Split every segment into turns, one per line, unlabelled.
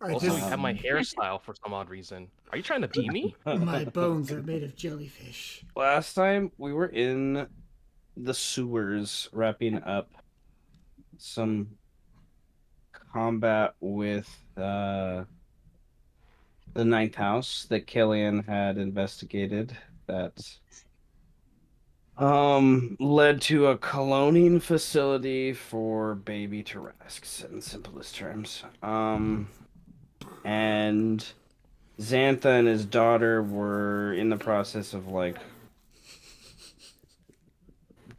I
Also, you
just
have my hairstyle for some odd reason. Are you trying to be me?
my bones are made of jellyfish.
Last time we were in the sewers wrapping up some combat with the ninth house that Killian had investigated that led to a cloning facility for baby Tarrasques in simplest terms. And Xantha and his daughter were in the process of like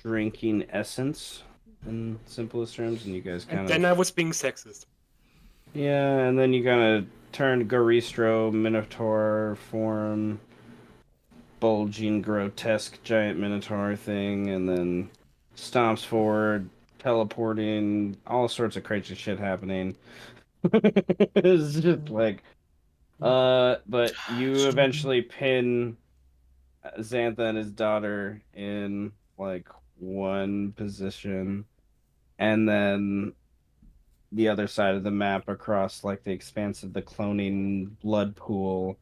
drinking essence in simplest terms, and you guys
And
kind
then
of
I was being sexist.
yeah, and then you kind of turned Garistro Minotaur form, bulging, grotesque giant Minotaur thing, and then stomps forward, teleporting, all sorts of crazy shit happening. It's just like, but you eventually pin Xantha and his daughter in like one position, and then the other side of the map across like the expanse of the cloning blood pool,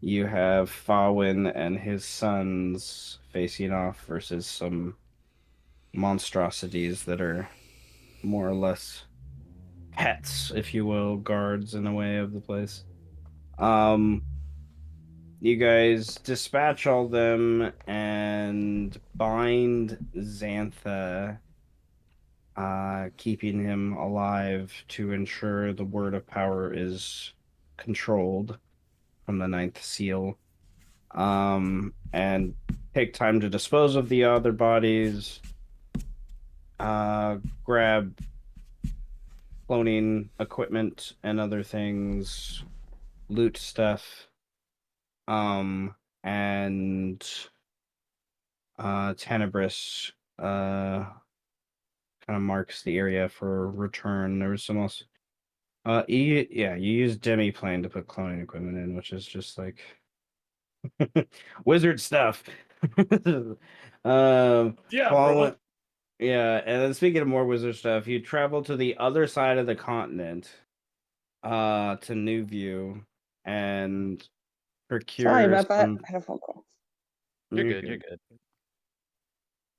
you have Fawin and his sons facing off versus some monstrosities that are more or less pets, if you will, guards in a way of the place. Um, you guys dispatch all them and bind Xantha, keeping him alive to ensure the word of power is controlled from the ninth seal. And take time to dispose of the other bodies, grab cloning equipment and other things, loot stuff, and Tenebris kind of marks the area for return. There was some else. Yeah, you use Demiplane to put cloning equipment in, which is just like wizard stuff.
Yeah,
Fallen,
bro.
yeah, and then speaking of more wizard stuff, you travel to the other side of the continent, to New View, and
Sorry
procure
about that.
some.
I had a phone call.
You're
You're
good. You're
good.
good.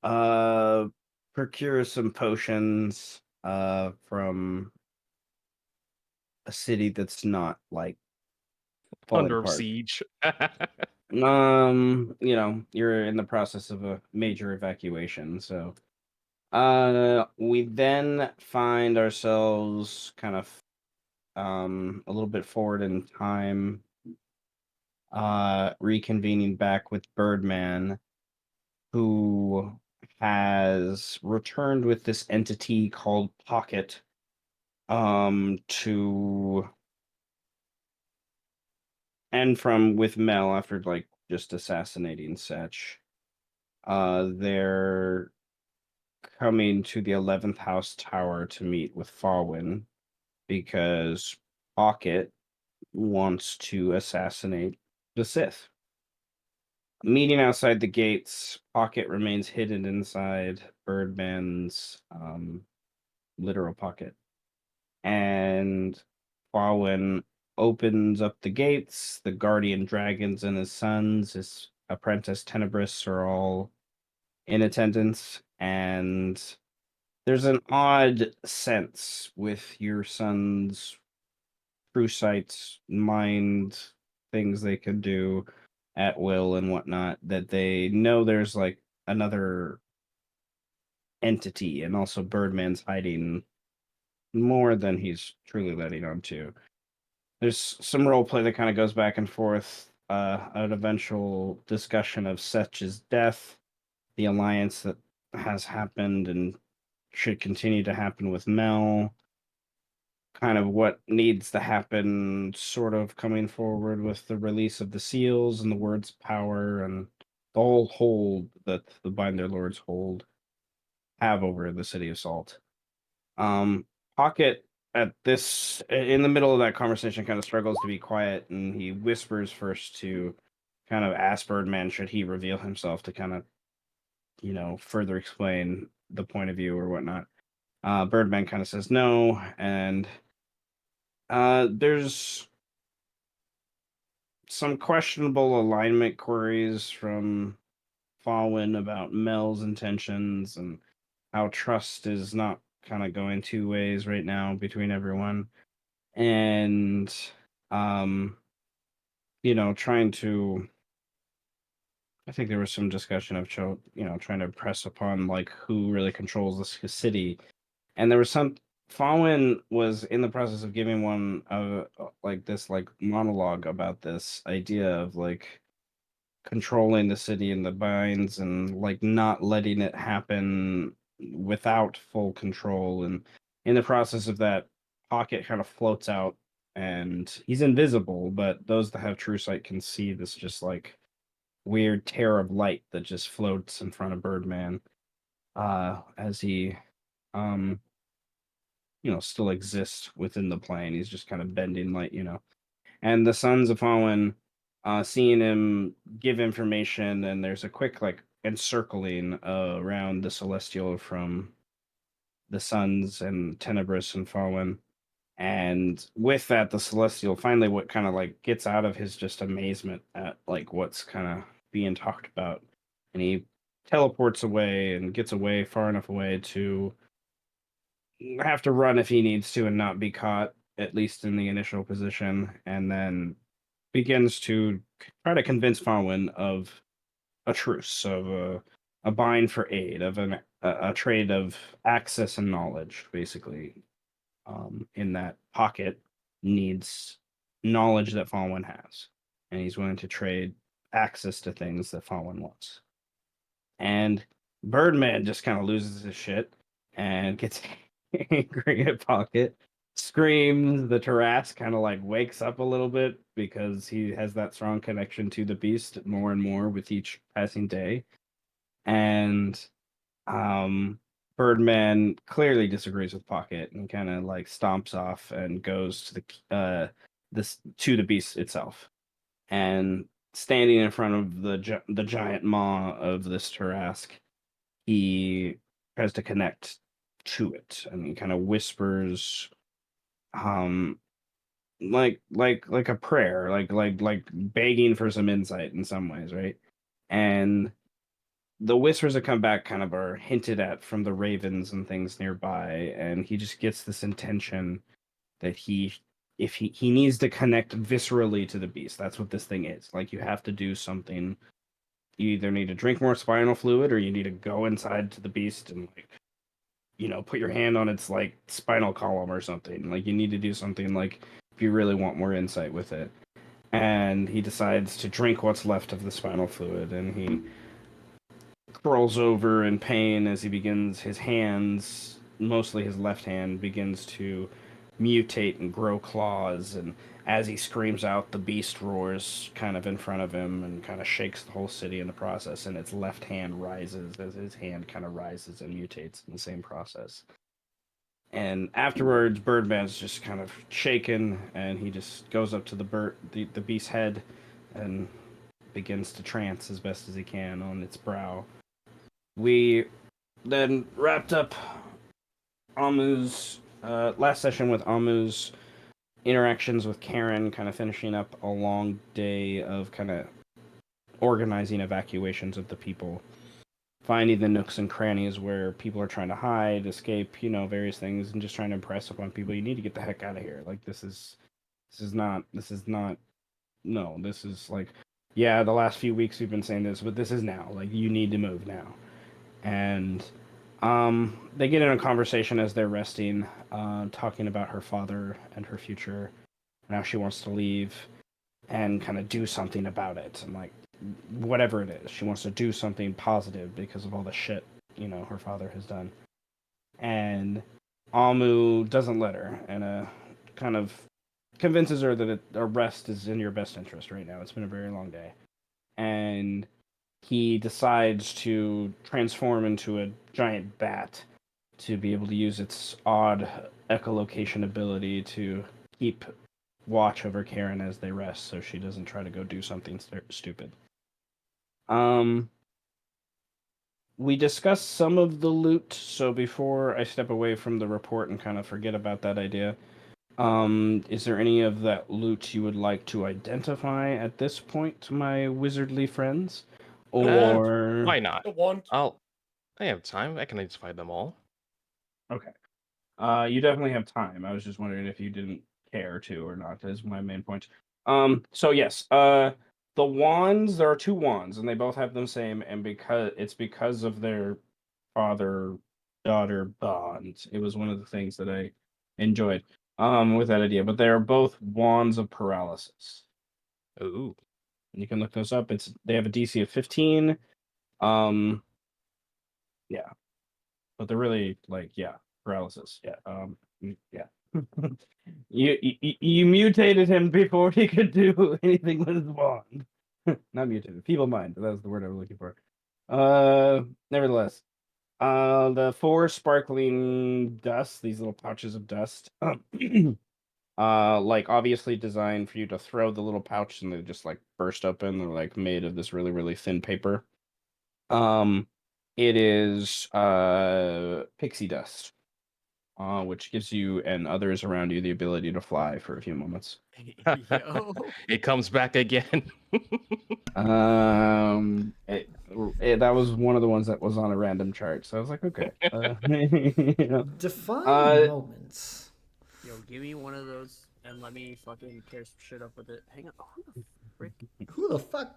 Uh, procure some potions, from a city that's not like falling
Under
apart.
siege.
You're in the process of a major evacuation, so we then find ourselves kind of a little bit forward in time, reconvening back with Birdman, who has returned with this entity called Pocket, to and from with Mel after like just assassinating Setch. They're coming to the 11th house tower to meet with Fawin because Pocket wants to assassinate the Sith. Meeting outside the gates, Pocket remains hidden inside Birdman's literal pocket. And Fawin opens up the gates. The guardian dragons and his sons, his apprentice Tenebris, are all in attendance. And there's an odd sense with your son's true sights, mind, things they can do at will and whatnot, that they know there's like another entity, and also Birdman's hiding more than he's truly letting on to. There's some role play that kind of goes back and forth, an eventual discussion of Setch's death, the alliance that has happened and should continue to happen with Mel, kind of what needs to happen, sort of coming forward with the release of the seals and the words power and the whole hold that the Binder Lords hold have over the city of Salt. Um, Pocket at this in the middle of that conversation kind of struggles to be quiet, and he whispers first to kind of ask Birdman should he reveal himself to kind of further explain the point of view or whatnot. Birdman kind of says no, and There's some questionable alignment queries from Falwyn about Mel's intentions and how trust is not kind of going two ways right now between everyone. And trying to I think there was some discussion of trying to press upon like who really controls this city. And there was some Falwyn was in the process of giving one like this like monologue about this idea of like controlling the city and the binds and like not letting it happen without full control. And in the process of that, Pocket kind of floats out and he's invisible, but those that have true sight can see this just like weird tear of light that just floats in front of Birdman as he um still exists within the plane. He's just kind of bending light. And the Sons of Fallen, seeing him give information, and there's a quick like encircling around the Celestial from the Sons and Tenebrous and Fallen. And with that, the Celestial finally what kind of like gets out of his just amazement at like what's kind of being talked about. And he teleports away and gets away far enough away to have to run if he needs to and not be caught, at least in the initial position, and then begins to try to convince Farwin of a truce, of a bind for aid, of a trade of access and knowledge, basically. In that Pocket needs knowledge that Falwin has, and he's willing to trade access to things that Falwin wants. And Birdman just kind of loses his shit and gets angry at Pocket, screams. The Tarrasque kind of like wakes up a little bit because he has that strong connection to the beast more and more with each passing day. And Birdman clearly disagrees with Pocket and kind of like stomps off and goes to the beast itself. And standing in front of the giant maw of this Tarrasque, he tries to connect to it, and he kind of whispers, um, like a prayer, like begging for some insight in some ways, right? And the whispers that come back kind of are hinted at from the ravens and things nearby, and he just gets this intention that if he needs to connect viscerally to the beast. That's what this thing is. Like, you have to do something. You either need to drink more spinal fluid or you need to go inside to the beast and like put your hand on its like spinal column or something. Like, you need to do something like if you really want more insight with it. And he decides to drink what's left of the spinal fluid, and he crawls over in pain as he begins his hands, mostly his left hand, begins to mutate and grow claws. And as he screams out, the beast roars kind of in front of him and kind of shakes the whole city in the process. And its left hand rises as his hand kind of rises and mutates in the same process. And afterwards, Birdman's just kind of shaken, and he just goes up to the beast's head and begins to trance as best as he can on its brow. We then wrapped up Amu's last session with Amu's interactions with Karen, kind of finishing up a long day of kind of organizing evacuations of the people, finding the nooks and crannies where people are trying to hide, escape, various things, and just trying to impress upon people, you need to get the heck out of here. Like, this is not, no, this is like, yeah, the last few weeks we've been saying this, but this is now. Like, you need to move now. And they get in a conversation as they're resting, talking about her father and her future. Now she wants to leave and kind of do something about it. And like, whatever it is, she wants to do something positive because of all the shit, her father has done. And Amu doesn't let her, and kind of convinces her that a rest is in your best interest right now. It's been a very long day. And he decides to transform into a giant bat to be able to use its odd echolocation ability to keep watch over Karen as they rest, so she doesn't try to go do something stupid. We discussed some of the loot, so before I step away from the report and kind of forget about that idea, Is there any of that loot you would like to identify at this point, my wizardly friends?
wand.
Or
Why not?
The wand.
I have time. I can identify them all.
okay. You definitely have time. I was just wondering if you didn't care to or not, is my main point. So yes, the wands, there are two wands, and they both have the same, and because of their father-daughter bond, it was one of the things that I enjoyed with that idea. But they are both wands of paralysis.
Ooh.
And you can look those up. They have a DC of 15. Yeah. But they're really like, yeah, paralysis. Yeah. Yeah. You mutated him before he could do anything with his wand. Not mutated, feeble mind. That was the word I was looking for. Nevertheless, the four sparkling dust, these little pouches of dust, like obviously designed for you to throw the little pouch and they just like burst open. They're like made of this really, really thin paper. It is pixie dust, which gives you and others around you the ability to fly for a few moments.
Yo.
It comes back again.
That was one of the ones that was on a random chart, so I was like, okay. You know.
Define moments.
Yo, give me one of those and let me fucking tear some shit up with it. Hang on. Who the frick?
Who the fuck?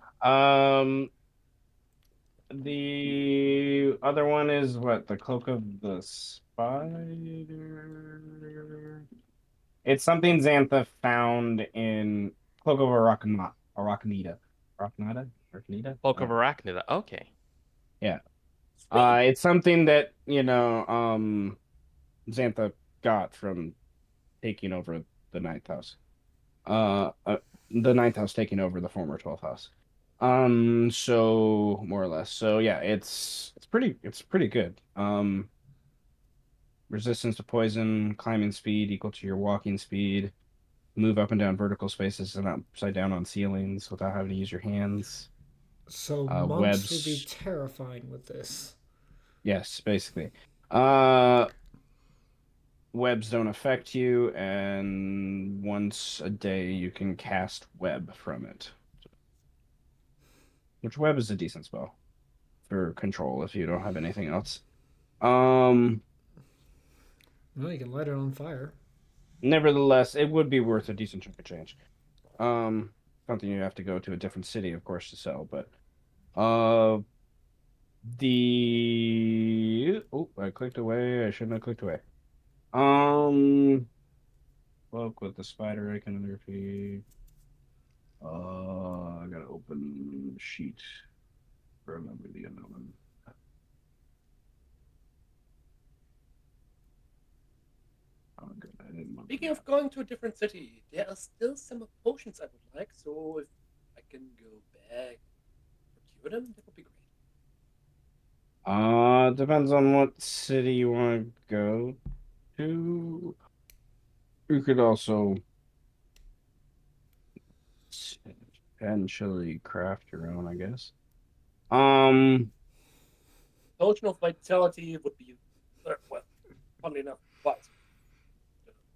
The other one is what? The Cloak of the Spider? It's something Xantha found in Cloak of Arachnida. Arachnida?
Cloak of Arachnida. Okay.
Yeah. It's something that, Xantha got from taking over the ninth house. The ninth house taking over the former 12th house. So more or less. So yeah, it's pretty good. Resistance to poison, climbing speed equal to your walking speed, move up and down vertical spaces and upside down on ceilings without having to use your hands.
So monks would be
Webs.
terrifying with this.
Yes, basically. Webs don't affect you, and once a day you can cast web from it. Which web is a decent spell for control if you don't have anything else.
Well, you can light it on fire.
Nevertheless, it would be worth a decent chunk of change. Something you have to go to a different city, of course, to sell, but I clicked away. I shouldn't have clicked away. Cloak with the spider iconography. I gotta open the sheet. Remember the other one. Oh, good. I didn't want
Speaking of going to a different city, there are still some potions I would like. So if I can go back, procure them, that would be great.
Depends on what city you want to go to. You could also potentially craft your own, I guess.
Potion of vitality would be, well, funnily enough, wise.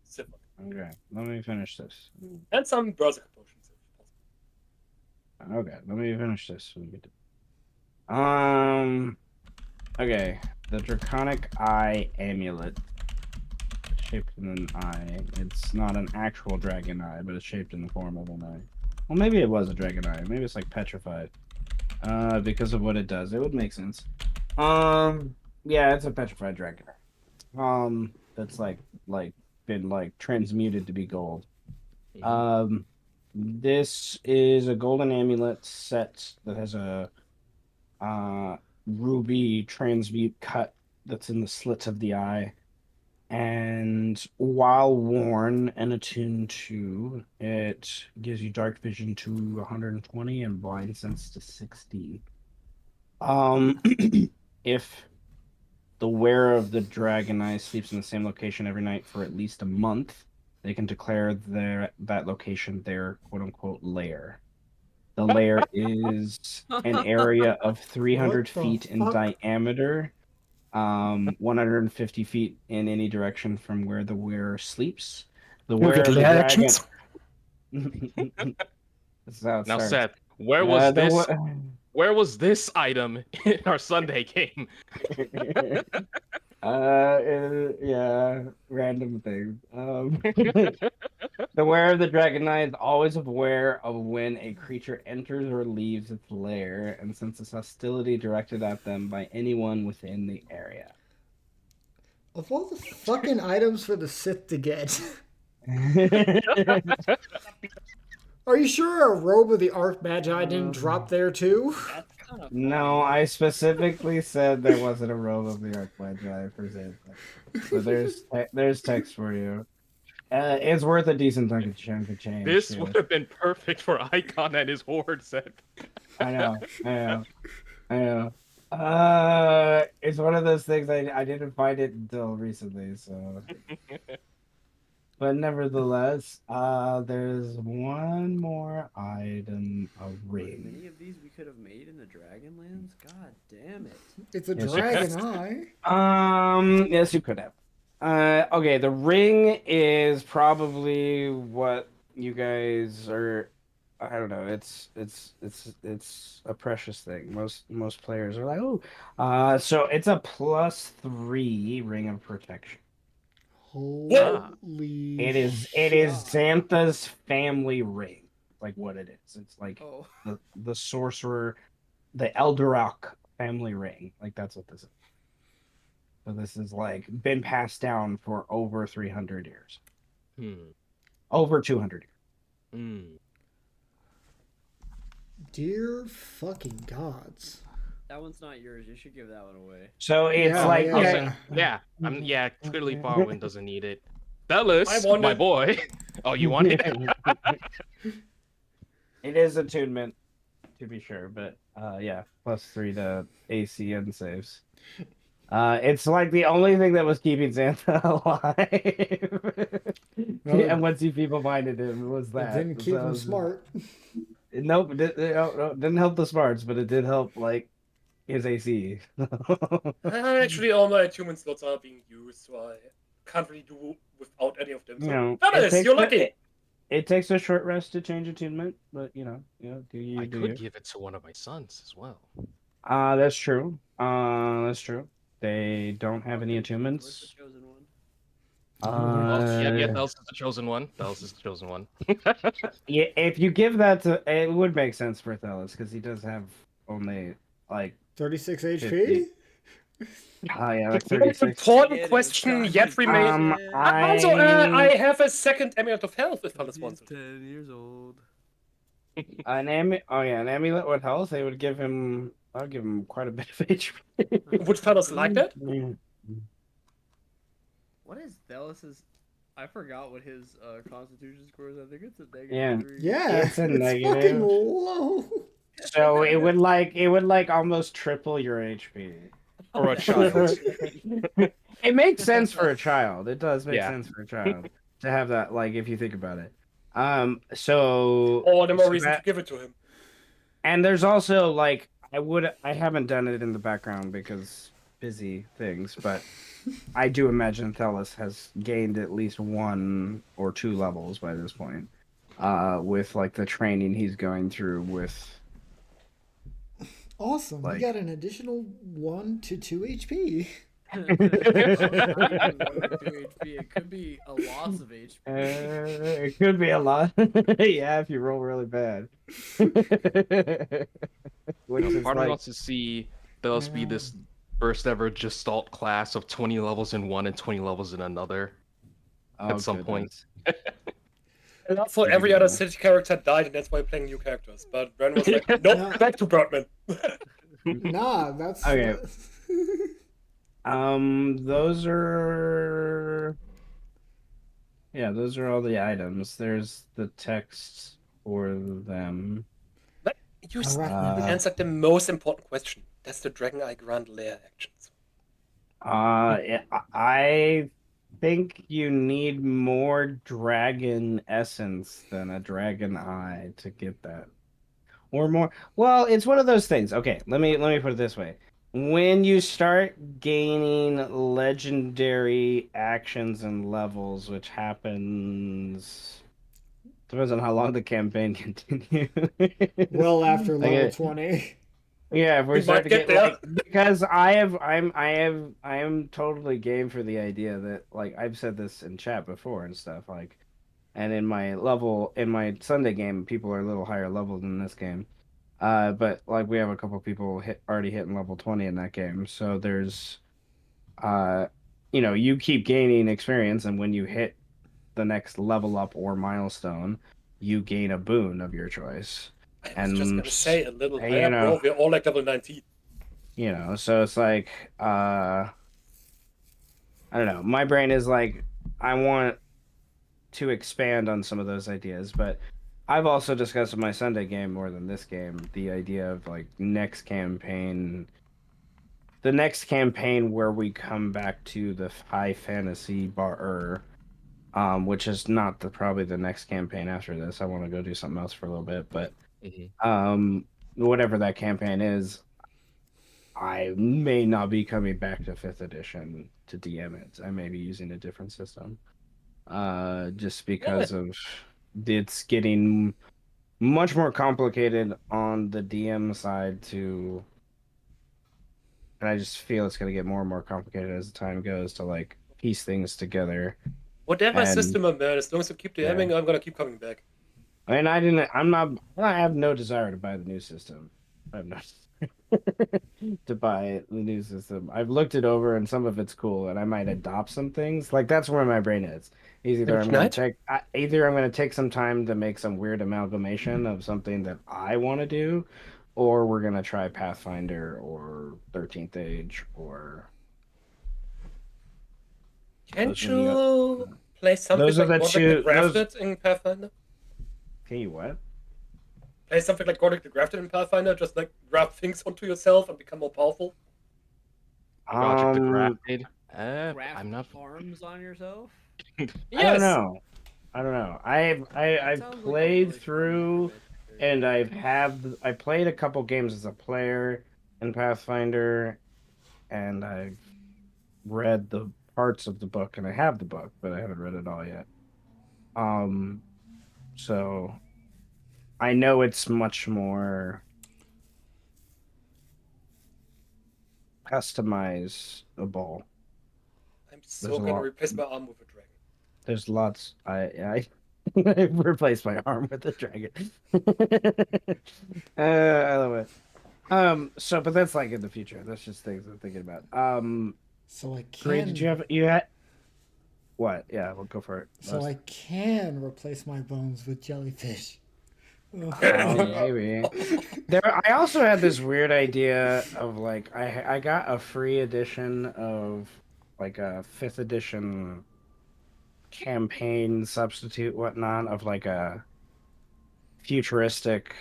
Syth.
Okay, let me finish this.
And some berserker potions, if possible.
Okay, let me finish this. Okay, the Draconic Eye Amulet, shaped in an eye. It's not an actual dragon eye, but it's shaped in the form of an eye. Well, maybe it was a dragon eye. Maybe it's like petrified. Because of what it does, it would make sense. Yeah, it's a petrified dragon eye. That's been transmuted to be gold. This is a golden amulet set that has a ruby transmute cut that's in the slit of the eye. And while worn and attuned to, it gives you dark vision to 120 and blind sense to 60. If the wearer of the dragon eye sleeps in the same location every night for at least a month, they can declare that location their quote unquote lair. The lair is an area of 300
What the
feet in
fuck?
diameter, 150 feet in any direction from where the wearer sleeps, The
We'll
wearer
get
of the
lair
dragon.
actions.
This is how it
Now,
starts.
Seth, where was
The
this?
wa-
Where was this item in our Sunday game?
yeah, random things. The wearer of the dragon eye is always aware of when a creature enters or leaves its lair and senses hostility directed at them by anyone within the area.
Of all the fucking items for the Sith to get, are you sure a robe of the Archmagi didn't drop there too?
That's kind of
No, I specifically said there wasn't a robe of the Archmagi for Xantha. So there's text for you. It's worth a decent chunk of change.
This
Too.
would have been perfect for Icon and his horde, Seth.
I know. It's one of those things I didn't find it until recently, so. But nevertheless, there's one more item, a
As
ring.
many of these we could have made in the Dragonlands? God damn it.
It's a
Yes.
dragon eye.
Yes, you could have. Okay, the ring is probably what you guys are. I don't know. It's a precious thing. Most players are like, oh. So it's a +3 ring of protection.
Holy
It is
shit.
Xantha's family ring. Like what it is. It's like
Oh.
the sorcerer, the Elderock family ring. Like that's what this is. So this is like been passed down for over 300 years. Over 200 years.
Hmm.
Dear fucking gods.
That one's not yours. You should give that one away.
So it's
Yeah,
like
yeah.
Yeah. Clearly, Farwind doesn't need it. Bellis,
I want
my
it.
boy. Oh, you want it?
It is attunement, to be sure, but yeah, +3 to AC and saves. It's like the only thing that was keeping Xantha alive.
Well,
And once you people minded him was
It
that.
didn't keep
So
him smart.
Nope, didn't help the smarts, but it did help like his AC.
Actually, all my attunement slots are being used, so I can't really do without any of them. So,
You know,
fellas, you're lucky.
It takes a short rest to change attunement, but do you
I
do
could
you?
give it to one of my sons as well.
That's true. That's true. They don't have any
What's
attunements.
the chosen one?
Yeah, Bellis is the chosen one. Bellis is the chosen one.
Yeah, if you give that to, it would make sense for Thelis because he does have only like
36
50.
HP?
Yeah, like
The most
36.
important
Yeah,
question
it's
yet remains. Also, I have a second amulet of health if fellas wants
He's
it.
10 years old.
an amulet with health. They would give him. I'll give him quite a bit of HP.
Would fellas like that?
Yeah.
What is Thelis's? I forgot what his constitution score is. I think it's a
Yeah.
-3.
Yeah,
It's a
fucking
negative.
low.
So it would like almost triple your HP.
For a child.
It makes sense for a child. It does make
Yeah.
sense for a child to have that. Like if you think about it. So
All the more
so
reason
that-
to give it to him.
And there's also like I haven't done it in the background because busy things, but I do imagine Thelis has gained at least 1 or 2 levels by this point. With like the training he's going through with
Awesome.
Like-
You got an additional 1 to 2 HP.
Not even 1 or 2 HP. It could be a loss of HP.
it could be a lot. Yeah, if you roll really bad. Which
You know,
is
part of me
like
wants to see Bellis be this first ever Gestalt class of 20 levels in one and 20 levels in another. at some point.
And also, every other city character died, and that's why playing new characters. But Bren was like, nope, back to Birdman.
Nah, that's
Okay. Those are those are all the items. There's the text for them.
But you
Alright.
answered the most important question. That's the Dragon Eye Grand Lair actions.
I think you need more dragon essence than a dragon eye to get that. Or more. Well, it's one of those things. Okay, let me put it this way. when you start gaining legendary actions and levels, which happens depends on how long the campaign continues.
Well after level
Like,
20.
yeah, if we
We
start
might
to
get
get
there.
like because I am totally game for the idea that like I've said this in chat before and stuff like and in my Sunday game people are a little higher level than this game. But like we have a couple people already hitting level 20 in that game. So there's uh you keep gaining experience and when you hit the next level up or milestone, you gain a boon of your choice.
I was just
And
gonna say a little
you
higher,
know,
bro. We're all like level 19.
so it's like I don't know. My brain is like I want to expand on some of those ideas, but I've also discussed in my Sunday game more than this game the idea of like the next campaign where we come back to the high fantasy bar, which is not probably the next campaign after this. I want to go do something else for a little bit, but
Mhm.
whatever that campaign is, I may not be coming back to fifth edition to DM it. I may be using a different system. Just
Yeah.
because of it's getting much more complicated on the DM side and I just feel it's going to get more and more complicated as the time goes to like piece things together.
Whatever
And
system I'm in, as long as you keep
yeah,
DMing, I'm gonna keep coming back.
I mean, I'm not, I have no desire to buy the new system. I have no to buy the new system. I've looked it over and some of it's cool and I might adopt some things. Like that's where my brain is.
Finish night?
Either I'm going to take some time to make some weird amalgamation of something that I want to do, or we're going to try Pathfinder or 13th Age or
Can't
those are the
you play something like Godric the
those
Grafted in Pathfinder?
can you what?
Play something like Godric the Grafted in Pathfinder, just like grab things onto yourself and become more powerful?
Roger the
Um
Grafted.
Graft
I'm not.
arms on yourself?
I don't
Yes!
know. I don't know.
That
I've
sounds like a
played
really fun
through
adventure.
and I played a couple games as a player in Pathfinder and I've read the parts of the book and I have the book, but I haven't read it all yet. Um so I know it's much more customizable.
I'm
There's
so
a
gonna
lot
replace my arm with a dragon.
there's lots I replaced my arm with a dragon. I love it. But that's like in the future. That's just things I'm thinking about.
So I
Gray, did
can
you had what? Yeah, we'll go for it.
so I can replace my bones with jellyfish.
Maybe.
Maybe. I also had this weird idea of like I got a free edition of like a fifth edition campaign substitute whatnot of like a futuristic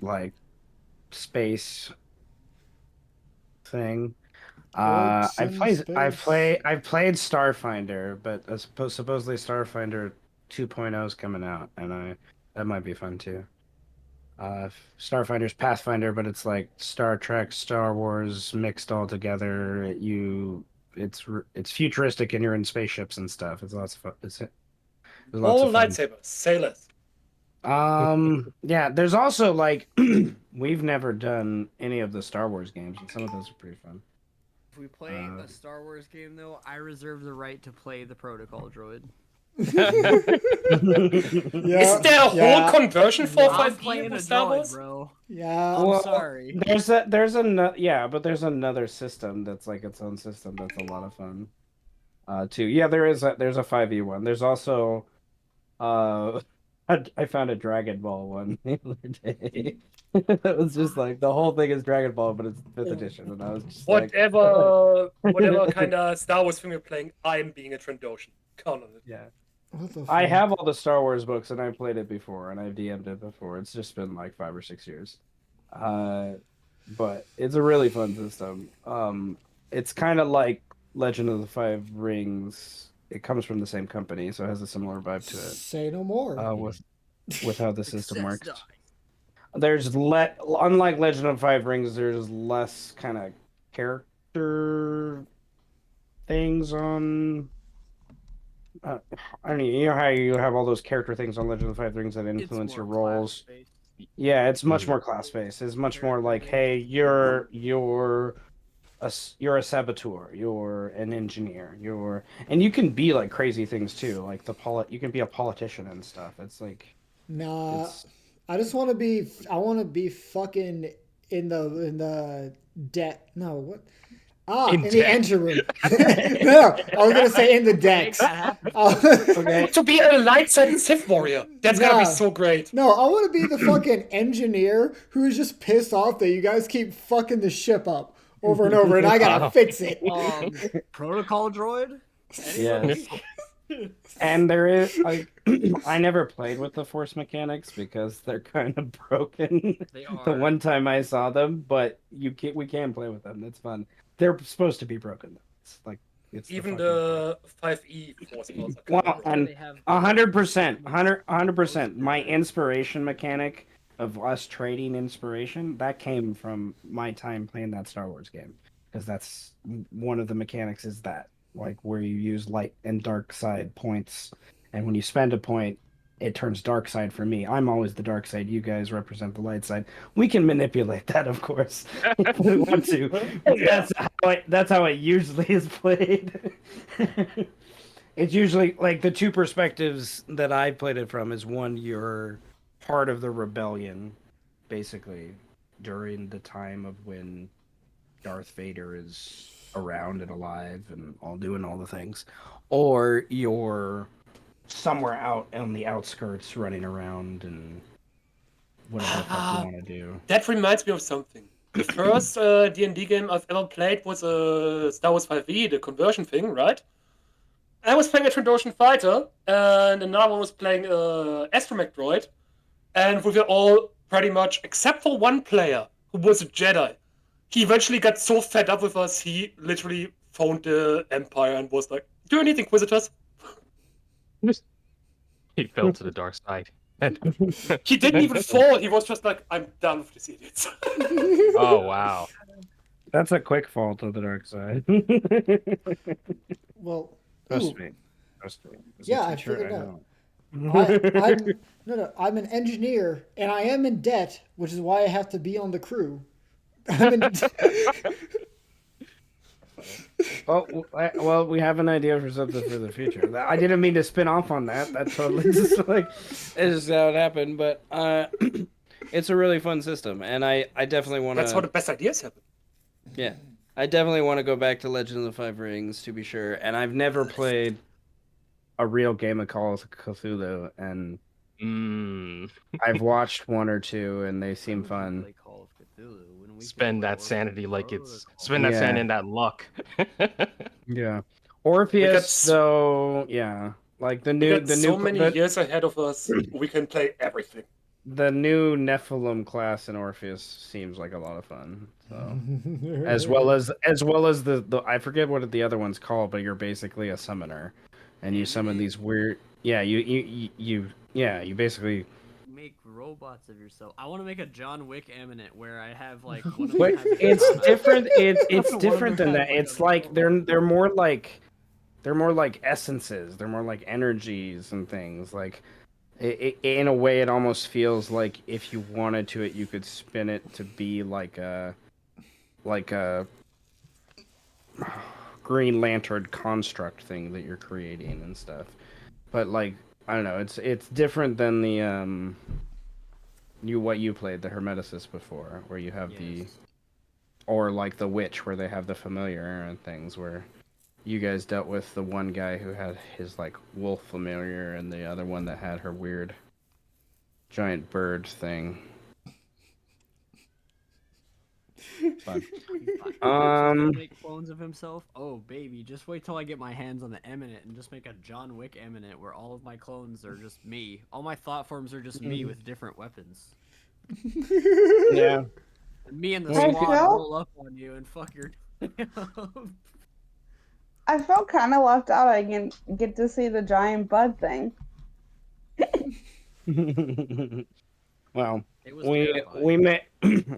like space thing.
Orcs in space.
I've played Starfinder, but supposedly Starfinder 2.0 is coming out, and I that might be fun too. Starfinder's Pathfinder, but it's like Star Trek, Star Wars mixed all together. It's futuristic, and you're in spaceships and stuff. It's lots of fun. There's lots of
All
fun.
lightsabers, sailors.
Yeah. There's also like we've never done any of the Star Wars games, and some of those are pretty fun.
If we play a Star Wars game, though, I reserve the right to play the protocol droid.
Isn't there a whole
Yeah,
conversion for
yeah,
I'm
5e
playing a
with Star
droid,
Wars?
bro.
yeah.
I'm
Well,
sorry.
there's another system that's like its own system that's a lot of fun. Too. Yeah, there's a 5e one. There's also uh I found a Dragon Ball one the other day. It was just like the whole thing is Dragon Ball, but it's fifth edition, and I was just like
Whatever kind of Star Wars film you're playing, I'm being a Trandoshan. Count on it.
Yeah.
What the
I
fuck?
have all the Star Wars books and I played it before and I DM'd it before. It's just been like 5 or 6 years. Uh but it's a really fun system. It's kind of like Legend of the Five Rings. It comes from the same company, so it has a similar vibe to it.
Say no more.
With how the system
Success
works.
die.
There's let Unlike Legend of Five Rings, there's less kind of character things on. I mean, you know how you have all those character things on Legend of the Five Rings that
It's
influence your
more
roles.
class-based.
Yeah, it's much
Mhm.
more class based. It's much more like,
Character-based.
hey, you're a saboteur, you're an engineer, and you can be like crazy things too, like you can be a politician and stuff. It's like
Nah,
it's
I just want to be. I want to be fucking in the debt. No, what?
In
In the
debt.
engine room. No, I was gonna say in the
Make
decks.
that happen.
okay.
To be a light-sided Sith warrior. That's gonna be
Nah.
so great.
No, I want to be the fucking engineer who is just pissed off that you guys keep fucking the ship up over and over, and I gotta
Wow.
fix it.
Protocol droid?
Yes.
Anybody?
And there is like I never played with the force mechanics because they're kind of broken.
They
The
are.
one time I saw them, but we can play with them. It's fun. They're supposed to be broken though. It's like it's
Even
the
the 5E force powers are kind
well,
of broken.
and
They have
100%,
the
100%. My
poster.
inspiration mechanic of us trading inspiration that came from my time playing that Star Wars game because that's one of the mechanics is that like where you use light and dark side points, and when you spend a point, it turns dark side for me. I'm always the dark side. You guys represent the light side. We can manipulate that, of course, if we want to. That's how it usually is played. It's usually like the two perspectives that I played it from is one, you're part of the rebellion, basically, during the time of when Darth Vader is around and alive and all doing all the things, or you're somewhere out on the outskirts running around and whatever the fuck you want to do.
That reminds me of something. The first D&D game I've ever played was Star Wars 5e, the conversion thing, right? I was playing a Trandoshan fighter, and another one was playing Astromech droid, and we were all pretty much, except for one player who was a Jedi. He eventually got so fed up with us, he literally phoned the Empire and was like, "Do you need Inquisitors?"
He fell to the dark side.
He didn't even fall. He was just like, "I'm done with these idiots."
Oh wow.
That's a quick fall to the dark side.
Well,
Trust
ooh,
me. Trust me. As a
yeah, I
teacher,
figured it out.
know.
I'm no, I'm an engineer, and I am in debt, which is why I have to be on the crew. I'm in.
Well, we have an idea for something for the future. I didn't mean to spin off on that. That totally just like is how it happened. But it's a really fun system, and I definitely want
That's how
to.
the best ideas happen.
Yeah, I definitely want to go back to Legend of the Five Rings to be sure. And I've never played a real game of Call of Cthulhu, and
Mm.
I've watched one or two, and they seem
Why would you
fun.
play Call of Cthulhu when we can
Spend
play
that
Orphan
sanity like it's
Protocol?
spend that sanity
Yeah.
and that luck.
Yeah,
We
Orpheus
got
though. Yeah, like
we got so many years ahead of us. We can play everything.
the new Nephilim class in Orpheus seems like a lot of fun. So as well as the I forget what the other one's called, but you're basically a summoner, and you summon these weird. Yeah, you basically.
Make robots of yourself. I want to make a John Wick eminent where I have like one of
But
them has a
it's
katana.
different. It's
One of
different
them
than
has,
that.
like,
It's
a
like
sword.
they're more like essences. They're more like energies and things. Like in a way, it almost feels like if you wanted to, you could spin it to be like a Green Lantern construct thing that you're creating and stuff. But like I don't know, it's different than the what you played the Hermeticist before, where you have the
Yes.
or like the Witch, where they have the familiar and things where. You guys dealt with the one guy who had his like wolf familiar and the other one that had her weird giant bird thing. Fun.
To make clones of himself. Oh baby, just wait till I get my hands on the eminent and just make a John Wick eminent where all of my clones are just me. All my thought forms are just me with different weapons.
Yeah.
And me and the
Hey,
squad
Phil?
roll up on you and fuck your.
I felt kind of left out. I can get to see the giant bud thing.
Well,
It was
we
terrifying.
may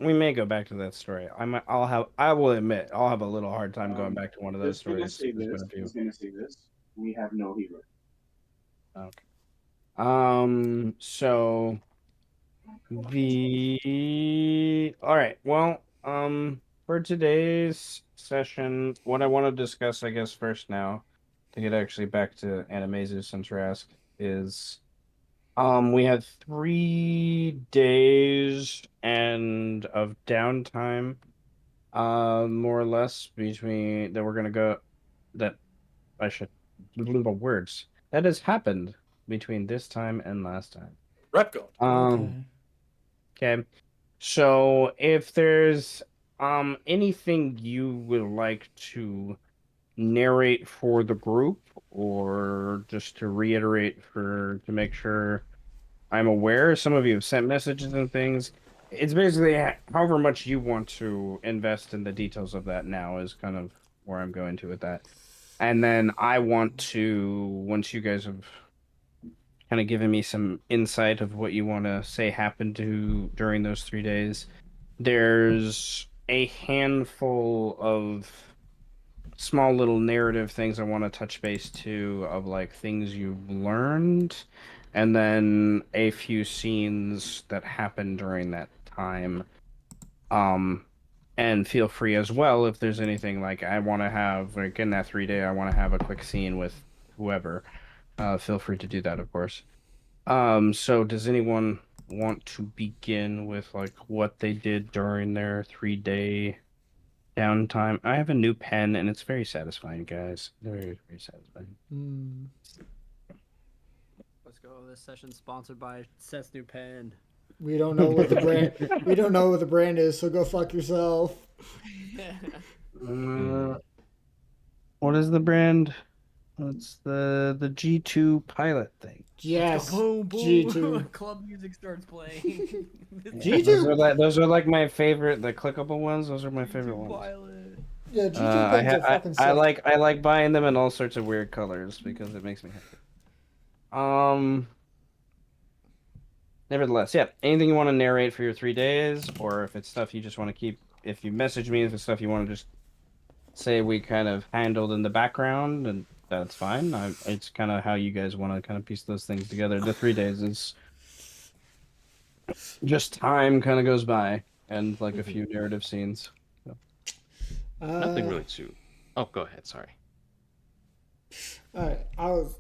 we may go back to that story. I will admit I'll have a little hard time going back to one of those stories. There's been a few.
We have no hero.
Okay. So the all right. Well, for today's session, what I want to discuss, I guess, first now, to get actually back to Animaesus and Trask, is we had 3 days and of downtime, more or less between that we're gonna go that I should little words that has happened between this time and last time.
Rap God.
Um, okay. So if there's anything you would like to narrate for the group, or just to reiterate to make sure I'm aware, some of you have sent messages and things. It's basically however much you want to invest in the details of that now is kind of where I'm going to with that. And then I want to, once you guys have kind of given me some insight of what you want to say happened during those 3 days, there's a handful of small little narrative things I want to touch base to of like things you've learned, and then a few scenes that happened during that time. Um, and feel free as well if there's anything like I want to have like in that 3 day I want to have a quick scene with whoever. Feel free to do that, of course. So does anyone want to begin with like what they did during their 3 day downtime? I have a new pen and it's very satisfying, guys. Very, very satisfying.
Mm.
Let's go. This session's sponsored by Seth's new pen.
We don't know what the brand. We don't know what the brand is, so go fuck yourself.
What is the brand? It's the G2 Pilot thing.
Yes.
Boom, boom.
G2.
Club music starts playing.
G2.
Those are like my favorite, the clickable ones. Those are my favorite ones.
Pilot.
Yeah, G2 pens are fucking sick.
I like buying them in all sorts of weird colors because it makes me happy. Nevertheless, yeah. Anything you want to narrate for your 3 days, or if it's stuff you just want to keep, if you message me, if it's stuff you want to just say we kind of handled in the background, and that's fine. It's kind of how you guys want to kind of piece those things together. The 3 days is just time kind of goes by, and like a few narrative scenes. So.
Nothing really too. Oh, go ahead. Sorry.
All right, I was.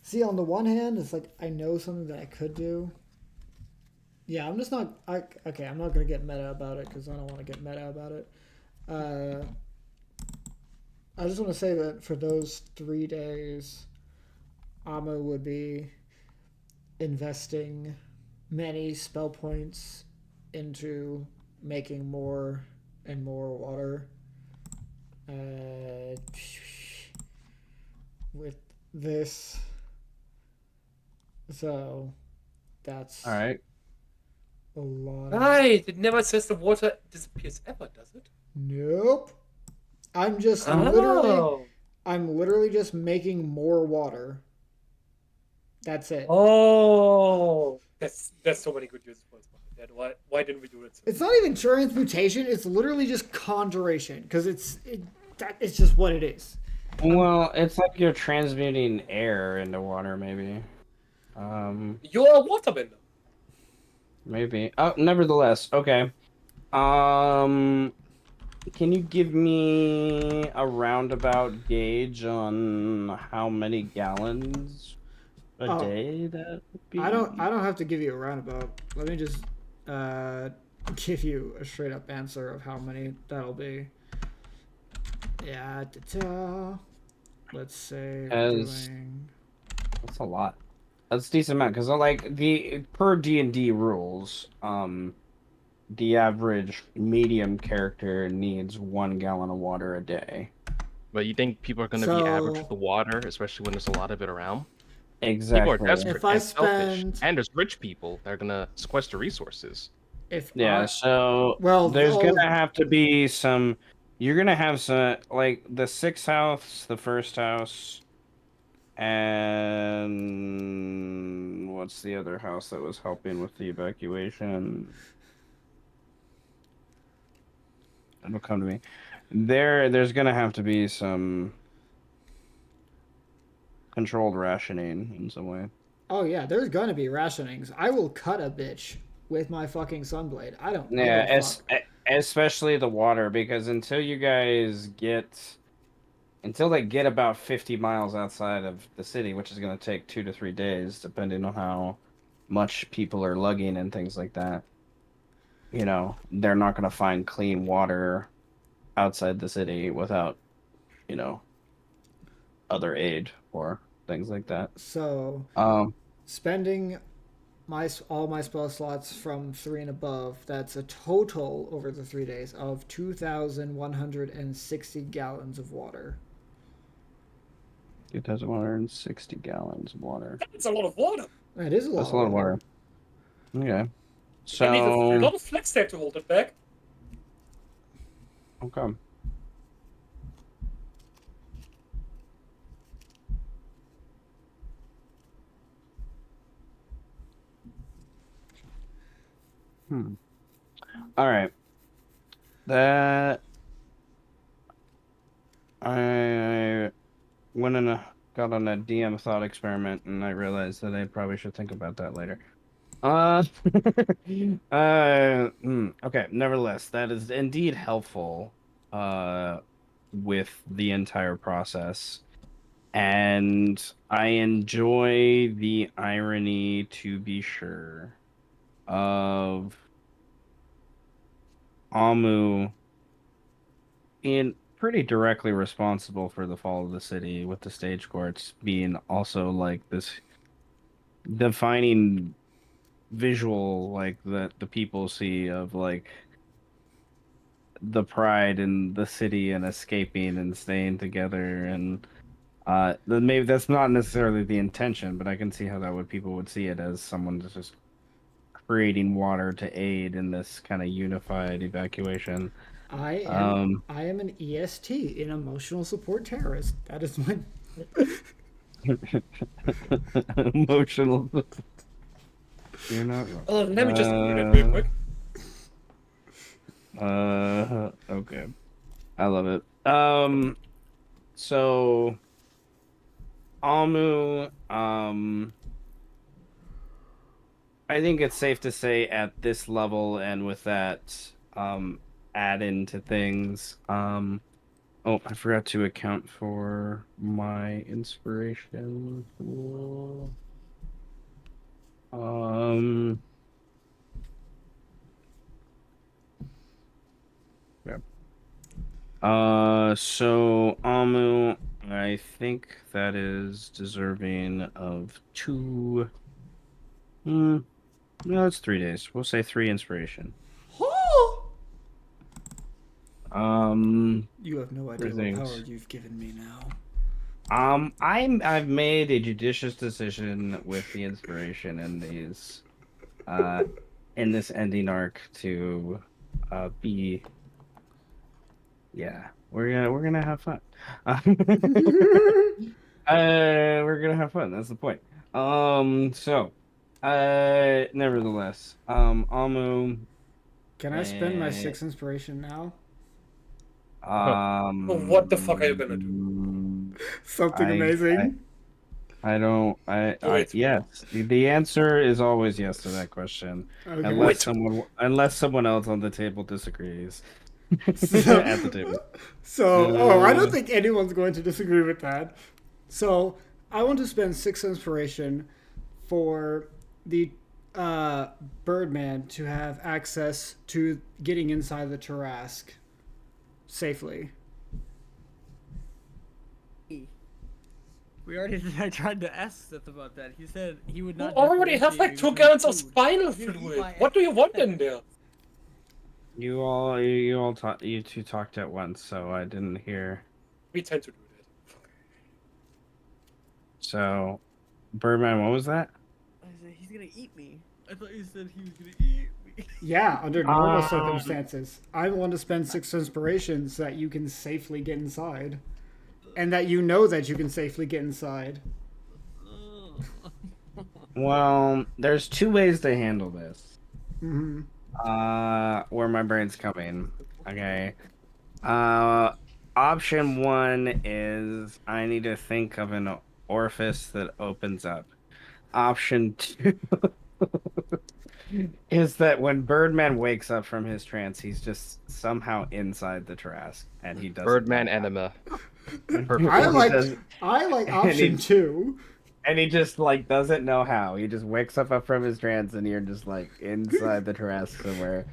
See, on the one hand, it's like I know something that I could do. Yeah, I'm just not. Okay, I'm not gonna get meta about it because I don't want to get meta about it. I just want to say that for those 3 days, Amma would be investing many spell points into making more and more water. With this, so that's
All right.
a lot.
Right, it never says the water disappears ever, does it?
Nope. I'm just
Oh.
I'm literally just making more water. That's it.
Oh, that's so many good uses for that. Why didn't we do it?
It's not even transmutation. It's literally just conjuration because it's just what it is.
Well, it's like you're transmuting air into water, maybe.
You're a waterbender.
Maybe. Oh, nevertheless, okay. Can you give me a roundabout gauge on how many gallons a day that would be?
I don't have to give you a roundabout. Let me just give you a straight up answer of how many that'll be. Yeah, let's say doing.
That's a lot. That's a decent amount because like the per D&D rules, the average medium character needs 1 gallon of water a day.
But you think people are going to be average with the water, especially when there's a lot of it around?
Exactly.
People are desperate
If I
and selfish,
spend-
and there's rich people that are going to sequester resources.
So there's gonna have to be some. You're gonna have some like the 6th house, the 1st house, And what's the other house that was helping with the evacuation? It'll come to me. There's gonna have to be some controlled rationing in some way.
Oh yeah, there's gonna be rationings. I will cut a bitch with my fucking sunblade. I don't give
Yeah,
a fuck.
especially the water, because until they get about 50 miles outside of the city, which is going to take 2 to 3 days, depending on how much people are lugging and things like that. They're not going to find clean water outside the city without, you know, other aid or things like that.
So
Um,
spending all my spell slots from 3 and above, that's a total over the 3 days of 2,160 gallons of water.
2,160 gallons of water.
That's a lot of water.
That is a lot.
That's a lot of water. Okay.
I need a
So,
lot of flex tape to hold it back.
okay. All right. That I went and got on a DM thought experiment, and I realized that I probably should think about that later. Okay. Nevertheless, that is indeed helpful. With the entire process, and I enjoy the irony, to be sure, of Amu being pretty directly responsible for the fall of the city, with the stage courts being also like this defining visual, like that the people see of like the pride in the city and escaping and staying together. And then maybe that's not necessarily the intention, but I can see how people would see it as someone that's just creating water to aid in this kind of unified evacuation.
I am an EST, an emotional support terrorist. That is my
Emotional. You're not wrong.
Let me just do that real quick.
Okay. I love it. So Amu, I think it's safe to say at this level and with that add into things. Oh, I forgot to account for my inspiration. Yeah. So Amu, I think that is deserving of 2. No, it's 3 days. We'll say 3 inspiration.
You have no idea what power you've given me now.
I've made a judicious decision with the inspiration in these, in this ending arc to, be. Yeah, we're gonna have fun. We're gonna have fun. That's the point. So, nevertheless, Amu.
Can I spend my 6 inspiration now?
What the fuck are you gonna do?
Something amazing.
I don't. Yes. The answer is always yes to that question,
Okay.
unless someone else on the table disagrees.
So-
At the table.
So, I don't think anyone's going to disagree with that. So, I want to spend 6 inspiration for the Birdman to have access to getting inside the Tarask safely.
I tried to ask Syth about that. He said he would not.
You already have like 2 gallons of spinal
You
fluid. What do you want in there?
You two talked at once, so I didn't hear.
We tend to do that.
So, Birdman, what was that?
I said he's gonna eat me. I thought you said he was gonna eat me.
Yeah, under normal circumstances. I want to spend 6 inspiration so that you can safely get inside. And that you know that you can safely get inside.
Well, there's two ways to handle this.
Hmm.
Where my brain's coming. Okay. Option one is I need to think of an orifice that opens up. Option two is that when Birdman wakes up from his trance, he's just somehow inside the Trask and he doesn't
Birdman
know how.
enema.
I
Perfect.
He
like
does-
I like
and
option
he-
two.
And he just like doesn't know how. He just wakes up from his trance and you're just like inside the Trask somewhere.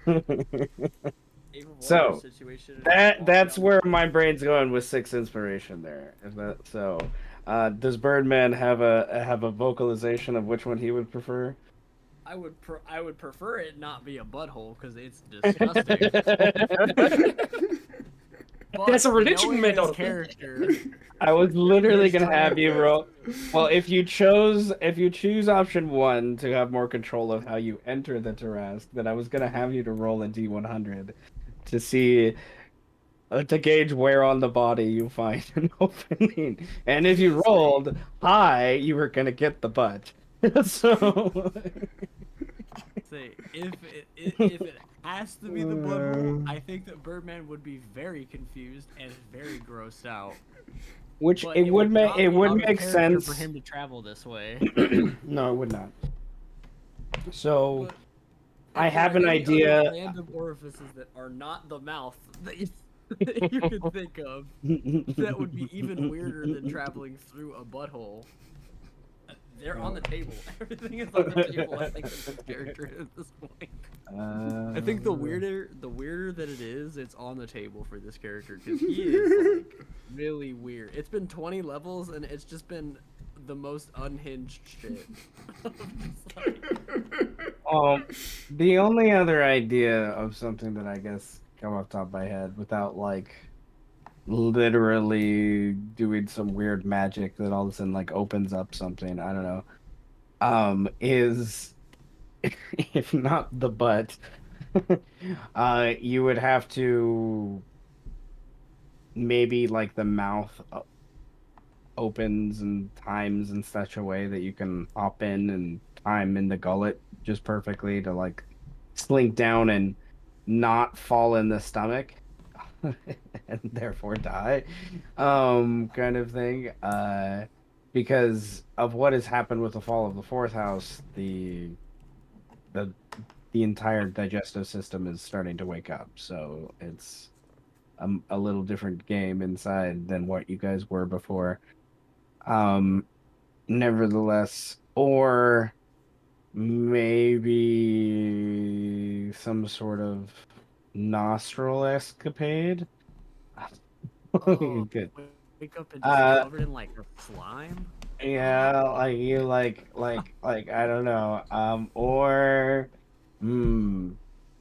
Even
So,
worse situation.
That's where my brain's going with six inspiration there. Is that so? Does Birdman have a vocalization of which one he would prefer?
I would prefer it not be a butthole because it's disgusting. But
There's a religion
knowing
made
this
out of it.
character.
I was literally
There's
gonna have you
time.
roll. Well, if you choose option one to have more control of how you enter the Tarask, then I was gonna have you to roll a D100 to see to gauge where on the body you find an opening. And if you rolled high, you were gonna get the butt. So
Say if it has to be the butthole, I think that Birdman would be very confused and very grossed out.
which
But
it would make
not
it
be
would
out of
make
character
sense.
for him to travel this way.
No, it would not. So
But
I
if there
have
are
an
any
idea.
other random orifices that are not the mouth that you could think of that would be even weirder than traveling through a butthole. They're on the table. Everything is on the table. I think of this character at this point. I think the weirder that it is, it's on the table for this character because he is like really weird. It's been 20 levels and it's just been the most unhinged shit. Just like,
The only other idea of something that I guess come off the top of my head without like literally doing some weird magic that all of a sudden like opens up something, I don't know. Is if not the butt, you would have to maybe like the mouth opens and times in such a way that you can hop in and time in the gullet just perfectly to like slink down and not fall in the stomach and therefore die kind of thing because of what has happened with the fall of the fourth house, the the entire digestive system is starting to wake up, so it's a little different game inside than what you guys were before. Nevertheless, or maybe some sort of nostril escapade.
oh,
Good.
wake up and just
Uh,
covered in like slime.
yeah, like you like I don't know. Or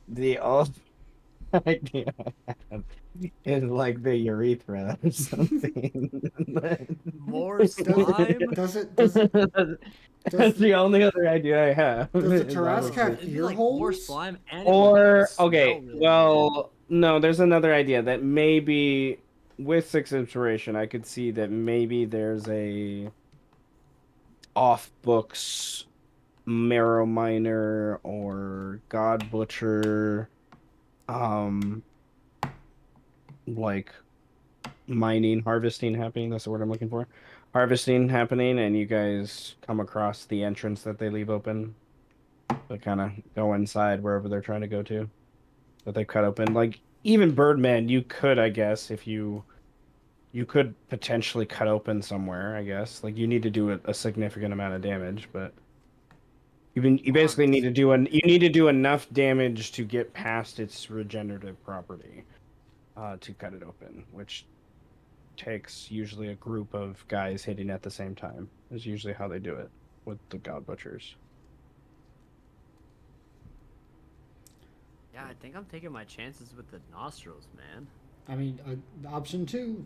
the old idea I have is like the urethra or something.
More slime?
Does it does
That's the only other idea I have.
Does the
is
Tarask
honestly-
have
It'd be
ear
like more
holes?
slime and it would
Or
smell
okay,
really weird.
well, no, there's another idea that maybe with six inspiration, I could see that maybe there's a off books marrow miner or god butcher, um, like mining, harvesting happening. That's the word I'm looking for. Harvesting happening, and you guys come across the entrance that they leave open. They kind of go inside wherever they're trying to go to. That they cut open. Like even Birdman, you could, I guess, if you could potentially cut open somewhere. I guess like you need to do a significant amount of damage, but you basically need to do you need to do enough damage to get past its regenerative property, to cut it open, which takes usually a group of guys hitting at the same time. Is usually how they do it with the God Butchers.
Yeah, I think I'm taking my chances with the nostrils, man.
I mean, option two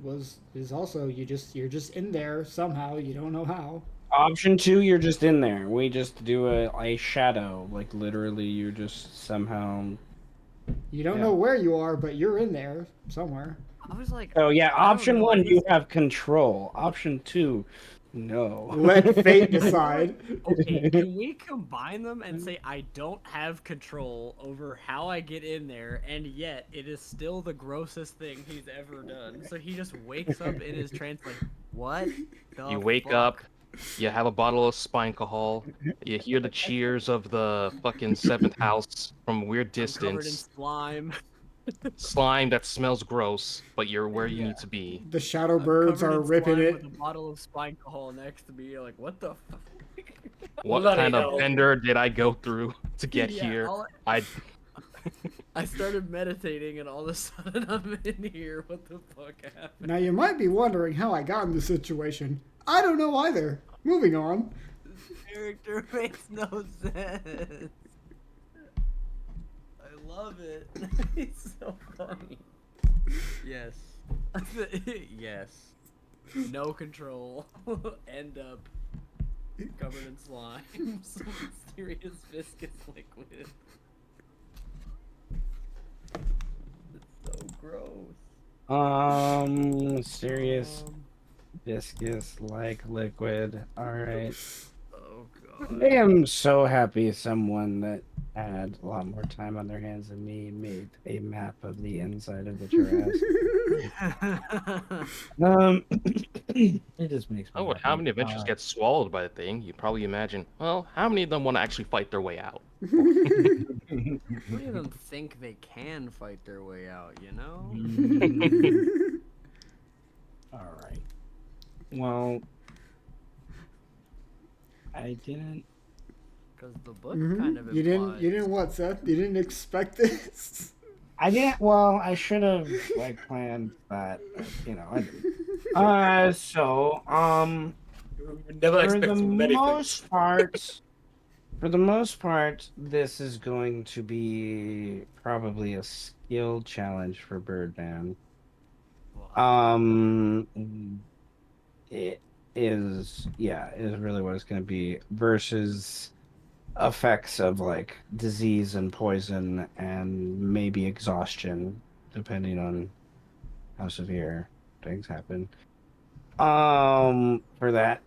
is also you're just in there somehow. You don't know how.
Option two, you're just in there. We just do a shadow, like literally, you just somehow.
You don't
Yeah.
know where you are, but you're in there somewhere.
I was like,
Oh yeah,
I don't
option
know, I
one, you
just-
have control. Option two, No.
Let fate decide.
Okay, can we combine them and say I don't have control over how I get in there, and yet it is still the grossest thing he's ever done? So he just wakes up in his trance like, what the
You wake
fuck?
up, you have a bottle of alcohol, you hear the cheers of the fucking seventh house from a weird
I'm covered in
distance.
slime.
Slime that smells gross, but you're where you
Yeah.
need to be.
The shadow
I'm
birds
covered
are
in
ripping
slime
it.
with a bottle of spine alcohol next to me. You're like, what the fuck?
What
Bloody
kind of
hell.
bender did I go through to get
Yeah,
here?
all-
I
I started meditating and all of a sudden I'm in here. What the fuck happened?
Now you might be wondering how I got in this situation. I don't know either. Moving on.
Character makes no sense. I love it. It's so funny. Yes. Yes. No control. End up covered in slime. Some mysterious viscous liquid. It's so gross.
Serious viscous like liquid. All right.
Oh
I
god.
am so happy someone that had a lot more time on their hands than me made a map of the inside of the Jurassic. It just makes me
oh,
happy.
how many adventures get swallowed by the thing? You probably imagine. Well, how many of them want to actually fight their way out?
How many of them think they can fight their way out, you know?
All right. Well, I didn't.
Because the book kind of
You
implies...
didn't what, Seth? You didn't expect this?
I didn't. Well, I should have like planned that. You know, I didn't.
We never
For
expect
the
so many things.
most part, for the most part, this is going to be probably a skill challenge for Birdman. It is, yeah, it is really what it's going to be versus effects of like disease and poison and maybe exhaustion, depending on how severe things happen. For that,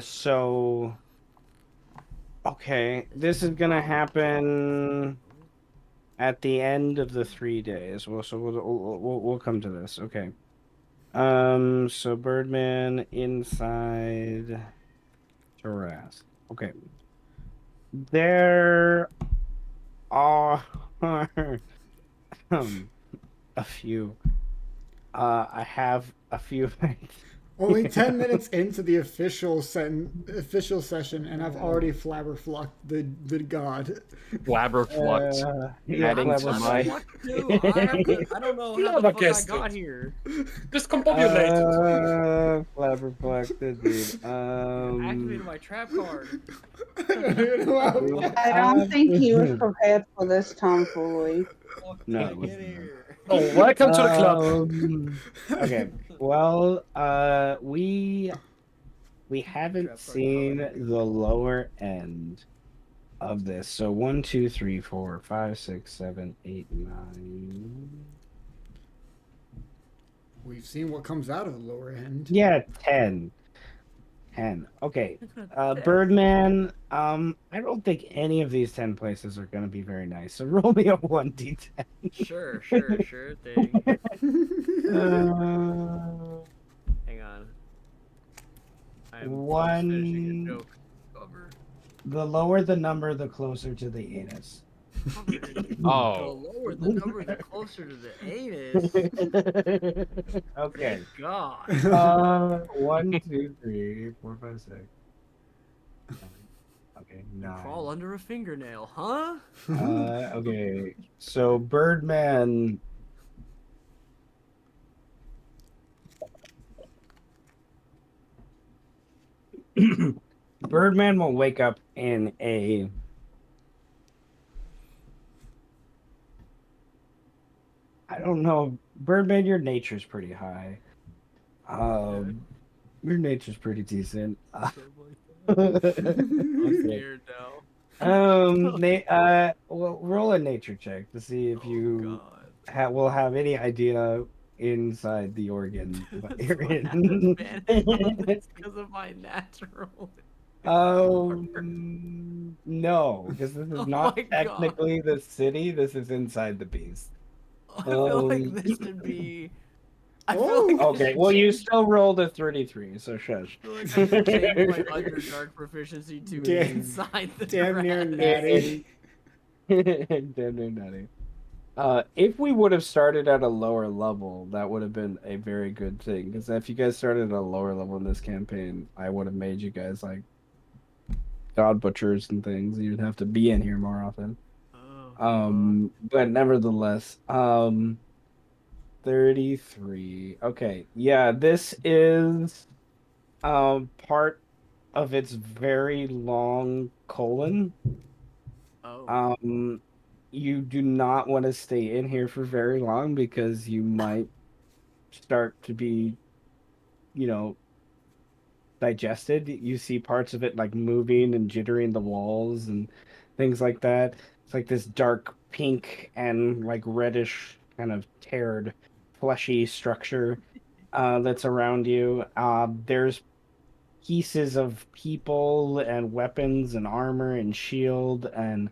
so okay, this is gonna happen at the end of the 3 days. We'll come to this. Okay. So Birdman inside Jurassic. Okay. There are a few. I have a few things.
Only 10 minutes into the official session, and I've already flabberflucked the god.
Flabberflux.
Yeah,
Adding to
clever.
my-
What do? I don't know how the fuck I got here.
Discombobulated.
Flabberflucted, dude.
Activated my trap card.
I don't even know how-
I don't think he was prepared for this tomfoolery.
No,
Fuck,
it was
get
not.
here.
Oh, welcome to the club.
Okay. Well, we haven't
Trap card
seen
covered.
the lower end of this. So 1, 2, 3, 4, 5, 6, 7, 8, 9.
We've seen what comes out of the lower end.
Yeah, 10. 10. Okay. Birdman, I don't think any of these 10 places are going to be very nice. So roll me a 1d10.
Sure thing. Hang on. I'm
One-
finishing a joke. Cover.
The lower the number, the closer to the anus.
Oh.
The lower the number, the closer to the anus.
Okay.
Thank God.
1, 2, 3, 4, 5, 6. Okay,
You
9.
crawl under a fingernail, huh?
Okay, so Birdman. Birdman will wake up in a. I don't know. Birdman, your nature's pretty high. Your nature's pretty decent.
I'm scared now.
Well, roll a nature check to see if
Oh,
you
God.
will have any idea inside the organ that
That's
you're
why I have advantage on
in.
this because of my natural.
No, because this is
Oh
not
my god.
technically the city. This is inside the beast.
I feel like this should be. I feel
Oh,
like I
Okay,
should
well, you
change.
still rolled a 33, so shush.
I feel like I should change my Underdark proficiency to
Damn-
inside the
damn near
dragon.
natty.
Damn near nutty. If we would have started at a lower level, that would have been a very good thing. Because if you guys started at a lower level in this campaign, I would have made you guys like god butchers and things. You'd have to be in here more often. But nevertheless, 33. Okay, yeah, this is part of its very long colon.
Oh.
You do not want to stay in here for very long because you might start to be, you know, digested. You see parts of it like moving and jittering the walls and things like that. It's like this dark pink and like reddish kind of teared fleshy structure that's around you. There's pieces of people and weapons and armor and shield and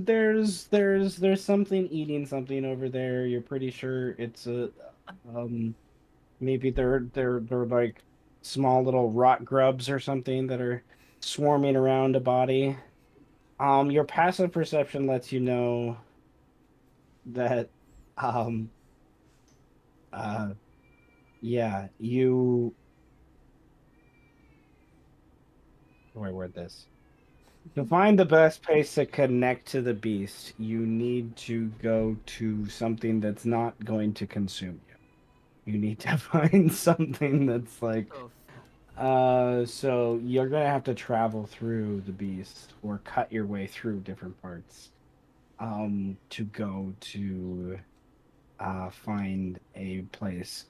there's something eating something over there. You're pretty sure it's a maybe they're like small little rot grubs or something that are swarming around a body. Your passive perception lets you know that um uh yeah, you how do I word this? To find the best place to connect to the beast, you need to go to something that's not going to consume you. You need to find something that's like so you're gonna have to travel through the beast or cut your way through different parts to go to find a place.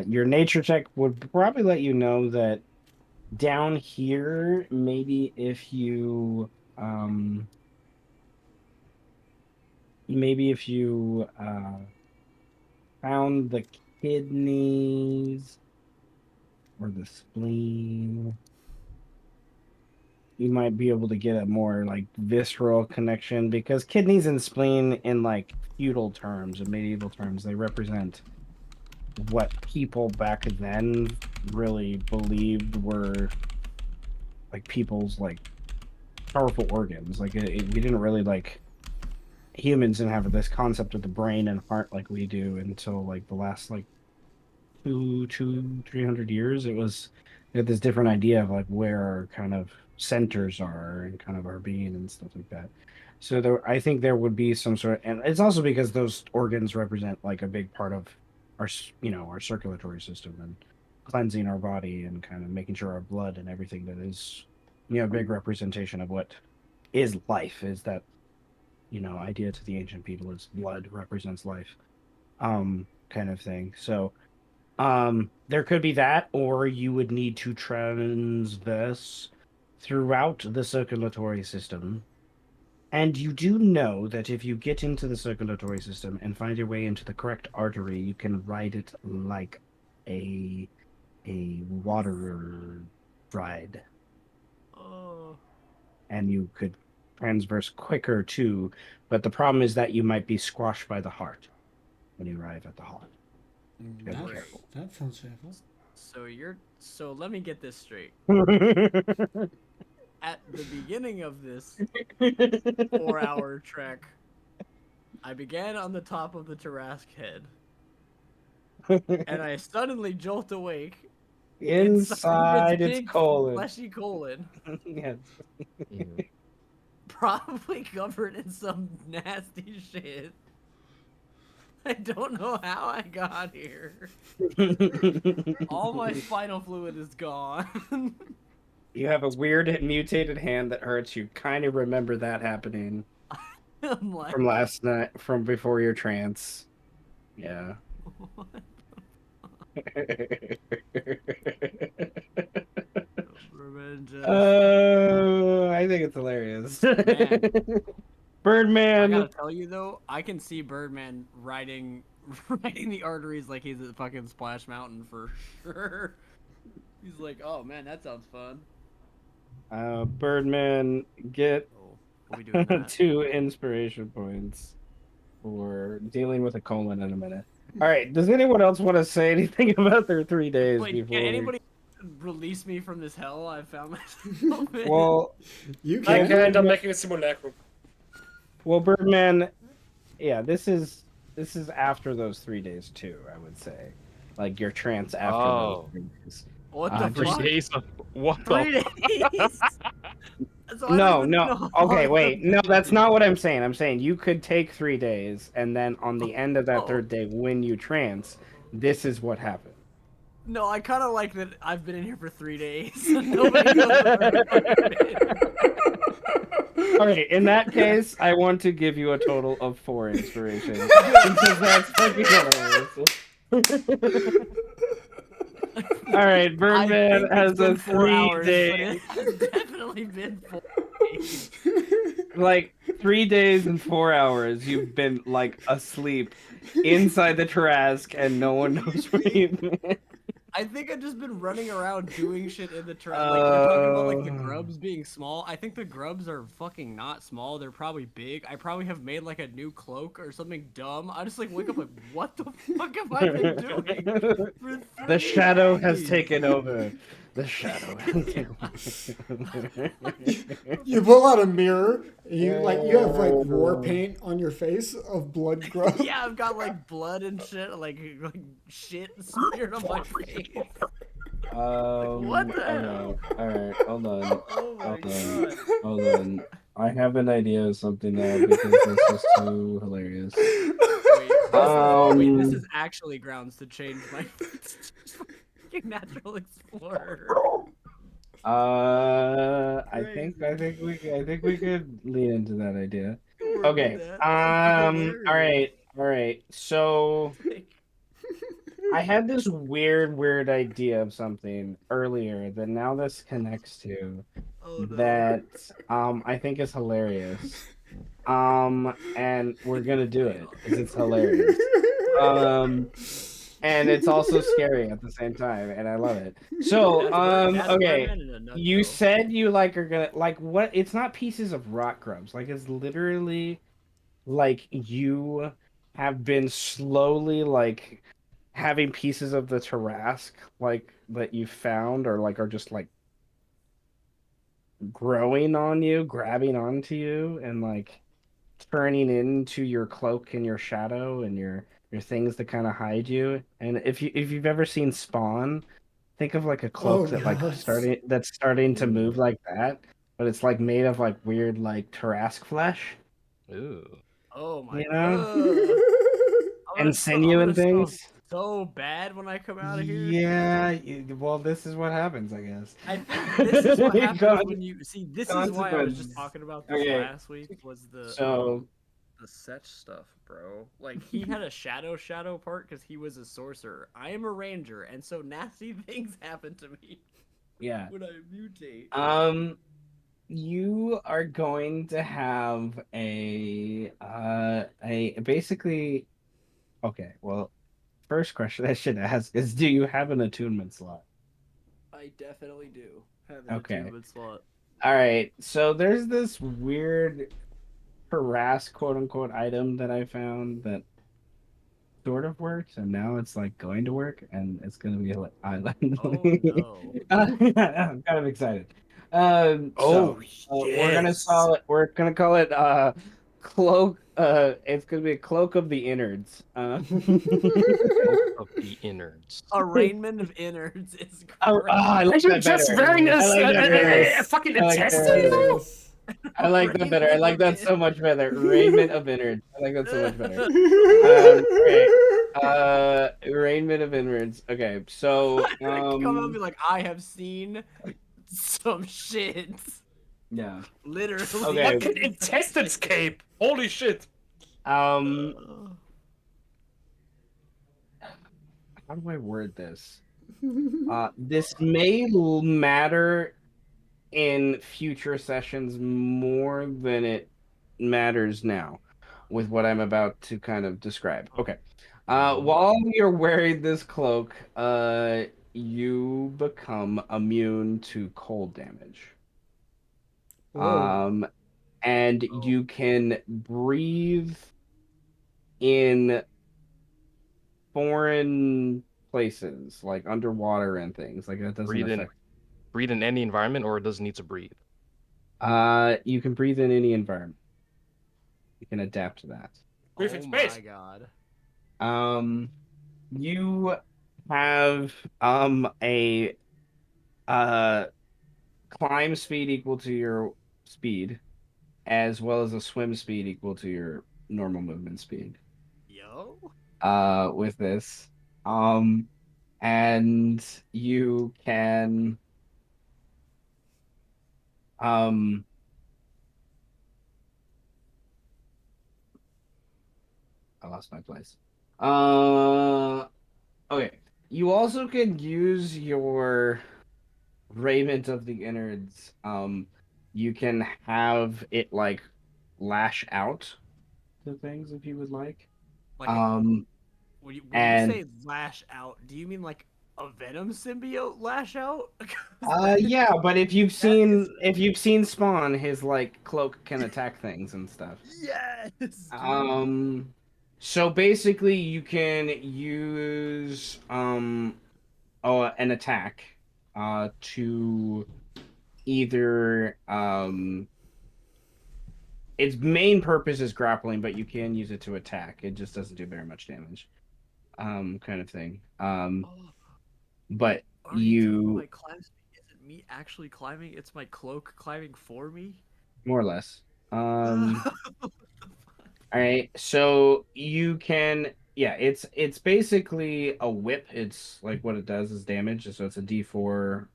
Your nature check would probably let you know that down here, maybe if you found the kidneys or the spleen, you might be able to get a more like visceral connection because kidneys and spleen in like feudal terms and medieval terms, they represent what people back then really believed were like people's like powerful organs. Like we didn't really like humans didn't have this concept of the brain and heart like we do until like the last like 300 years. It was they had this different idea of like where our kind of centers are and kind of our being and stuff like that. So there, I think there would be some sort, and it's also because those organs represent like a big part of our, our circulatory system and cleansing our body and kind of making sure our blood and everything that is, a big representation of what is life is that, idea to the ancient people is blood represents life, kind of thing. So there could be that, or you would need to transverse throughout the circulatory system. And you do know that if you get into the circulatory system and find your way into the correct artery, you can ride it like a water ride.
Oh.
And you could transverse quicker too, but the problem is that you might be squashed by the heart when you arrive at the heart. You gotta be careful.
That sounds painful.
So let me get this straight. At the beginning of this 4-hour trek, I began on the top of the Tarask head, and I suddenly jolt awake
Inside
its
its
big
colon.
fleshy colon,
Yes.
probably covered in some nasty shit. I don't know how I got here. All my spinal fluid is gone.
You have a weird mutated hand that hurts. You kind of remember that happening
I'm like,
from last night, from before your trance. Yeah. I think it's hilarious.
Man. I
Birdman.
gotta tell you though, I can see Birdman riding riding the arteries like he's at fucking Splash Mountain for sure. He's like, oh man, that sounds fun.
Birdman, get
Oh, we'll be doing that.
2 inspiration points for dealing with a colon in a minute. All right. Does anyone else want to say anything about their 3 days
Wait,
before?
can anybody release me from this hell I found myself in?
Well,
You
I
can.
can't. I'm making a simulacrum.
well, Birdman, yeah, this is after those 3 days too. I would say, like your trance after those
Oh.
3 days.
What the
just-
fuck?
3 days of what
3
the
days? So I don't
No,
even
no.
know how
Okay,
long
wait.
I've
No,
been
that's
in.
not what I'm saying. I'm saying you could take 3 days, and then on the end of that
Oh.
3rd day, when you trance, this is what happened.
No, I kind of like that I've been in here for 3 days. Nobody knows I've ever fucking been.
All right. In that case, I want to give you a total of 4 inspirations because that's fucking hilarious. All right,
I
Birdman
think
has
it's been
a
4 hours, but
3-day,
it has definitely been 4 days.
like 3 days and 4 hours. You've been like asleep inside the Trask, and no one knows where you've been.
I think I've just been running around doing shit in the trash. Like, you're talking about, like, the grubs being small. I think the grubs are fucking not small. They're probably big. I probably have made, like, a new cloak or something dumb. I just, like, wake up like, what the fuck have I been doing for 3
The shadow has
days?
taken over. The shadow has taken over.
You pull out a mirror. And you have like war paint on your face of blood grub.
Yeah, I've got, like, blood and shit, like shit smeared on my face. What the hell?
All right, hold on.
Oh my
Hold
god.
Hold on. I have an idea of something now because this is too hilarious.
Wait, this is actually grounds to change my fucking natural explorer.
I think we could lean into that idea. Okay. All right. So I had this weird idea of something earlier that now this connects to that I think is hilarious. And we're gonna do it because it's hilarious. And it's also scary at the same time, and I love it. So, okay. You said you like are gonna like what? It's not pieces of rock grubs. Like it's literally like you have been slowly like having pieces of the Tarask like that you found or like are just like growing on you, grabbing onto you, and like turning into your cloak and your shadow and your things that kind of hide you. And if you've ever seen Spawn, think of like a cloak that's starting to move like that, but it's like made of like weird like Tarask flesh,
Ooh.
Oh my
you know,
god.
and sinew and things.
So bad when I come out of here.
Yeah, well, this is what happens, I guess.
I think this is what happens when you see. This is why I was just
Consequence.
talking about this
Okay.
last week. Was the Setch stuff, bro? Like he had a shadow part because he was a sorcerer. I am a ranger, and so nasty things happen to me.
Yeah.
When I mutate.
You are going to have a basically. Okay, well, first question I should ask is, do you have an attunement slot?
I definitely do have an
Okay.
attunement slot.
All right, so there's this weird harass quote unquote item that I found that sort of works, and now it's like going to work, and it's gonna be like island.
Oh no!
I'm kind of excited. We're gonna call it cloak. It's gonna be a cloak of the innards.
Of the innards.
Arraignment of innards is great.
I like
You're
that
just
better.
wearing
I like that better.
a fucking
I like that
intestine,
better.
though?
I like that better. I like that so much better. Raiment of innards. I like that so much better. Okay. Raiment of innards. Okay, so
Come out and be like, I have seen some shit.
yeah.
Literally.
Okay.
Fucking intestines cape! Holy shit!
How do I word this? This may matter in future sessions more than it matters now with what I'm about to kind of describe. Okay. While you're wearing this cloak, you become immune to cold damage.
Whoa.
And you can breathe in foreign places, like underwater and things. Like that doesn't affect.
Breathe in any environment, or it doesn't need to breathe.
You can breathe in any environment. You can adapt to that.
Breathe in
Oh
space.
my god.
You have a climb speed equal to your speed, as well as a swim speed equal to your normal movement speed.
Yo.
With this, and you can um. I lost my place. Okay. You also can use your raiment of the innards. You can have it like lash out to things if you would like.
Like,
Um,
when you
and
say lash out, do you mean like a venom symbiote lash out?
yeah, but if you've
That is
seen Spawn, his like cloak can attack things and stuff.
yes. Dude.
So basically you can use an attack to either its main purpose is grappling, but you can use it to attack. It just doesn't do very much damage. Kind of thing.
Oh,
But
are you telling me
you
my climb speed isn't me actually climbing? It's my cloak climbing for me.
more or less.
What the
All right. So you can, yeah, it's basically a whip. It's like what it does is damage. So it's a D4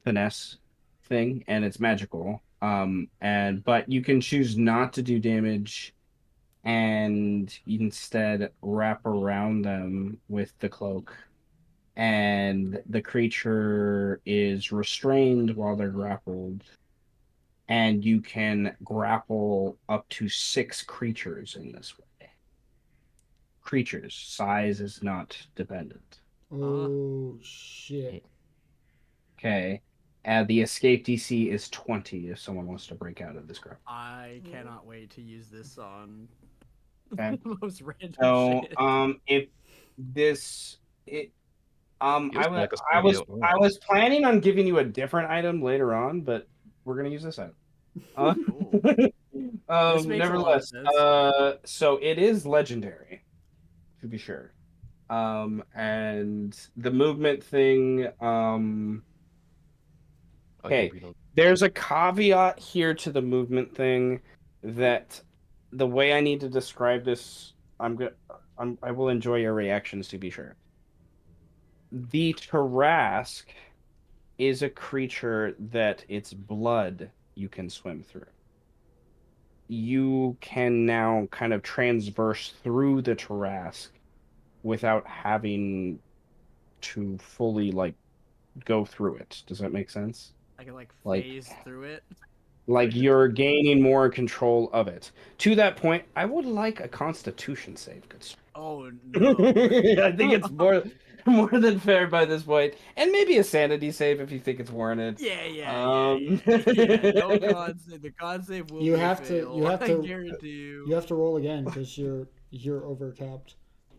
finesse thing, and it's magical. And but you can choose not to do damage and instead wrap around them with the cloak. And the creature is restrained while they're grappled. And you can grapple up to 6 creatures in this way. Creatures, size is not dependent.
Oh shit.
Okay. The escape DC is 20 if someone wants to break out of this grapple.
I cannot wait to use this on
Okay.
the most random
So,
shit.
if this it
Feels like a
I
symbiote.
was planning on giving you a different item later on, but we're gonna use this item. Uh,
Cool. This makes a lot of
nevertheless,
sense.
so it is legendary, to be sure. And the movement thing,
I can
okay,
breathe on.
there's a caveat here to the movement thing that the way I need to describe this, I will enjoy your reactions to be sure. The Tarask is a creature that its blood you can swim through. You can now kind of transverse through the Tarask without having to fully like go through it. Does that make sense?
I can like
Like
phase through it.
like you're gaining more control of it. To that point, I would like a Constitution save, good sir.
Oh no.
I think it's more than fair by this point, and maybe a sanity save if you think it's warranted.
Yeah. No con save. The con save will
You
be a
have to. You
fail.
have
I
to.
guarantee you.
You have to roll again because you're overcapped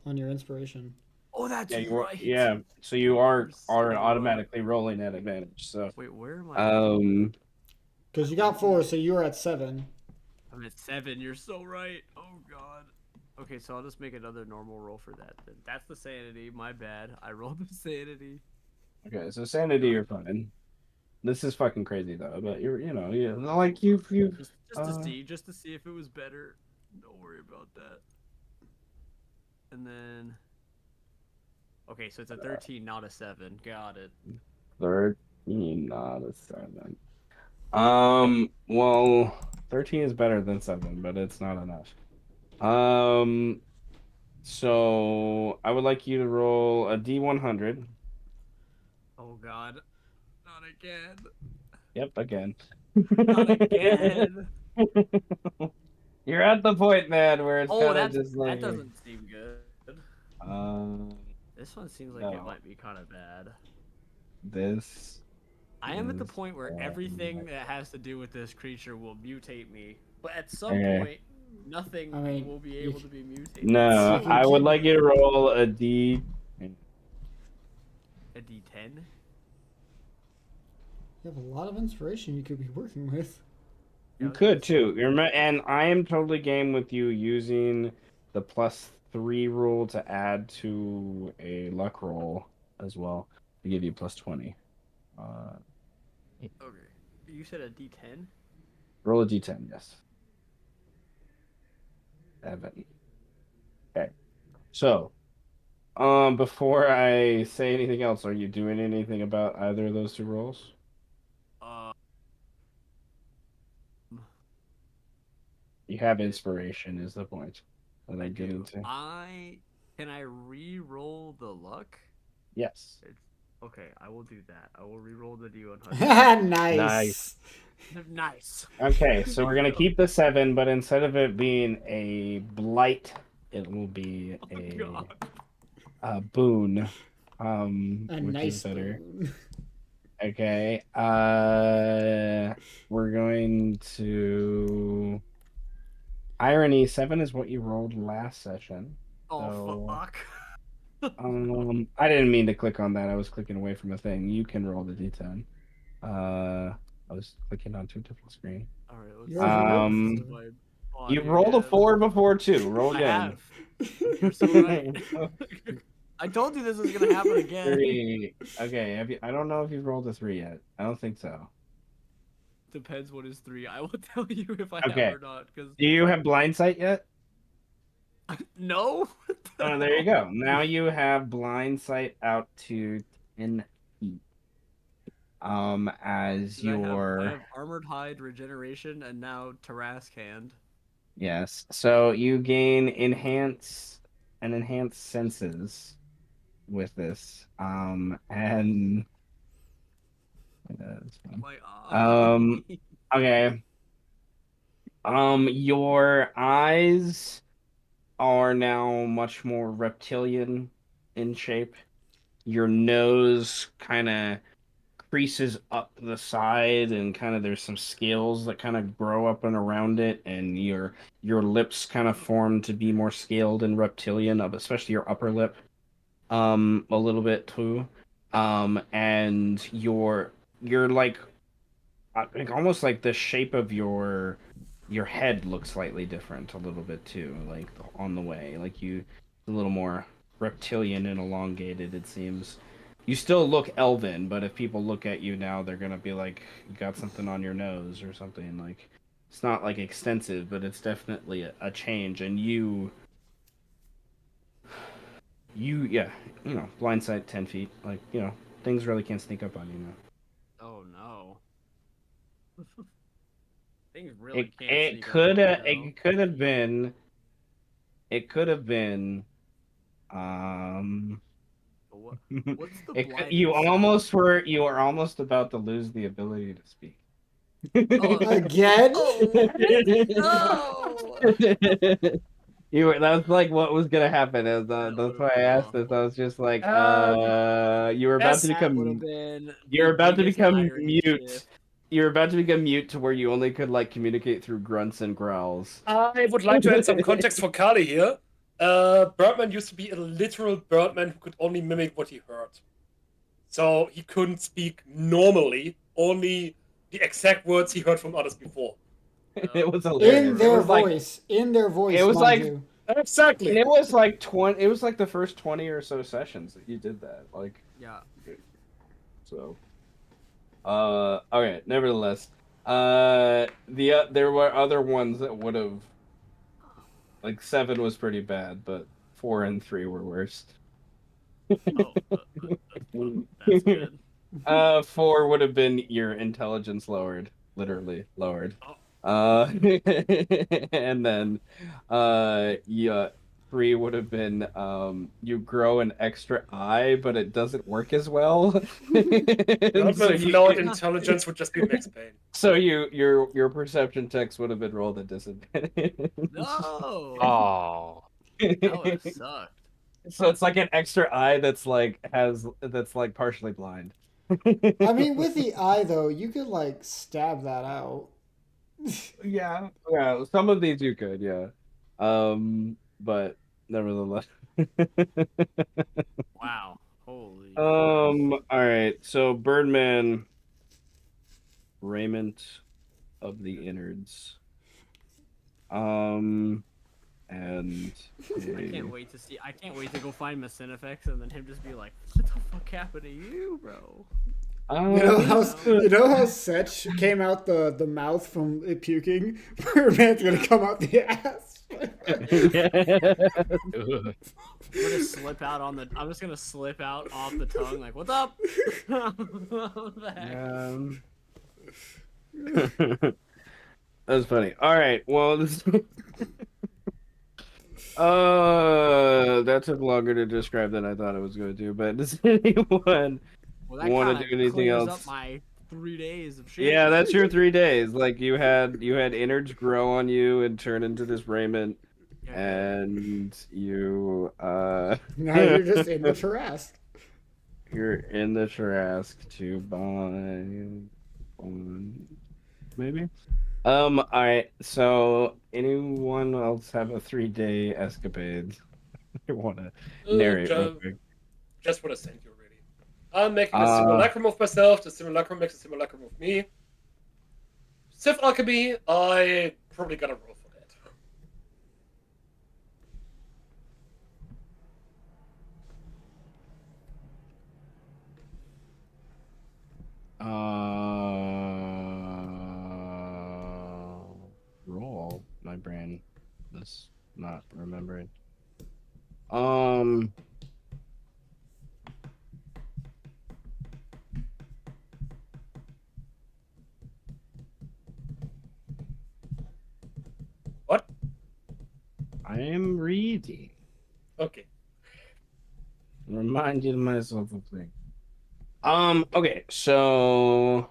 on your inspiration.
Oh, that's
Yeah,
right.
yeah. So you are
You're so
automatically rolling at advantage. So
Wait, where am I?
Because you got 4, so you were at 7.
I'm at 7. You're so right. Oh god. Okay, so I'll just make another normal roll for that. Then that's the sanity. My bad. I rolled the sanity.
okay, so sanity, you're fine. This is fucking crazy though, but like you've
Just to see if it was better. Don't worry about that. And then, okay, so it's a 13, not a 7. Got it.
13, not a 7. Well, 13 is better than 7, but it's not enough. So I would like you to roll a D100.
Oh god, not again.
Yep, again.
Not again.
You're at the point, man, where it's
Oh,
kind of just
that
like
doesn't seem good. This one seems like it
No.
might be kind of bad.
This.
I am at the
is
point where
bad.
everything that has to do with this creature will mutate me, but at some
Okay.
point, nothing
I mean,
will be
you
able
c-
to be mutated.
No,
You can
I would
keep-
like you to roll a D.
A D10.
You have a lot of inspiration you could be working with.
You
I was
could
gonna say-
too. And I am totally game with you using the +3 rule to add to a luck roll as well to give you +20.
Okay. You said a D10?
Roll a D10, yes. 7. Okay. So, before I say anything else, are you doing anything about either of those 2 rolls? You have inspiration, is the point that I'm getting to.
Can I re-roll the luck?
Yes.
Okay, I will do that. I will re-roll the D100.
Nice.
Nice.
Okay, so we're gonna keep the 7, but instead of it being a blight, it will be a boon,
A
which is
nice
better.
boon.
Okay, we're going to irony. 7 is what you rolled last session.
Oh
So,
fuck.
I didn't mean to click on that. I was clicking away from a thing. You can roll the D10. I was clicking on 2 different screens.
All right, let's
You're
see.
Um,
On
You
here
rolled a
again.
4 before too. Roll
I
again.
have. You're so right. I told you this was gonna happen again.
3. Okay, have you? I don't know if you've rolled a 3 yet. I don't think so.
Depends what is 3. I will tell you if I
Okay.
have or not. Because
Do you have blind sight yet?
no.
Oh, there you go. Now you have blind sight out to 10 feet. As
'Cause
your
I have armored hide, regeneration, and now Tarask hand.
yes. So you gain enhance enhanced senses with this. And that's fun.
My eye.
Okay. Your eyes are now much more reptilian in shape. Your nose kind of creases up the side, and kind of there's some scales that kind of grow up and around it, and your lips kind of form to be more scaled and reptilian, especially your upper lip, a little bit too. And you're like almost like the shape of your head looks slightly different a little bit too, like on the way, like a little more reptilian and elongated, it seems. You still look elven, but if people look at you now, they're gonna be like, you got something on your nose or something. Like, it's not like extensive, but it's definitely a change. And yeah, blind sight 10 feet, like, things really can't sneak up on you now.
Oh no. Things really
It
can't
it
sneak up
could
on me,
have
though.
it could have been um
But what's the
it could,
blinded
you were almost about to lose the ability to speak.
Oh,
Again?
Oh, no!
That's like what was gonna happen.
That
That's
would've
why I
been
asked this. I
awful.
was just like, you were about
Yes.
to
That would
become
have been
you're
the
about to
biggest
become
irony
mute.
shift.
You're about to become mute to where you only could like communicate through grunts and growls.
I would like to add some context for Kali here. Birdman used to be a literal Birdman who could only mimic what he heard. So he couldn't speak normally, only the exact words he heard from others before.
It was hilarious.
In their
It was like
voice. In their voice,
it was
mind
like-
you.
Exactly.
and it was like 20. It was like the first 20 or so sessions that you did that. Like,
Yeah.
so. Okay. Nevertheless, there were other ones that would have. Like 7 was pretty bad, but 4 and 3 were worse.
Oh, that's good.
4 would have been your intelligence lowered, literally lowered. And then, yeah, 3 would have been you grow an extra eye, but it doesn't work as well.
Birdman's
So you-
lowered intelligence would just be Max Payne.
So your perception checks would have been rolled at disadvantage.
No!
Oh.
That would have sucked.
So it's like an extra eye that's like partially blind.
I mean, with the eye though, you could like stab that out.
Yeah, yeah. Some of these you could, yeah. But nevertheless.
Wow. Holy.
All right. So Birdman, raiment of the innards. And
I can't
a
wait to see. I can't wait to go find Messinifex and then him just be like, "What the fuck happened to you, bro?"
You know how Setch came out the mouth from it puking? Birdman's gonna come out the ass.
Ugh.
Yeah.
I'm gonna slip out on the. I'm just gonna slip out off the tongue, like, "What's up?" What the heck?
That's funny. All right. Well, that took longer to describe than I thought it was going to. But does anyone
Well, that
want
kind
to
of
do anything
clears up
else?
my 3 days of shit.
Yeah, that's your 3 days. Like you had innards grow on you and turn into this raiment,
Yeah, hell yeah.
and you
Now you're just in the Tarrasque.
you're in the Tarrasque to buy one, maybe. All right. So anyone else have a 3-day escapade? I want to narrate real quick.
Just what I sent you already. I'm making a
Uh,
simulacrum of myself. The simulacrum makes a simulacrum of me. Sith alchemy. I probably gotta roll for that.
roll. My brain is not remembering. Um,
What?
I am reading.
Okay.
Reminding myself of things. Okay, so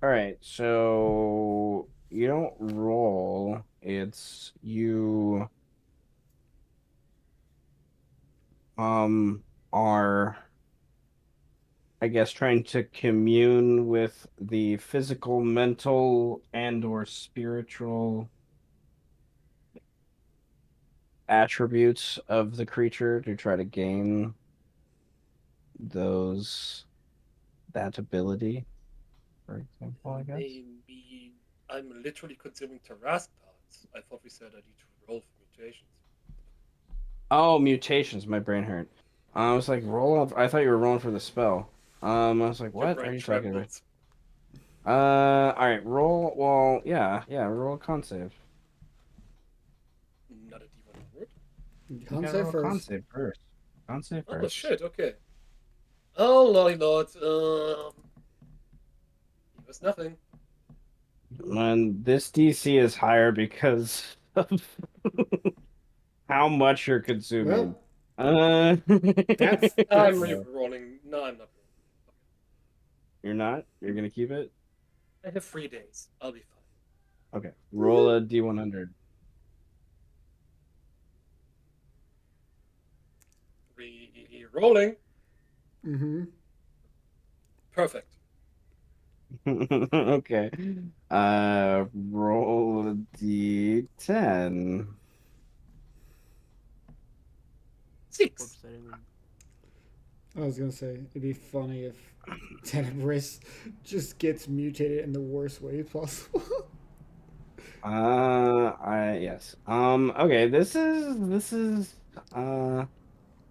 all right, so you don't roll, it's you are, I guess, trying to commune with the physical, mental, and or spiritual attributes of the creature to try to gain that ability, for example, I guess.
Maybe I'm literally consuming Tarrasque parts. I thought we said I need to roll for mutations.
Oh, mutations, my brain hurt. I was like, roll up. I thought you were rolling for the spell. I was like,
Your
what are
brain
you talking about?
trembles.
All right, roll. Well, yeah, roll a con save.
Not a D100.
You
Con
gotta
save
roll a con
first.
save first. Con save
Oh
first.
shit. Okay. Oh lordy lord. It was nothing.
When this DC is higher because of how much you're consuming.
Well, that's
I'm
that's
re-rolling. No, I'm not.
You're not? You're gonna keep it?
I have 3 days. I'll be fine.
Okay. Roll a D100.
Re-rolling.
mm-hmm.
Perfect.
Okay. Roll a D10.
6.
Whoops, I didn't.
I was gonna say it'd be funny if Tenebris just gets mutated in the worst way possible.
Yes. Okay, this is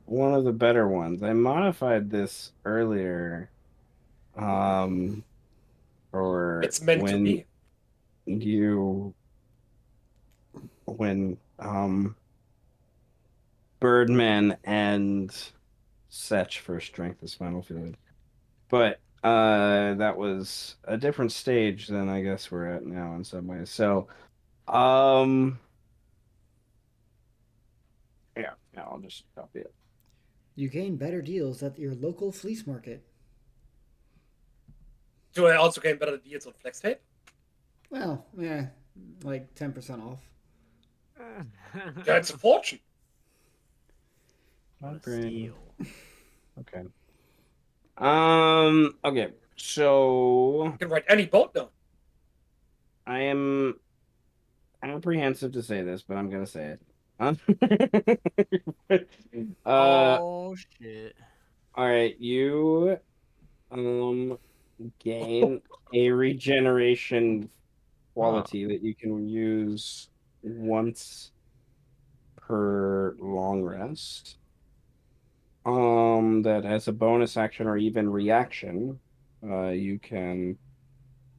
one of the better ones. I modified this earlier. For
It's meant to be.
you when Birdman and Setch for strength is final fluid. But that was a different stage than I guess we're at now in some ways. So um yeah, I'll just copy it.
You gain better deals at your local fleece market.
Do I also gain better deals on flex tape?
Well, yeah, like 10% off.
That's a fortune.
What a
Brain.
steal.
Okay. Okay. So
You can ride any boat now.
I am apprehensive to say this, but I'm gonna say it. Huh?
Oh shit.
All right. You gain a regeneration quality that you can use once per long rest. That as a bonus action or even reaction, you can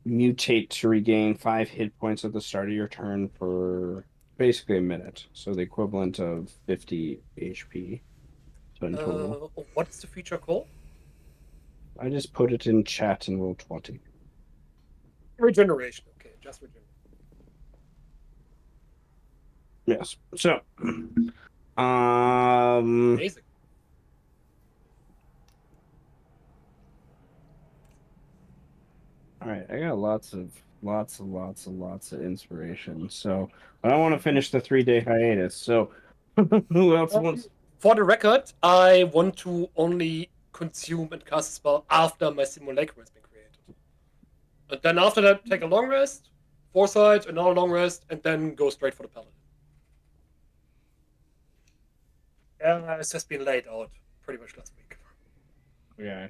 mutate to regain 5 hit points at the start of your turn for basically a minute. So the equivalent of 50 HP. So in total.
What is the feature called?
I just put it in chat and roll 20.
Regeneration. Okay, just regeneration.
Yes. So
Amazing.
all right, I got lots of inspiration. So, but I want to finish the 3-day hiatus. So, who else wants?
For the record, I want to only consume and cast a spell after my simulacrum has been created. And then after that, take a long rest, foresight, another long rest, and then go straight for the paladin. This has been laid out pretty much last week.
Okay.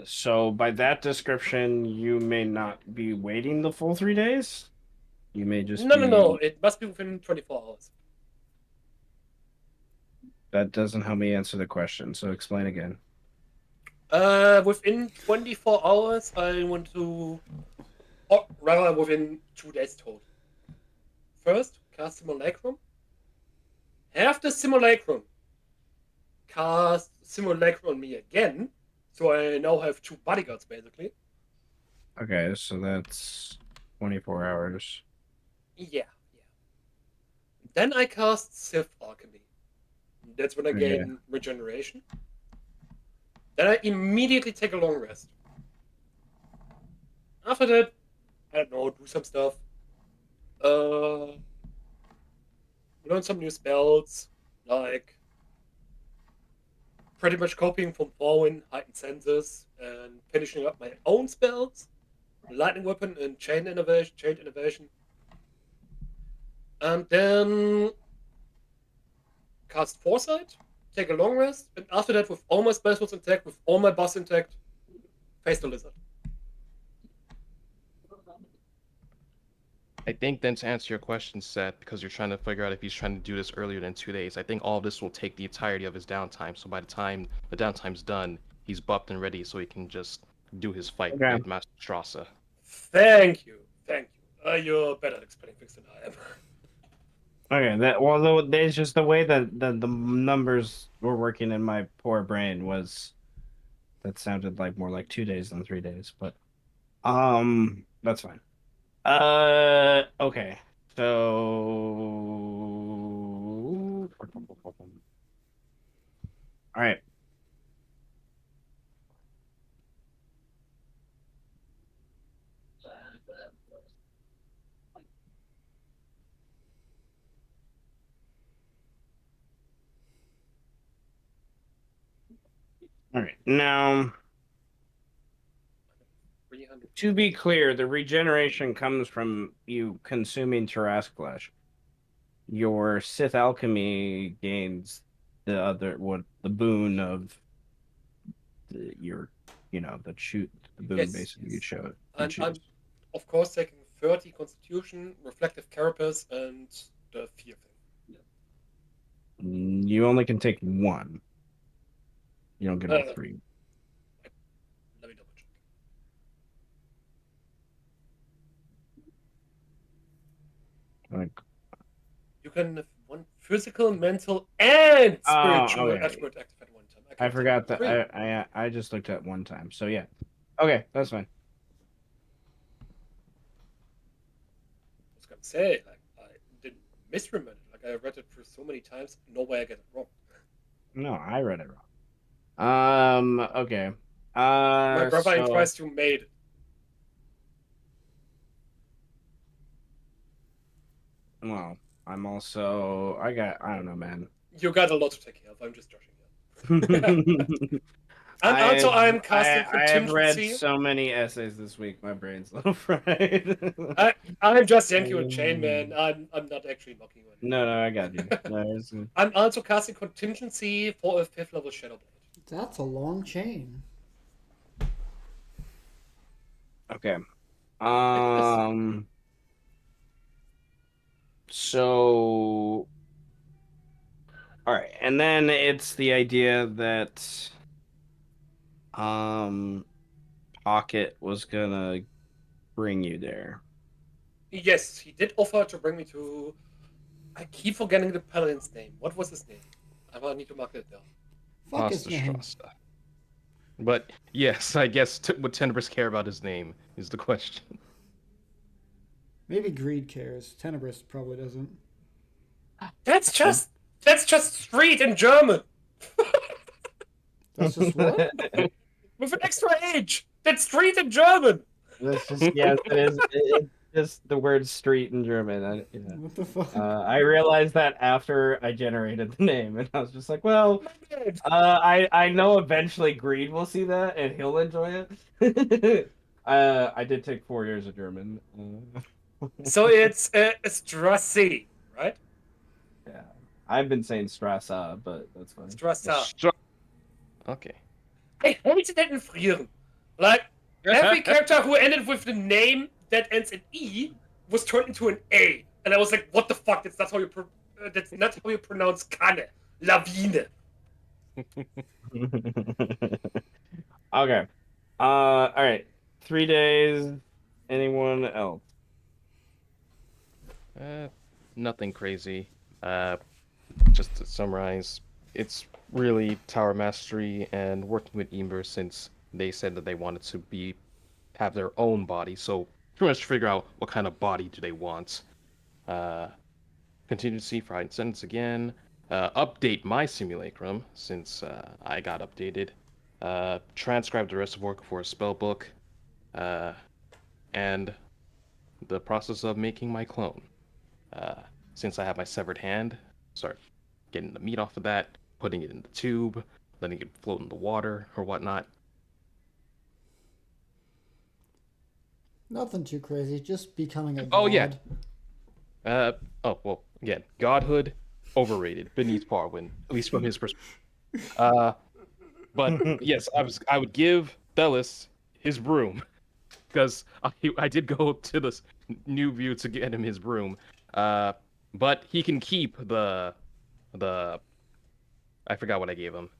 So by that description, you may not be waiting the full 3 days. You may just
No. It must be within 24 hours.
That doesn't help me answer the question. So explain again.
Within 24 hours, I want to, or rather within 2 days total. First, cast Simulacrum. Have the Simulacrum cast Simulacrum on me again, so I now have 2 bodyguards basically.
Okay, so that's 24 hours.
Yeah. Then I cast Syth Alchemy. That's when I gain regeneration. Then I immediately take a long rest. After that, I don't know, do some stuff. Learn some new spells, like pretty much copying from Fallen, Heightened Senses, and finishing up my own spells. Lightning Weapon and Chain Innovation. And then cast Foresight, take a long rest, and after that, with all my spell slots intact, with all my boss intact, face the lizard.
I think then to answer your question, Seth, because you're trying to figure out if he's trying to do this earlier than 2 days, I think all of this will take the entirety of his downtime. So by the time the downtime's done, he's buffed and ready, so he can just do his fight
Okay.
with Master Strasser.
Thank you. You're better at explaining things than I am.
Okay, there's just the way that the numbers were working in my poor brain was that sounded like more like 2 days than 3 days, but that's fine. Okay. So all right. All right. Now,
300.
to be clear, the regeneration comes from you consuming Tarrasque flesh. Your Sith alchemy gains the boon of your the boon
Yes.
basically you show it. You
And I'm,
choose.
of course, taking 30 Constitution, Reflective Carapace, and the Fear thing.
You only can take one. You don't get all three.
Let me double check.
Like,
You can have one physical, mental, and spiritual
okay.
attribute active at one time.
I forgot that
three.
I just looked at one time. So yeah. Okay, that's fine.
I was gonna say, like, I didn't misremember it. Like, I read it through so many times, no way I get it wrong.
No, I read it wrong. Okay.
My brother in
So
Christ who made it.
Well, I'm also I don't know, man.
You got a lot to take care of. I'm just joshing you. And also, I'm casting
I have read
contingency.
so many essays this week. My brain's a little fried.
I'm just yanking you a chain, man. I'm not actually mocking you
No,
anymore.
I got you. No,
I'm also casting contingency for a 5th level Shadow Blade.
That's a long chain.
okay.
It is.
So all right, and then it's the idea that Pocket was gonna bring you there.
Yes, he did offer to bring me to. I keep forgetting the paladin's name. What was his name? I will need to mark it down.
Fuck his name.
Strasse. But yes, I guess would Tenebris care about his name is the question.
Maybe Greed cares. Tenebris probably doesn't.
That's just street in German.
That's just what?
With an extra H. That's street in German.
That's just yes, it is. It's just the word street in German.
What the fuck?
I realized that after I generated the name, and I was just like, well,
My bad.
I know eventually Greed will see that and he'll enjoy it. I did take 4 years of German.
So it's Strasse, right?
Yeah, I've been saying Strassa, but that's fine.
Strassa.
Okay.
I hated that in Frieren. Like, every character who ended with the name that ends in E was turned into an A. And I was like, what the fuck? That's not how you pronounce Kanne. Lawine.
Okay. All right. 3 days. Anyone else?
Nothing crazy. Just to summarize, it's really Tower Mastery and working with Ember since they said that they wanted to have their own body. So pretty much figure out what kind of body do they want. Contingency for heightened sentence again. Update my simulacrum since I got updated. Transcribe the rest of work for a spell book. And the process of making my clone. Since I have my severed hand, start getting the meat off of that, putting it in the tube, letting it float in the water or whatnot.
Nothing too crazy. Just becoming a god.
Oh yeah. Well, again, godhood overrated, beneath Parwin, at least from his perspective. But yes, I would give Thelis his broom because I did go to this new view to get him his broom. But he can keep the I forgot what I gave him.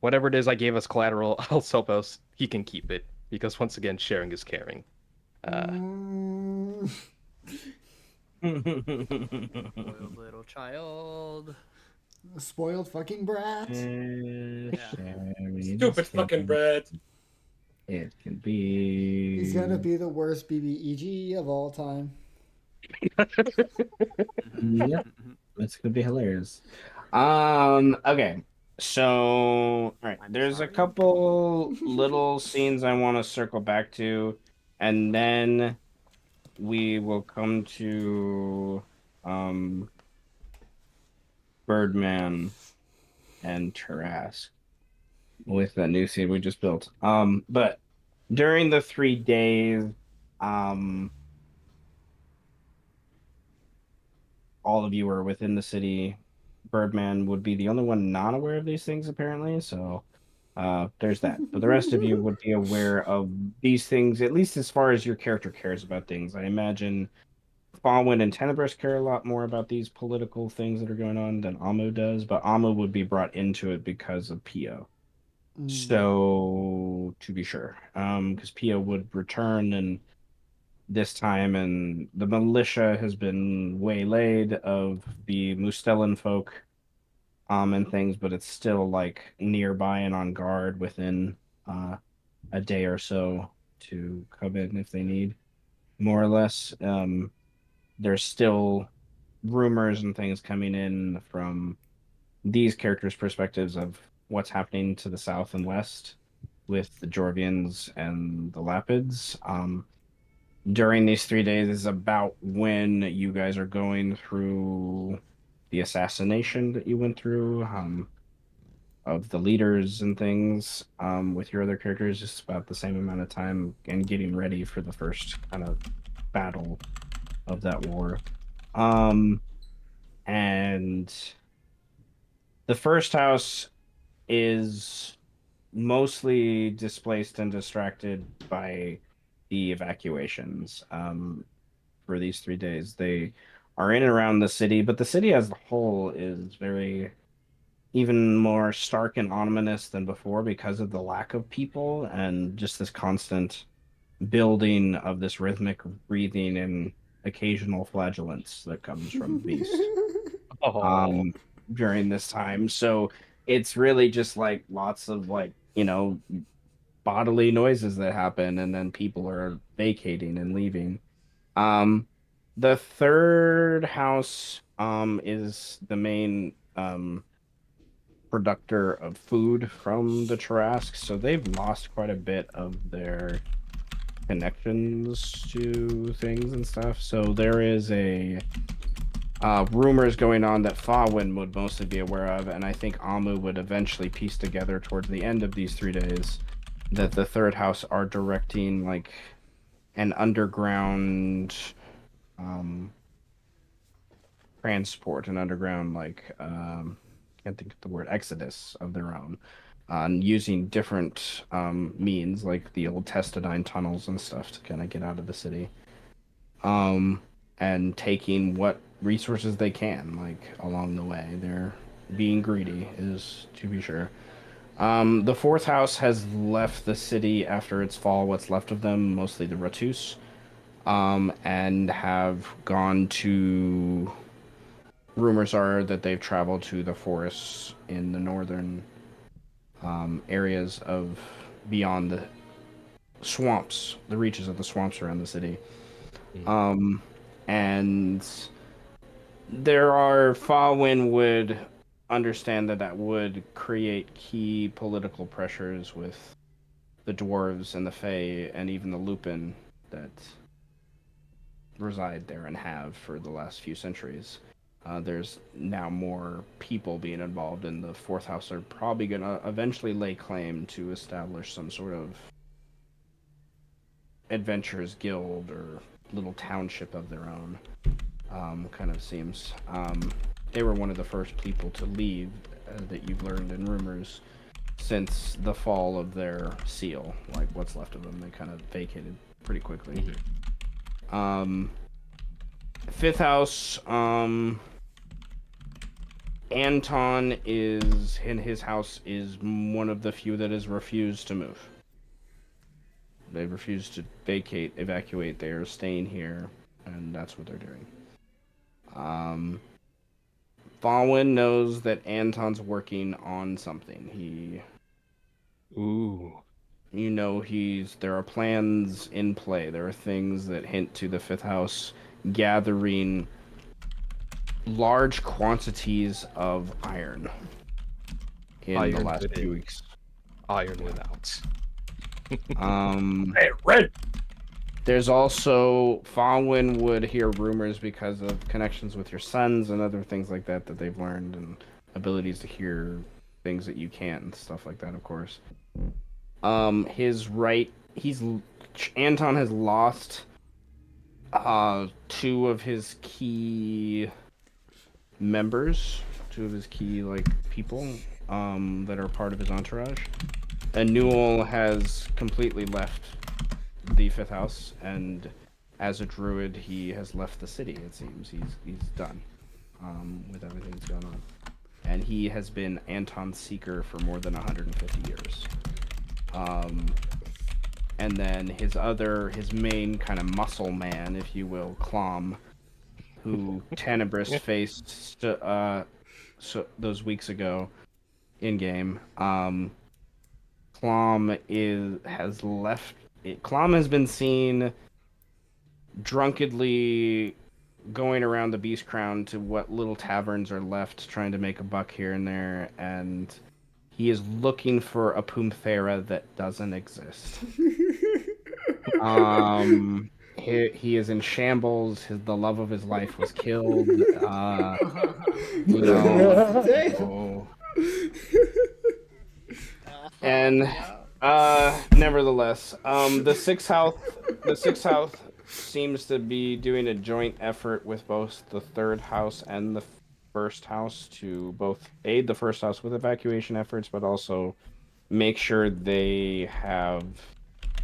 Whatever it is I gave as collateral, I'll help us. He can keep it because once again, sharing is caring.
Spoiled little child.
Spoiled fucking brat.
Stupid fucking bread.
It can be.
He's gonna be the worst BBEG of all time.
Yep, it's gonna be hilarious. Okay. So, all right. There's a couple little scenes I want to circle back to, and then we will come to Birdman and Tarask with that new scene we just built. But during the 3 days, all of you are within the city. Birdman would be the only one not aware of these things, apparently. So there's that. But the rest of you would be aware of these things, at least as far as your character cares about things. I imagine Falwyn and Tenebris care a lot more about these political things that are going on than Amu does, but Amu would be brought into it because of Pio. So to be sure, because Pio would return and this time, and the militia has been waylaid of the Mustellan folk, and things, but it's still like nearby and on guard within a day or so to come in if they need, more or less. There's still rumors and things coming in from these characters' perspectives of what's happening to the south and west with the Jorvians and the Lapids. during these 3 days is about when you guys are going through the assassination that you went through, of the leaders and things, with your other characters, just about the same amount of time and getting ready for the first kind of battle of that war. And the first house is mostly displaced and distracted by the evacuations. For these 3 days, they are in and around the city, but the city as a whole is very even more stark and ominous than before because of the lack of people and just this constant building of this rhythmic breathing and occasional flagellance that comes from the beast
Oh.
um during this time. So it's really just like lots of bodily noises that happen, and then people are vacating and leaving. um the third house is the main producer of food from the Tarrasque, so they've lost quite a bit of their connections to things and stuff. So there is a rumors going on that Fawin would mostly be aware of, and I think Amu would eventually piece together towards the end of these 3 days that the third house are directing like an underground um transport, an underground can't think of the word, exodus of their own, using different means like the old Testadine tunnels and stuff to kind of get out of the city, um, and taking what resources they can like along the way. They're being greedy, is to be sure. The fourth house has left the city after its fall. What's left of them, mostly the Ratus, and have gone to. Rumors are that they've traveled to the forests in the northern areas of beyond the swamps, the reaches of the swamps around the city. Um, and there are Falwyn would understand that that would create key political pressures with the dwarves and the Fae and even the Lupin that reside there and have for the last few centuries. There's now more people being involved, and the fourth house are probably going to eventually lay claim to establish some sort of adventurers guild or little township of their own. Kind of seems. They were one of the first people to leave, that you've learned in rumors, since the fall of their seal. Like what's left of them, they kind of vacated pretty quickly. Fifth house, Anton is in his house is one of the few that has refused to move. They refused to evacuate. They are staying here, and that's what they're doing. Falwyn knows that Anton's working on something.
Ooh.
There are plans in play. There are things that hint to the fifth house gathering large quantities of iron in the last few weeks.
Iron without.
Hey, red.
There's also Falwyn would hear rumors because of connections with your sons and other things like that that they've learned, and abilities to hear things that you can't and stuff like that, of course. Anton has lost two of his key members, two of his key people that are part of his entourage. Newell has completely left the fifth house, and as a druid, he has left the city. It seems he's done with everything that's going on, and he has been Anton's seeker for more than 150 years. And then his main kind of muscle man, if you will, Clom, who Tenebris faced those weeks ago in game. Clom has left. Clom has been seen drunkenly going around the Beast Crown to what little taverns are left, trying to make a buck here and there, and he is looking for a Pumthera that doesn't exist. he is in shambles. The love of his life was killed. You know.
Damn.
Oh. And nevertheless, the sixth house seems to be doing a joint effort with both the third house and the first house to both aid the first house with evacuation efforts, but also make sure they have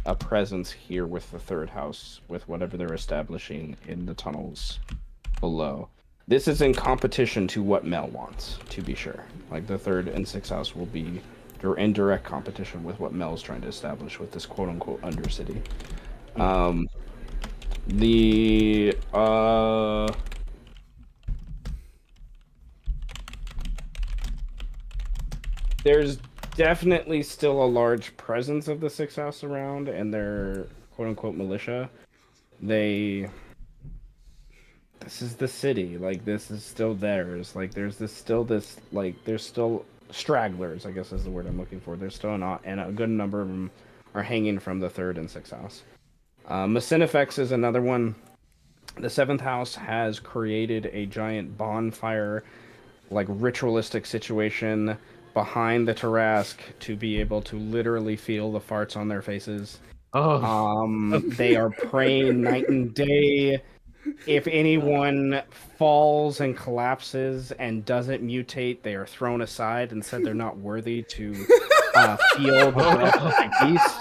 a presence here with the third house with whatever they're establishing in the tunnels below. This is in competition to what Mel wants, to be sure. Like the third and sixth house will be in direct competition with what Mel's trying to establish with this quote-unquote undercity. There's definitely still a large presence of the sixth house around and their quote-unquote militia. This is the city. Like, this is still theirs. Like, there's still stragglers, I guess is the word I'm looking for. There's still not, and a good number of them are hanging from the third and sixth house. Macinefex is another one. The seventh house has created a giant bonfire, like ritualistic situation behind the Tarrasque to be able to literally feel the farts on their faces. They are praying night and day. If anyone falls and collapses and doesn't mutate, they are thrown aside and said they're not worthy to feel the breath of the beast.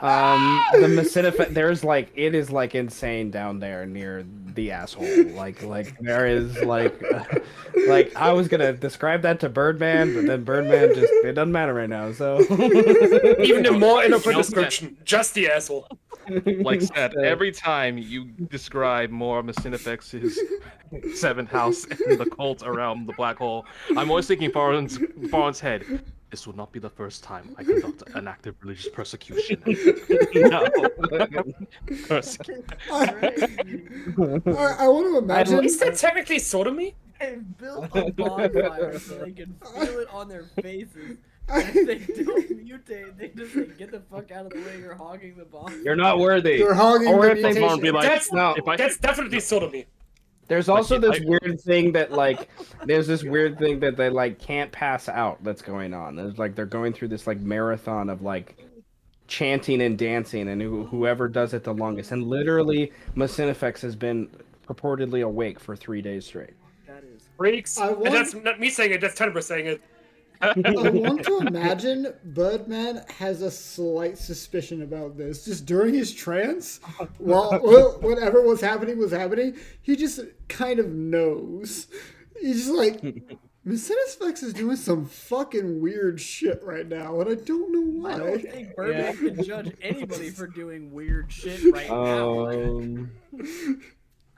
The Macinefex, it is like insane down there near the asshole. Like there is like I was gonna describe that to Birdman, but then Birdman just it doesn't matter right now. So
Even a more eloquent description, just the asshole.
Like said, every time you describe more Macinefex's seventh house and the cult around the black hole, I'm always thinking Farron's head. This would not be the first time I conduct an active religious persecution.
I want to imagine.
Is that technically sodomy?
They built a bonfire so they can feel it on their faces. And if they don't mutate, they just like, get the fuck out of the way. You're hogging the bonfire.
you're not worthy.
You're hogging
Or
the
if they
mutation.
Farron be like,
That's definitely sodomy.
There's also
Like,
this weird thing that they like can't pass out that's going on. There's like they're going through this like marathon of like chanting and dancing, and whoever does it the longest. And literally, Macinefex has been purportedly awake for 3 days straight.
That is
Freaks.
I
And
want-
that's not me saying it, that's Tenebris saying it.
I want to imagine Birdman has a slight suspicion about this. Just during his trance, while whatever was happening, he just kind of knows. He's just like, Macinefex is doing some fucking weird shit right now, and I don't know
I
why.
don't think Birdman can judge anybody for doing weird shit right now. I'm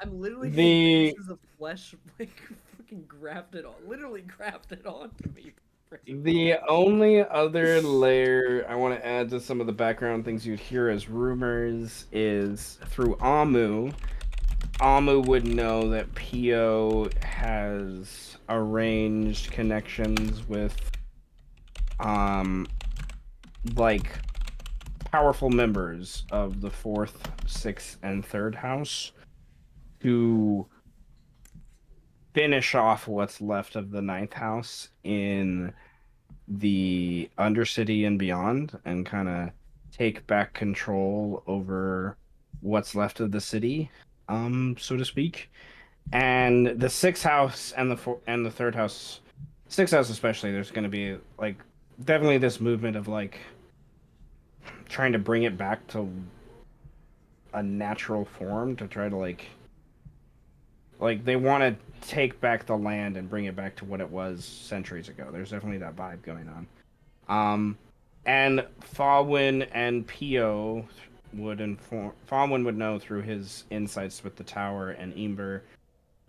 literally getting pieces of flesh like fucking grafted onto me.
The only other layer I want to add to some of the background things you'd hear as rumors is through Amu. Amu would know that Pio has arranged connections with like powerful members of the fourth, sixth, and third house to finish off what's left of the ninth house in the Undercity and beyond, and kind of take back control over what's left of the city, so to speak. And the sixth house and the third house, sixth house especially, there's going to be like definitely this movement of like trying to bring it back to a natural form to try to like they want to take back the land and bring it back to what it was centuries ago. There's definitely that vibe going on. And Fawin and Pio Fawin would know through his insights with the tower and Imber,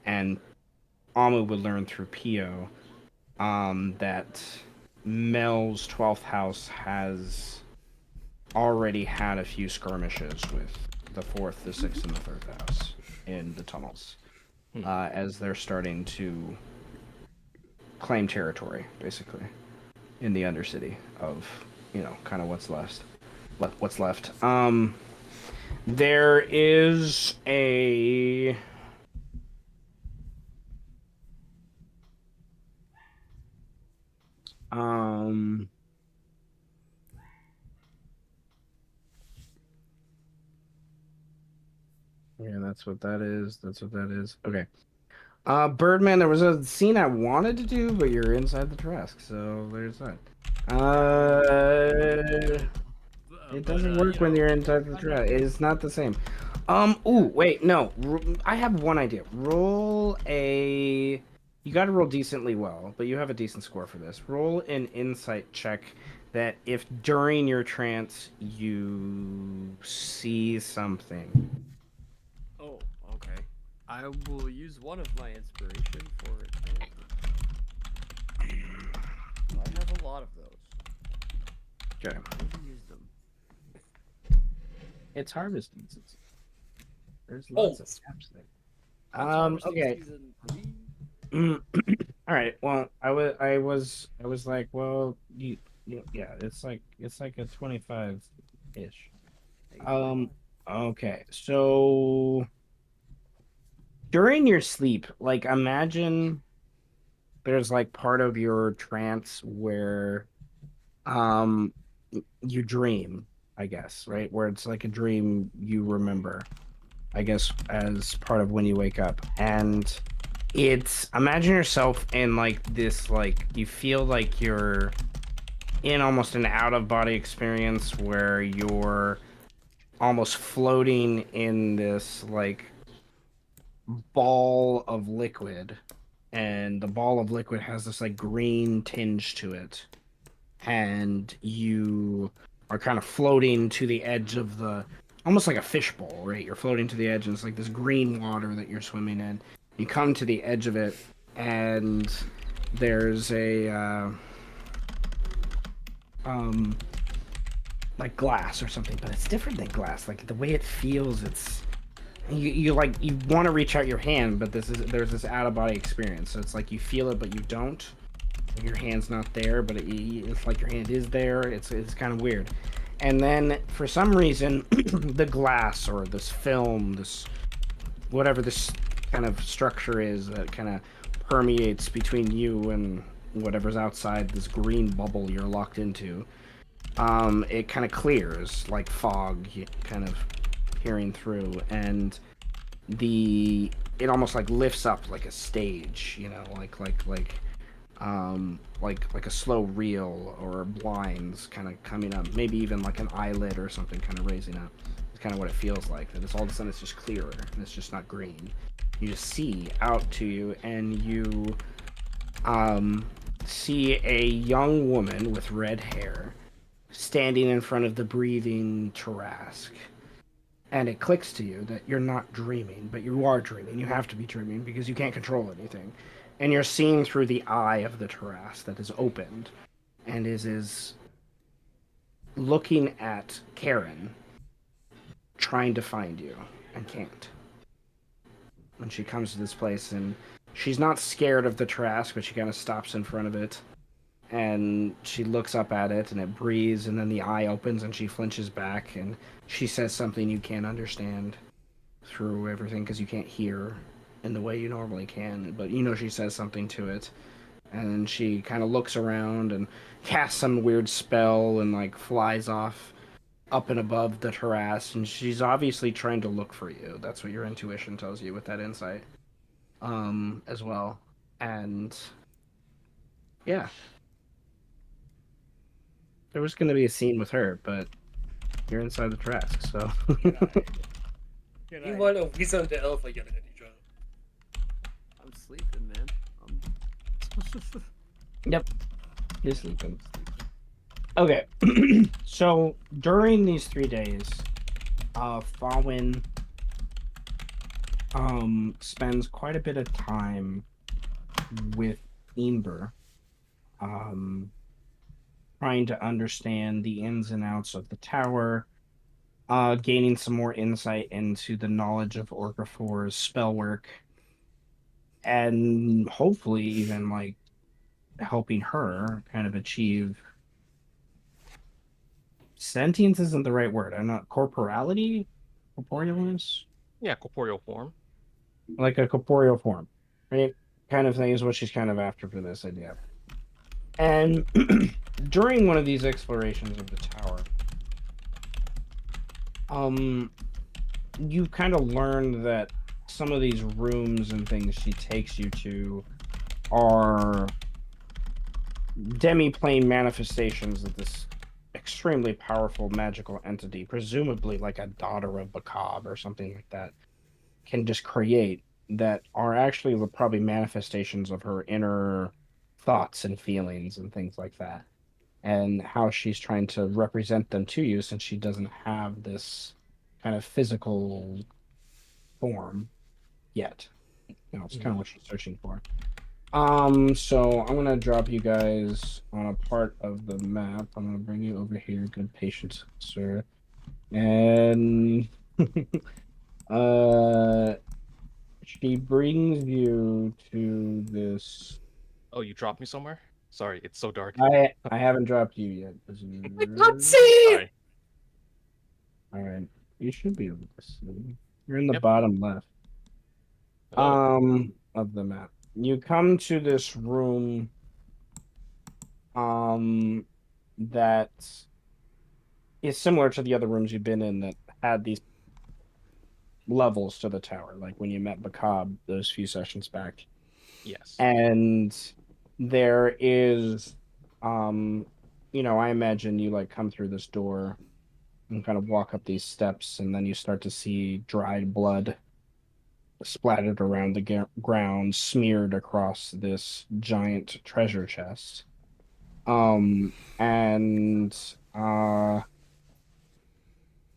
and Amu would learn through Pio that Mel's 12th house has already had a few skirmishes with the 4th, the 6th, and the 3rd house in the tunnels. As they're starting to claim territory, basically, in the Undercity of, kind of what's left. There is a yeah, that's what that is. That's what that is. Okay. Birdman, there was a scene I wanted to do, but you're inside the Trask, so there's that. It doesn't work when you're inside the Trask. It's not the same. Ooh, wait, no. I have one idea. Roll a. You got to roll decently well, but you have a decent score for this. Roll an insight check that if during your trance you see something.
Oh, okay. I will use one of my inspiration for advantage. I have a lot of those.
Okay.
I need to use them.
It's harvesting season. There's
Oh.
lots of apps there. Okay. All right. Well, I was like, well, yeah, it's like a 25 ish. Okay. So during your sleep, like imagine there's like part of your trance where um you dream, I guess, right? Where it's like a dream you remember, I guess, as part of when you wake up. And it's imagine yourself in like this, like you feel like you're in almost an out of body experience where you're almost floating in this like ball of liquid, and the ball of liquid has this like green tinge to it, and you are kind of floating to the edge of the almost like a fishbowl, right? You're floating to the edge, and it's like this green water that you're swimming in. You come to the edge of it, and there's a like glass or something, but it's different than glass. Like the way it feels, it's you like you want to reach out your hand, but there's this out of body experience. So it's like you feel it, but you don't. Your hand's not there, but it's like your hand is there. It's kind of weird. And then for some reason, the glass or this film, this whatever this kind of structure is that kind of permeates between you and whatever's outside this green bubble you're locked into. It kind of clears like fog, kind of peering through, and it almost like lifts up like a stage, like a slow reel or blinds kind of coming up, maybe even like an eyelid or something kind of raising up. It's kind of what it feels like. That it's all of a sudden it's just clearer and it's just not green. You just see out to you, and you see a young woman with red hair standing in front of the breathing Tarask. And it clicks to you that you're not dreaming, but you are dreaming. You have to be dreaming because you can't control anything. And you're seeing through the eye of the Taras that is opened and is looking at Karen, trying to find you, and can't. When she comes to this place, and she's not scared of the Taras, but she kind of stops in front of it. And she looks up at it, and it breathes, and then the eye opens, and she flinches back, and she says something you can't understand through everything because you can't hear in the way you normally can, but you know she says something to it. And she kind of looks around and casts some weird spell and like flies off up and above the terrace, and she's obviously trying to look for you. That's what your intuition tells you with that insight as well. And yeah, there was going to be a scene with her, but you're inside the Trask, so.
Meanwhile, a wizard and the elf are yelling at each other.
I'm sleeping, man.
Yep, you're sleeping. Okay, so during these 3 days, Fawin spends quite a bit of time with Imber, trying to understand the ins and outs of the tower, gaining some more insight into the knowledge of Orcafor's spell work, and hopefully even like helping her kind of achieve sentience isn't the right word. I'm not corporality corporealness?
Yeah, corporeal form.
Like a corporeal form, right? Kind of thing is what she's kind of after for this idea. And during one of these explorations of the tower, you've kind of learned that some of these rooms and things she takes you to are demi-plane manifestations of this extremely powerful magical entity, presumably like a daughter of Bakab or something like that, can just create, that are actually probably manifestations of her inner thoughts and feelings and things like that, and how she's trying to represent them to you since she doesn't have this kind of physical form yet. It's kind of what she's searching for. So I'm gonna drop you guys on a part of the map. I'm gonna bring you over here, good patience, sir. And she brings you to this.
Oh, you dropped me somewhere? Sorry, it's so dark.
I haven't dropped you yet.
I can't see!
Sorry.
All right, you should be able to see. You're in the
Yep.
bottom left.
Oh.
Of the map. You come to this room that is similar to the other rooms you've been in that had these levels to the tower, like when you met Bakab those few sessions back.
Yes.
And there is I imagine you like come through this door and kind of walk up these steps, and then you start to see dried blood splattered around the ground, smeared across this giant treasure chest. And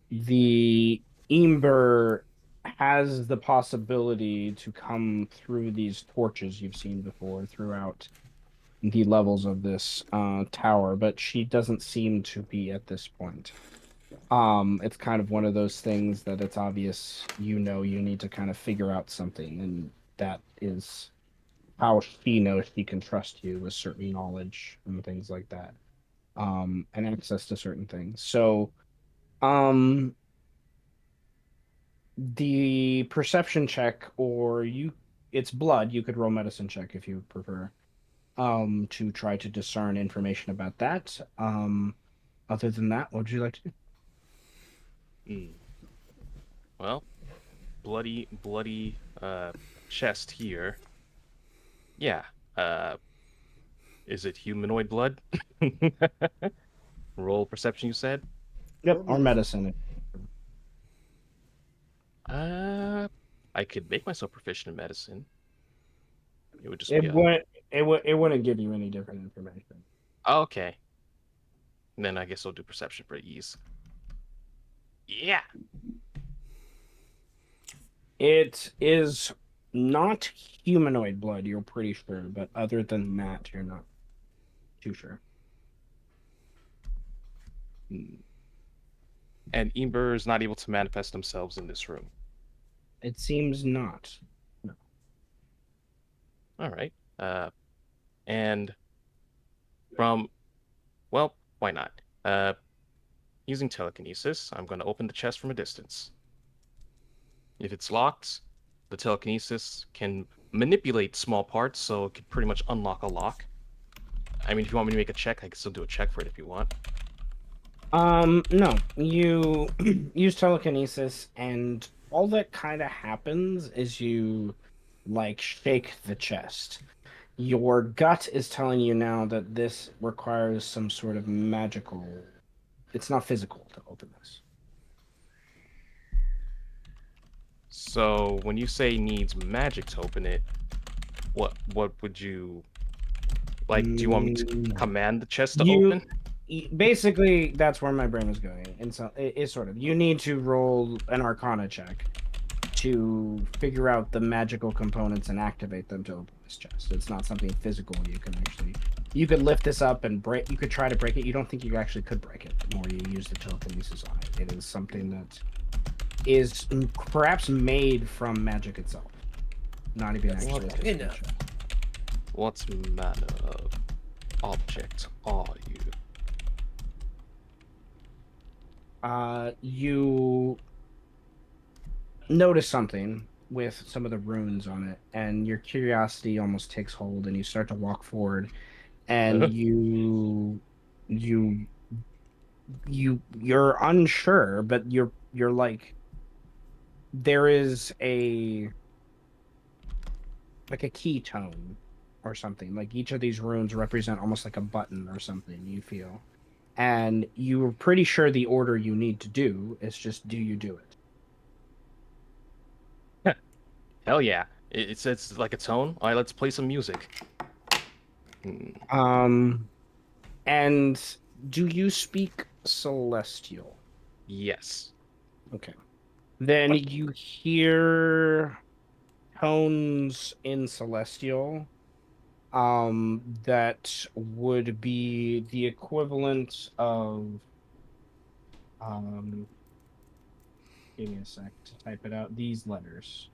the Ember has the possibility to come through these torches you've seen before throughout the levels of this tower, but she doesn't seem to be at this point. It's kind of one of those things that it's obvious you need to kind of figure out something, and that is how she knows she can trust you with certain knowledge and things like that, and access to certain things. So, the perception check, or it's blood. You could roll medicine check if you prefer, to try to discern information about that. Other than that, what would you like to do?
Well, bloody chest here. Yeah. Is it humanoid blood? Roll perception, you said?
Yep, or medicine.
I could make myself proficient in medicine. It would just
It
be
wouldn't give you any different information.
Okay. Then I guess I'll do perception for ease. Yeah.
It is not humanoid blood, you're pretty sure, but other than that, you're not too sure.
And Ember is not able to manifest themselves in this room.
It seems not. No.
All right. And well, why not? Using telekinesis, I'm going to open the chest from a distance. If it's locked, the telekinesis can manipulate small parts, so it could pretty much unlock a lock. I mean, if you want me to make a check, I can still do a check for it if you want.
No. You use telekinesis, and all that kind of happens is you, like, shake the chest. Your gut is telling you now that this requires some sort of magical... It's not physical to open this.
So, when you say needs magic to open it, what would you... Like, do you want me to command the chest to open?
Basically, that's where my brain was going. And so it's sort of, you need to roll an Arcana check to figure out the magical components and activate them to open this chest. It's not something physical you can actually... You could lift this up and break... You could try to break it. You don't think you actually could break it the more you use the telekinesis on it. It is something that is perhaps made from magic itself. Not even actually...
What manner of object are you?
notice something with some of the runes on it, and your curiosity almost takes hold, and you start to walk forward, and you you're unsure, but you're like there is a key tone or something. Like each of these runes represent almost like a button or something, you feel. And you're pretty sure the order you need to do is just do you do it?
Hell yeah. It's like a tone. All right, let's play some music. Hmm,
Um and do you speak celestial?
yes.
Okay. Then you hear tones in celestial that would be the equivalent of um give me a sec to type it out, these letters.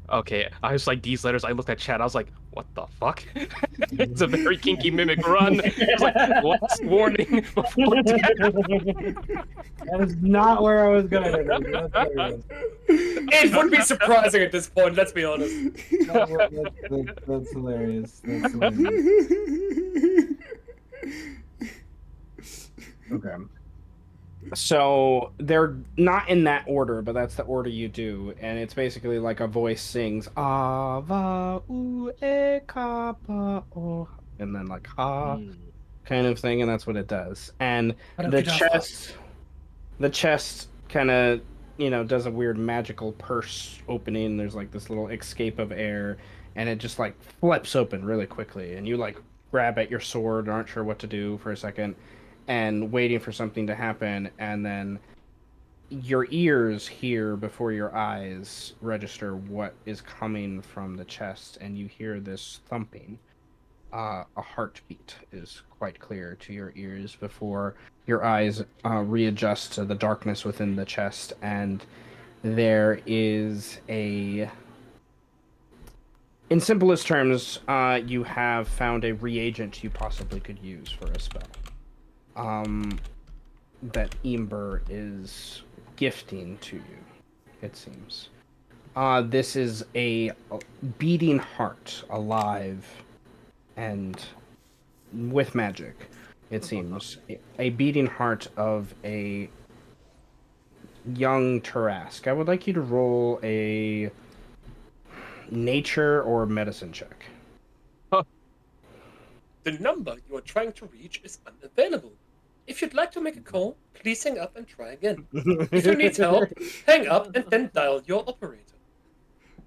Okay, I was like these letters. I looked at chat. I was like, "What the fuck?" It's a very kinky mimic run. I was like, "Last warning before death."
That is not where I was going.
It would be surprising at this point, let's be honest.
That's hilarious. That's hilarious. Okay. So they're not in that order, but that's the order you do, and it's basically like a voice sings Ava u e kapa o, and then like ha
Hmm.
kind of thing, and that's what it does. And the chest kind of does a weird magical purse opening. There's like this little escape of air, and it just like flips open really quickly, and you like grab at your sword, aren't sure what to do for a second, and waiting for something to happen, and then your ears hear before your eyes register what is coming from the chest, and you hear this thumping. A heartbeat is quite clear to your ears before your eyes readjust to the darkness within the chest, and there is in simplest terms, you have found a reagent you possibly could use for a spell. Um, that Ember is gifting to you, it seems. This is a beating heart, alive, and with magic, it seems. A beating heart of a young Tarask. I would like you to roll a nature or medicine check.
The number you are trying to reach is unavailable. If you'd like to make a call, please hang up and try again. If you need help, hang up and then dial your operator.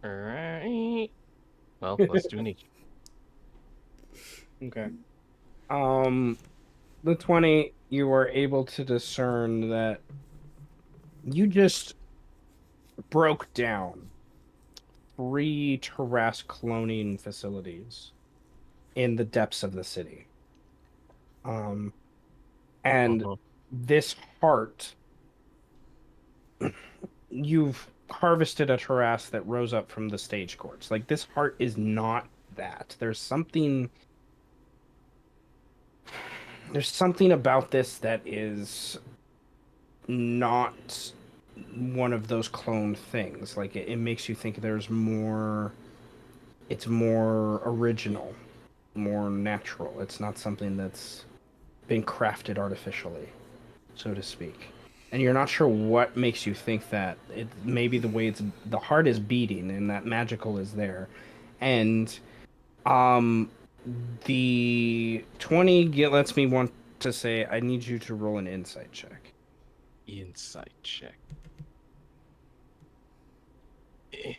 All right. Well, let's do nature.
Okay. The 20, you were able to discern that you just broke down 3 Tarask cloning facilities in the depths of the city. And
Uh-huh.
this heart, you've harvested a Tarask that rose up from the stage courts. Like, this heart is not that. There's something about this that is not one of those cloned things. Like, it makes you think there's more. It's more original, more natural. It's not something that's been crafted artificially, so to speak. And you're not sure what makes you think that. It maybe the way the heart is beating and that magical is there. And um the 20 lets me want to say I need you to roll an insight check.
Insight check. Eh.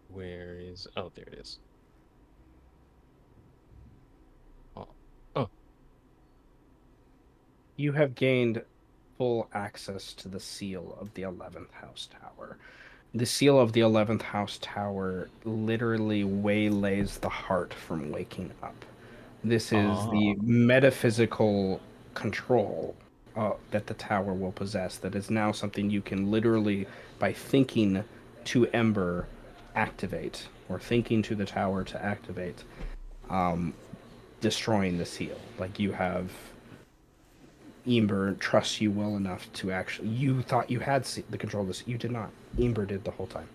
Where is? Oh, there it is. Oh. Oh.
You have gained full access to the seal of the 11th house tower. The seal of the 11th house tower literally waylays the heart from waking up. This is the metaphysical control that the tower will possess. That is now something you can literally, by thinking to Ember, activate, or thinking to the tower to activate, destroying the seal. Like, you have Ember trusts you well enough to actually. You thought you had the control of this. You did not. Ember did the whole time.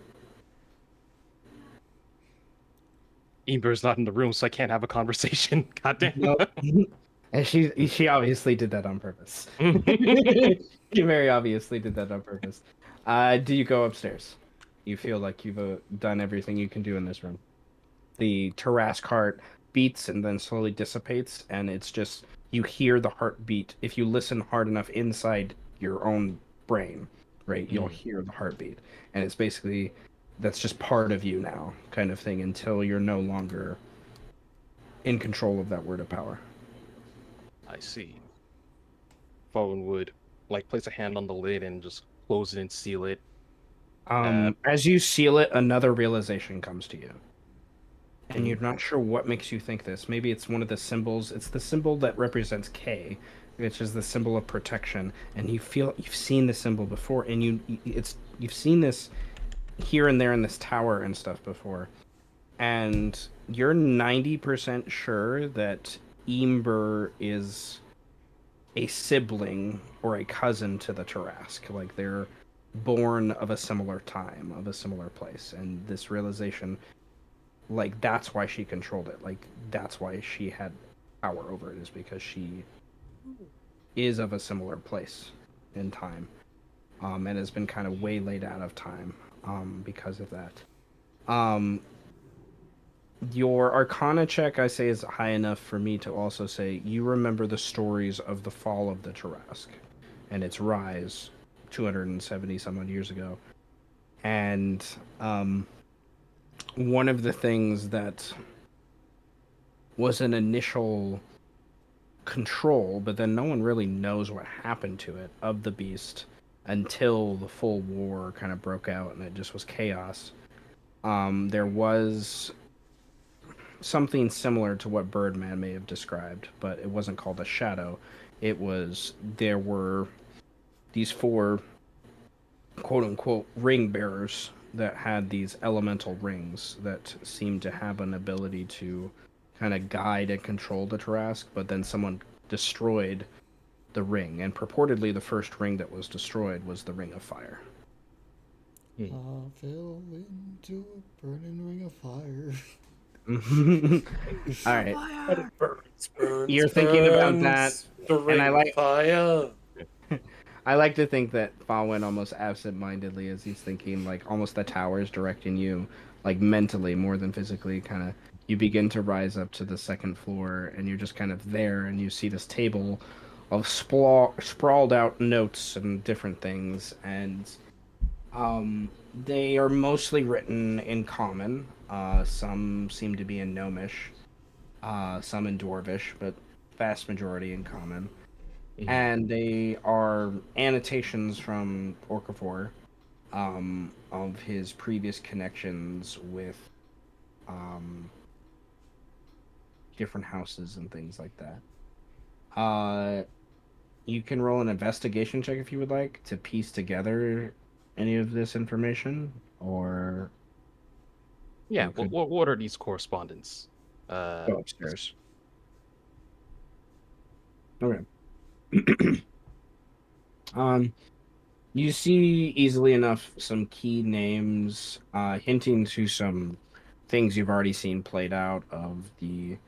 Ember's not in the room, so I can't have a conversation. Goddamn.
No. And she obviously did that on purpose. She very obviously did that on purpose. Do you go upstairs? You feel like you've done everything you can do in this room. The Tarrasque heart beats and then slowly dissipates, and it's just you hear the heartbeat. If you listen hard enough inside your own brain, right, you'll hear the heartbeat, and it's basically that's just part of you now, kind of thing, until you're no longer in control of that word of power.
I see. Fallen would like place a hand on the lid and just close it and seal it.
As you seal it, another realization comes to you. And you're not sure what makes you think this. Maybe it's one of the symbols. It's the symbol that represents K, which is the symbol of protection. And you feel you've seen the symbol before, and you've seen this here and there in this tower and stuff before. And you're 90% sure that Ember is a sibling or a cousin to the Tarrasque. Like they're born of a similar time, of a similar place. And this realization, like, that's why she controlled it. Like, that's why she had power over it, is because she is of a similar place in time. And has been kind of waylaid out of time because of that. Your Arcana check, I say, is high enough for me to also say you remember the stories of the fall of the Tarrasque and its rise 270 some odd years ago. And one of the things that was an initial control, but then no one really knows what happened to it, of the beast until the full war kind of broke out and it just was chaos. There was something similar to what Birdman may have described, but it wasn't called a shadow. There were these 4 quote-unquote ring bearers that had these elemental rings that seemed to have an ability to kind of guide and control the Tarrasque, but then someone destroyed the ring, and purportedly the first ring that was destroyed was the Ring of Fire.
I fell into a burning ring of fire.
All right.
But it burns,
You're thinking about
burns,
that,
The
and
ring
I
of
like
fire.
I like to think that Falwyn almost absent-mindedly as he's thinking, like almost the tower's directing you, like mentally more than physically. Kind of, you begin to rise up to the second floor, and you're just kind of there, and you see this table of sprawled out notes and different things, and they are mostly written in Common. Some seem to be in Gnomish, some in Dwarvish, but vast majority in Common. And they are annotations from Orcafor, of his previous connections with different houses and things like that. You can roll an investigation check if you would like to piece together any of this information, or
Yeah,
you could
what are these correspondence?
go upstairs. Okay. You see easily enough some key names, hinting to some things you've already seen played out of the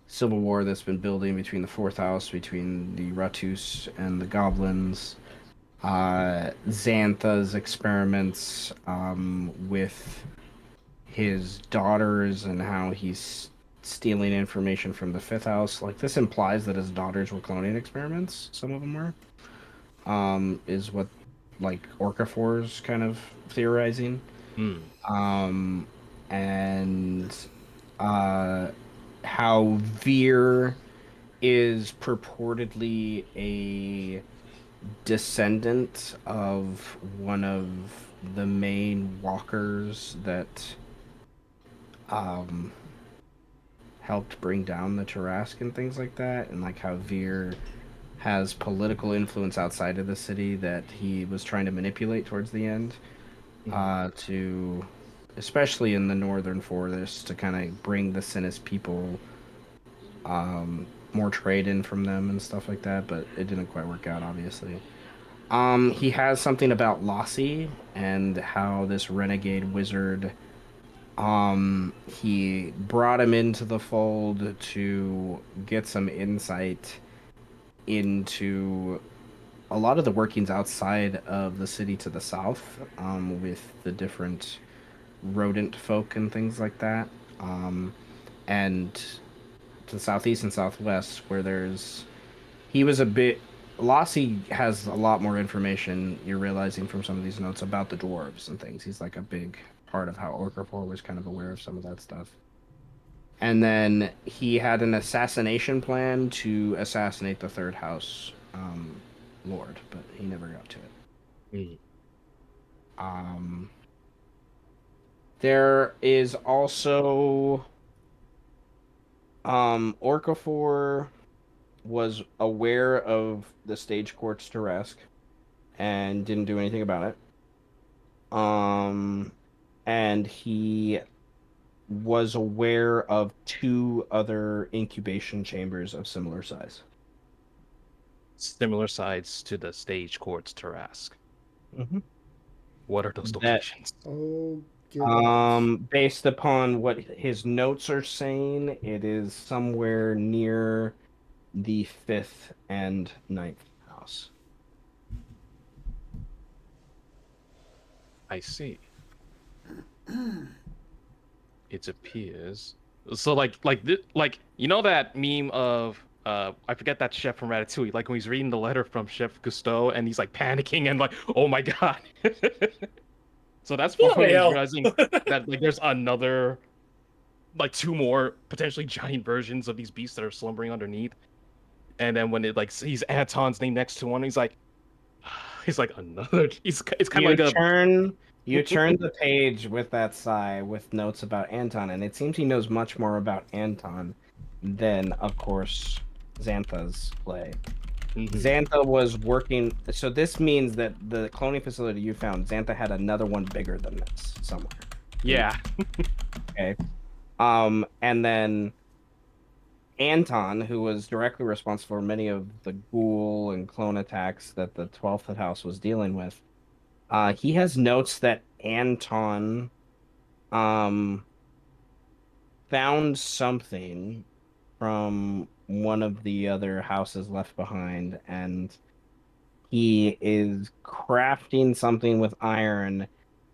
civil war that's been building between the Fourth House, between the Ratus and the Goblins. Xantha's experiments with his daughters and how he's stealing information from the Fifth House. Like, this implies that his daughters were cloning experiments. Some of them were. Is what, like, Orcafor's kind of theorizing. And how Veer is purportedly a descendant of one of the main walkers that helped bring down the Tarrasque and things like that, and like how Veer has political influence outside of the city that he was trying to manipulate towards the end, to, especially in the northern forest, to kind of bring the Sinis people more trade in from them and stuff like that, but it didn't quite work out, obviously. He has something about Lassie and how this renegade wizard, he brought him into the fold to get some insight into a lot of the workings outside of the city to the south, with the different rodent folk and things like that. And to the southeast and southwest, where there's he was a bit. Lassie has a lot more information, you're realizing from some of these notes, about the dwarves and things. He's like a big part of how Orcafor was kind of aware of some of that stuff. And then he had an assassination plan to assassinate the third house lord, but he never got to it. Um, there is also Orcafor was aware of the stage courts to Resk and didn't do anything about it. And he was aware of 2 other incubation chambers of similar size.
Similar sides to the stage courts Tarask.
Mm-hmm.
What are those
That-
locations?
Oh, goodness.
Based upon what his notes are saying, it is somewhere near the 5th and 9th house.
I see. It appears. So like you know that meme of I forget that chef from Ratatouille, like when he's reading the letter from Chef Cousteau and he's like panicking and like, oh my god. So that's
Yeah,
probably
hell.
realizing that like there's another like 2 more potentially giant versions of these beasts that are slumbering underneath. And then when it like sees Anton's name next to one, he's like another. It's kind of like a
You turn the page with that sigh with notes about Anton, and it seems he knows much more about Anton than, of course, Xantha's play. Xantha was working, so this means that the cloning facility you found, Xantha had another one bigger than this somewhere.
yeah.
Okay. And then Anton, who was directly responsible for many of the ghoul and clone attacks that the 12th house was dealing with, he has notes that Anton found something from one of the other houses left behind, and he is crafting something with iron,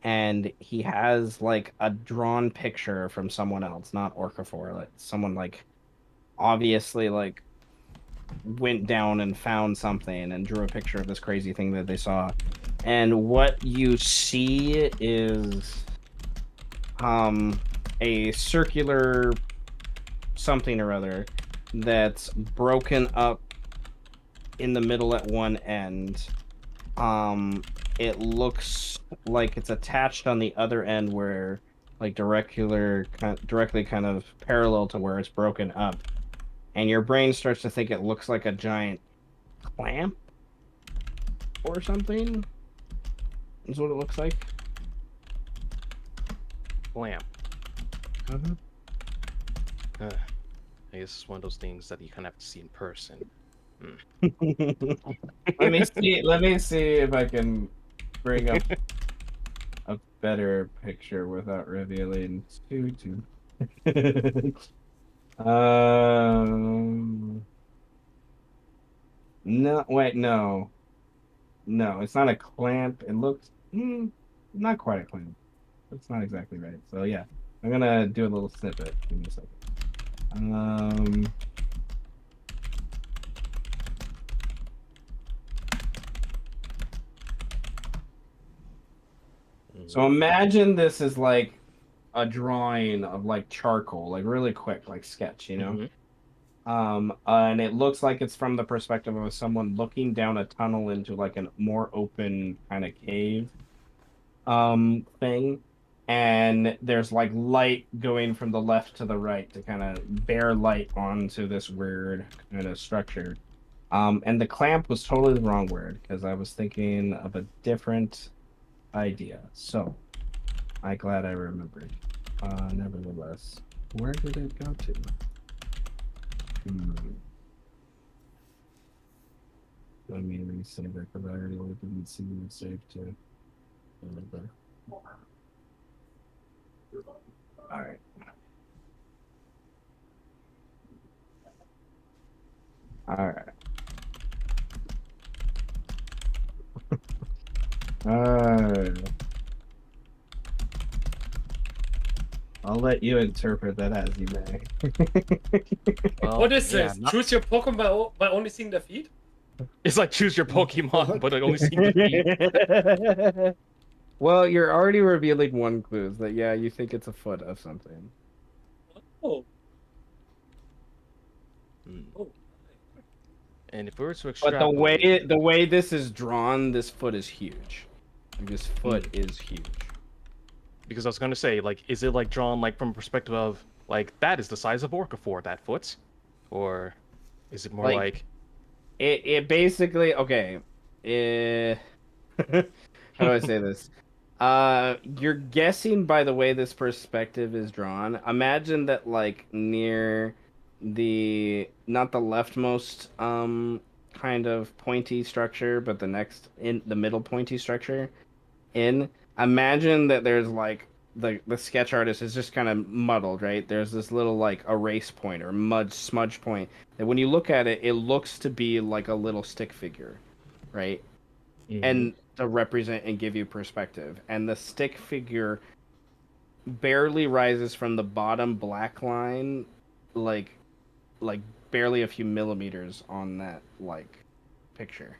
and he has like a drawn picture from someone else, not Orcafor, like someone like obviously like went down and found something and drew a picture of this crazy thing that they saw. And what you see is a circular something or other that's broken up in the middle at one end. It looks like it's attached on the other end where like directly kind of parallel to where it's broken up. And your brain starts to think it looks like a giant clamp or something. Is what it looks like.
Lamp.
Mm-hmm.
I guess it's one of those things that you kind of have to see in person.
Let me see. Let me see if I can bring up a better picture without revealing too. No, wait, no, it's not a clamp. It looks not quite a clamp. That's not exactly right. So yeah, I'm gonna do a little snippet. Give me a second. So imagine this is like a drawing of like charcoal, like really quick, like sketch, you know? And it looks like it's from the perspective of someone looking down a tunnel into like a more open kind of cave thing. And there's like light going from the left to the right to kind of bear light onto this weird kind of structure. And the clamp was totally the wrong word because I was thinking of a different idea. So I'm glad I remembered. Nevertheless, where did it go to? Let me resave it because I already didn't see you save to. All right. All right. I'll let you interpret that as you may.
Well,
What is
yeah,
this? Choose your Pokemon by only seeing their feet?
it's like choose your Pokemon,
fuck?
but I only see the feet.
Well, you're already revealing one clue is that yeah, you think it's a foot of something.
Oh.
Hmm.
Oh.
And if we were to
But
extrapolate,
the way this is drawn, this foot is huge. This foot
Mm.
is huge.
because I was gonna say, like, is it like drawn like from a perspective of like that is the size of Orcafor, that foot, or is it more
Like,
like
It basically okay. Eh, how do I say this? You're guessing by the way this perspective is drawn. Imagine that like near the not the leftmost kind of pointy structure, but the next in the middle pointy structure. Imagine that there's like the sketch artist is just kind of muddled, right? There's this little like erase point or mud smudge point that when you look at it, it looks to be like a little stick figure, right? And to represent and give you perspective. And the stick figure barely rises from the bottom black line, like like barely a few millimeters on that like picture.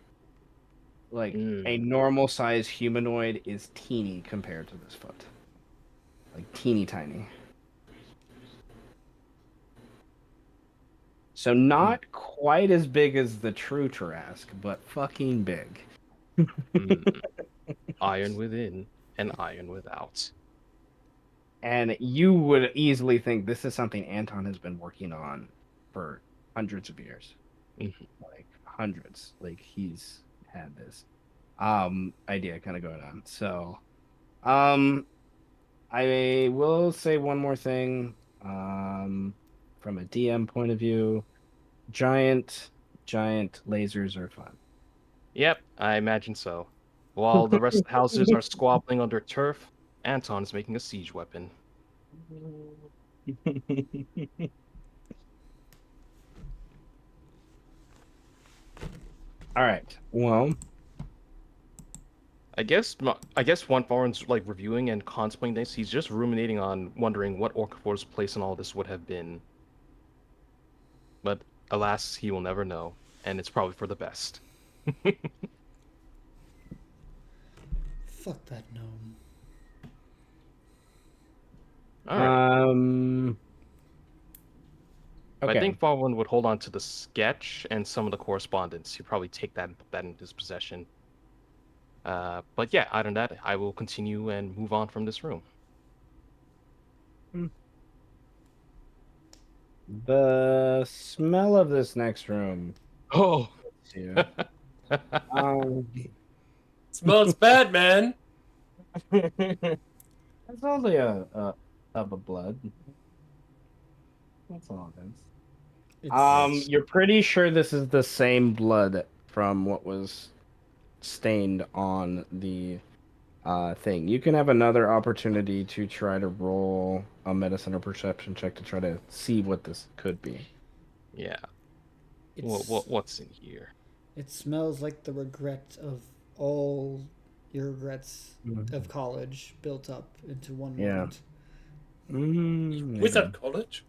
Like a
Mm.
normal size humanoid is teeny compared to this foot. Like teeny tiny. So not quite as big as the true Tarrasque, but fucking big.
Mm. Iron within and iron without?
And you would easily think this is something Anton has been working on for hundreds of years.
Mhm.
Like hundreds. Like he's had this idea kind of going on. So I will say one more thing. From a DM point of view, giant lasers are fun.
Yep, I imagine so. While the rest of the houses are squabbling under turf, Anton is making a siege weapon.
All right. Well,
I guess when Farron's like reviewing and contemplating this, he's just ruminating on wondering what Orcafor's place in all this would have been. But alas, he will never know, and it's probably for the best.
Fuck that gnome.
All right. But I
okay.
think Farron would hold on to the sketch and some of the correspondence. He'd probably take that into his possession. But yeah, other than that, I will continue and move on from this room.
The smell of this next room.
Oh.
Yeah. Um,
Smells bad, man.
it's only a of a blood. That's all it is.
It's
You're pretty sure this is the same blood from what was stained on the thing. You can have another opportunity to try to roll a medicine or perception check to try to see what this could be.
Yeah.
it's
What's in here?
it smells like the regret of all your regrets of college built up into one
Yeah.
moment.
Wizard College?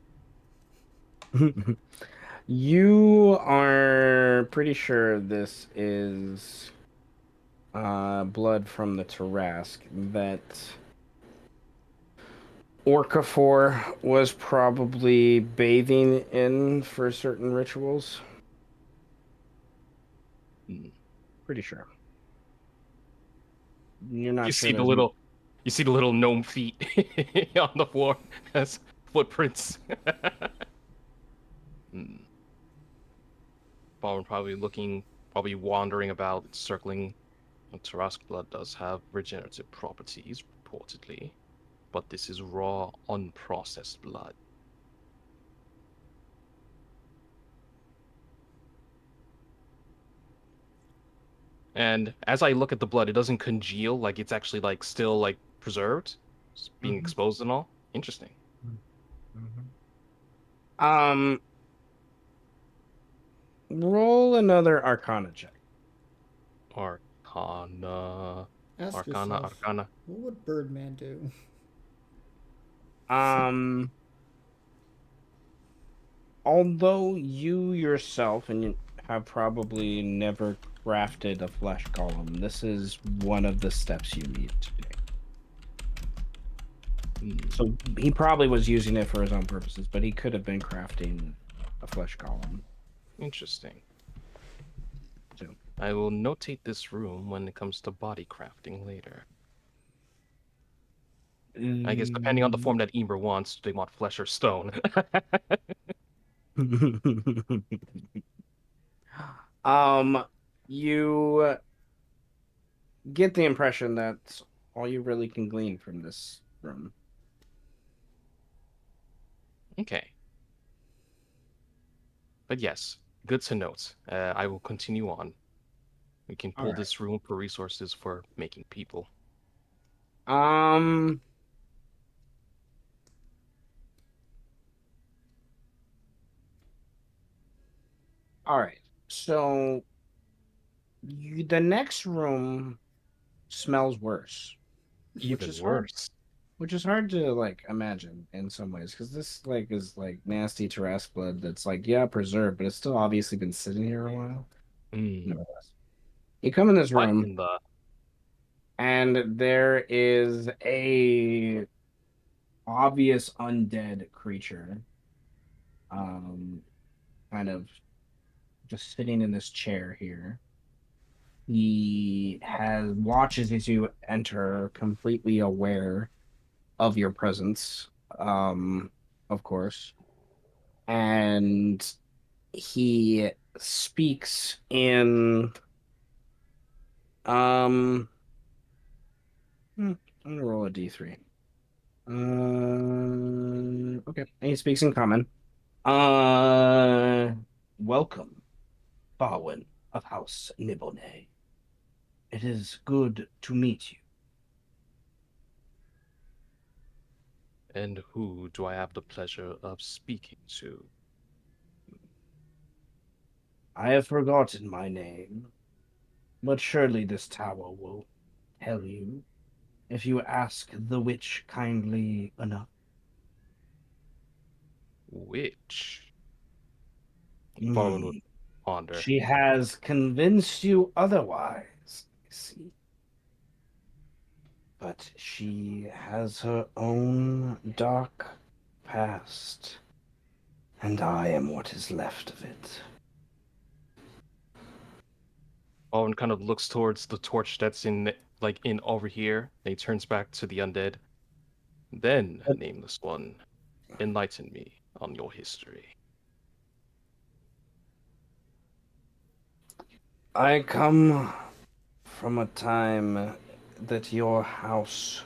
You are pretty sure this is blood from the Tarrasque that Orcafor was probably bathing in for certain rituals.
Hmm.
Pretty sure. You're not
You
sure
see the
there's
little, you see the little gnome feet on the floor as footprints. Hmm. Farron probably wandering about, circling. Tarrasque blood does have regenerative properties, reportedly, but this is raw, unprocessed blood. And as I look at the blood, it doesn't congeal, like it's actually like still like preserved, it's being
Mhm.
exposed and all. Interesting.
Um, roll another Arcana check.
Arcana,
Ask
Arcana,
yourself,
Arcana.
what would Birdman do?
Although you yourself and you have probably never crafted a flesh golem, this is one of the steps you need today. So he probably was using it for his own purposes, but he could have been crafting a flesh golem.
Interesting.
So,
I will notate this room when it comes to body crafting later. I guess depending on the form that Eber wants, do they want flesh or stone?
you get the impression that's all you really can glean from this room.
Okay. But yes, good to note. I will continue on. We can pull
Alright.
this room for resources for making people.
Um, all right. So the next room smells worse, which
Even
is hard,
worse.
to like imagine in some ways, because this like is like nasty Tarrasque blood that's like yeah preserved, but it's still obviously been sitting here a while. Nevertheless, you come in this
What
room,
in the...
and there is a obvious undead creature, um, kind of just sitting in this chair here. He has watches as you enter, completely aware of your presence, of course, and he speaks in um. I'm gonna roll a d3. Okay, and he speaks in common. Uh, welcome, Barwin of House Nibone. It is good to meet you.
And who do I have the pleasure of speaking to?
I have forgotten my name, but surely this tower will tell you if you ask the witch kindly enough.
Which? Farman would
Hmm.
ponder.
She has convinced you otherwise, I see. But she has her own dark past, and I am what is left of it.
Farman kind of looks towards the torch that's in, like, in over here. And he turns back to the undead. Then, nameless one, enlighten me on your history.
I come from a time that your house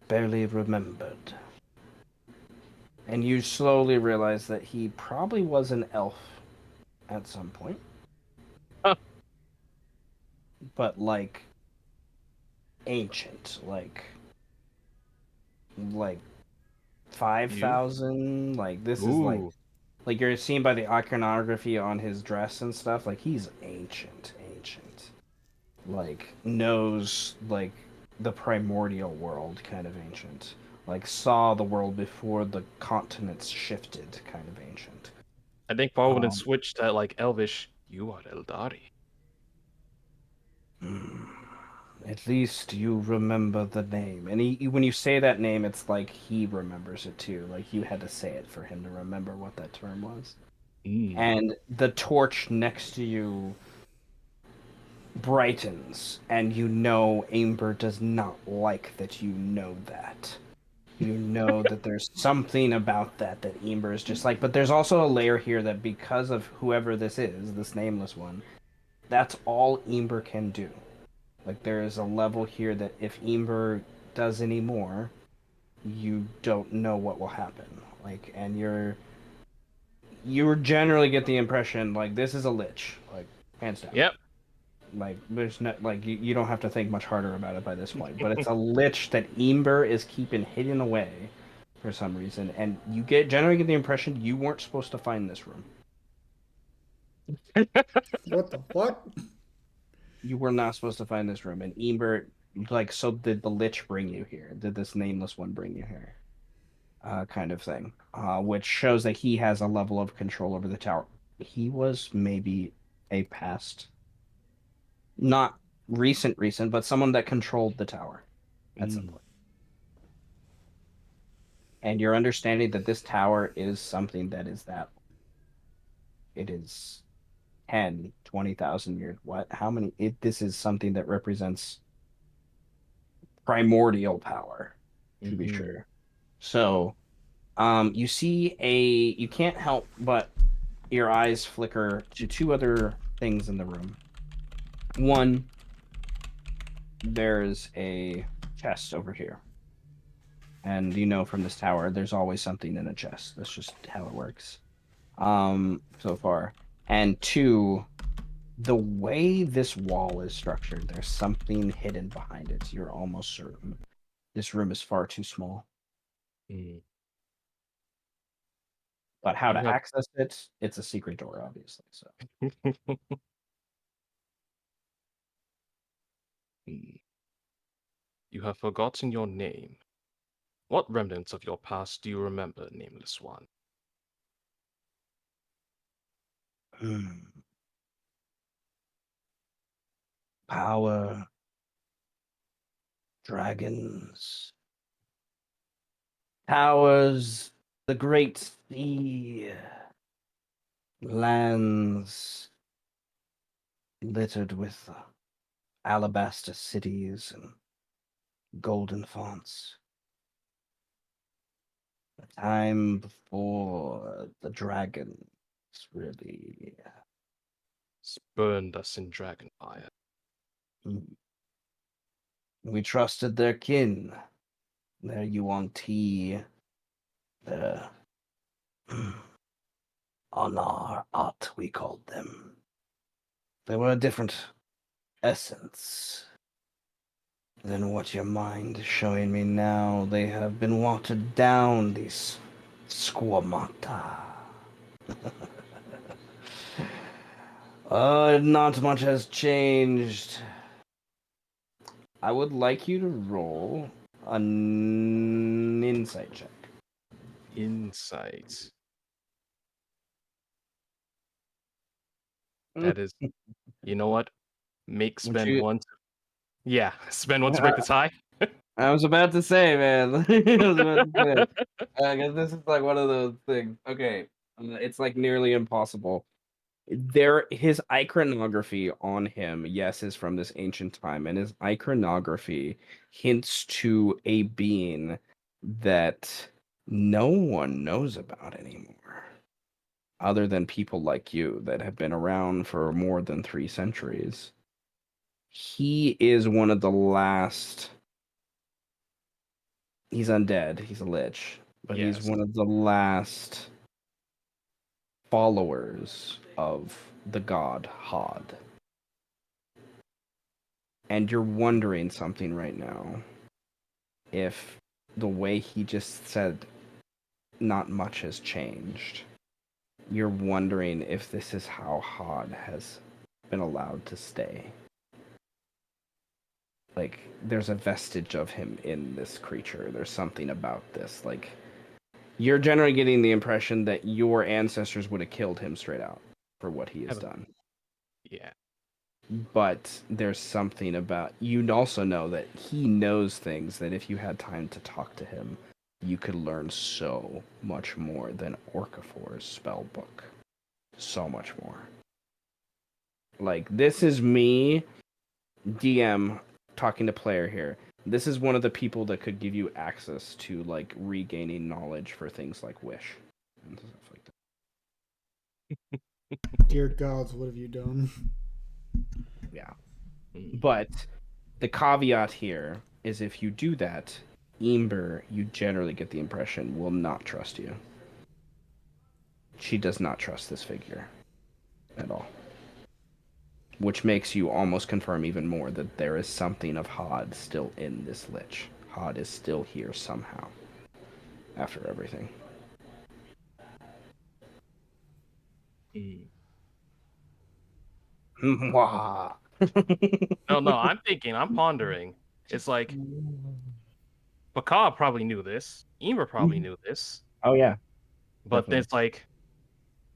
barely remembered. And you slowly realize that he probably was an elf at some point.
Huh.
But like ancient, like 5,000, like this is
Ooh.
like you're seen by the iconography on his dress and stuff, like he's ancient. Like knows like the primordial world kind of ancient. Like saw the world before the continents shifted kind of ancient.
I think Farman had
Um,
switched to, like, Elvish. You are Eldari.
At least you remember the name. And when you say that name, it's like he remembers it too. Like you had to say it for him to remember what that term was. And the torch next to you brightens, and you know Amber does not like that you know that. You know that there's something about that Amber is just like, but there's also a layer here that because of whoever this is, this nameless one, that's all Amber can do. Like there is a level here that if Ember does any more, you don't know what will happen. Like, and you generally get the impression like this is a lich, like hands down.
Yep.
Like there's not like you don't have to think much harder about it by this point. But it's a lich that Ember is keeping hidden away for some reason, and you generally get the impression you weren't supposed to find this room.
What the fuck?
You were not supposed to find this room, and Ember, like, so did the lich bring you here? Did this nameless one bring you here? Kind of thing, which shows that he has a level of control over the tower. He was maybe a past, not recent, but someone that controlled the tower at some point. And you're understanding that this tower is something that is that. It is 10, 20,000 years. What? How many? This is something that represents primordial power, to be sure. So, you see you can't help but your eyes flicker to two other things in the room. One, there's a chest over here. And you know from this tower, there's always something in a chest. That's just how it works. So far. And two, the way this wall is structured, there's something hidden behind it. You're almost certain. This room is far too small. But how to access it, it's a secret door, obviously. So
You have forgotten your name. What remnants of your past do you remember, nameless one?
Power, dragons, towers, the great sea, lands littered with alabaster cities and golden fonts. The time before the dragons really
Burned us in dragon fire.
We trusted their kin, their Yuan-Ti, their honor art, we called them. They were a different essence than what your mind is showing me now. They have been watered down, these squamata. Not much has changed. I would like you to roll an insight check.
Insight. That is, you know what? Make spend one. Yeah, spend one to break the tie.
I was about to say, man. I was about to say. Guess this is like one of those things. Okay, it's like nearly impossible. His iconography on him, yes, is from this ancient time, and his iconography hints to a being that no one knows about anymore, other than people like you that have been around for more than 3 centuries. He is one of the last. He's undead. He's a lich, but he's one of the last followers of the god Hod. And you're wondering something right now. If the way he just said not much has changed, you're wondering if this is how Hod has been allowed to stay. Like, there's a vestige of him in this creature. There's something about this. Like, you're generally getting the impression that your ancestors would have killed him straight out for what he has done.
Yeah.
But there's something about... You'd also know that he knows things that if you had time to talk to him, you could learn so much more than Orcafor's spell book. So much more. Like, this is me, DM, talking to player here. This is one of the people that could give you access to, like, regaining knowledge for things like Wish and stuff like that.
Dear gods, what have you done?
Yeah. But the caveat here is if you do that, Ember, you generally get the impression, will not trust you. She does not trust this figure at all. which makes you almost confirm even more that there is something of Hod still in this lich. Hod is still here somehow after everything. Mwah.
No, I'm pondering. It's like Bakab probably knew this. Emer probably knew this.
Oh yeah,
But then
definitely.
it's like,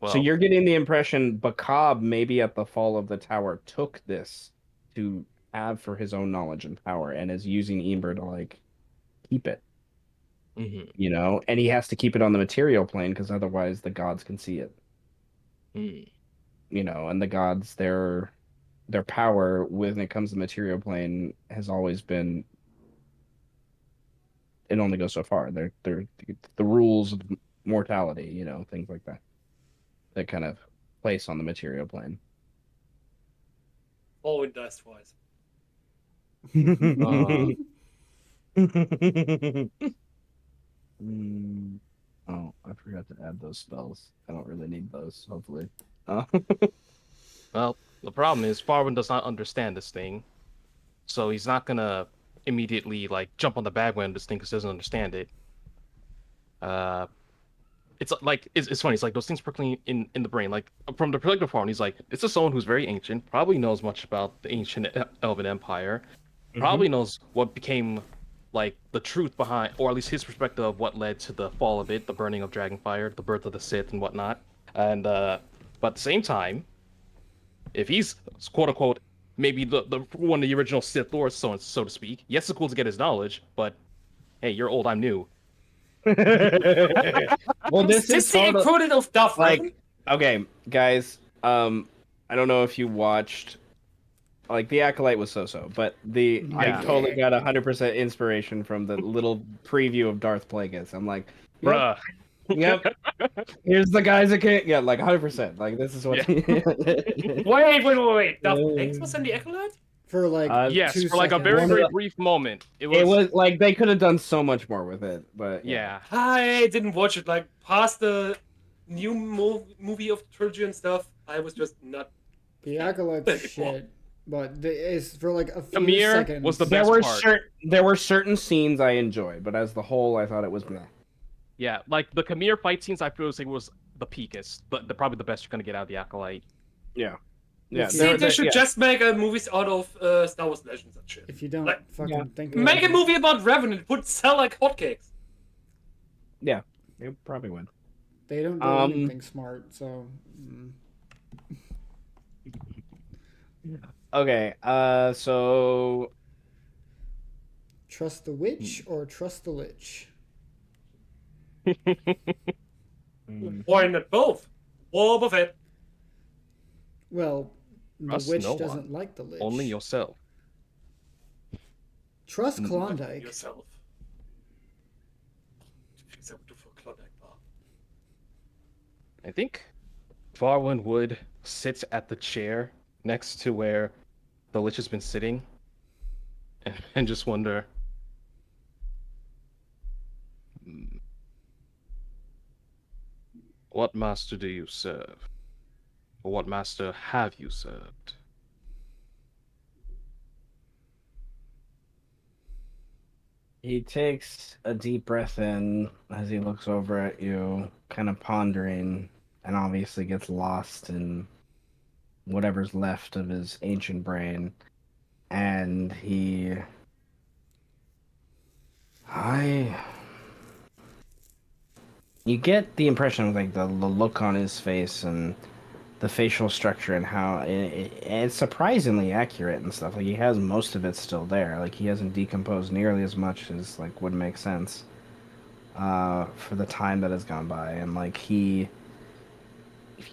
So
well,
you're getting the impression Bakab maybe at the fall of the tower took this to have for his own knowledge and power, and is using Ember to like keep it,
mhm,
you know, and he has to keep it on the material plane because otherwise the gods can see it,
mm,
you know, and the gods their power when it comes to the material plane has always been it only goes so far. They're the rules of mortality, you know, things like that that kind of place on the material plane.
Oh, it dies twice.
uh,
Mm, oh, I forgot to add those spells. I don't really need those, hopefully. Uh,
well, the problem is Farwin does not understand this thing, so he's not gonna immediately like jump on the bandwagon of this thing because he doesn't understand it. Uh, it's like it's funny. It's like those things percolating in the brain. Like from the perspective of Farwin, he's like, it's just someone who's very ancient, probably knows much about the ancient Elven Empire,
Mhm.
probably knows what became like the truth behind, or at least his perspective of what led to the fall of it, the burning of Dragonfire, the birth of the Sith, and whatnot. And but at the same time, if he's quote unquote maybe the one of the original Sith lords, so to speak, yes, it's cool to get his knowledge, but hey, you're old, I'm new.
Well, this
Is
is
the
sort of
equivalent of Darth
like
Revan?
okay, guys. I don't know if you watched like the Acolyte was so-so, but I
Yeah.
totally got 100% inspiration from the little preview of Darth Plagueis. I'm like, yep,
Bruh.
yep. Here's the guys that can yeah, like 100%. Like this is what.
Yeah.
Wait. Darth Plagueis was in the Acolyte?
For like
Yes,
two
for like a
seconds.
very,
One of
very
the-
brief moment.
It was like they could have done so much more with it, but yeah.
Yeah.
I didn't watch it. Like, past the new movie of the trilogy and stuff, I was just not
The acolyte's shit, but it's for like a few
Amir
seconds.
was the best part.
There were certain scenes I enjoyed, but as the whole, I thought it was meh.
Yeah, like the Khmer fight scenes I feel was the peakest, but probably the best you're gonna get out of the Acolyte.
Yeah, yeah.
If
See,
you-
they should just make a movies out of Star Wars Legends and shit.
If you don't
Like,
fucking think
Make
about
a movie about Revan. It would sell like hotcakes.
Yeah, it probably would.
they don't do anything smart, so
Okay, so
trust the witch or trust the lich.
Why not both? War of it.
Well, the
Trust
witch
no
doesn't
one.
like the lich.
Only yourself.
Trust Klondike.
Yourself. Fix up to for Klondike bar.
I think Farwin would sit at the chair next to where the Lich has been sitting and just wonder. "Hmm, what master do you serve? Or what master have you served?
he takes a deep breath in as he looks over at you, kind of pondering, and obviously gets lost in whatever's left of his ancient brain. And you get the impression of like the look on his face and the facial structure and how it's surprisingly accurate and stuff. Like he has most of it still there. Like he hasn't decomposed nearly as much as like would make sense for the time that has gone by. And like you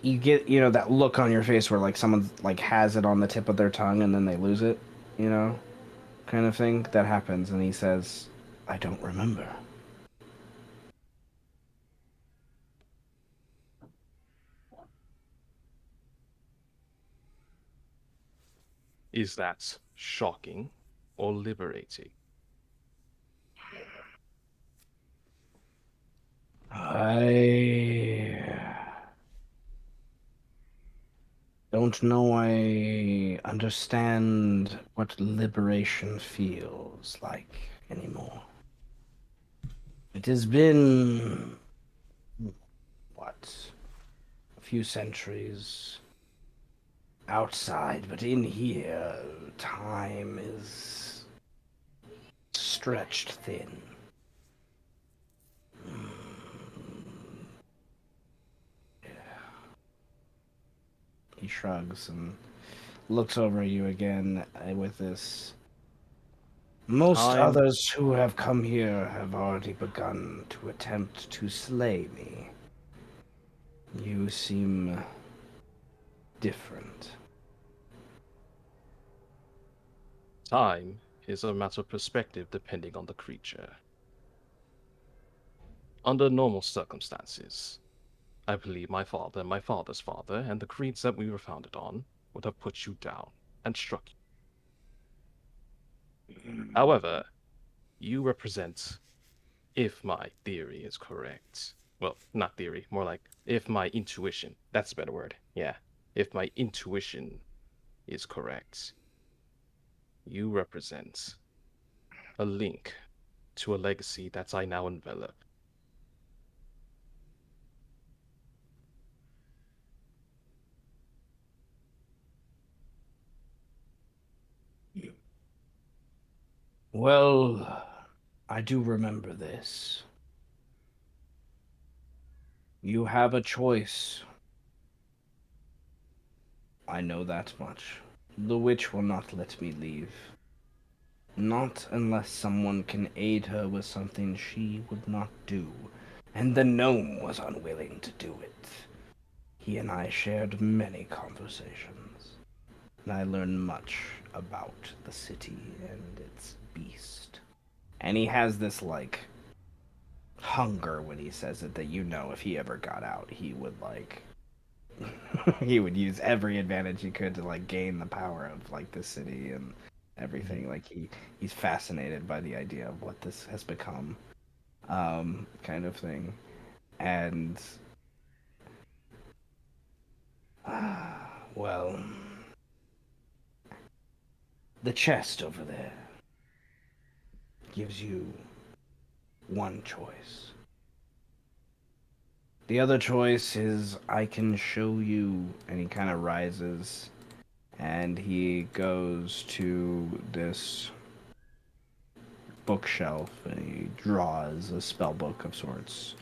get that look on your face where like someone like has it on the tip of their tongue and then they lose it, kind of thing that happens. And he says, "I don't remember."
Is that shocking or liberating?
I don't know I understand what liberation feels like anymore. It has been, what, a few centuries outside, but in here, time is stretched thin. He shrugs and looks over you again with this. Most
Time.
others who have come here have already begun to attempt to slay me. You seem different.
Time is a matter of perspective depending on the creature. Under normal circumstances, I believe my father and my father's father and the creeds that we were founded on would have put you down and struck you. However, you represent, if my theory is correct, well, not theory, more like if my intuition, that's a better word, yeah, if my intuition is correct, you represent a link to a legacy that I now envelop.
Well, I do remember this. You have a choice. I know that much. The witch will not let me leave. Not unless someone can aid her with something she would not do. And the gnome was unwilling to do it. He and I shared many conversations. And I learned much about the city and its beast. And he has this, like, hunger when he says it that you know if he ever got out, he would, like, he would use every advantage he could to, like, gain the power of, like, the city and everything. Like, he's fascinated by the idea of what this has become, kind of thing. And, well, the chest over there gives you one choice. The other choice is I can show you, and he kind of rises, and he goes to this bookshelf, and he draws a spell book of sorts,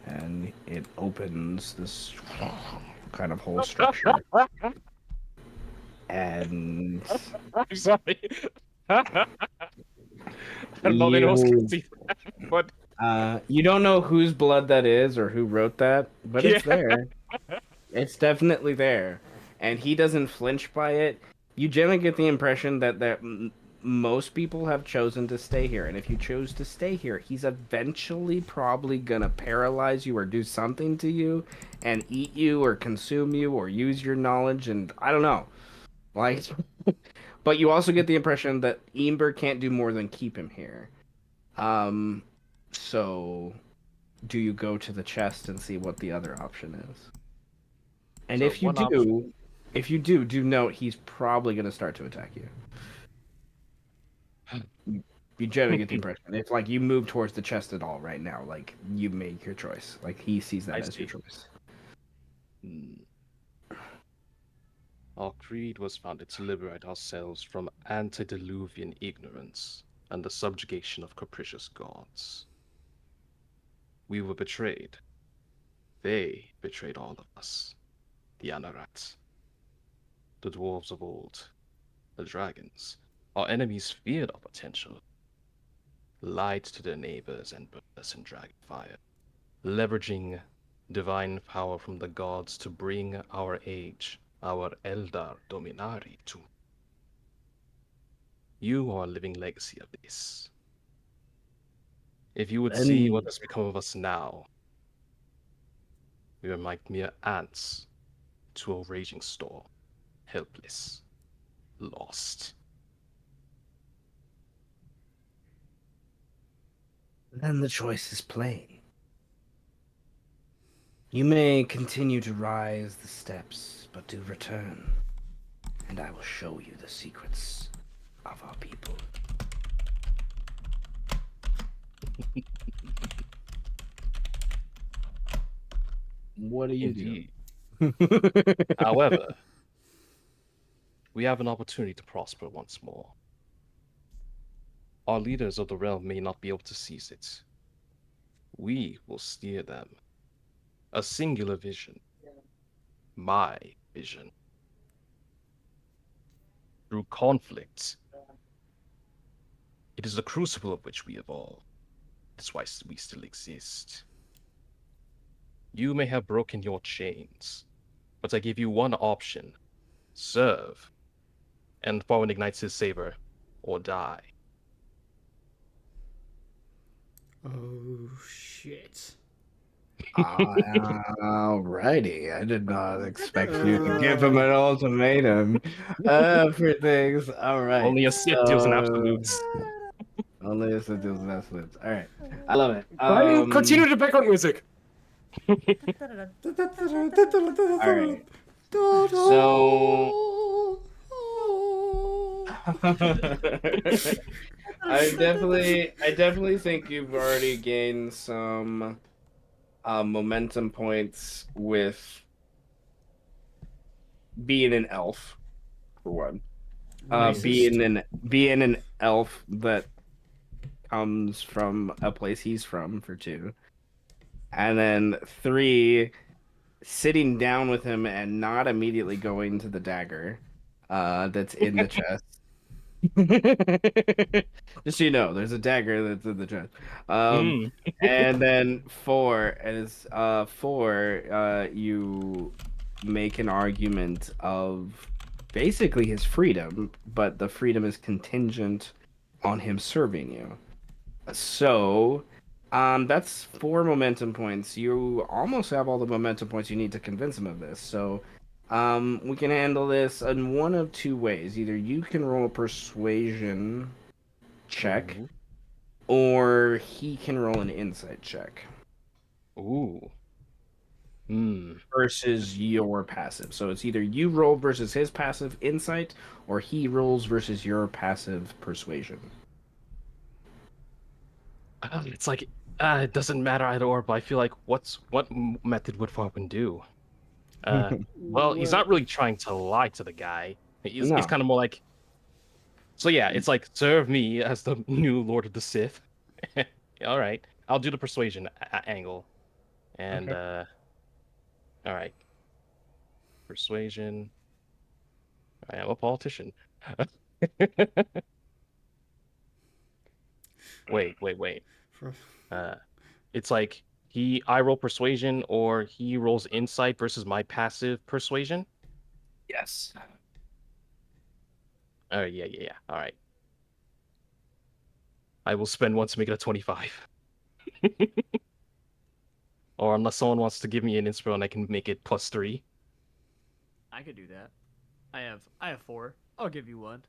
and it opens this kind of whole structure. And
I'm sorry. I don't know if anyone else can
you
see that, but
you don't know whose blood that is or who wrote that, but
yeah.
it's there. It's definitely there, and he doesn't flinch by it. You generally get the impression that most people have chosen to stay here, and if you choose to stay here, he's eventually probably gonna paralyze you or do something to you, and eat you or consume you or use your knowledge, and I don't know, like. But you also get the impression that Eamber can't do more than keep him here. Um, so do you go to the chest and see what the other option is? And
So
if you
one option.
do, do note he's probably going to start to attack you. You generally get the impression if like you move towards the chest at all right now, like you make your choice. Like he sees that
I
as your
see.
choice.
Our creed was founded to liberate ourselves from antediluvian ignorance and the subjugation of capricious gods. We were betrayed. They betrayed all of us. The Innards, the dwarves of old, the dragons. Our enemies feared our potential, lied to their neighbors and burned us in dragon fire, leveraging divine power from the gods to bring our age, our Eldar Dominari to. You are a living legacy of this. If you would see what
And
has become of us now, we are like mere ants to a raging storm, helpless, lost.
then the choice is plain. You may continue to rise the steps, but do return, and I will show you the secrets of our people. What do you do?
Indeed. However, we have an opportunity to prosper once more. Our leaders of the realm may not be able to seize it. We will steer them. A singular vision. My vision. Through conflict. It is the crucible of which we evolve. That's why we still exist. You may have broken your chains, but I give you one option. Serve. And Fallen ignites his saber. Or die.
Oh shit.
Alrighty, I did not expect you to give him an ultimatum for things. All right,
Only a Sith deals in absolutes.
only a Sith deals in absolutes. All right, I love it.
Brian, continue the background music.
All right, so I definitely think you've already gained some momentum points with being an elf, for one. Being an elf that comes from a place he's from, for two. And then three, sitting down with him and not immediately going to the dagger that's in the chest. Just so you know, there's a dagger that's in the chest. And then four, you make an argument of basically his freedom, but the freedom is contingent on him serving you. So, that's 4 momentum points. You almost have all the momentum points you need to convince him of this. So, we can handle this in one of two ways. Either you can roll a persuasion check,
Ooh.
or he can roll an insight check.
Ooh.
Versus your passive. So it's either you roll versus his passive insight, or he rolls versus your passive persuasion.
It's like it doesn't matter either or, but I feel like what method would Farben do? Well, he's not really trying to lie to the guy. He's
No.
kind of more like, so yeah, it's like serve me as the new Lord of the Sith. All right, I'll do the persuasion angle, and all right, persuasion. I am a politician. Wait. It's like I roll persuasion or he rolls insight versus my passive persuasion.
Yes.
Oh yeah. All right. I will spend one to make it a 25. Or unless someone wants to give me an inspo and I can make it +3.
I could do that. I have 4. I'll give you one.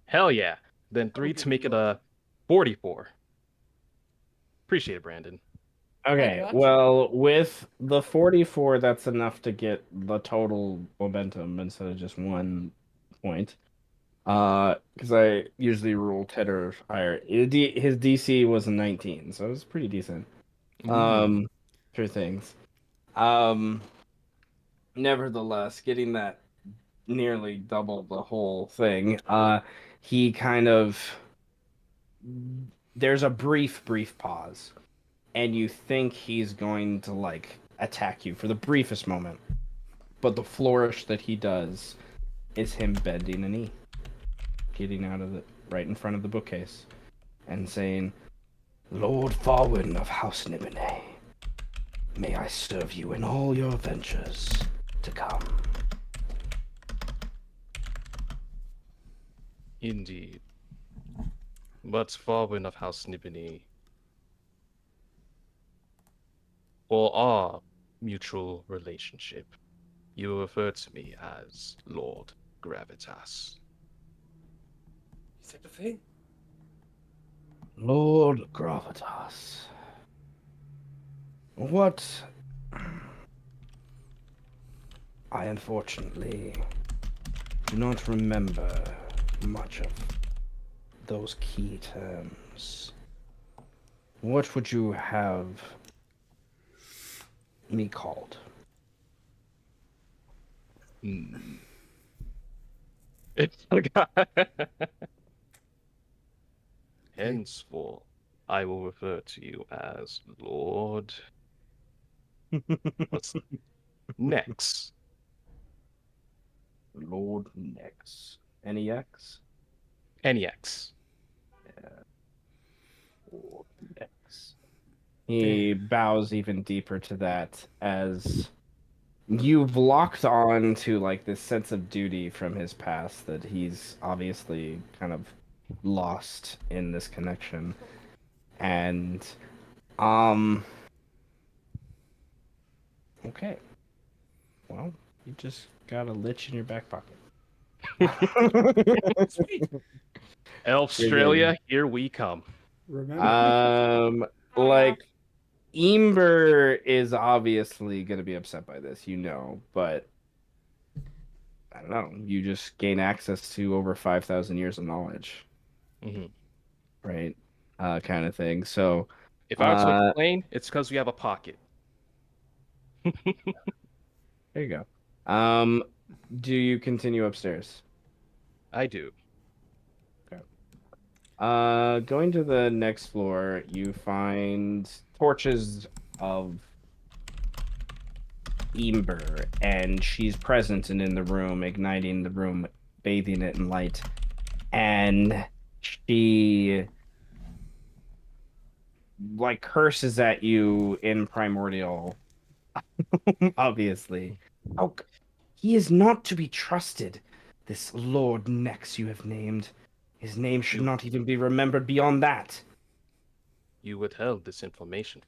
Hell yeah. Then
I will
3
give
to make
you
it a 44. Appreciate it, Brandon.
Okay, well, with the 44, that's enough to get the total momentum instead of just 1 point. Because I usually rule 10 or higher. His DC was a 19, so it was pretty decent. For things. Nevertheless, getting that nearly double the whole thing, he kind of... There's a brief pause. And you think he's going to, like, attack you for the briefest moment. But the flourish that he does is him bending a knee. Getting out of right in front of the bookcase. And saying, Lord Farwin of House Nibene, may I serve you in all your ventures to come.
Indeed. But Farwin of House Nibini, for our mutual relationship, you refer to me as Lord Gravitas.
Is that the thing?
Lord Gravitas. What I unfortunately do not remember much of those key terms. What would you have me called?
It's henceforth, I will refer to you as Lord. What's next?
Lord Nex. Nex?
NEX.
Lord Nex. He bows even deeper to that as you've locked on to like this sense of duty from his past that he's obviously kind of lost in this connection. And okay. Well, you just got a lich in your back pocket.
Sweet. Australia, here we come.
Remember,
Like Ember is obviously going to be upset by this, but I don't know. You just gain access to over 5,000 years of knowledge,
hmm
right? Kind of thing. So,
If I were to explain, it's because we have a pocket.
there you go. Do you continue upstairs?
I do.
Okay. Going to the next floor, you find torches of Ember, and she's present and in the room, igniting the room, bathing it in light. And she like curses at you in primordial, obviously. Oh, he is not to be trusted, this Lord Nex you have named. His name should
You-
not even be remembered beyond that.
You withheld this information.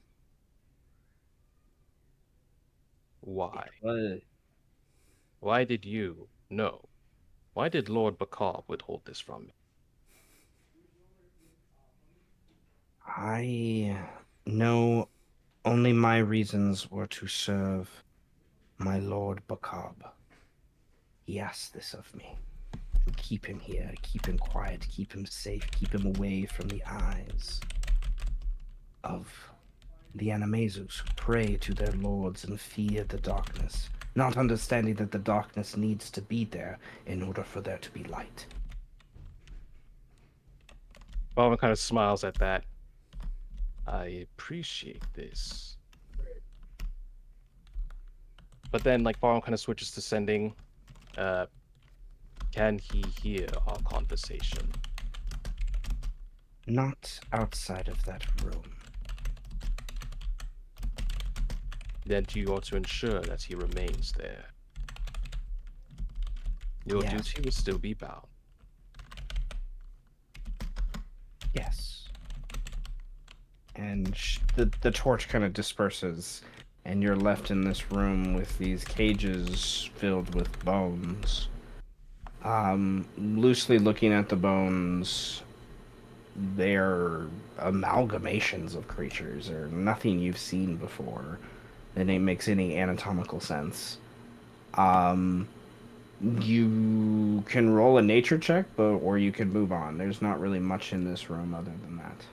Why?
Well,
Why did you? No. Why did Lord Bakar withhold this from me?
I know only my reasons were to serve my Lord Bakab. He asked this of me. To keep him here, keep him quiet, keep him safe, keep him away from the eyes of the Animaesus who pray to their lords and fear the darkness, not understanding that the darkness needs to be there in order for there to be light.
Balvin kind of smiles at that. I appreciate this. But then, like, Balvin kind of switches to sending. Can he hear our conversation?
Not outside of that room.
Then you ought to ensure that he remains there. Your
Yes.
duty will still be bound.
Yes. And the torch kind of disperses, and you're left in this room with these cages filled with bones. Loosely looking at the bones, they're amalgamations of creatures, or nothing you've seen before that makes any anatomical sense. You can roll a nature check, or you can move on. There's not really much in this room other than that.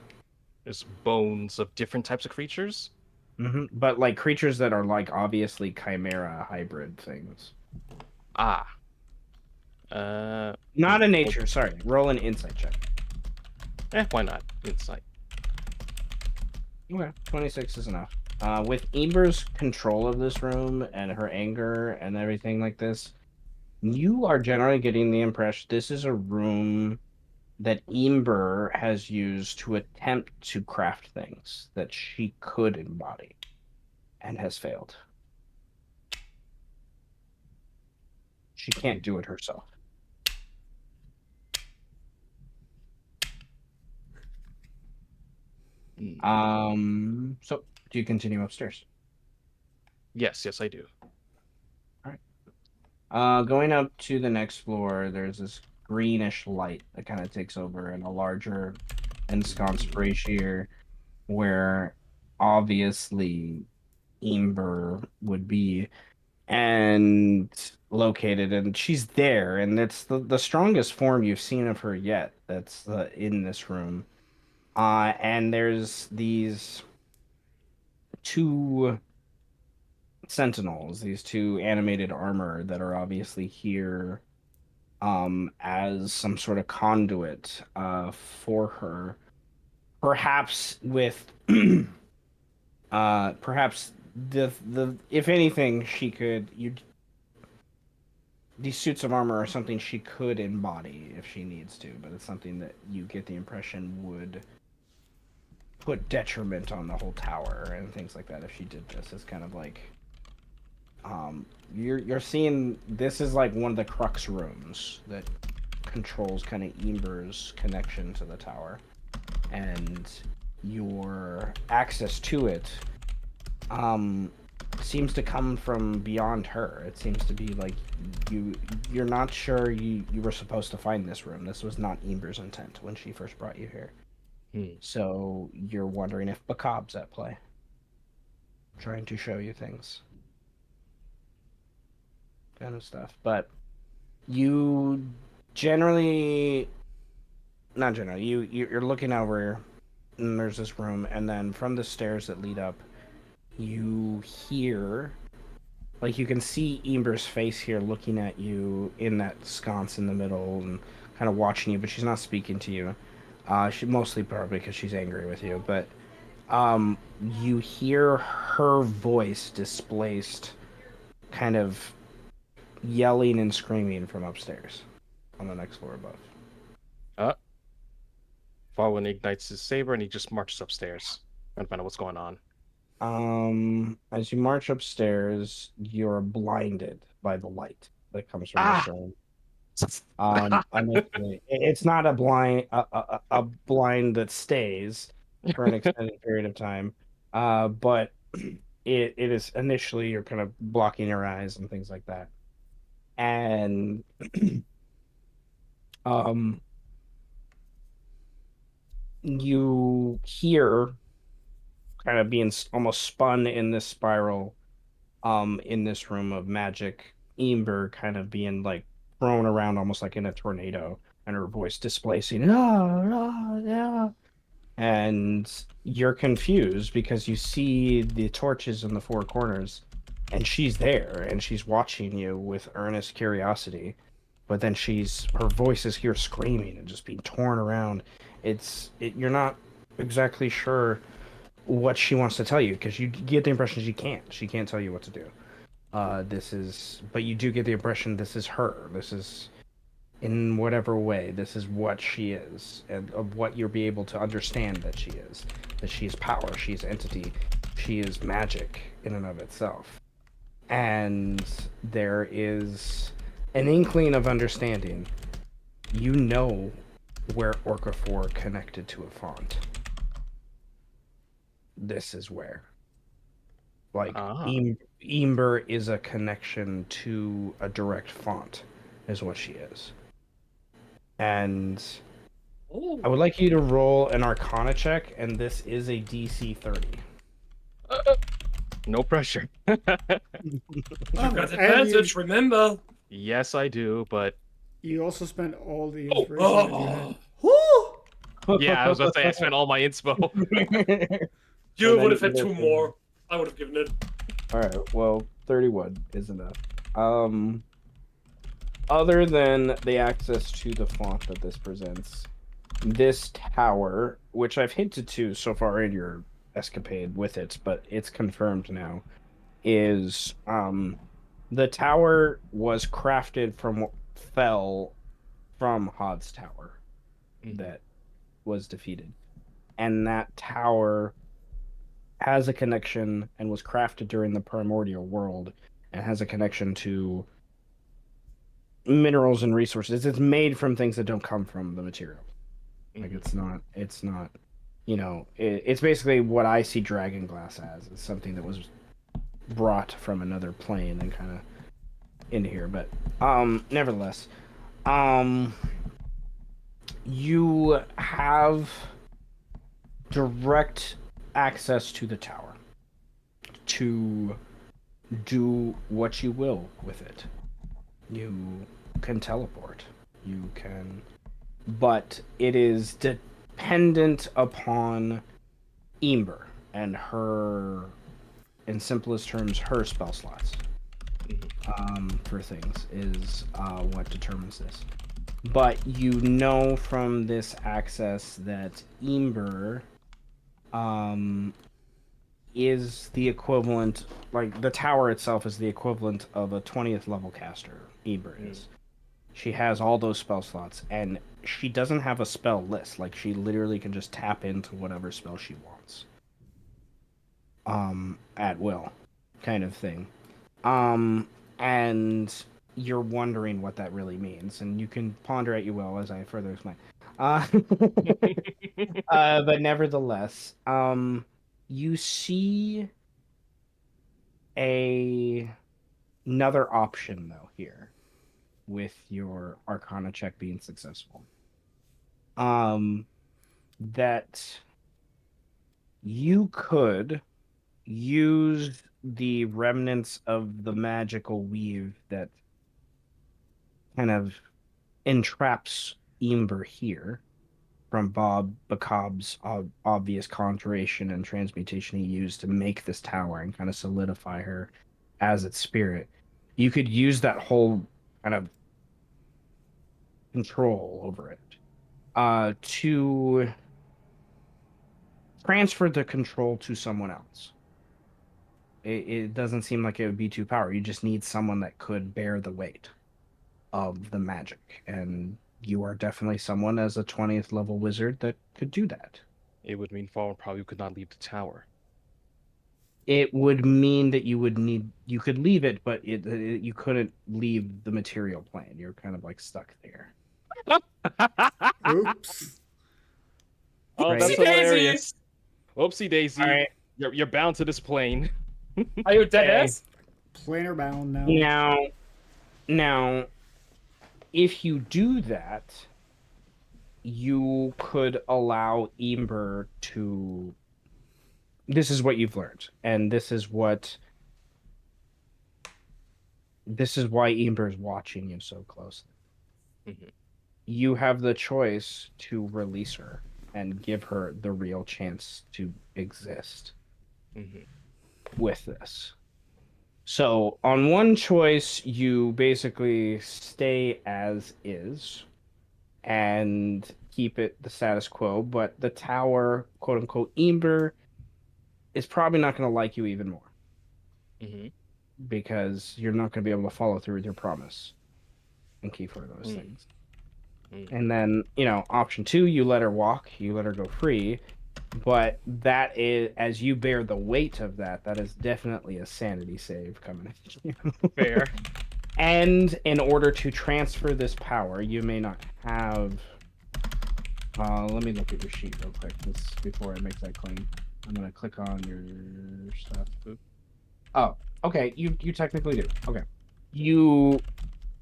There's bones of different types of creatures.
But like creatures that are like obviously chimera hybrid things.
Ah.
Not a nature, sorry. Roll an insight check.
Why not? Insight.
Okay, 26 is enough. With Ember's control of this room and her anger and everything like this, you are generally getting the impression this is a room that Ember has used to attempt to craft things that she could embody and has failed. She can't do it herself. So do you continue upstairs?
Yes, I do.
Going up to the next floor, there's this greenish light that kind of takes over in a larger ensconced brazier where obviously Ember would be. and located, and she's there, and it's the strongest form you've seen of her yet that's in this room. And there's these two sentinels, these two animated armor that are obviously here as some sort of conduit for her. Perhaps with perhaps the if anything she could you these suits of armor are something she could embody if she needs to, but it's something that you get the impression would put detriment on the whole tower and things like that if she did this. It's kind of like you're seeing this is like one of the crux rooms that controls kind of Ember's connection to the tower, and your access to it seems to come from beyond her. It seems to be like you're not sure you were supposed to find this room. This was not Ember's intent when she first brought you here. So you're wondering if Bacab's at play, trying to show you things, kind of stuff. But you generally, not generally, you're looking over, and there's this room, and then from the stairs that lead up, you hear, like you can see Ember's face here looking at you in that sconce in the middle and kind of watching you, but she's not speaking to you. She mostly probably because she's angry with you, but you hear her voice displaced, kind of yelling and screaming from upstairs on the next floor above.
Fallen ignites his saber and he just marches upstairs and find out what's going on.
As you march upstairs, you're blinded by the light that comes from this room. Initially, it's not a a blind that stays for an extended period of time, but it is initially you're kind of blocking your eyes and things like that, and you hear kind of being almost spun in this spiral in this room of magic, Ember kind of being like thrown around almost like in a tornado, and her voice displacing, and you're confused because you see the torches in the four corners, and she's there and she's watching you with earnest curiosity, but then her voice is here screaming and just being torn around. You're not exactly sure what she wants to tell you because you get the impression she can't tell you what to do. But you do get the impression this is her. This is, in whatever way, this is what she is, and of what you'll be able to understand that she is. That she is power, she is entity, she is magic in and of itself. And there is an inkling of understanding. You know where Orca 4 connected to a font. This is where. Like, Ember is a connection to a direct font, is what she is. And I would like you to roll an Arcana check, and this is a DC 30.
No pressure.
You got advantage, remember?
Yes, I do, but
You also spent all the inspiration that you had.
yeah, I was about to say I spent all my inspo.
You would have had 2 more. I would have given it.
Alright, well, 31 is enough. Other than the access to the font that this presents, this tower, which I've hinted to so far in your escapade with it, but it's confirmed now, is the tower was crafted from what fell from Hod's tower that was defeated. And that tower has a connection and was crafted during the primordial world and has a connection to minerals and resources. It's made from things that don't come from the material. Like it's not it's basically what I see dragon glass as. It's something that was brought from another plane and kind of into here, but nevertheless, you have direct access to the tower, to do what you will with it. You can teleport. You can, but it is dependent upon Ember and her, in simplest terms, her spell slots. For things is what determines this. But you know from this access that Ember is the equivalent, like the tower itself is the equivalent of a 20th level caster. Ember is. She has all those spell slots, and she doesn't have a spell list. Like, she literally can just tap into whatever spell she wants. At will, kind of thing. And you're wondering what that really means, and you can ponder at your will as I further explain. But nevertheless, you see another option though here with your Arcana check being successful. That you could use the remnants of the magical weave that kind of entraps Ember here from Bob Bacob's obvious conjuration and transmutation he used to make this tower and kind of solidify her as its spirit. You could use that whole kind of control over it to transfer the control to someone else. It doesn't seem like it would be too powerful. You just need someone that could bear the weight of the magic, and you are definitely someone as a 20th level wizard that could do that.
It would mean Fallen probably could not leave the tower.
It would mean that you could leave it, but you couldn't leave the material plane. You're kind of like stuck there.
Oops.
Oh,
Right.
that's
Oopsie
hilarious. Oopsie daisy.
All right.
You're bound to this plane.
Are you dead
Okay.
ass?
Planar bound now.
Now, if you do that, you could allow Ember to. This is what you've learned, and this is why Ember is watching you so closely.
Mhm.
You have the choice to release her and give her the real chance to exist with this. So, on one choice, you basically stay as is and keep it the status quo, but the tower, quote unquote, Ember, is probably not going to like you even more because you're not going to be able to follow through with your promise and keep her those things. And then, option 2, you let her walk, you let her go free, but that is, as you bear the weight of that is definitely a sanity save coming at you.
Fair.
And in order to transfer this power, you may not have. Let me look at your sheet real quick before I make that claim. I'm gonna click on your stuff. Oh, okay. You technically do. Okay.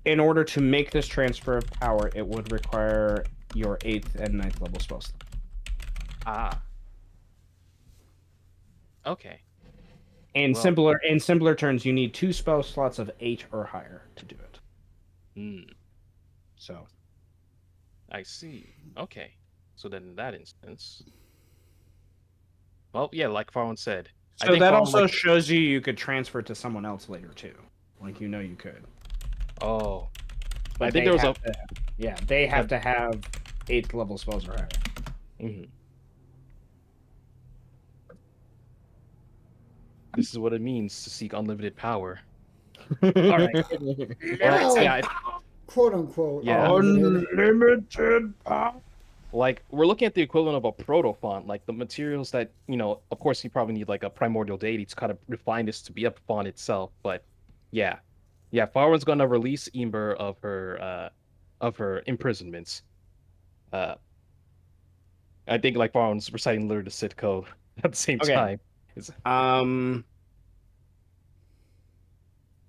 In order to make this transfer of power, it would require your 8th and 9th level spell slot.
Ah. Okay.
In
Well-
simpler terms, you need 2 spell slots of 8 or higher to do it. So.
I see. Okay. So then in that instance. Well, yeah, like Farwan said. I
So
think
that
Farwan
also
might-
shows you could transfer it to someone else later too. Like you could.
Oh.
But
I think there was
they have to have 8th level spells or higher.
This is what it means to seek unlimited power.
All
right.
Well, yeah,
Quote unquote.
Yeah.
Unlimited power.
like we're looking at the equivalent of a proto font, like the materials that, of course you probably need like a primordial deity to kind of refine this to be a font itself. But yeah. Farwan's gonna release Ember of her imprisonments. I think like Farwan's reciting literally the Sith code at the same
Okay.
time.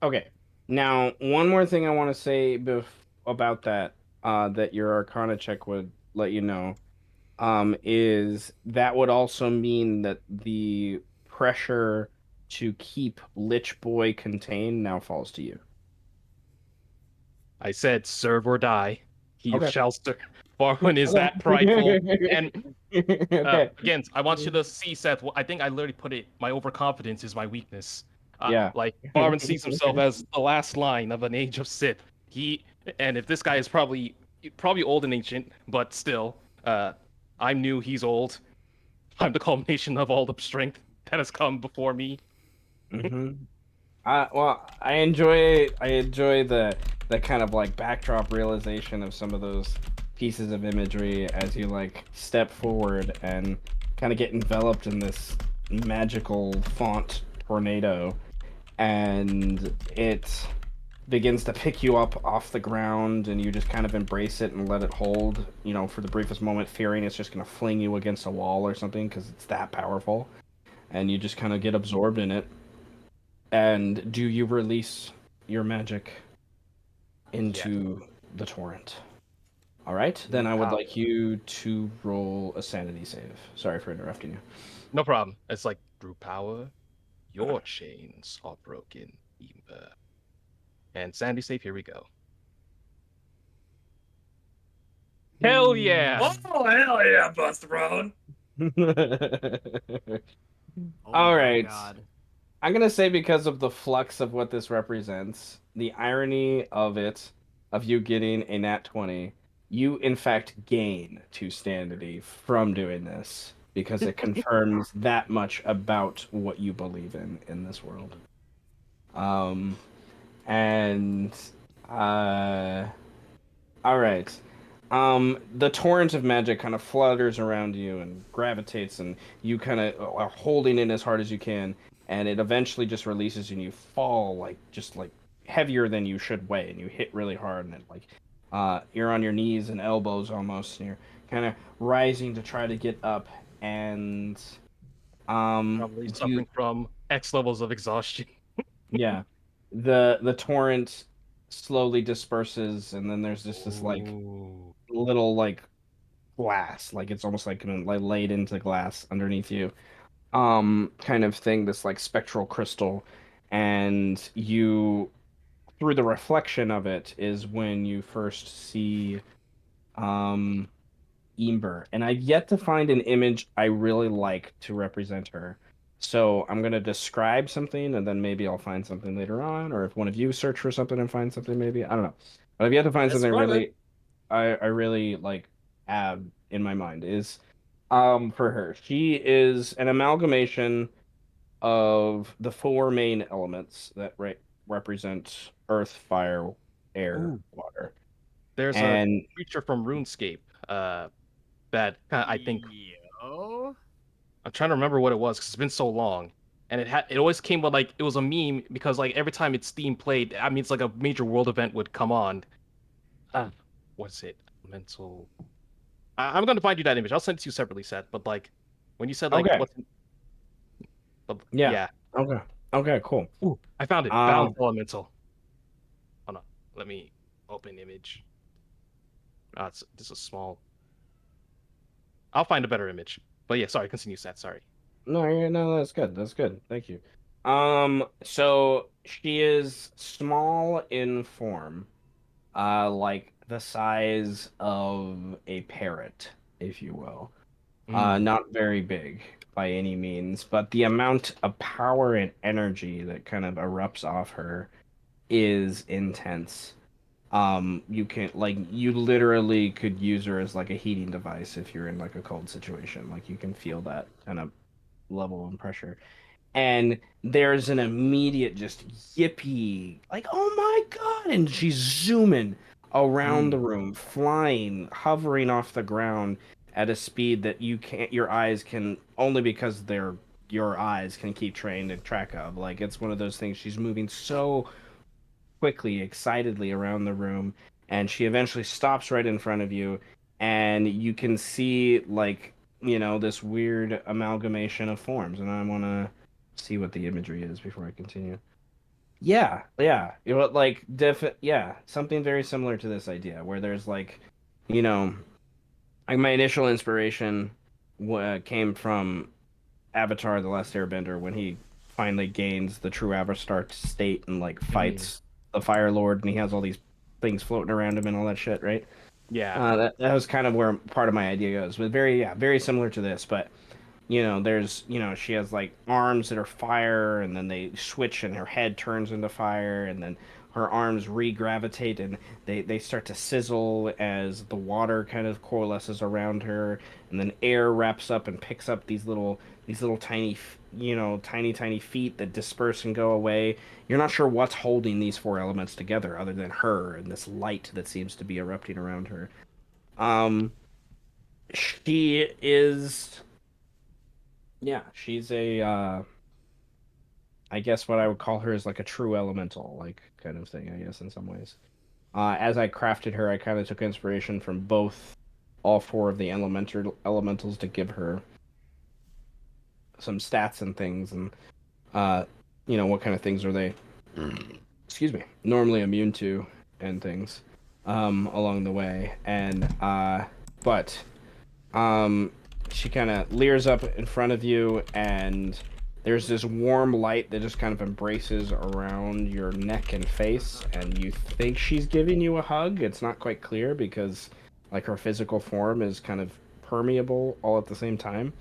Okay. Now, one more thing I want to say about that, that your Arcana check would let you know, is that would also mean that the pressure to keep Lich Boy contained now falls to you.
I said, serve or die. He
Okay.
shall serve. Farwin is
Okay.
that prideful. And
Okay.
again, I want you to see, Seth. I think I literally put it. My overconfidence is my weakness.
Yeah.
Like Farwin sees himself as the last line of an age of Sith. And if this guy is probably old and ancient, but still, I'm new. He's old. I'm the culmination of all the strength that has come before me.
Well, I enjoy the kind of like backdrop realization of some of those pieces of imagery as you like step forward and kind of get enveloped in this magical font tornado, and it begins to pick you up off the ground, and you just kind of embrace it and let it hold, for the briefest moment, fearing it's just going to fling you against a wall or something because it's that powerful, and you just kind of get absorbed in it. And do you release your magic into the torrent? All right, then I would like you to roll a sanity save. Sorry for interrupting you.
No problem. It's like through power, your chains are broken, Imber. And sanity save. Here we go. Hell yeah!
Oh, hell yeah, Buster Brown.
Oh
All
my
right.
God.
I'm gonna say because of the flux of what this represents, the irony of you getting a nat 20, you in fact gain 2 sanity from doing this because it confirms that much about what you believe in this world. Um, and uh, all right. The torrent of magic kind of flutters around you and gravitates, and you kind of are holding it as hard as you can, and it eventually just releases you, and you fall like heavier than you should weigh, and you hit really hard, and it you're on your knees and elbows almost, and you're kind of rising to try to get up, and
Probably
you
suffering from X levels of exhaustion.
yeah, the torrent slowly disperses, and then there's just this like
Ooh.
little like glass, like it's almost like laid into glass underneath you, kind of thing, this like spectral crystal, and you through the reflection of it is when you first see um Ember, and I've yet to find an image I really like to represent her. So I'm gonna describe something, and then maybe I'll find something later on, or if one of you search for something and find something, maybe I don't know. But I've yet to find something
Describe it.
really I really like have in my mind is for her. She is an amalgamation of the 4 main elements that represent earth, fire, air,
Ooh.
water.
There's a
And
creature from RuneScape. That I think
Yo.
I'm trying to remember what it was because it's been so long. And it always came with like it was a meme because like every time it's Steam played, I mean it's like a major world event would come on. Uh, what's it? Mental. I'm gonna find you that image. I'll send it to you separately, Seth. But like when you said like
okay,
what's but,
yeah,
yeah.
okay, okay, cool.
Ooh, I found it. Balance
Um,
elemental. Hold on. Let me open image. This is small. I'll find a better image. But yeah, sorry, continue, Seth. Sorry.
no, no, that's good. That's good. Thank you. So she is small in form, like the size of a parrot, if you will.
Mm.
Not very big by any means, but the amount of power and energy that kind of erupts off her is intense. You can like you literally could use her as like a heating device if you're in like a cold situation. Like you can feel that kind of level of pressure. And there's an immediate just yippee, like, oh my God. And she's zooming around the room, flying, hovering off the ground at a speed that your eyes can, only because they're your eyes can keep trained and track of. Like, it's one of those things. She's moving so quickly, excitedly around the room, and she eventually stops right in front of you, and you can see like this weird amalgamation of forms, and I want to see what the imagery is before I continue. Yeah, yeah, something very similar to this idea where there's you know, like my initial inspiration came from Avatar: The Last Airbender when he finally gains the true Avastar state and like fights the Fire Lord, and he has all these things floating around him and all that shit, right?
Yeah.
That was kind of where part of my idea goes, but very similar to this, but there's, she has like arms that are fire, and then they switch, and her head turns into fire, and then her arms re-gravitate, and they start to sizzle as the water kind of coalesces around her, and then air wraps up and picks up these little tiny, tiny feet that disperse and go away. You're not sure what's holding these four elements together other than her and this light that seems to be erupting around her. She is, yeah, she's a, I guess what I would call her is like a true elemental, like kind of thing, I guess, in some ways. As I crafted her, I kind of took inspiration from all four of the elementals to give her some stats and things, and what kind of things are they, excuse me, normally immune to, and things, along the way, and but she kind of leers up in front of you, and there's this warm light that just kind of embraces around your neck and face, and you think she's giving you a hug. It's not quite clear because like her physical form is kind of permeable all at the same time.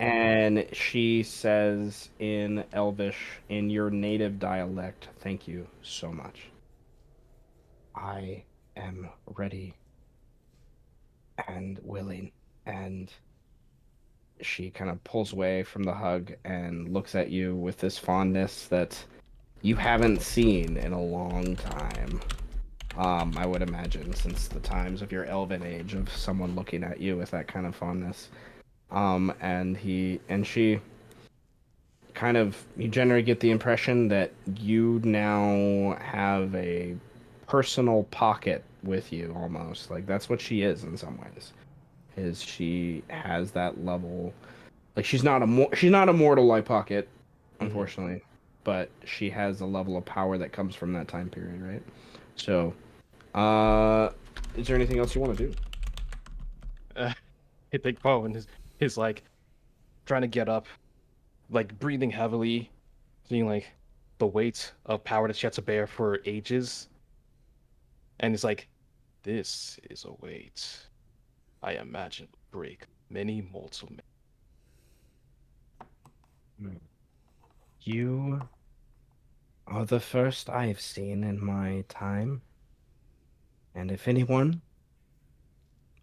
And she says in Elvish, in your native dialect, "Thank you so much. I am ready and willing." And she kind of pulls away from the hug and looks at you with this fondness that you haven't seen in a long time. I would imagine since the times of your elven age, of someone looking at you with that kind of fondness. And she kind of, you generally get the impression that you now have a personal pocket with you, almost. Like that's what she is in some ways. Is she has that level, like she's not a mortal like Pocket, unfortunately, but she has a level of power that comes from that time period, right? So, is there anything else you want to do?
I think Bowen is like trying to get up, like breathing heavily, seeing like the weight of power that she had to bear for ages, and it's like, this is a weight I imagine would break many mortal men.
You are the first I've seen in my time, and if anyone,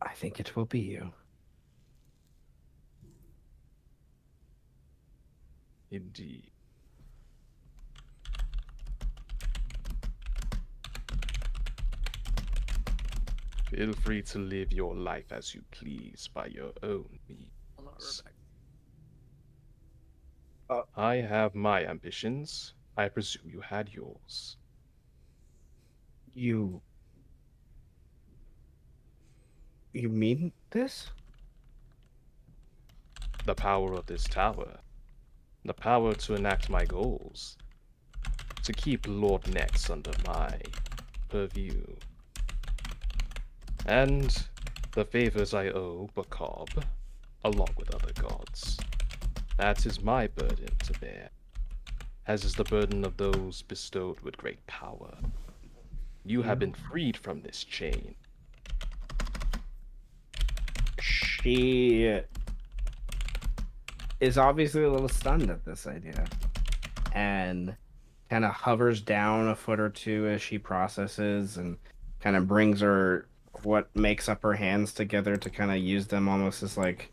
I think it will be you.
Indeed. Feel free to live your life as you please by your own means. I have my ambitions. I presume you had yours.
You mean this?
The power of this tower. The power to enact my goals. To keep Lord Nex under my purview. And the favors I owe Bakab, along with other gods. That is my burden to bear, as is the burden of those bestowed with great power. You have been freed from this chain.
She is obviously a little stunned at this idea, and kind of hovers down a foot or two as she processes, and kind of brings her what makes up her hands together to kind of use them almost as like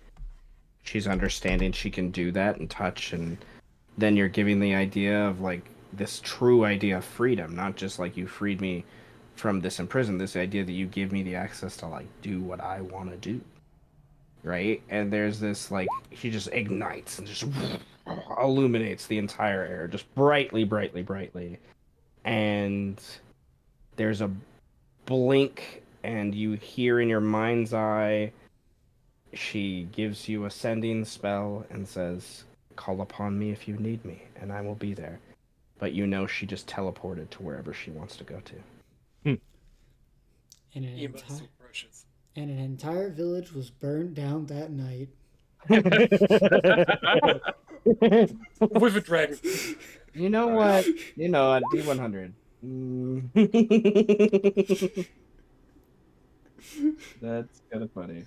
she's understanding she can do that and touch. And then you're giving the idea of like this true idea of freedom, not just like you freed me from this imprisonment, this idea that you give me the access to like do what I want to do, right? And there's this like she just ignites and just illuminates the entire air just brightly, and there's a blink, and you hear in your mind's eye she gives you a sending spell and says, "Call upon me if you need me, and I will be there." But she just teleported to wherever she wants to go to.
And
Eva is so precious.
an entire village was burned down that night.
With a dragon.
You know what? You know, at D100. That's kind of funny.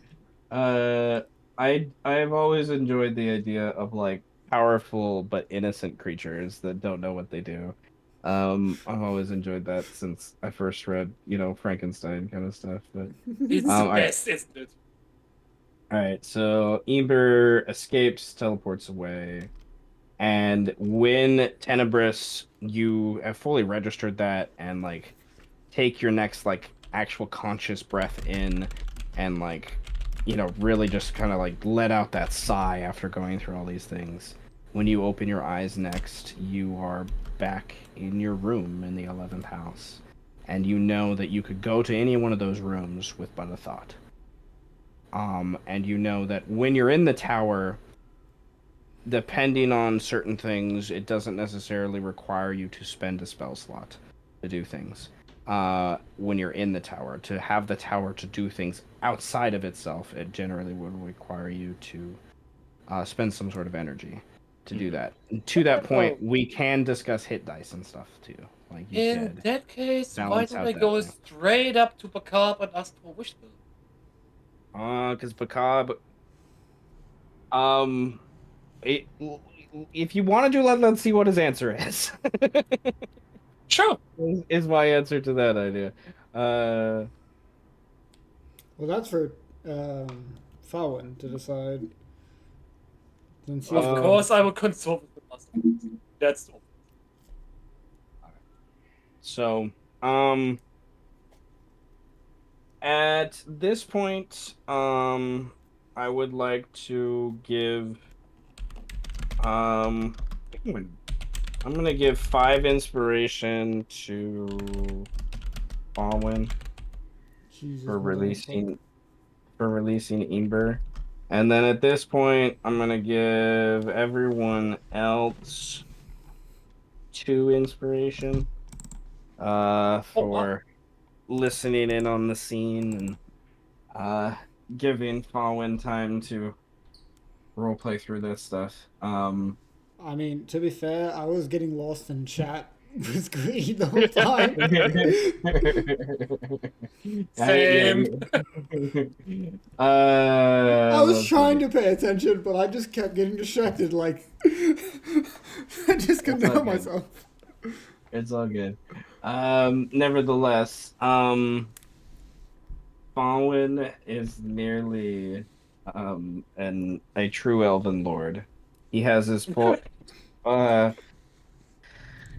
I've always enjoyed the idea of like powerful but innocent creatures that don't know what they do. I've always enjoyed that since I first read, Frankenstein kind of stuff. But
It's the
all right,
best, isn't it?
all right. So Ember escapes, teleports away. And when Tenebris, you have fully registered that and like take your next like actual conscious breath in and like really just kind of like let out that sigh after going through all these things. When you open your eyes next, you are back in your room in the 11th house. And you know that you could go to any one of those rooms with but a thought. And you know that when you're in the tower, depending on certain things, it doesn't necessarily require you to spend a spell slot to do things. When you're in the tower, to have the tower to do things outside of itself, it generally would require you to spend some sort of energy to do that. And to that point,
Oh,
we can discuss hit dice and stuff too. Like you
in
could
that case, why
balance
don't
out
I
that
go
way.
straight up to Bacab and ask for a wish spell?
Because Bacab, um, it, if you want to do, let's see what his answer is.
Sure.
Is my answer to that idea. Uh,
Well, that's for Falwyn to decide. Since he's
Of
the
course, I will consult with the master. That's all.
so, um, at this point, I would like to give, um, I'm gonna give 5 inspiration to Falwyn
Jesus,
for
what the fuck?
releasing Ember. And then at this point, I'm gonna give everyone else 2 inspiration
Oh, wow.
for listening in on the scene and giving Falwyn time to roleplay through this stuff.
I mean, to be fair, I was getting lost in chat with Greed the whole time.
Same.
I was
That's
trying
funny.
to pay attention, but I just kept getting distracted. Like, I just couldn't
It's all
help
good.
myself.
It's all good. Nevertheless, Falwyn is nearly a true elven lord. He has his uh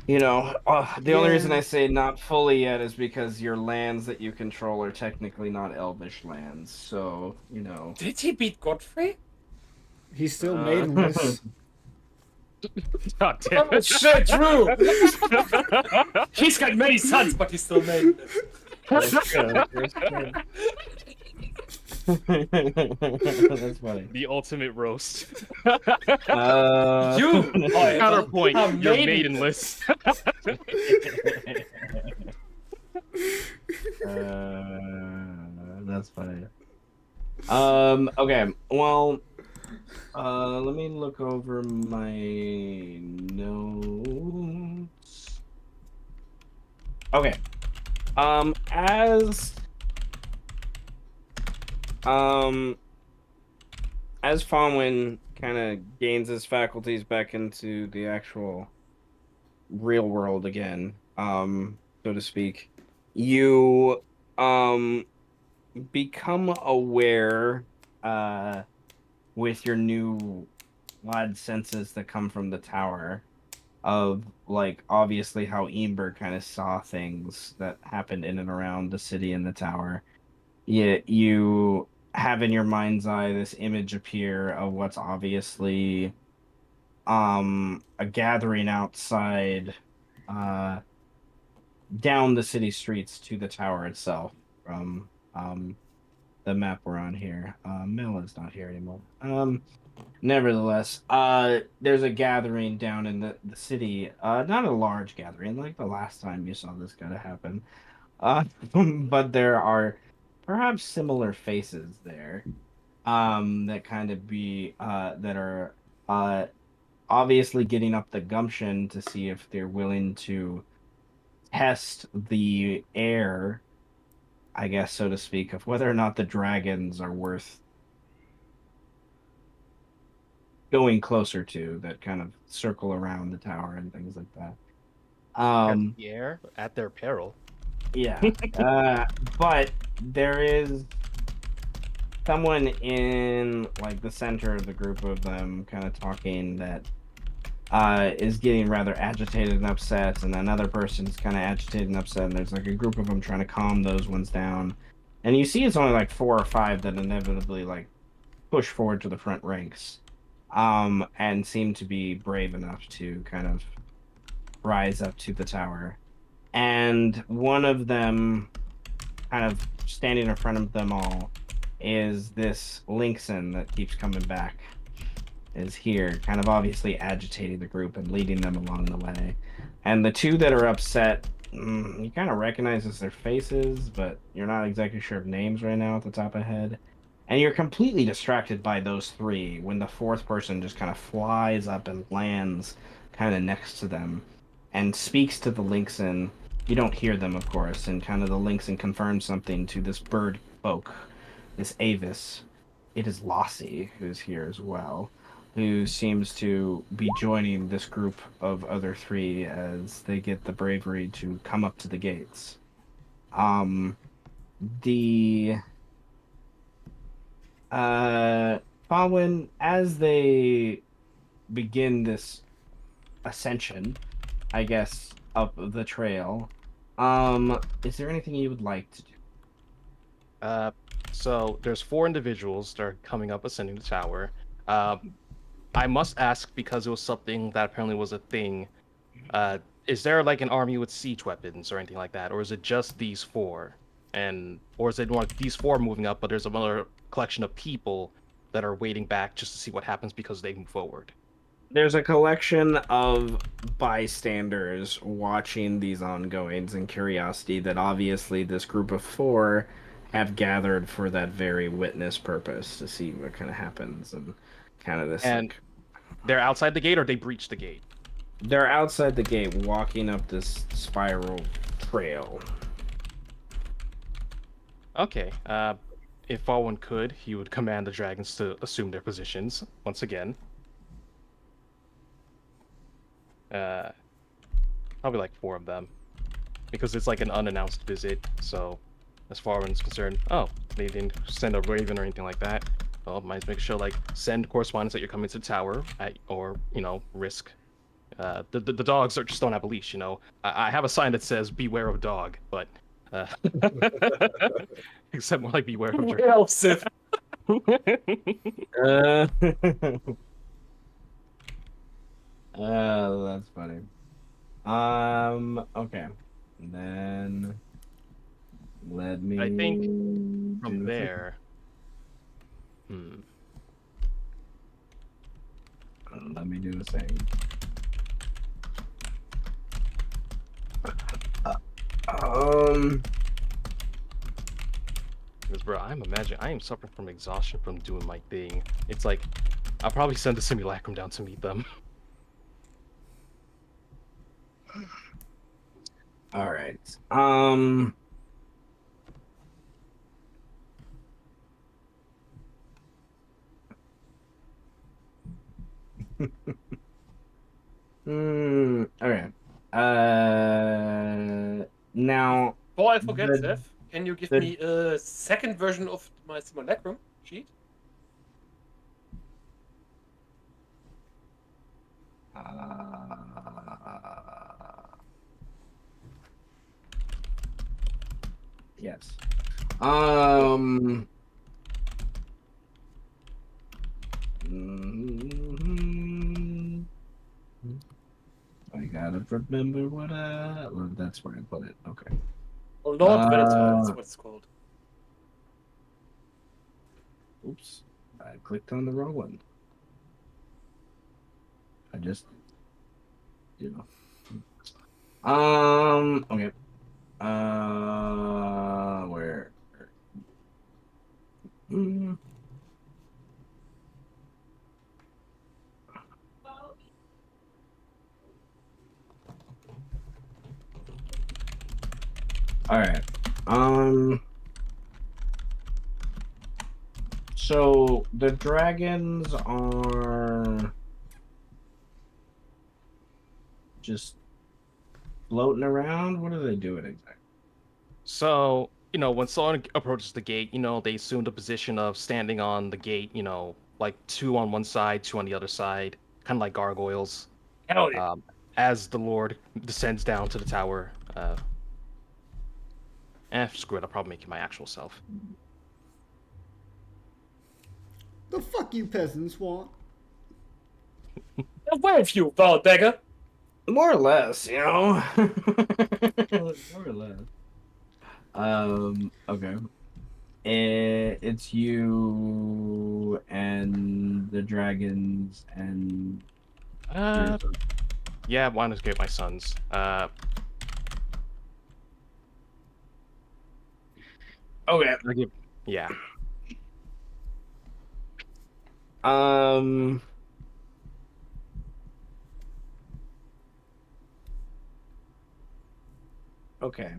the only reason
Yeah,
I say not fully yet is because your lands that you control are technically not elvish lands. So,
Did he beat Godfrey?
he's still
uh,
maidenless.
God damn
Oh,
it.
shit, true. He's got many sons, but he's still maidenless.
That's funny.
The ultimate roast.
Uh,
You, however,
Counterpoint,
are
you're
maidenless.
maidenless.
That's funny. Okay. Well, let me look over my notes. Okay. Um, as um, as Fonwin kind of gains his faculties back into the actual real world again, so to speak, you become aware, uh, with your new odd senses that come from the tower of like obviously how Eamber kind of saw things that happened in and around the city and the tower. Yet you have in your mind's eye this image appear of what's obviously a gathering outside uh down the city streets to the tower itself from the map we're on here. Mel is not here anymore. Nevertheless, there's a gathering down in the city. Not a large gathering, like the last time you saw this kind of happen. Uh, but there are perhaps similar faces there. that kind of that are obviously getting up the gumption to see if they're willing to test the air, I guess, so to speak, of whether or not the dragons are worth going closer to, that kind of circle around the tower and things like that.
Test the air at their peril.
Yeah. But there is someone in like the center of the group of them kind of talking that is getting rather agitated and upset, and another person's kind of agitated and upset, and there's like a group of them trying to calm those ones down. And you see it's only like 4 or 5 that inevitably like push forward to the front ranks, and seem to be brave enough to kind of rise up to the tower. And one of them, kind of standing in front of them all, is this Linkson that keeps coming back. Is here, kind of obviously agitating the group and leading them along the way. And the two that are upset, you kind of recognize as their faces, but you're not exactly sure of names right now at the top of head. And you're completely distracted by those three when the fourth person just kind of flies up and lands kind of next to them and speaks to the Linkson. You don't hear them, of course, and kind of the Linkson confirms something to this bird folk, this Avis. It is Lassie who's here as well, who seems to be joining this group of other three as they get the bravery to come up to the gates. Um, the Falwyn, as they begin this ascension, I guess, up the trail, is there anything you would like to do?
So there's 4 individuals that are coming up ascending the tower. I must ask because it was something that apparently was a thing. Is there like an army with siege weapons or anything like that, or is it just these 4? Or is it like these 4 moving up, but there's another collection of people that are waiting back just to see what happens because they move forward?
There's a collection of bystanders watching these ongoings and curiosity that obviously this group of 4 have gathered for that very witness purpose to see what kind of happens and kind of this
And
like
they're outside the gate or they breach the gate?
they're outside the gate walking up this spiral trail.
Okay. If Falwyn could, he would command the dragons to assume their positions once again. Probably like 4 of them, because it's like an unannounced visit. So, as far as concerned, oh, they didn't send a raven or anything like that. Well, might make sure like send correspondence that you're coming to the tower or risk. The dogs just don't have a leash. I have a sign that says "Beware of dog," but except more like "Beware of dragon."
Well, Syth.
Uh, that's funny. Okay. And then let me
I think
do
from
the thing.
there.
Let me do the thing.
Because, bro, I am suffering from exhaustion from doing my thing. It's like, I'll probably send the simulacrum down to meet them.
All right. Okay. Now
Before I forget,
the,
Syth, can you give
the
me a second version of my simulacrum sheet?
yes. I gotta remember well, that's where I put it. Okay.
Lord Venator, that's what it's called.
Oops. I clicked on the wrong one. I just, okay. Where? All right. So the dragons are just floating around. What are they doing exactly?
So, when someone approaches the gate, they assume the position of standing on the gate, like two on one side, two on the other side, kind of like gargoyles.
Hell yeah.
As the Lord descends down to the tower. Screw it, I'll probably make it my actual self.
The fuck you peasants want?
Where have you, foul beggar?
More or less, More or less. Okay. It's you and the dragons and
Yeah, why not get my sons?
Okay.
Yeah.
Okay.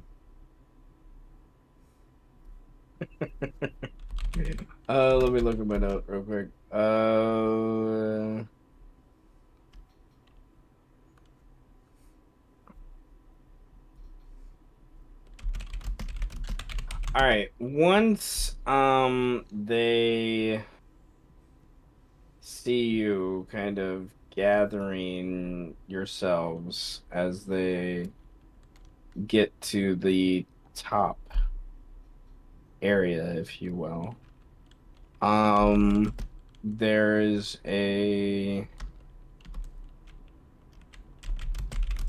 Let me look at my note real quick. All right. Once they see you kind of gathering yourselves as they get to the top area, if you will. There's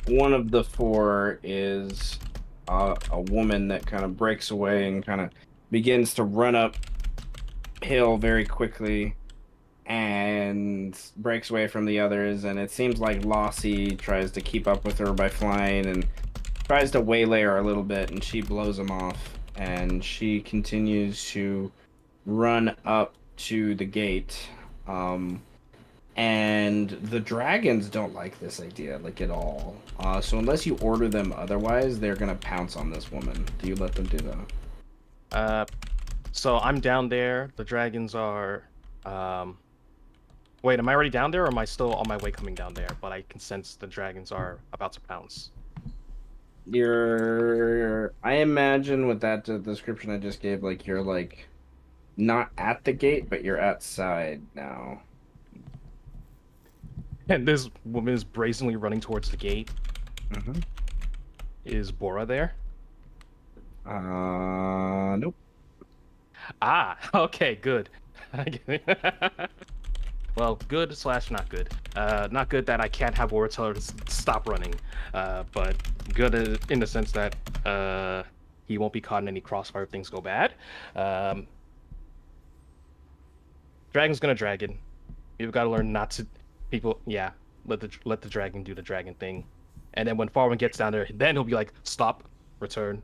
one of the four is a woman that kind of breaks away and kind of begins to run up hill very quickly and breaks away from the others, and it seems like Lossie tries to keep up with her by flying and tries to waylay her a little bit, and she blows him off, and she continues to run up to the gate. And the dragons don't like this idea, like, at all. So unless you order them otherwise, they're gonna pounce on this woman. Do you let them do that?
So I'm down there. The dragons are. Wait, am I already down there, or am I still on my way coming down there? But I can sense the dragons are about to pounce.
I imagine with that description I just gave, like, you're, like, not at the gate, but you're outside now.
And this woman is brazenly running towards the gate.
Mm-hmm.
Is Bora there?
Nope.
Ah, okay, good. Well, good / not good. Not good that I can't have Bora tell her to stop running, but good in the sense that he won't be caught in any crossfire if things go bad. Dragon's gonna dragon. You've got to learn not to. Yeah, let the dragon do the dragon thing, and then when Farwin gets down there, then he'll be like, "Stop, return."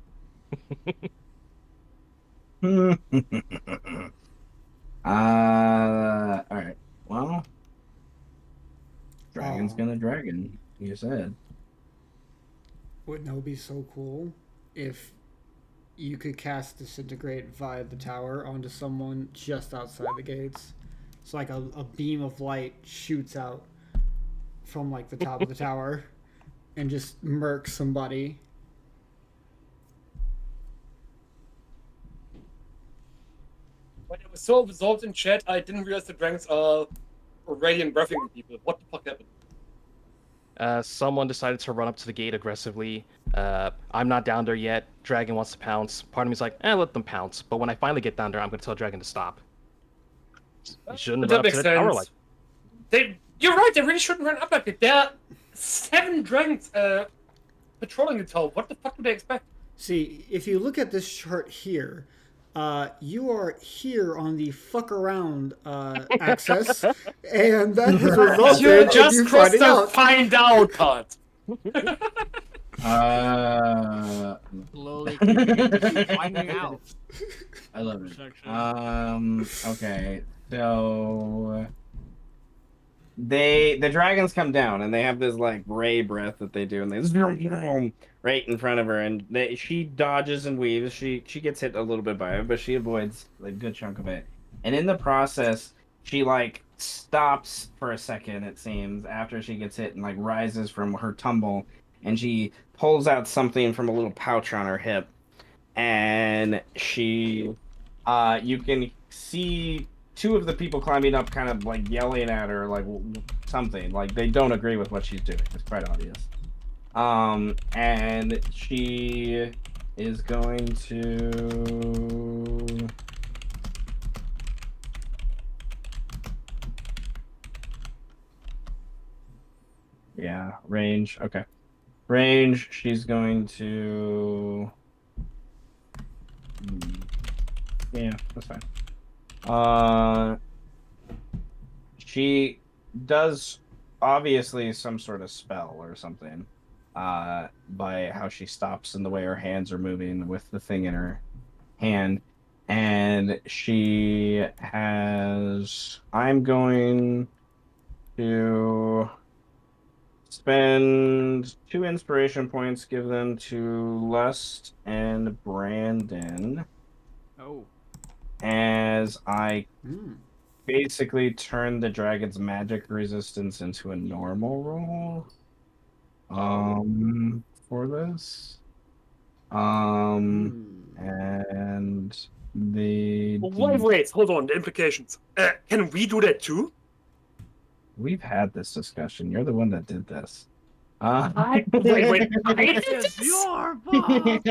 All right. Well, dragon's gonna dragon. You said.
Wouldn't that be so cool if you could cast Disintegrate via the tower onto someone just outside the gates? It's like a beam of light shoots out from like the top of the tower and just murks somebody.
When I was so absorbed in chat, I didn't realize the dragons are radiant breathing people. What the fuck happened?
Someone decided to run up to the gate aggressively. I'm not down there yet. Dragon wants to pounce. Part of me's like, let them pounce. But when I finally get down there, I'm gonna tell Dragon to stop. You shouldn't run up to the tower like.
You're right. They really shouldn't run up like that. There are 7 dragons patrolling the tower. What the fuck do they expect?
See, if you look at this chart here, you are here on the fuck around axis, and that has resulted
You
in
just
you
crossed
finding
the
out.
find out part.
Slowly keep finding out.
I love it.
Section.
Okay. So the dragons come down and they have this like ray breath that they do and they right in front of her and she dodges and weaves. She gets hit a little bit by it, but she avoids like a good chunk of it. And in the process, she like stops for a second, it seems, after she gets hit and like rises from her tumble and she pulls out something from a little pouch on her hip and she you can see two of the people climbing up kind of like yelling at her like something like they don't agree with what she's doing. It's quite obvious. And she is going to range. Okay. Range, she's going to yeah, that's fine. She does obviously some sort of spell or something. By how she stops and the way her hands are moving with the thing in her hand. And she has I'm going to spend 2 inspiration points, give them to Lust and Brandon
Oh.
as I
Hmm.
basically turn the dragon's magic resistance into a normal roll. For this. And the
Wait, hold on, the implications. Can we do that too?
we've had this discussion. You're the one that did this.
Wait, I did
It's
this?
your fault.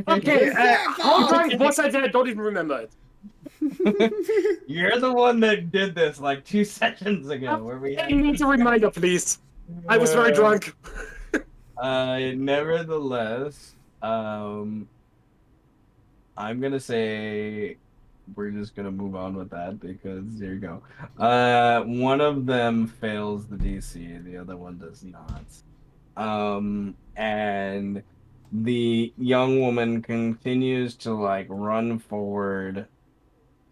Okay, how drunk was I that I don't even remember it?
You're the one that did this like 2 sessions ago where we
I need a reminder, please. I was very drunk.
Nevertheless, I'm gonna say we're just gonna move on with that because here you go. One of them fails the DC, the other one does not. And the young woman continues to like run forward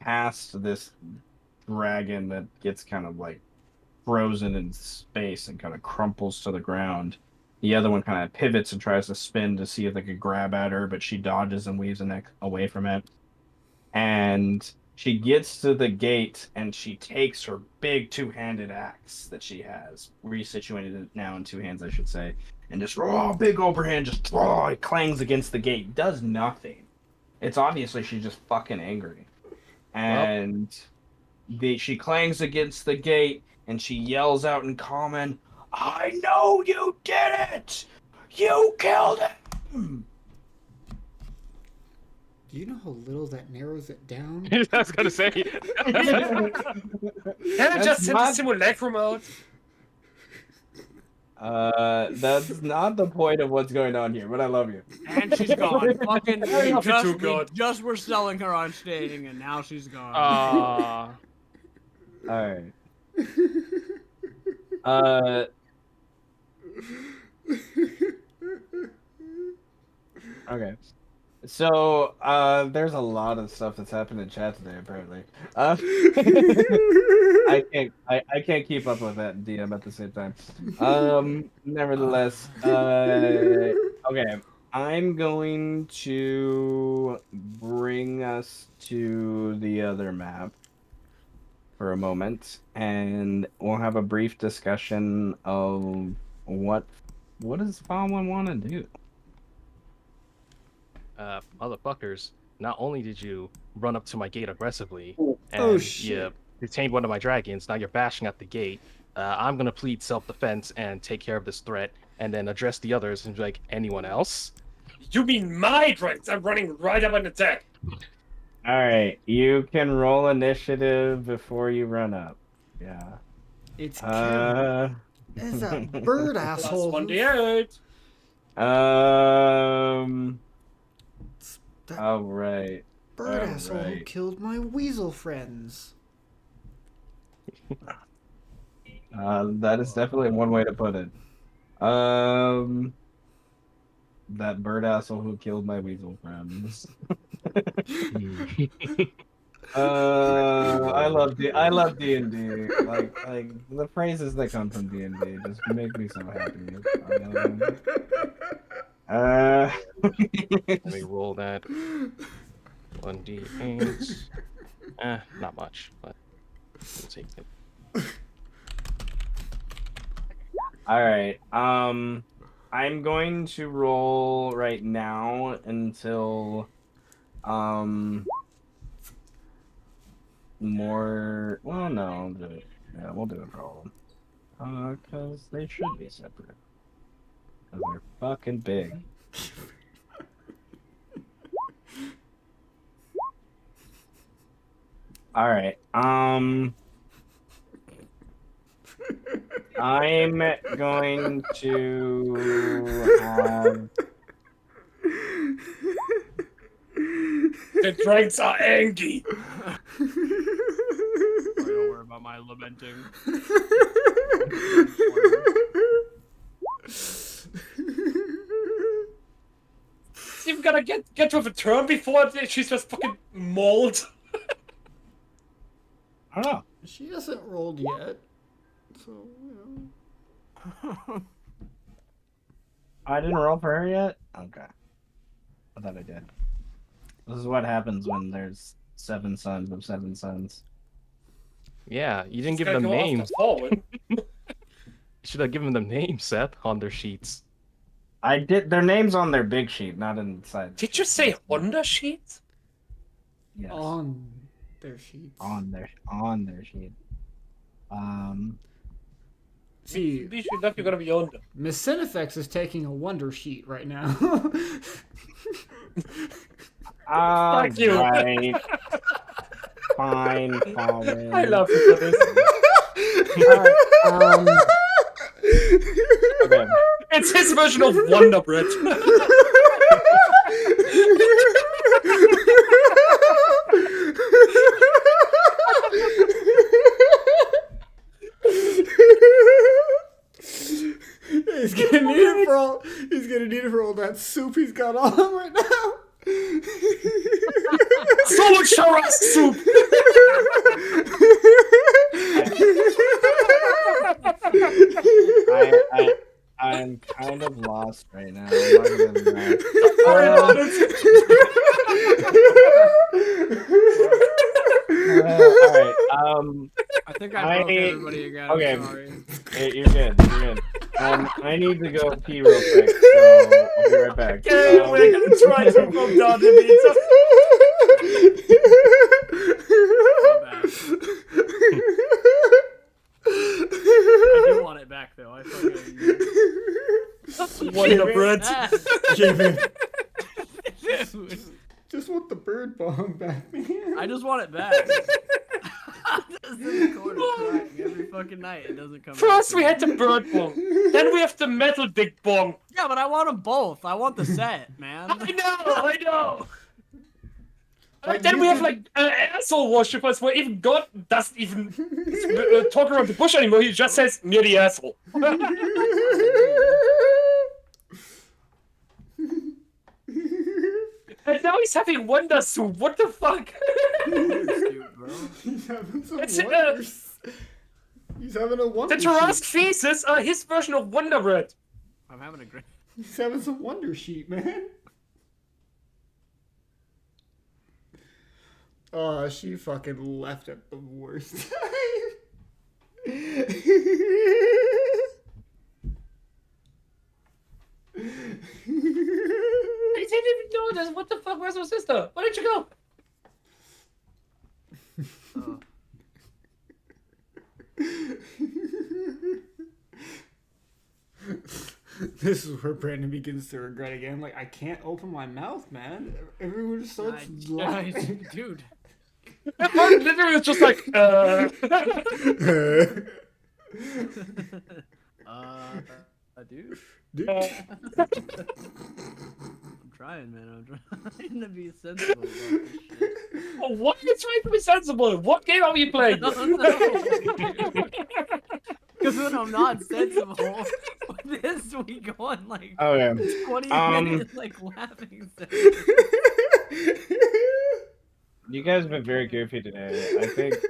past this dragon that gets kind of like frozen in space and kind of crumples to the ground. The other one kind of pivots and tries to spin to see if they could grab at her, but she dodges and weaves away from it. And she gets to the gate and she takes her big 2-handed axe that she has, resituated it now in 2 hands, I should say, and just big overhand, just it clangs against the gate, does nothing. It's obviously she's just fucking angry, and she clangs against the gate and she yells out in common, "I know you did it! You killed him!"
Do you know how little that narrows it down?
I was gonna say.
Can I just send the simulacrum out?
That's not the point of what's going on here, but I love you.
And she's gone. Fucking,
I love you too,
we
God.
just were selling her on staying, and now she's gone.
All right. Okay. So, there's a lot of stuff that's happened in chat today, apparently. I can't keep up with that DM at the same time. Nevertheless, okay. I'm going to bring us to the other map for a moment, and we'll have a brief discussion of what does Fallen want to do.
Motherfuckers, not only did you run up to my gate aggressively and
Oh, shit.
you detained one of my dragons, now you're bashing at the gate. I'm gonna plead self-defense and take care of this threat, and then address the others and be like, anyone else?
You mean my dragons? I'm running right up an attack.
All right, you can roll initiative before you run up. Yeah.
It's Kevin. It's that bird
Plus
asshole.
1d8.
That
All right.
bird asshole who killed my weasel friends.
That is definitely one way to put it. That bird asshole who killed my weasel friends. I love D&D. Like the phrases that come from D&D just make me so happy.
Let me roll that. 1d8. Not much, but we'll take it.
All right. I'm going to roll right now until more. Well, no, I'll do it. Yeah, we'll do it for all of them. Because they should be separate. Because they're fucking big. All right. I'm going to have.
The dragons are angry.
Don't worry about my lamenting.
You've gotta get to a turn before she's just fucking mauled.
I don't know.
She hasn't rolled yet. So, you know.
I didn't roll for her yet? Okay. I thought I did. This is what happens when there's 7 sons of 7 sons.
Yeah, you didn't
She's
give them
gotta go after
names.
Fallen.
You should have given them names, Seth, on their sheets.
I did. Their names on their big sheet, not inside.
Did you say Honda sheet?
Yes.
On their sheets.
On their sheet.
See,
We should not be gonna be Honda.
Miss Cinefex is taking a wonder sheet right now.
Fuck you.
Right. Fine, Colin.
I love you for this.
Okay.
It's his version of Wonder Bread.
He's gonna need it for all. He's gonna need it for all that soup he's got on him right now.
So much Shara's soup!
I'm kind of lost right now. I'm not gonna lie.
Sorry about it.
All right.
I think I broke everybody again.
okay.
I'm sorry.
Hey, you're good. You're good. I need to go pee real quick, so I'll be right back.
Okay, we're gonna try to come down the
I do want it back though. I fucking
Wonder Bread.
Give it.
Dude,
Just want the bird bomb back, man.
I just want it back. Just in the corner crying every fucking night. It doesn't come.
First
back
we
to
had the
me.
bird bong. Then we have the metal dick bong.
Yeah, but I want them both. I want the set, man.
I know.
Like,
Then
you
we have
can-
like asshole worshippers where even God doesn't even talk around the bush anymore. He just says near the asshole. And now he's having wonder soup. What the fuck?
Dude, bro.
He's having some
It's,
wonders. He's having a wonder
The Tarrasque
sheet.
faces are his version of Wonder Bread.
I'm having a great.
He's having some wonder sheet, man. Oh, she fucking left at the worst time.
I didn't even know this. What the fuck? Where's my sister? Where did you go?
This is where Brandon begins to regret again. Like, I can't open my mouth, man. Everyone just starts laughing.
Dude.
Martin literally was just like,
Dude.
Dude.
I'm trying, man. I'm trying to be sensible about this shit.
Why are you trying to be sensible? What game are we playing?
Because when I'm not sensible, this we go on like
Okay.
20 minutes like laughing.
You guys have been very goofy today.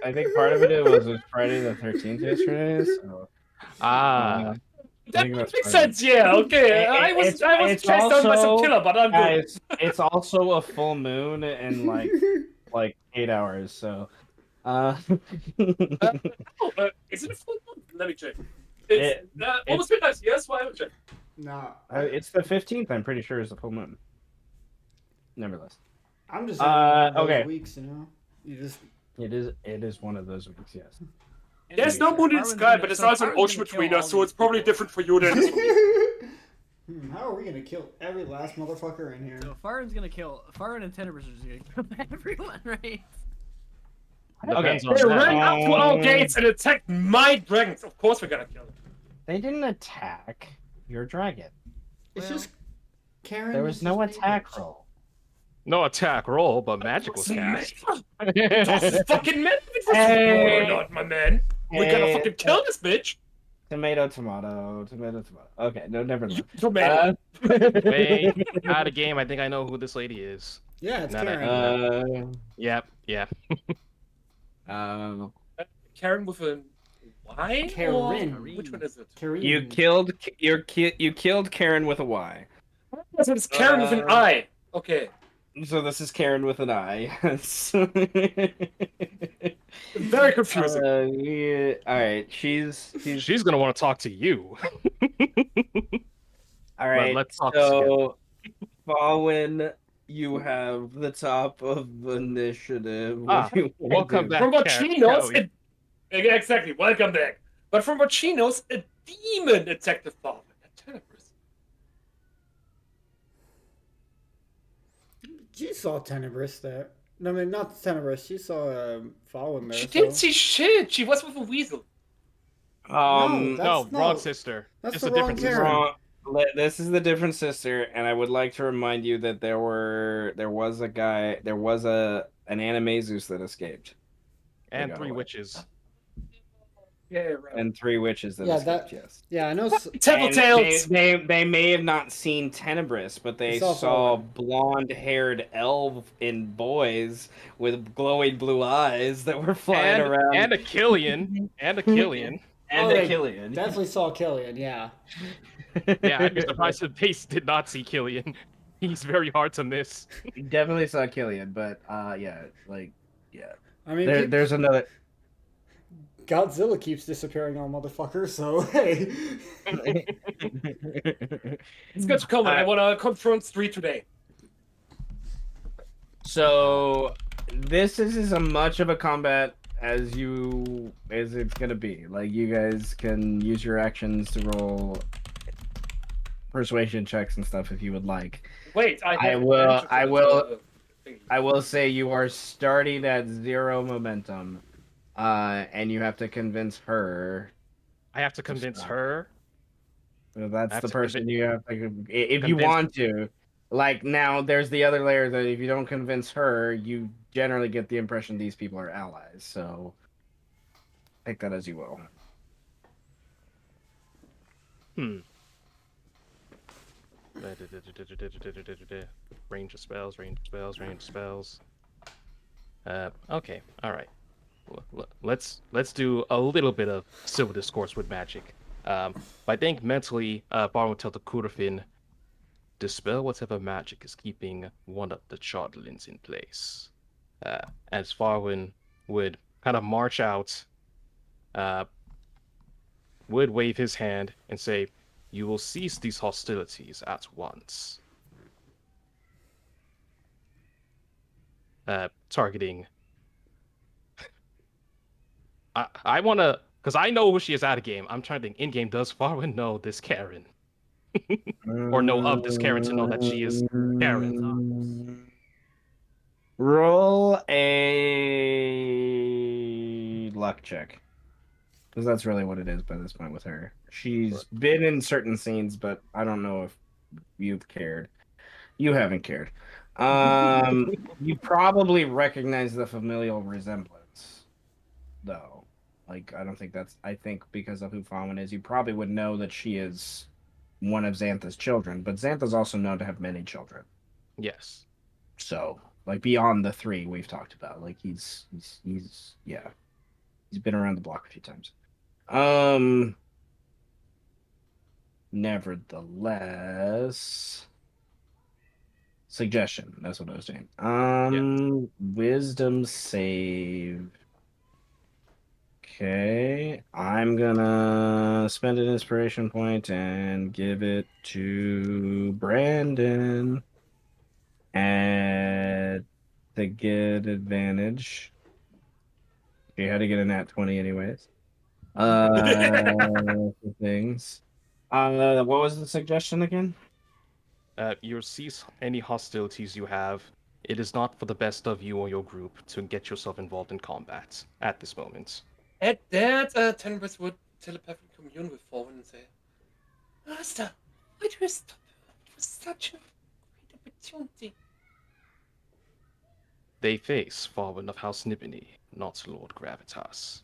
I think part of it was Friday the 13th yesterday. So
Ah,
I
That
think that's
makes
part of it.
sense. Yeah. Okay. I was
It's
chased down by some
also
killer, but I'm good.
guys. It's also a full moon in like 8 hours. So
Is it a full moon? Let me check. It's
it,
almost midnight. Yes, why would check?
No,
it's the 15th. I'm pretty sure is the full moon. Nevertheless,
I'm just having one of those
okay.
weeks, you know. You just
It is one of those weeks. Yes.
There's no moon in the sky, but there's also an ocean between us, so it's probably different for you than it is for me.
How are we gonna kill every last motherfucker in here?
So Farron's gonna kill. Farron and Tenebris are just gonna kill everyone, right?
depends
Okay.
on
They
that.
ran up to our gates and attacked my dragons. Of course we're gonna kill them.
They didn't attack your dragon.
It's
Well,
just Karen.
There was
is
no
just
attack
English.
roll.
No attack roll, but magic was cast.
This is fucking men.
Hey.
Not my man. We're gonna
Hey.
fucking kill this bitch.
Tomato, tomato, tomato, tomato. Okay, no, never mind.
Tomato.
Wait, out of game. I think I know who this lady is.
Yeah, it's
Now that-
Karen.
Yep, yeah.
Karen with a Y?
Karen.
Or which one is it?
Karen.
you killed Karen with a Y.
So it's Karen with an I. Okay.
So this is Karen with an I.
Very confusing.
Yeah, all right, she's
She's gonna want to talk to you.
all right.
let's talk
So, Falwyn, you have the top of initiative. What do you wanna
welcome
do?
back.
From what
Karen,
she knows,
Kelly.
exactly. Welcome back. But from what she knows, a demon attacked the Fallen at Tenebris.
She saw Tenebris there. No, I mean not Tenebris. She saw Fallen there.
She
so-
didn't see shit. She was with a weasel.
No,
No,
That's
wrong
not-
sister.
that's
It's
the
a different
wrong
sister.
Karen.
Wrong. This is the different sister, and I would like to remind you that there was an Animaesus that escaped,
And
got
3
away.
witches.
Yeah, right.
and 3 witches that
Yeah,
escaped.
that-
Yes.
Yeah, I know.
And
Tattletales.
they may have not seen Tenebris, but they
They saw
saw
Fallen.
blonde-haired elf in boys with glowing blue eyes that were flying around.
And a Killian. And a Killian.
And
Oh,
a
they
Killian.
Definitely saw Killian. Yeah.
Yeah, I'd be surprised if they did not see Killian. He's very hard to miss.
Definitely saw Killian, but yeah.
I mean,
There's another.
Godzilla keeps disappearing on motherfuckers. So hey.
It's good to come. I want to confront Street today.
So this is as much of a combat as it's gonna be. Like, you guys can use your actions to roll persuasion checks and stuff if you would like.
Wait,
I will say you are starting at 0 momentum, and you have to convince her.
I have to convince her.
That's
I have
the
to
person you have to. If you
convince-
want to, like, now there's the other layer that if you don't convince her, you generally get the impression these people are allies. So take that as you will.
Range of spells, range of spells, range of spells. Okay, all right. Let's do a little bit of civil discourse with magic. But I think mentally, Baron will tell the Kurafin, dispel whatever magic is keeping one of the Chardlins in place. As Farwin would kind of march out, would wave his hand and say, "You will cease these hostilities at once." Targeting. I want to, because I know who she is out of game. I'm trying to think. In game, does Farwin know this Karen? Or know of this Karen to know that she is Karen?
Roll a luck check. Because that's really what it is by this point with her. She's been in certain scenes, but I don't know if you've cared. You haven't cared. You probably recognize the familial resemblance, though. Like, I don't think that's... I think because of who Fawn is, you probably would know that she is one of Xantha's children, but Xantha's also known to have many children.
Yes.
So, like beyond the 3 we've talked about. Like he's yeah, he's been around the block a few times. Nevertheless, suggestion. That's what I was saying. Wisdom save. Okay, I'm gonna spend an inspiration point and give it to Brandon. And to get advantage, you had to get a nat 20 anyways. For things. What was the suggestion again?
You cease any hostilities you have. It is not for the best of you or your group to get yourself involved in combat at this moment.
At that, Tenris would telepathically commune with Fallen and say, Master, why do you stop her? It was such a great opportunity.
They face Farwen of House Nibini, not Lord Gravitas.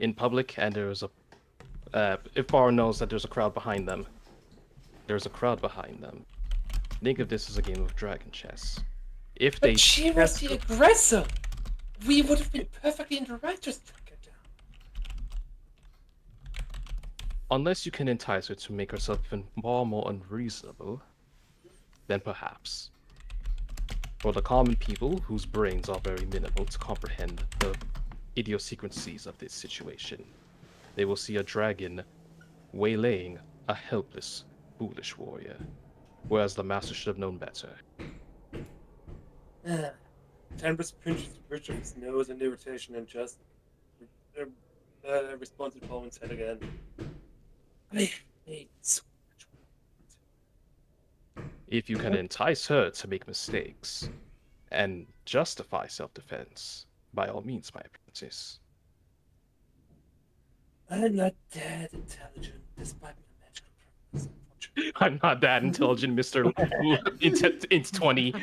In public, and there's a... if Farwen knows that there's a crowd behind them, there's a crowd behind them. Think of this as a game of dragon chess. If they...
But she was the aggressor! We would have been perfectly in the right to strike her down.
Unless you can entice her to make herself even far more unreasonable, then perhaps. For the common people, whose brains are very minimal to comprehend the idiosyncrasies of this situation, they will see a dragon waylaying a helpless, foolish warrior, whereas the master should have known better.
Tenris pinches the bridge of his nose in irritation and just responds to Fallen's head again. I hate so much.
If you can entice her to make mistakes and justify self-defense, by all means, my apprentice.
I'm not that intelligent, despite my magical prowess, unfortunately.
I'm not that intelligent, Mr. Int 20.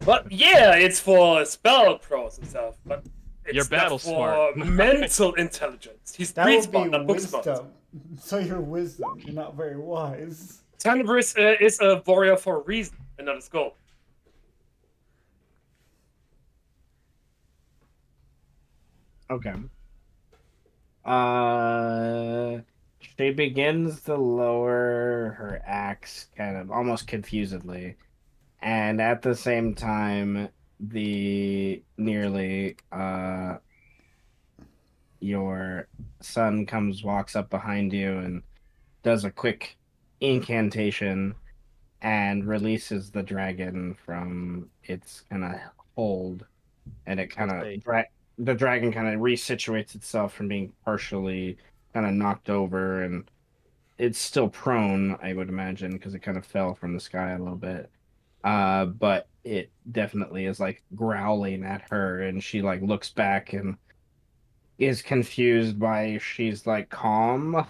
But yeah, it's for spell pros and stuff, but it's
You're battle
not for
smart.
mental intelligence. He's
That
breed
would be
smart, not book smart.
wisdom. So you're wisdom. You're not very wise.
Tenris is a warrior for a reason and not a skull.
Okay. She begins to lower her axe kind of almost confusedly. And at the same time, your son walks up behind you and does a quick incantation and releases the dragon from its kind of hold, and it kind of the dragon kind of resituates itself from being partially kind of knocked over, and it's still prone, I would imagine, because it kind of fell from the sky a little bit. But it definitely is like growling at her, and she like looks back and is confused by she's like calm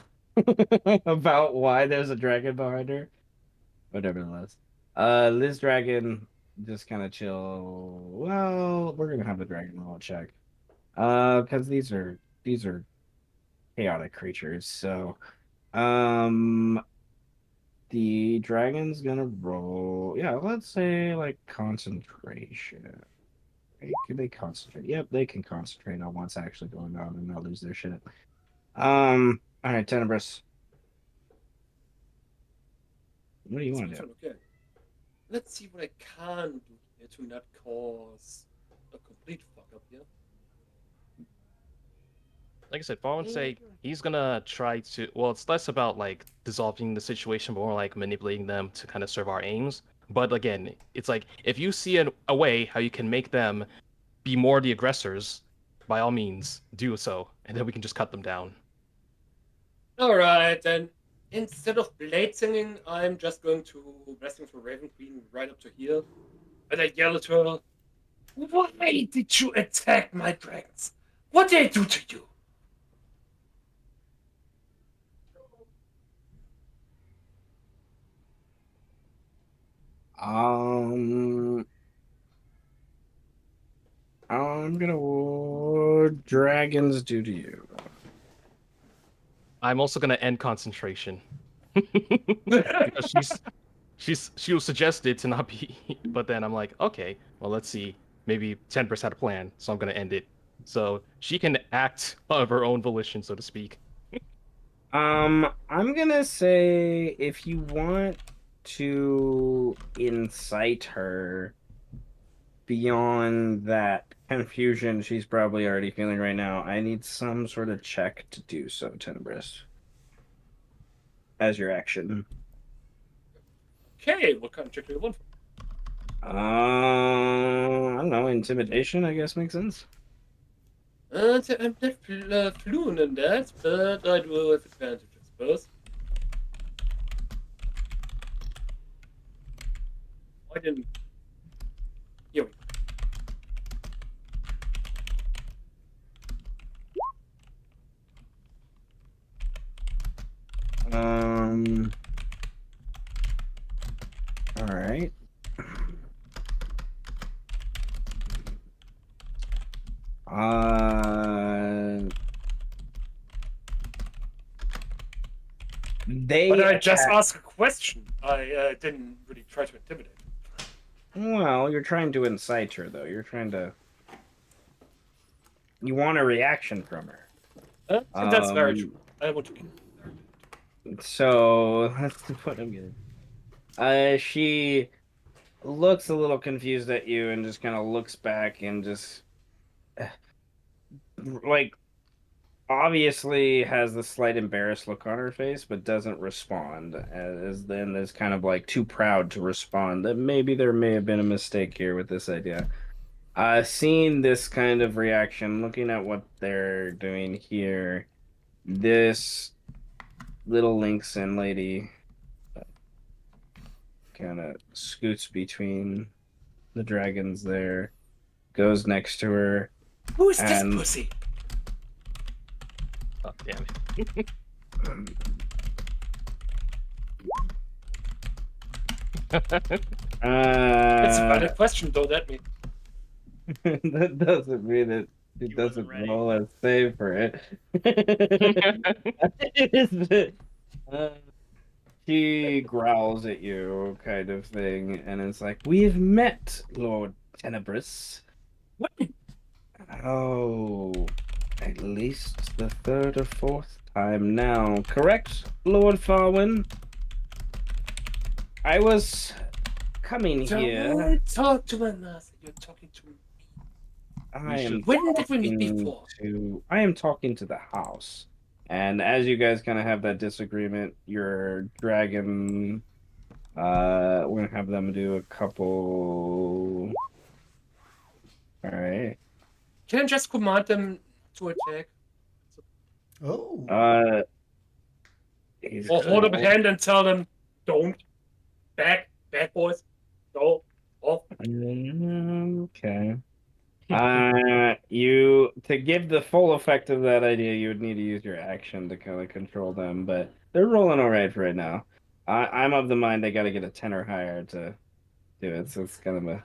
about why there's a dragon behind her. But nevertheless, Liz Dragon just kind of chill. Well, we're gonna have the dragon roll check, because these are chaotic creatures. So, the dragon's gonna roll. Yeah, let's say like concentration. Right? Can they concentrate? Yep, they can concentrate on what's actually going on and not lose their shit. All right, Tenebris. What do you want to do?
Okay. Let's see what I can do here to not cause a complete fuck up here.
Like I said, Farwen say he's gonna try to. Well, it's less about like dissolving the situation, but more like manipulating them to kind of serve our aims. But again, it's like if you see a way how you can make them be more the aggressors, by all means do so, and then we can just cut them down.
All right, then. Instead of blade singing, I'm just going to Blessing for Raven Queen right up to here. And I yell at her, why did you attack my dragons? What did I do to you?
I'm gonna dragons do to you.
I'm also gonna end concentration because she was suggested to not be, but then I'm like, okay, well let's see, maybe 10% had a plan, so I'm gonna end it. So she can act of her own volition, so to speak.
I'm gonna say if you want to incite her beyond that confusion she's probably already feeling right now, I need some sort of check to do so, Tenebris. As your action.
Okay, what kind of check do you want?
I don't know, intimidation, I guess makes sense.
I'm not fluent in that, but I do have advantage, I suppose. I didn't. Here we go.
All right. They
But I just
attack-
asked a question. I didn't really try to intimidate.
Well, you're trying to incite her, though. You're trying to. You want a reaction from her.
That's very true. I want to kill her.
So that's what I'm getting. She looks a little confused at you and just kind of looks back and just like obviously has the slight embarrassed look on her face, but doesn't respond. As then is kind of like too proud to respond. That maybe there may have been a mistake here with this idea. Seeing this kind of reaction, looking at what they're doing here, this little Lynxen lady kind of scoots between the dragons there, goes next to her.
Who is this
And-
pussy?
Oh, damn it.
That's a valid question, though, that means.
That doesn't mean that it
You
doesn't
wasn't ready.
roll a save for it. She growls at you, kind of thing, and it's like, "We've met, Lord Tenebris.
What?
Oh, at least the third or fourth time now. Correct, Lord Farwin? I was coming here.
Don't talk to another. You're talking to me.
I am
When did we meet
talking
before?
I am talking to the house. And as you guys kind of have that disagreement, your dragon, we're gonna have them do a couple. All right.
Can I just command them to attack?
Oh.
He's
Or hold up a
gonna-
hand and tell them, don't. Back, boys. Go. Off.
Okay. You to give the full effect of that idea, you would need to use your action to kind of control them, but they're rolling all right for right now. I'm of the mind they got to get a 10 or higher to do it, so it's kind of a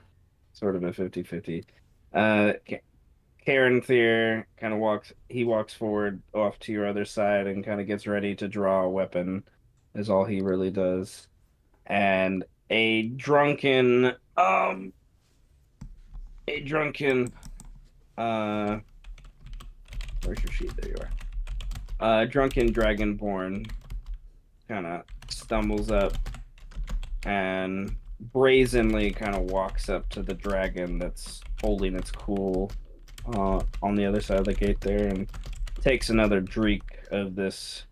sort of a 50-50. Karen Thier kind of walks forward off to your other side and kind of gets ready to draw a weapon, is all he really does. And a drunken where's your sheet? There you are. Drunken dragonborn kind of stumbles up and brazenly kind of walks up to the dragon that's holding its cool on the other side of the gate there and takes another drink of this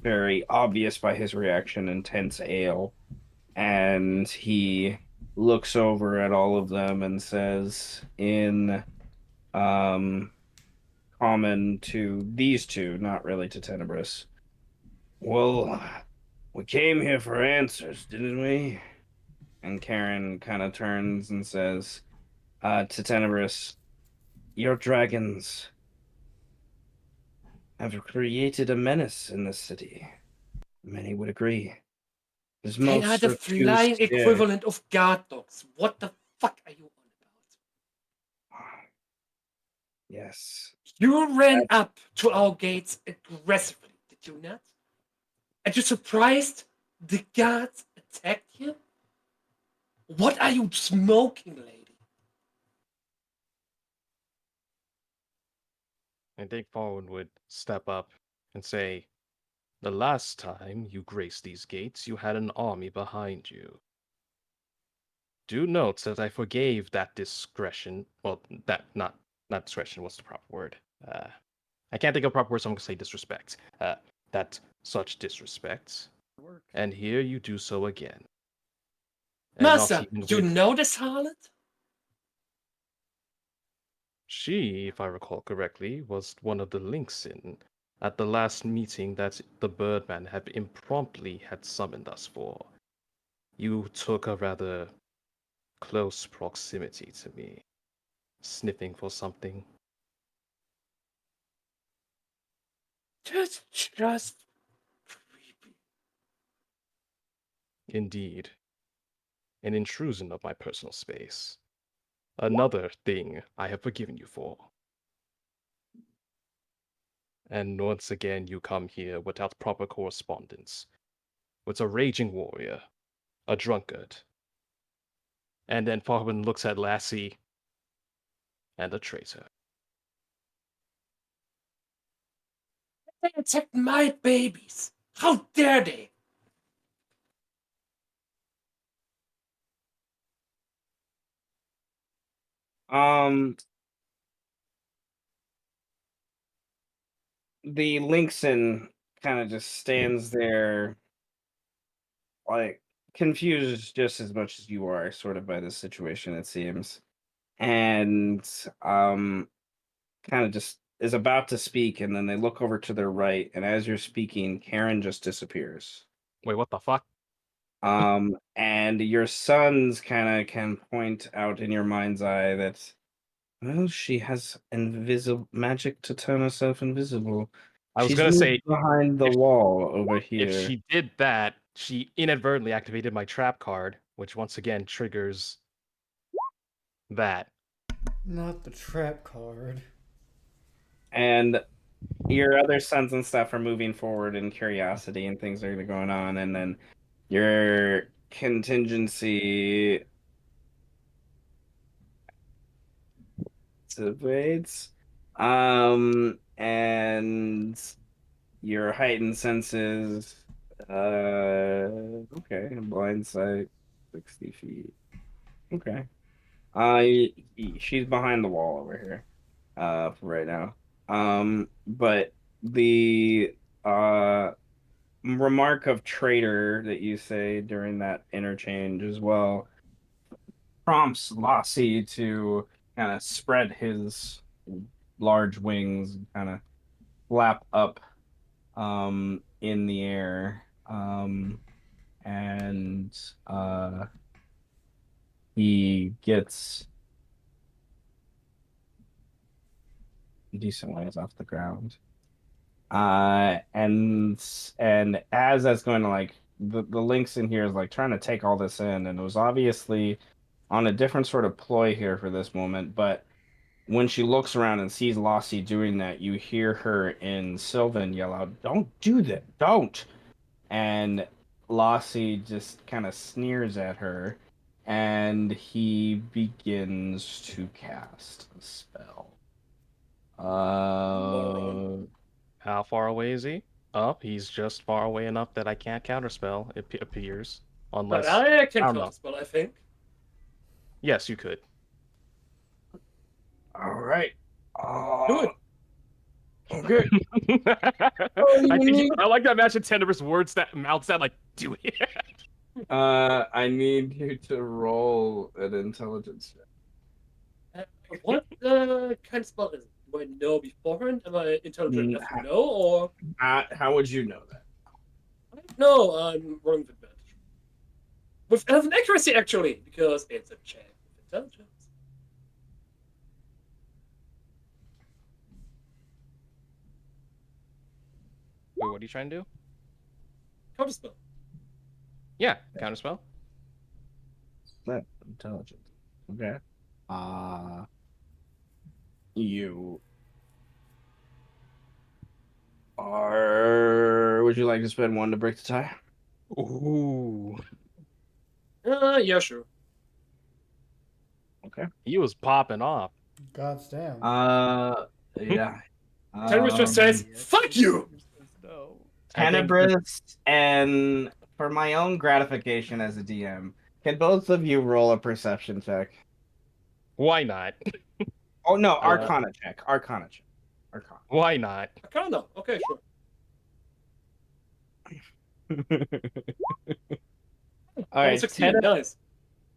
very obvious by his reaction intense ale, and he looks over at all of them and says in common to these two, not really to Tenebris, "Well, we came here for answers, didn't we?" And Karen kind of turns and says to Tenebris, "Your dragons have created a menace in this city. Many would agree. As
They are
most
the
refuse
flying
to-
equivalent of guard dogs. What the fuck are you on about?
Yes.
You ran up to our gates aggressively, did you not? And you're surprised The guards attacked you? What are you smoking, lady?
I think Fallen would step up and say, "The last time you graced these gates, you had an army behind you. Do note that I forgave that discretion. Well, that not discretion. What's the proper word? I can't think of a proper word, so I'm gonna say disrespect. That such disrespect, and here you do so again. And not
Master,
even
you
with
know this harlot?
she, if I recall correctly, was one of the links in at the last meeting that the Birdman had impromptu had summoned us for. You took a rather close proximity to me, sniffing for something.
Just creepy.
Indeed, an intrusion of my personal space. Another thing I have forgiven you for. And once again you come here without proper correspondence, with a raging warrior, a drunkard. And then Farben looks at Lassie and a traitor.
They attacked my babies. How dare they?
The Lynxen kind of just stands there, like confused just as much as you are, sort of by this situation, it seems, and kind of just is about to speak, and then they look over to their right, and as you're speaking, Karen just disappears.
Wait, what the fuck?
And your sons kind of can point out in your mind's eye that, well, she has invisible magic to turn herself invisible.
I was
She's
gonna
moved
say,
behind the
if
wall over
if
here.
she did that, she inadvertently activated my trap card, which once again triggers that.
Not the trap card.
And your other sons and stuff are moving forward in curiosity and things are going on, and then your contingency dissipates. And your heightened senses, okay, blind sight, 60 feet. Okay. She's behind the wall over here, for right now. But the remark of traitor that you say during that interchange as well prompts Lassie to kind of spread his large wings and kind of flap up in the air. And he gets decent ways off the ground. And as that's going to like the links in here is like trying to take all this in, and it was obviously on a different sort of ploy here for this moment, but when she looks around and sees Lassie doing that, you hear her in Sylvan yell out, "Don't do that! Don't!" And Lassie just kind of sneers at her, and he begins to cast a spell.
Moron.
How far away is he? Up. He's just far away enough that I can't counterspell, it appears.
But
Unless.
I
I
can
don't know.
counterspell, I think.
Yes, you could.
All right.
Do it.
Okay.
I like that Imagine Tender's words that mouths that like do it.
I need you to roll an intelligence check.
What kind of spell is it? Do I know beforehand? Am I intelligent enough to
How,
know, or
how would you know that?
no? I'm rolling with advantage. With elven accuracy, actually, because it's a check with intelligence.
Wait, what are you trying to do?
Counterspell.
Yeah, counterspell.
That intelligence. Okay. You are. Would you like to spend one to break the tie?
Ooh.
Yeah, sure.
Okay.
He was popping off.
God's damn.
Yeah.
Tenris just says,
Yes,
"Fuck you."
No.
I think
Tenebris, and for my own gratification as a DM, can both of you roll a perception check?
why not?
Oh no, Arcana check. Arcana check. Arcana.
Why not?
Arcana. Okay, sure.
All
Level
right,
16. Nice.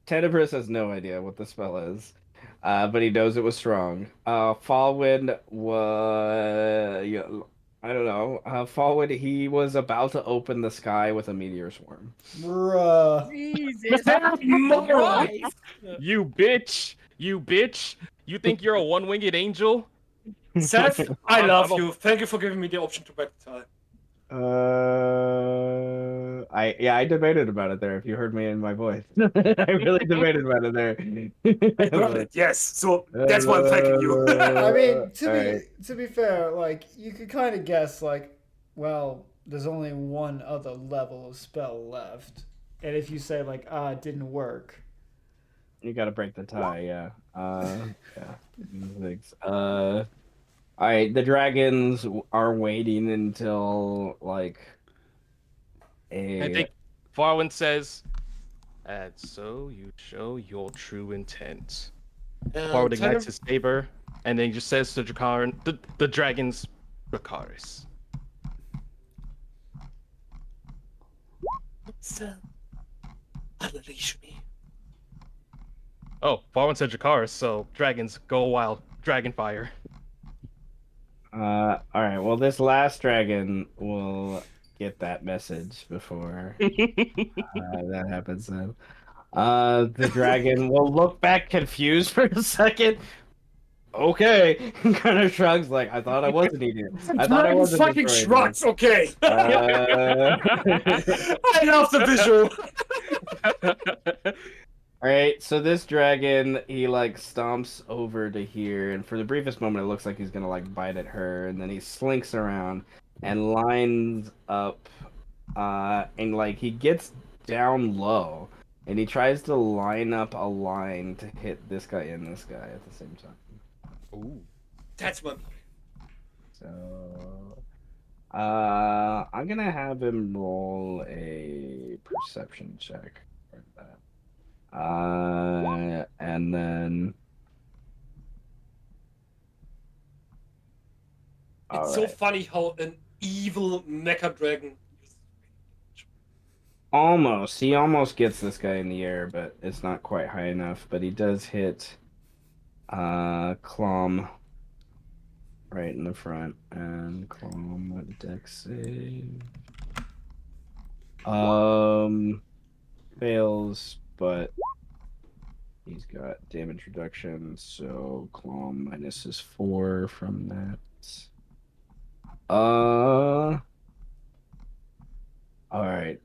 Tenebris has no idea what the spell is, but he knows it was strong. Fallwind was, yeah, I don't know. Fallwind, he was about to open the sky with a meteor swarm.
Bruh.
Jesus
Moron.
Christ!
You bitch! You bitch! You think you're a one-winged angel?
Seth, I
I'm
love
a-
you. Thank you for giving me the option to back the time.
I debated about it there. If you heard me in my voice, I really debated about it there.
I heard it, yes. So that's why I'm thanking you.
I mean,
All right.
to be fair, like you could kind of guess, like, well, there's only one other level of spell left, and if you say like, it didn't work.
You gotta break the tie, yeah. Yeah. Thanks. All right, the dragons are waiting until like
I
a.
think Farwin says, and so you show your true intent. Farwin ignites his saber, and then he just says to Dracarin, the dragons, Dracaris.
Sir, unleash me.
Oh, Farwin said Dracaris, so dragons go wild. Dragon fire.
All right. Well, this last dragon will get that message before that happens. Then, the dragon will look back confused for a second. Okay, kind of shrugs like I thought I wasn't eating it. I thought I
Dragon
wasn't
fucking
destroying
shrugs, okay.
it.
I love the visual.
All right, so this dragon, he like stomps over to here, and for the briefest moment, it looks like he's gonna like bite at her, and then he slinks around and lines up, and like he gets down low, and he tries to line up a line to hit this guy and this guy at the same time.
Ooh.
That's my
So, I'm gonna have him roll a perception check for that. And then.
It's so funny how an evil mecha dragon.
Almost. He almost gets this guy in the air, but it's not quite high enough. But he does hit Clom right in the front. And Clom with a dex save. Fails, but he's got damage reduction, so Clom minus his 4 from that. All right.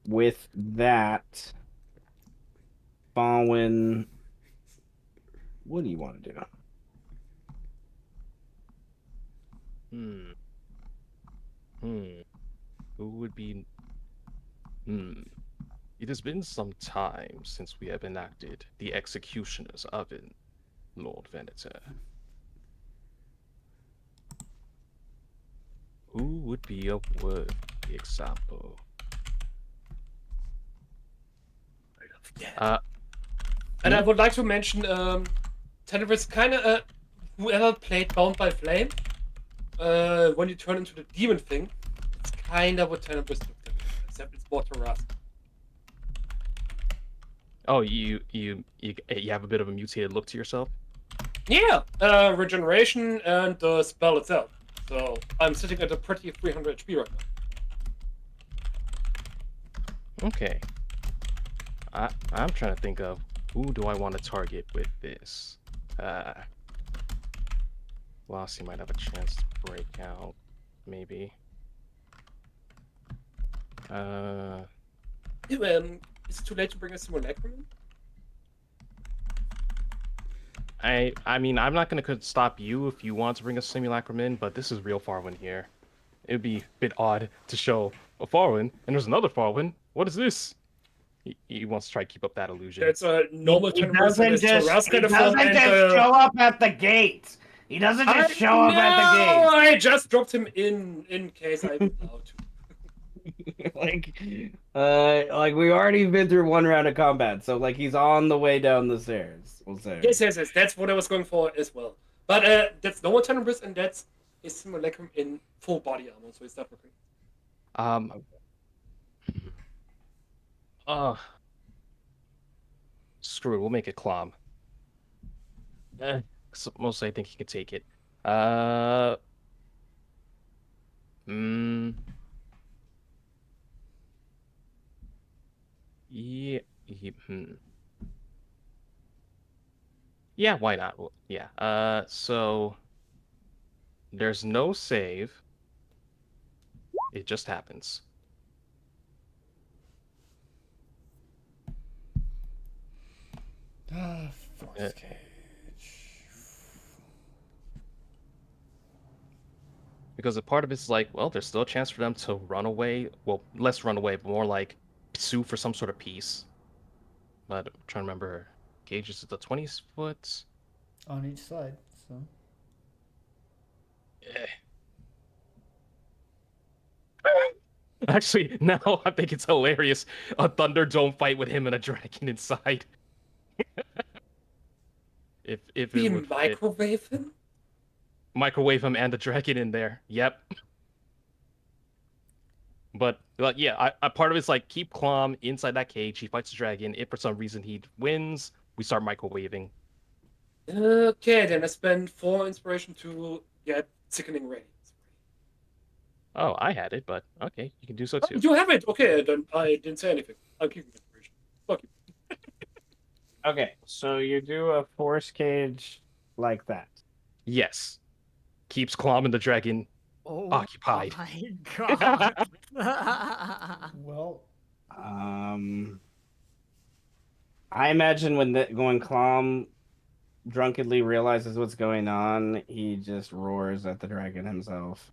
With that, Baldwin, what do you want to do?
Who would be? It has been some time since we have enacted the executioner's oven, Lord Venator. Who would be a worthy example?
And I would like to mention, Tenebris kind of, whoever played Bound by Flame, when you turn into the demon thing, it's kind of what Tenebris looked at, except it's more Taras.
Oh, you have a bit of a mutated look to yourself?
Yeah, regeneration and the spell itself. So I'm sitting at a pretty 300 HP right now.
Okay. I'm trying to think of who do I want to target with this. Lassie might have a chance to break out, maybe.
Is it too late to bring a simulacrum in?
I mean, I'm not gonna stop you if you want to bring a simulacrum in, but this is real Farwin here. it'd be a bit odd to show a Farwin and there's another Farwin. What is this? He wants to try to keep up that illusion.
That's a normal
He
turn person
doesn't
is
just,
Tarrasque form and
show up at the gate. He doesn't
I
just show up at the
know,
gate.
I just dropped him in case I'm allowed to.
Like we already been through one round of combat, so like he's on the way down the stairs. We'll say.
Yes. That's what I was going for as well. But that's normal turn person, and that's his simulacrum in full body armor, so it's not working.
Screw it. We'll make it Clom. Mostly I think he can take it. Yeah. Yeah, why not? Well, yeah. So there's no save. It just happens.
Force cage.
Because a part of it's like, well, there's still a chance for them to run away. Well, less run away, but more like sue for some sort of peace. But I'm trying to remember. Gauge is the 20 foot.
On each side, so.
Actually, now I think it's hilarious. A Thunderdome fight with him and a dragon inside. if it
Be
would fit.
microwave him?
Microwave him and the dragon in there. Yep. But yeah, I part of it's like keep Clom inside that cage. He fights the dragon. If for some reason he wins, we start microwaving.
Okay, then I spend 4 inspiration to get sickening ready.
Oh, I had it, but okay, you can do so too.
You have it. Okay, then I didn't say anything. I'll keep the inspiration. Fuck you.
Okay, so you do a force cage like that.
Yes. Keeps Clom and the dragon occupied.
My God.
Well,
I imagine when Clom drunkenly realizes what's going on, he just roars at the dragon himself.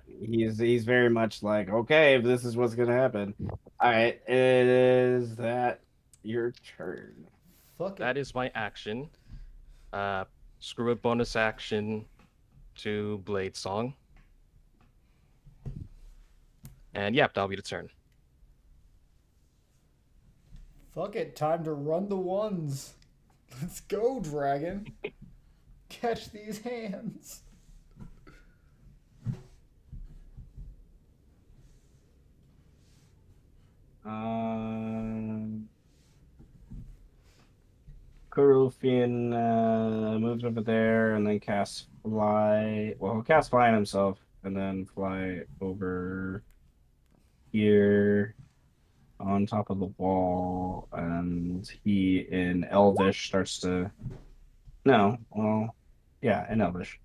He's very much like, okay, if this is what's gonna happen. All right, is that your turn?
fuck it.
That is my action. Screw it, bonus action to Blade Song. And yep, that'll be the turn.
Fuck it. Time to run the ones. Let's go, dragon. Catch these hands.
Kurufian moves over there and then casts fly. Well, he'll cast fly on himself and then fly over here on top of the wall. And he in Elvish starts to. No, well, yeah, in Elvish.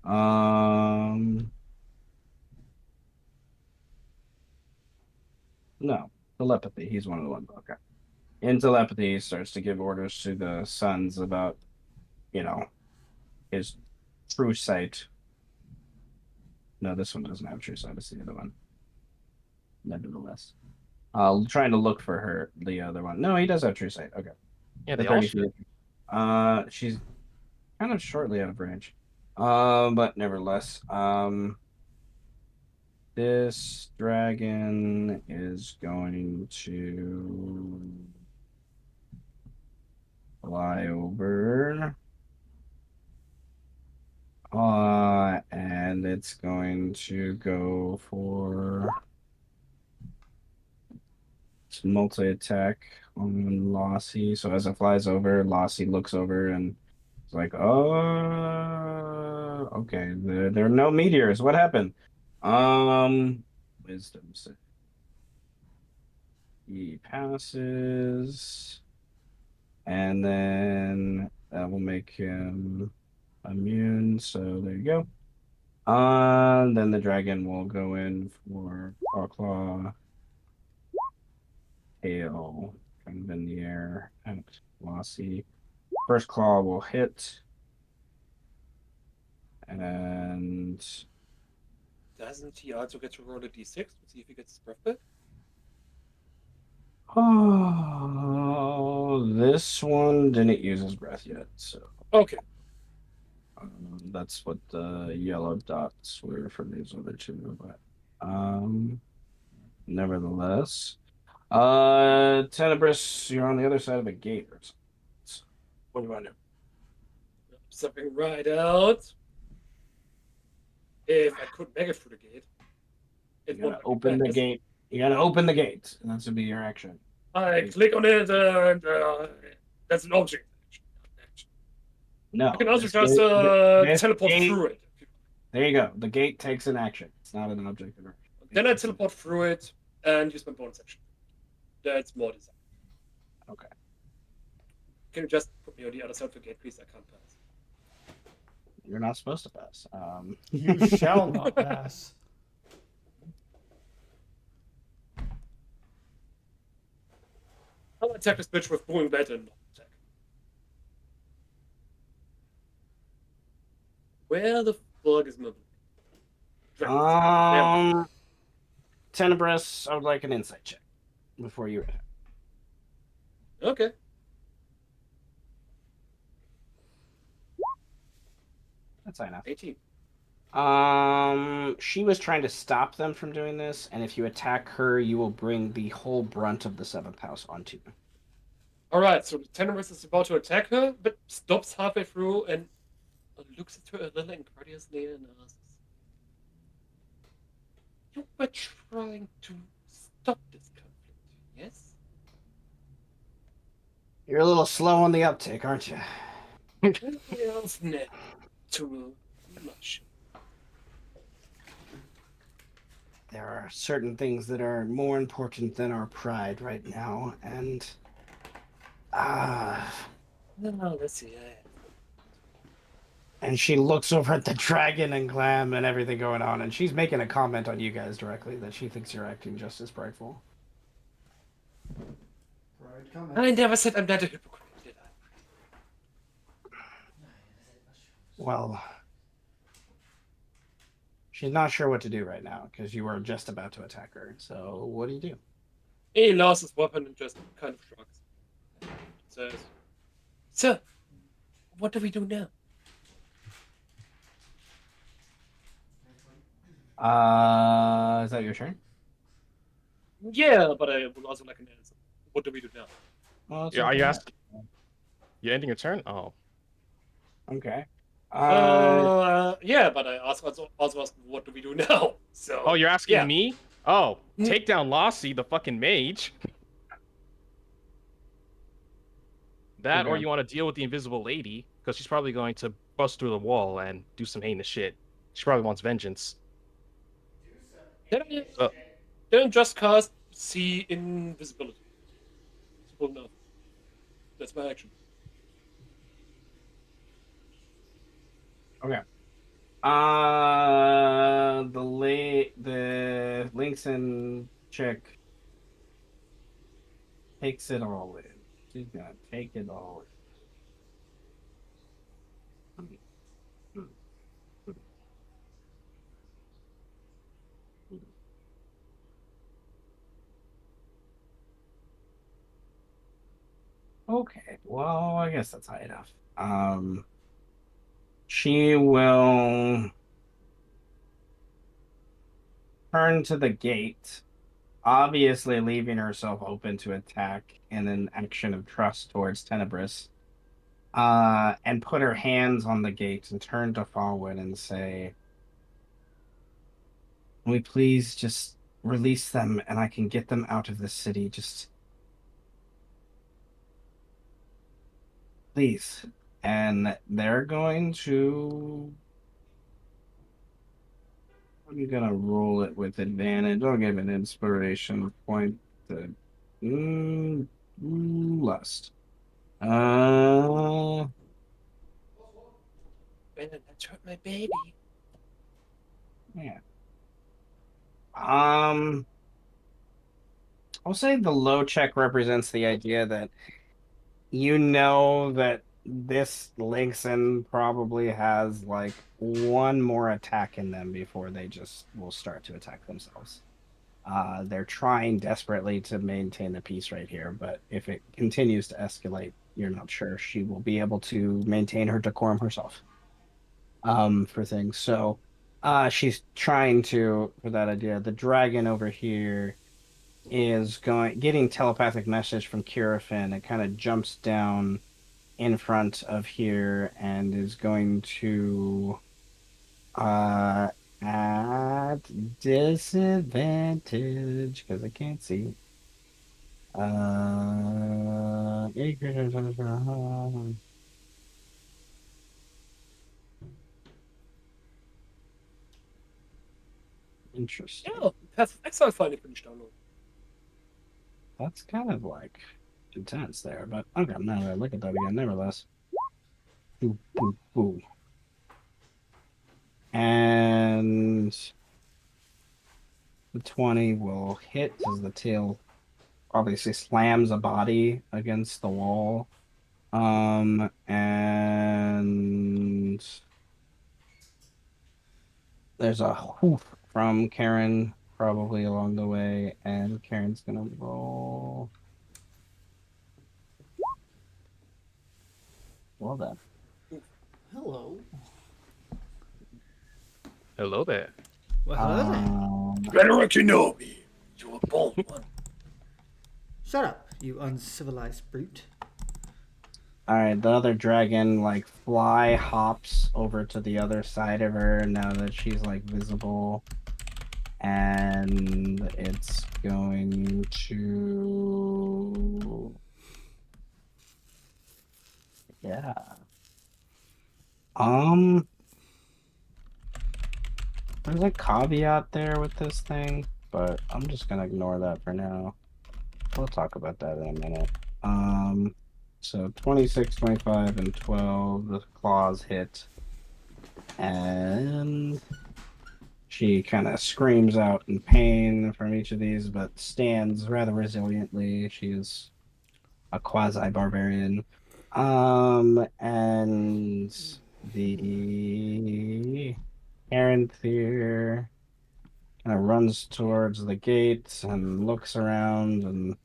No, telepathy. He's one of the ones. Okay. In telepathy, he starts to give orders to the sons about, his true sight. No, this one doesn't have true sight. It's the other one. Nevertheless, trying to look for her. The other one. No, he does have true sight. Okay.
Yeah,
The
they all
30
should.
feet. She's kind of shortly out of range. But nevertheless, this dragon is going to fly over. And it's going to go for multi-attack on Lassie. So as it flies over, Lassie looks over and it's like, oh, okay. There are no meteors. What happened? Wisdom. So he passes, and then that will make him immune. So there you go. Then the dragon will go in for claw, tail, kind of in the air at Lassie. First claw will hit, and
Doesn't he also get to roll a d6 to see if he gets his breath back?
Oh, this one didn't use his breath yet, so
Okay.
that's what the yellow dots were for these other two. But nevertheless, Tenebris, you're on the other side of a gate or something. So, what do you want to do?
Stepping right out. If I could make it through the gate.
You
It
gotta
won't let me
open the
pass.
gate. You gotta open the gate, and that's to be your action.
I click on it and that's an object. Action.
No,
I can also
this
just
this
teleport
gate-
through it.
There you go. The gate takes an action. It's not an object of action.
Then I teleport through it and use my bonus action. That's more design.
Okay.
Can you just put me on the other side of the gate, please? I can't pass.
You're not supposed to pass.
You shall not pass.
I'll attack this bitch with booming blade and attack. Where the fuck is my blade?
Tenebris, I would like an insight check before you attack.
Okay.
That's high enough.
18.
She was trying to stop them from doing this, and if you attack her, you will bring the whole brunt of the seventh house onto you.
Alright, so the Tenebris is about to attack her, but stops halfway through and looks at her a little incredulously and asks, "You were trying to stop this conflict, yes?"
You're a little slow on the uptick, aren't you?
Yes, net. Too much.
There are certain things that are more important than our pride right now, and
No, let's see.
and she looks over at the dragon and Glam and everything going on, and she's making a comment on you guys directly that she thinks you're acting just as prideful.
Pride comment.
I never said I'm not a hypocrite, did I?
Well, she's not sure what to do right now because you were just about to attack her. So what do you do?
He lost his weapon and just kind of shrugs. Says, "Sir, what do we do now?"
Is that your turn?
Yeah, but I would also like an answer. What do we do now?
Well, it's
Yeah, are you
okay.
asking? You ending your turn? Oh,
Okay.
Yeah, but I also asked, what do we do now? So.
oh, you're asking
yeah.
me? Oh,
Mm.
take down Lassie, the fucking mage. That, or
Okay.
you want to deal with the invisible lady, because she's probably going to bust through the wall and do some heinous shit. She probably wants vengeance.
Then just cast see invisibility. Simple enough. That's my action.
Okay. The Linkson chick takes it all in. She's gonna take it all in. Okay, well, I guess that's high enough. She will turn to the gate, obviously leaving herself open to attack in an action of trust towards Tenebris, and put her hands on the gate and turn to Falwyn and say, "Can we please just release them and I can get them out of the city? Just please." And they're going to. I'm gonna roll it with advantage. I'll give an inspiration point to lust.
Brandon, that's hurt my baby.
Yeah. I'll say the low check represents the idea that you know that this Lynxen probably has like one more attack in them before they just will start to attack themselves. They're trying desperately to maintain the peace right here, but if it continues to escalate, you're not sure she will be able to maintain her decorum herself. For things. So she's trying to for that idea. The dragon over here is getting telepathic message from Kirafin. It kind of jumps down in front of here and is going to uh at disadvantage because I can't see. Uh Interesting.
Ja, Path of Exile File bin ich download.
That's kind of like intense there, but okay, now that I look at that again, nevertheless. Boo, boo, boo. And the 20 will hit as the tail obviously slams a body against the wall. And there's a hoof from Karen probably along the way, and Karen's gonna roll. Well done.
Hello.
Hello there.
Well, hello there.
Better you know me. You're a bold one.
Shut up, you uncivilized brute.
All right, the other dragon like fly hops over to the other side of her now that she's like visible, and it's going to yeah. There's a caveat there with this thing, but I'm just gonna ignore that for now. We'll talk about that in a minute. So 26, 25, and 12, the claws hit. And she kind of screams out in pain from each of these, but stands rather resiliently. She is a quasi-barbarian. And the Erenthyr kind of runs towards the gate and looks around and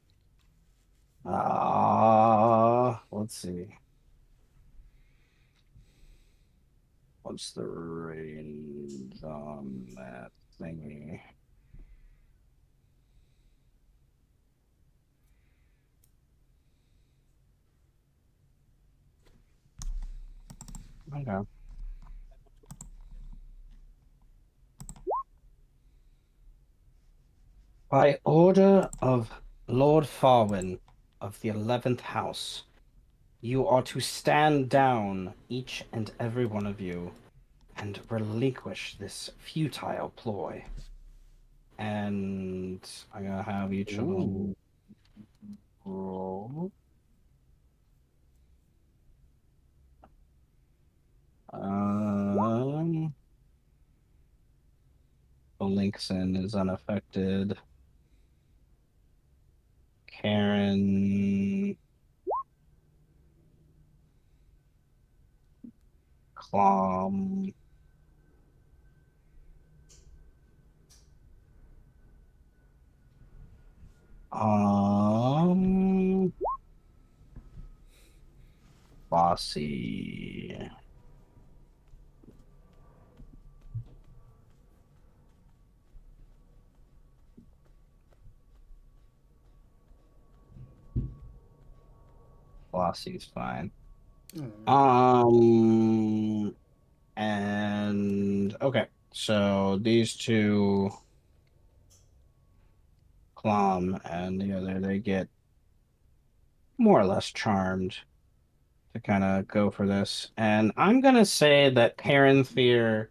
let's see. What's the range on that thingy? Okay. By order of Lord Farwin of the 11th House, you are to stand down, each and every one of you, and relinquish this futile ploy. And I'm gonna have each of them roll. The Linkson is unaffected. Karen, Clom, Bossy. Bossy's fine. And okay, so these two, Clom and the other, they get more or less charmed to kind of go for this. And I'm gonna say that Parenthier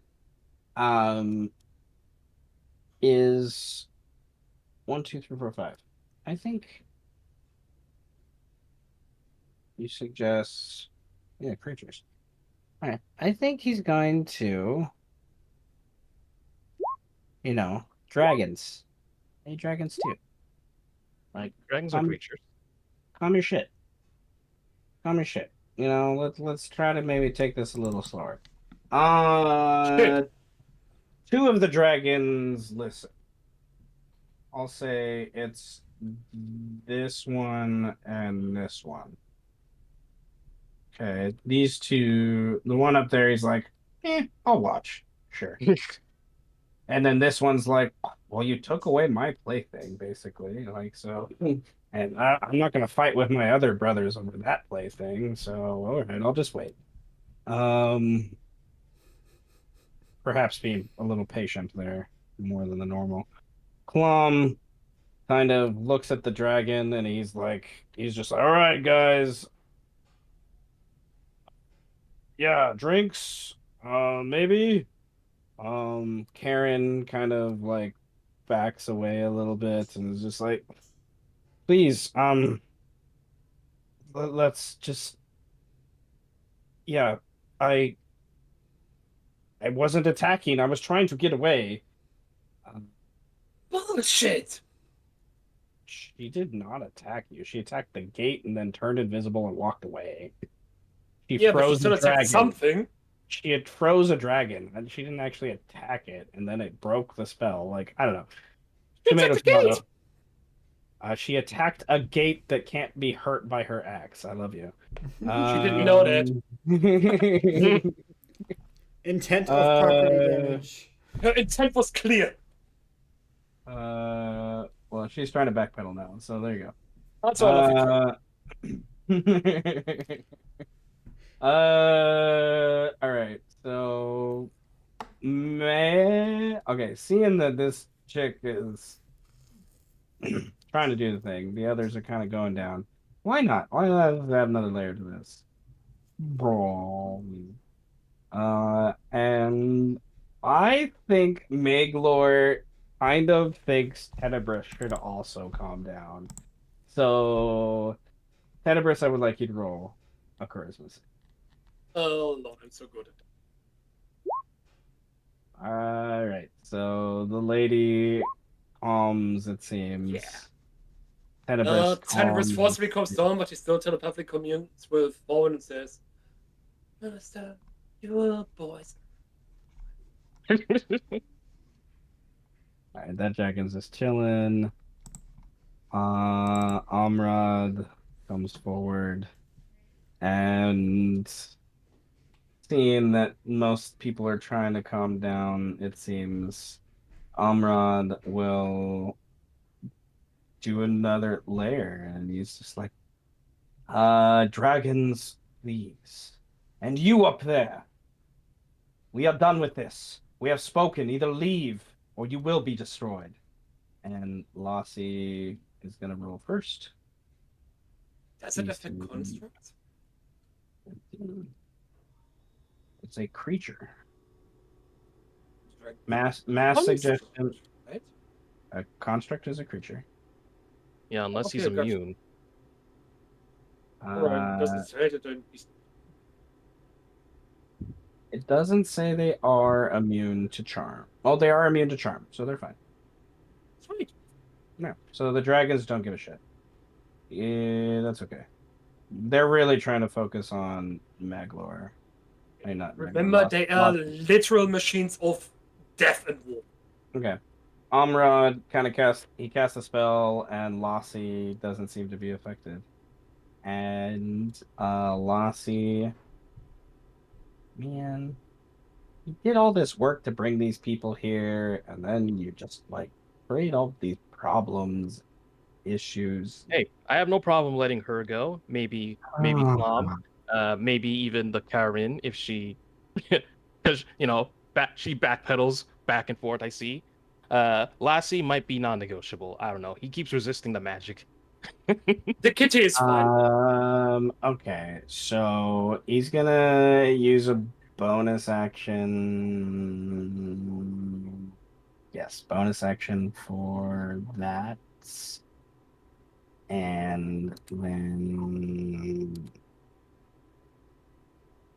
um is 1, 2, 3, 4, 5. I think you suggest creatures. All right. I think he's going to dragons. Hey, dragons too. Like
Dragons are creatures.
calm your shit. Calm your shit. let's try to maybe take this a little slower.
Shit.
Two of the dragons listen. I'll say it's this one and this one. Okay, these two. The one up there, he's like, I'll watch. Sure. And then this one's like, well, you took away my plaything, basically. Like, so. And I'm not going to fight with my other brothers over that plaything. So, all right, I'll just wait. Perhaps being a little patient there more than the normal. Klum kind of looks at the dragon and he's just like, all right, guys. Yeah, drinks, maybe. Karen kind of like backs away a little bit and is just like, please, let's just, yeah, I I wasn't attacking. I was trying to get away.
Bullshit.
She did not attack you. She attacked the gate and then turned invisible and walked away. She
Yeah, but she
froze
still
the
attacked
dragon.
something.
She had froze a dragon and she didn't actually attack it, and then it broke the spell. Like, I don't know.
She attacked the
Tomato.
gate.
She attacked a gate that can't be hurt by her axe. I love you.
She didn't know that.
Intent of property damage.
Her intent was clear.
Well, she's trying to backpedal now, so there you go.
That's all I
All right. So, okay, seeing that this chick is trying to do the thing, the others are kind of going down. Why not? Why not add another layer to this? Brawl. And I think Maglor kind of thinks Tenebris should also calm down. So, Tenebris, I would like you to roll a charisma save.
Oh Lord, I'm so good at that.
All right. So the lady calms, it seems.
Yeah.
Tenebris
Tenebris
calms.
forcibly comes down, but he still telepathically communes with Owen and says, Minister, you boys.
All right, that dragon's just chilling. Amrad comes forward and seeing that most people are trying to calm down, it seems Amrad will do another layer, and he's just like, dragons, please. And you up there, we are done with this. We have spoken. Either leave or you will be destroyed. And Lassie is going to roll first.
Does it affect constructs?
It's a creature.
Right.
Mass
Construct,
suggestion.
right?
A construct is a creature.
Yeah, unless
Okay,
he's immune.
Right, doesn't say it, then he's-
It doesn't say they are immune to charm. Oh, they are immune to charm, so they're fine.
Sweet.
No, so the dragons don't give a shit. Yeah, that's okay. They're really trying to focus on Maglor. I mean, not
Remember,
Maglor,
they are literal machines of death and war.
Okay. Amrad kind of casts a spell, and Lassie doesn't seem to be affected. And Lassie, man, you did all this work to bring these people here, and then you just like create all these problems, issues.
Hey, I have no problem letting her go. Maybe Plum, maybe even the Karen if she, because she backpedals back and forth. I see. Lassie might be non-negotiable. I don't know. He keeps resisting the magic.
The kitty is fine.
Okay, so he's gonna use a bonus action. Yes, bonus action for that. And then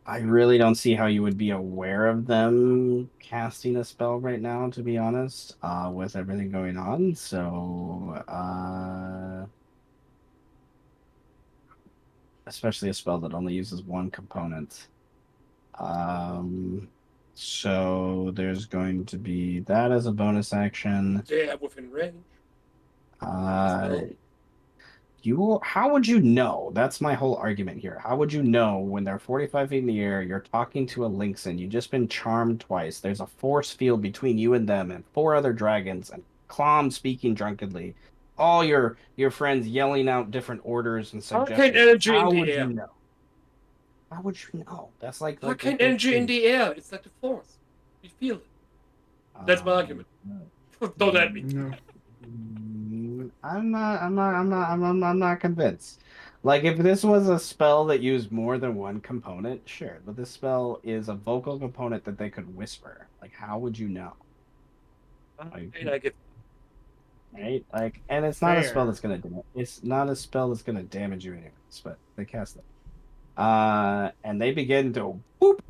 I really don't see how you would be aware of them casting a spell right now, to be honest, with everything going on. So, especially a spell that only uses one component. So there's going to be that as a bonus action.
Yeah, within range.
Uh, how would you know? That's my whole argument here. How would you know when they're 45 feet in the air, you're talking to a Lynxen, you've just been charmed twice, there's a force field between you and them and four other dragons, and Clom speaking drunkenly, all your friends yelling out different orders and
Arcane
suggestions.
energy in
How
the
would you
air.
know? How would you know? That's like
Arcane
the
energy in
thing.
the air. It's like the force. We feel it. That's my argument. Don't at me.
No.
I'm not convinced. Like if this was a spell that used more than one component, sure. But this spell is a vocal component that they could whisper. Like, how would you know? Like,
And I give.
right? Like, and it's not a spell that's gonna do it. It's not a spell that's gonna damage you anyways, but they cast it. And they begin to whoop.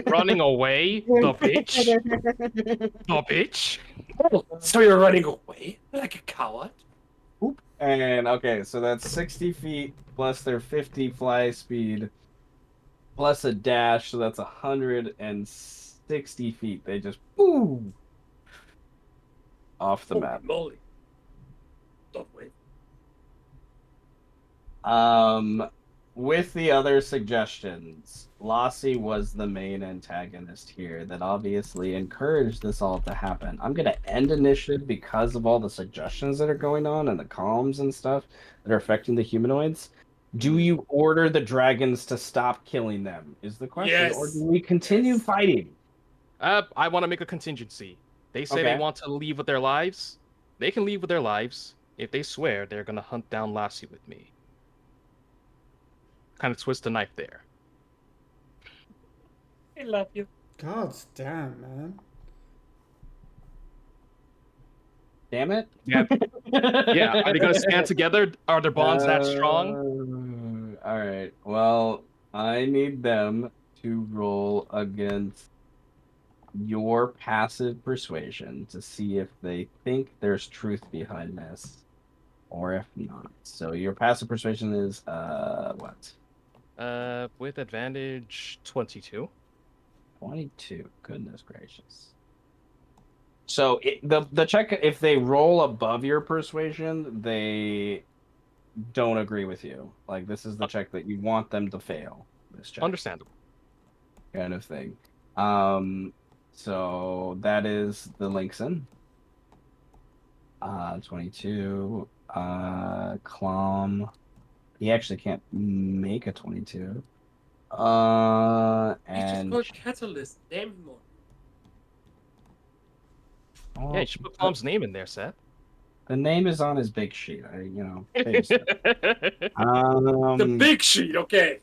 Running away, the bitch. The bitch.
So you're running away like a coward?
Whoop. And okay, so that's 60 feet plus their 50 fly speed plus a dash, so that's 160 feet. They just boom off the
Holy
map.
moly. Don't wait.
With the other suggestions, Lassie was the main antagonist here that obviously encouraged this all to happen. I'm gonna end initiative because of all the suggestions that are going on and the calms and stuff that are affecting the humanoids. Do you order the dragons to stop killing them? Is the question, or do
Yes.
we continue
Yes.
fighting?
I want to make a contingency. They say they
Okay.
want to leave with their lives. They can leave with their lives. If they swear they're gonna hunt down Lassie with me. Kind of twist the knife there.
I love you.
God damn, man.
Damn it.
Yeah. Yeah. Are they gonna stand together? Are their bonds that strong?
All right. Well, I need them to roll against your passive persuasion to see if they think there's truth behind this or if not. So your passive persuasion is what?
With advantage, 22.
22. Goodness gracious. So the check, if they roll above your persuasion, they don't agree with you. Like this is the check that you want them to fail. This check.
Understandable.
Kind of thing. So that is the Linkson. 22. Clom. He actually can't make a 22.
He's just
And
called Catalyst. Name him more.
Yeah, you should put Palm's name in there, Seth.
the name is on his big sheet.
The
Um,
big sheet, okay.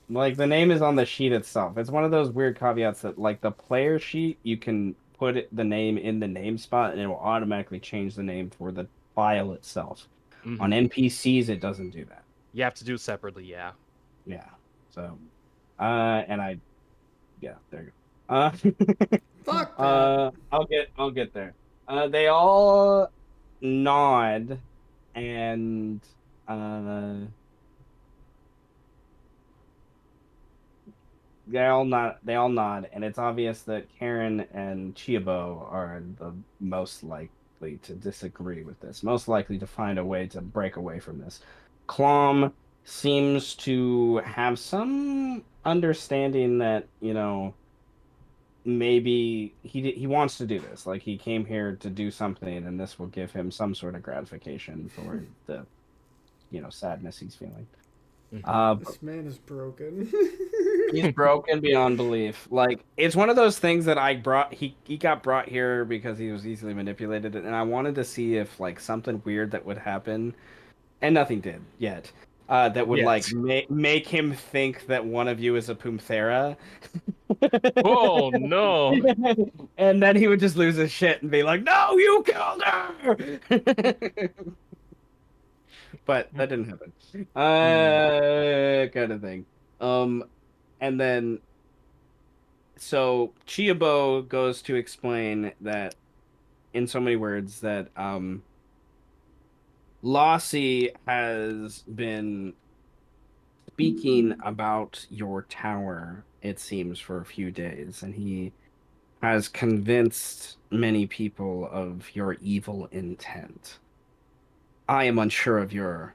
like the name is on the sheet itself. It's one of those weird caveats that, like the player sheet, you can put the name in the name spot, and it will automatically change the name for the file itself.
Mhm.
On NPCs, it doesn't do that.
You have to do it separately, yeah.
Yeah. So, yeah, there you go.
Fuck that.
I'll get there. They all nod and they all nod, and it's obvious that Karen and Chiabo are the most likely to disagree with this, most likely to find a way to break away from this. Clom seems to have some understanding that, maybe he wants to do this. Like he came here to do something, and this will give him some sort of gratification for the, sadness he's feeling.
This man is broken.
He's broken beyond belief. Like it's one of those things that I brought. He got brought here because he was easily manipulated, and I wanted to see if like something weird that would happen, and nothing did yet. That would like make him think that one of you is a Pumthera.
Oh no!
And then he would just lose his shit and be like, "No, you killed her!" But that didn't happen. Kind of thing. And then so Chiabo goes to explain that in so many words that Lassie has been speaking about your tower, it seems, for a few days, and he has convinced many people of your evil intent. I am unsure of your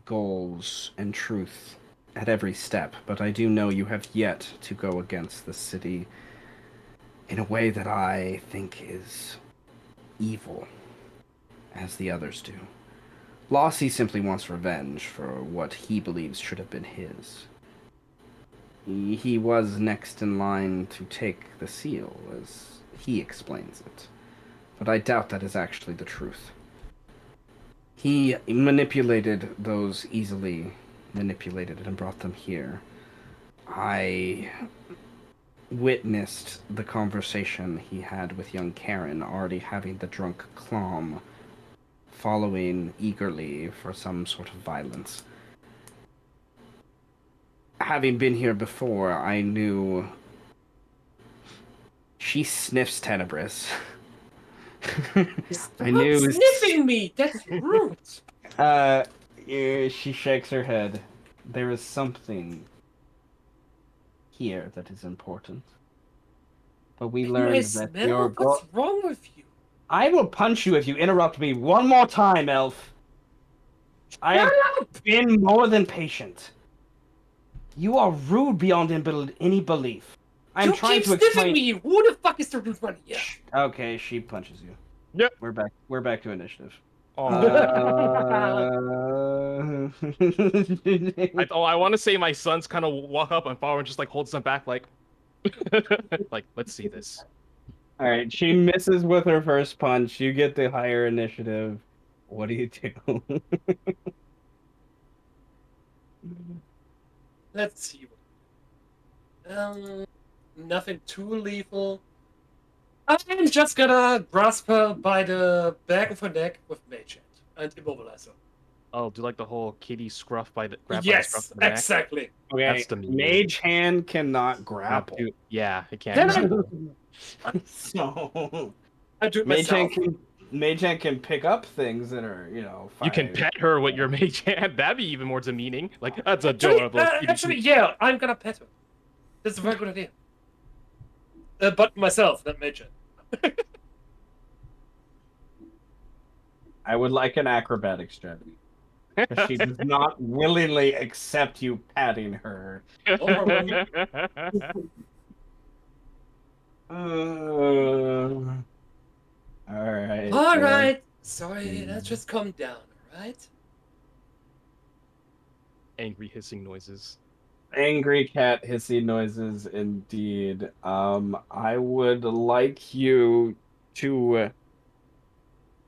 goals and truth at every step, but I do know you have yet to go against the city in a way that I think is evil, as the others do. Lossie simply wants revenge for what he believes should have been his. He was next in line to take the seal, as he explains it. But I doubt that is actually the truth. He manipulated those easily manipulated and brought them here. I witnessed the conversation he had with young Karen, already having the drunk Clom following eagerly for some sort of violence. Having been here before, I knew she sniffs Tenebris. I knew.
Sniffing me. That's rude.
She shakes her head. There is something here that is important. But we
Can I
learned that
smell?
your
What's wrong with you?
I will punch you if you interrupt me one more time, Elf. I have been more than patient. You are rude beyond any belief. I'm
You
trying
keep
to
sniffing
explain.
me. Who the fuck is the rude one here?
Okay, she punches you.
Yep.
We're back to initiative.
Oh,
Uh...
I want to say my sons kind of walk up and forward and just like holds them back, like, like, let's see this.
All right, she misses with her first punch. You get the higher initiative. What do you do?
Let's see. Nothing too lethal. I'm just gonna grasp her by the back of her neck with Mage Hand and immobilize her.
Oh, do like the whole kitty scruff by the grab by the scruff
Yes,
of the neck?
exactly.
Okay,
That's the move.
Mage Hand cannot grapple.
Yeah, it can't.
Can I?
grapple.
So
I do it
Mage
myself.
Hand can pick up things that are,
You can
5.
pet her with your mage hand. That'd be even more demeaning. Like, that's
Actually,
adorable.
yeah, I'm gonna pet her. That's a very good idea. But myself, not Mage Hand.
I would like an acrobatics check. She does not willingly accept you patting her.
No problem.
Alright.
Alright. Sorry, let's just calm down, alright?
Angry hissing noises.
Angry cat hissing noises indeed. I would like you to,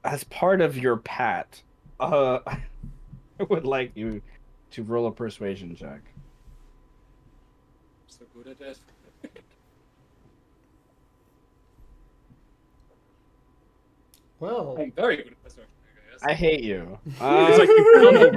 as part of your pat, I would like you to roll a persuasion check.
So good at that.
Well,
I'm very good at persuasion, I guess.
I hate you.
It's like you found the
I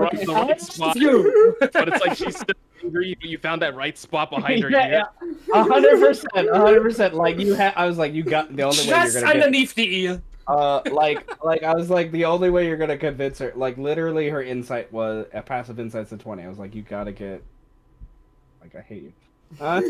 right spot,
you.
but it's like she's still angry, but you found that right spot behind her
Yeah,
ear.
100%. Like I was like, you got the only way you're
Just
gonna get.
underneath the ear.
Like I was like, the only way you're gonna convince her, like literally, her insight was a passive insight's a 20. I was like, you gotta get. Like, I hate you. And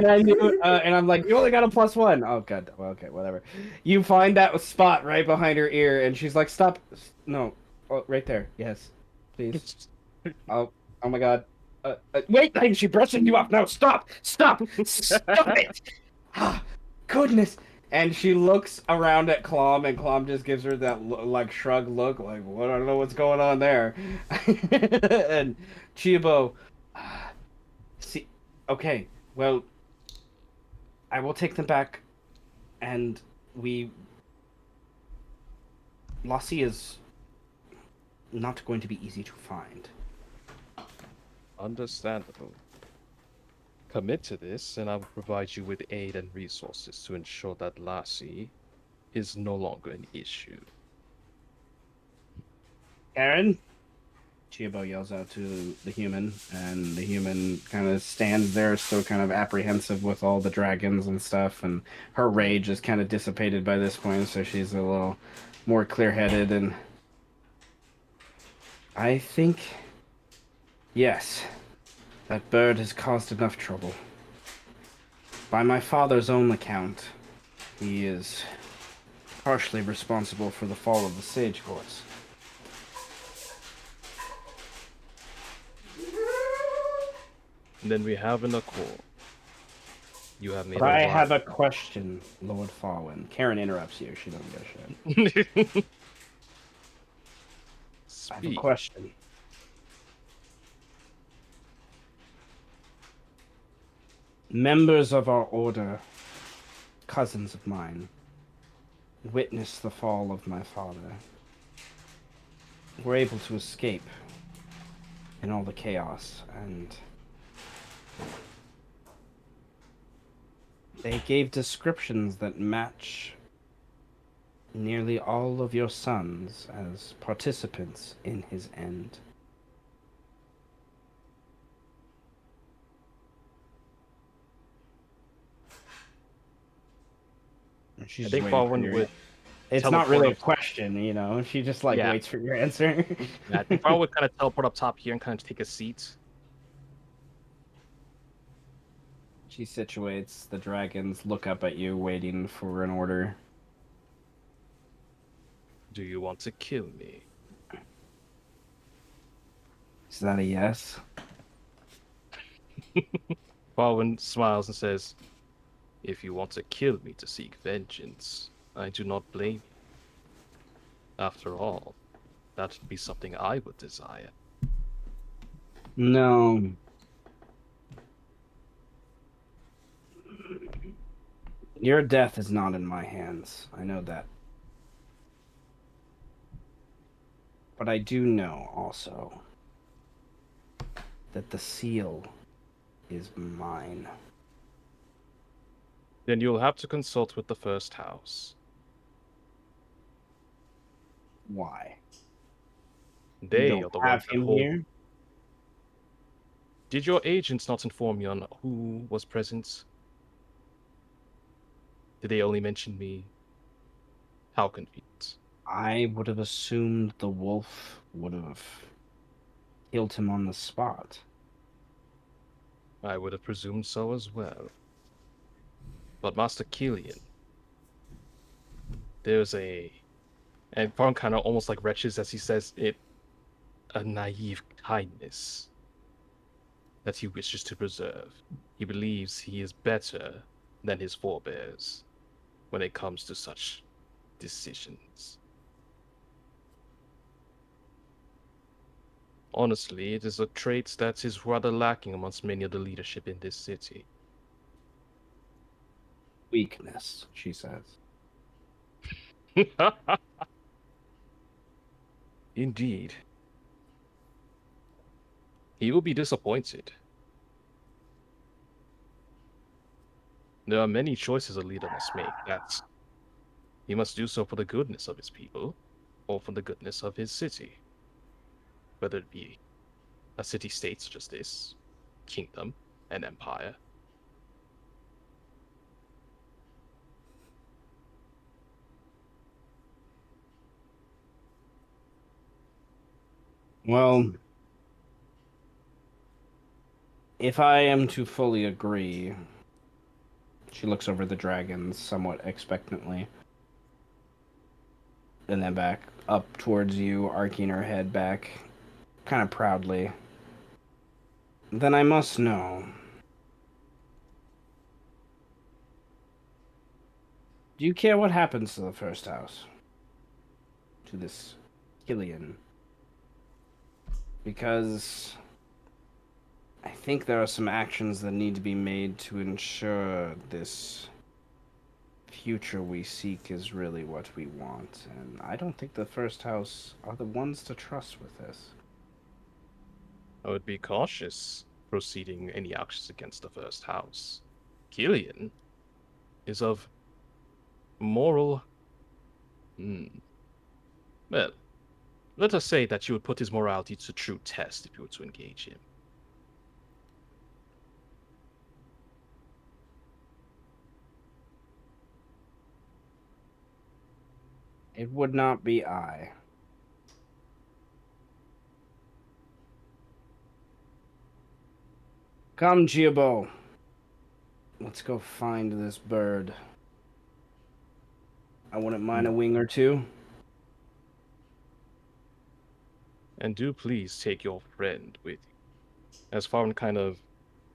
I knew, and I'm like, you only got a +1. Oh god. Well, okay, whatever. You find that spot right behind her ear, and she's like, stop. No. Oh, right there. Yes. Please. Oh my god. Wait, she brushing you off. No, stop. Stop it. Ah, goodness. And she looks around at Clom, and Clom just gives her that like shrug look, like, well, I don't know what's going on there. And Chibo, see, okay, well, I will take them back, and Lassie is not going to be easy to find.
Understandable. Commit to this, and I will provide you with aid and resources to ensure that Lassie is no longer an issue.
Karen? Chibo yells out to the human, and the human kind of stands there, still kind of apprehensive with all the dragons and stuff, and her rage is kind of dissipated by this point, so she's a little more clear-headed, and I think Yes, that bird has caused enough trouble. By my father's own account, he is partially responsible for the fall of the Sage Horse.
And then we have in a call. You have made
But
a
I
wise.
have a question, Lord Fallen. Karen interrupts you. She doesn't give a shit. I have a
Speak.
question. Members of our order, cousins of mine, witnessed the fall of my father. Were able to escape in all the chaos, and they gave descriptions that match nearly all of your sons as participants in his end. She's
I
just
think
waiting for
Fallen
your...
would
It's not
teleport
really a
up.
question, you know? She just, like,
Yeah.
waits for your answer.
Yeah, I think Fallen would kind of teleport up top here and kind of take a seat.
She situates. The dragons look up at you, waiting for an order.
Do you want to kill me?
Is that a yes?
Fallen smiles and says, "If you want to kill me to seek vengeance, I do not blame you. After all, that would be something I would desire."
No. Your death is not in my hands. I know that. But I do know also that the seal is mine.
Then you'll have to consult with the first house.
Why? You
They
don't
are the
have
ones that
him
hold.
here?
Did your agents not inform you on who was present? Did they only mention me? How convenient.
I would have assumed the wolf would have killed him on the spot.
I would have presumed so as well. But Master Killian, there's a... And Fawn kind of almost like retches as he says it, a naive kindness that he wishes to preserve. He believes he is better than his forebears when it comes to such decisions. Honestly, it is a trait that is rather lacking amongst many of the leadership in this city.
Weakness, she says.
Indeed. He will be disappointed. There are many choices a leader must make. That's he must do so for the goodness of his people, or for the goodness of his city. Whether it be a city-state such as this, kingdom, an empire.
Well, if I am to fully agree, she looks over the dragons somewhat expectantly. And then back up towards you, arcing her head back, kind of proudly. Then I must know. Do you care what happens to the first house? To this Killian? Because I think there are some actions that need to be made to ensure this future we seek is really what we want. And I don't think the first house are the ones to trust with this.
I would be cautious proceeding any actions against the first house. Killian is of moral... Well, let us say that you would put his morality to true test if you were to engage him.
It would not be I. Come, Chiabo. Let's go find this bird. I wouldn't mind a wing or two.
And do please take your friend with you. As Farman kind of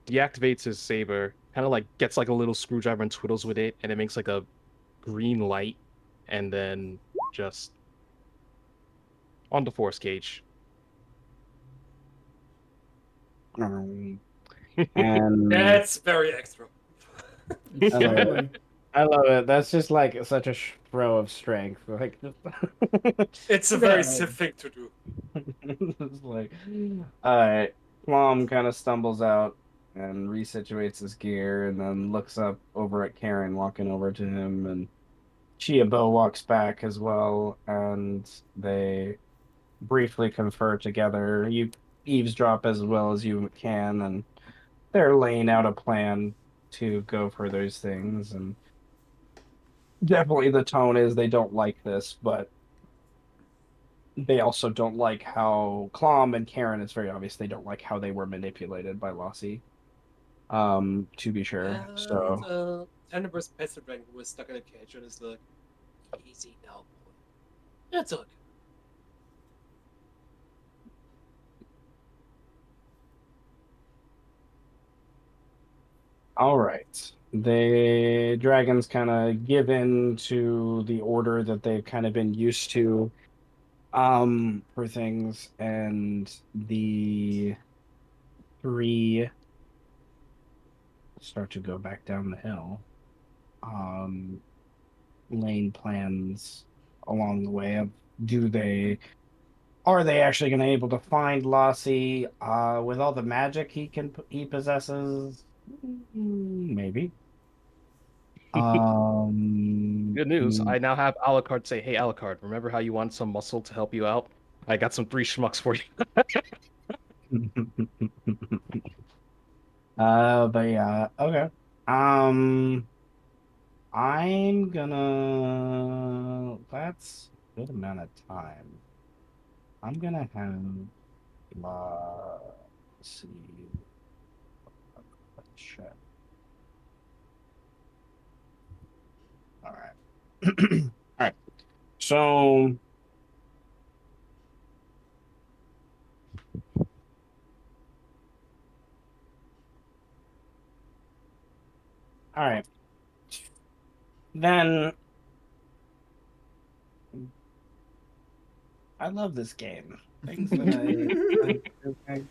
deactivates his saber, kind of like gets like a little screwdriver and twiddles with it, and it makes like a green light, and then just on the force cage.
And
That's very extra.
I love it.
Certainly.
I love it. That's just like such a throw of strength. Like,
It's a very Sith thing to do.
it's like, all right. Plum kind of stumbles out and resituates his gear, and then looks up over at Karen, walking over to him, and Chiabo walks back as well, and they briefly confer together. You eavesdrop as well as you can, and they're laying out a plan to go for those things, and definitely the tone is they don't like this, but they also don't like how Klom and Karen, it's very obvious they don't like how they were manipulated by Lassie. To be sure.
And
So
Tenebris Peasant Dragon was stuck in a cage and is like, easy now, boy. It's okay.
all right. The dragons kind of give in to the order that they've kind of been used to for things, and the three start to go back down the hill. Lane plans along the way of do they are they actually going to able to find Lassie with all the magic he possesses? Maybe.
Good news. I now have Alucard say, "Hey, Alucard, remember how you wanted some muscle to help you out? I got some 3 schmucks for you."
But yeah, okay. Um, I'm gonna. That's a good amount of time. I'm gonna have. Let's see. Check. All right. All right. So, all right. Then I love this game. Things that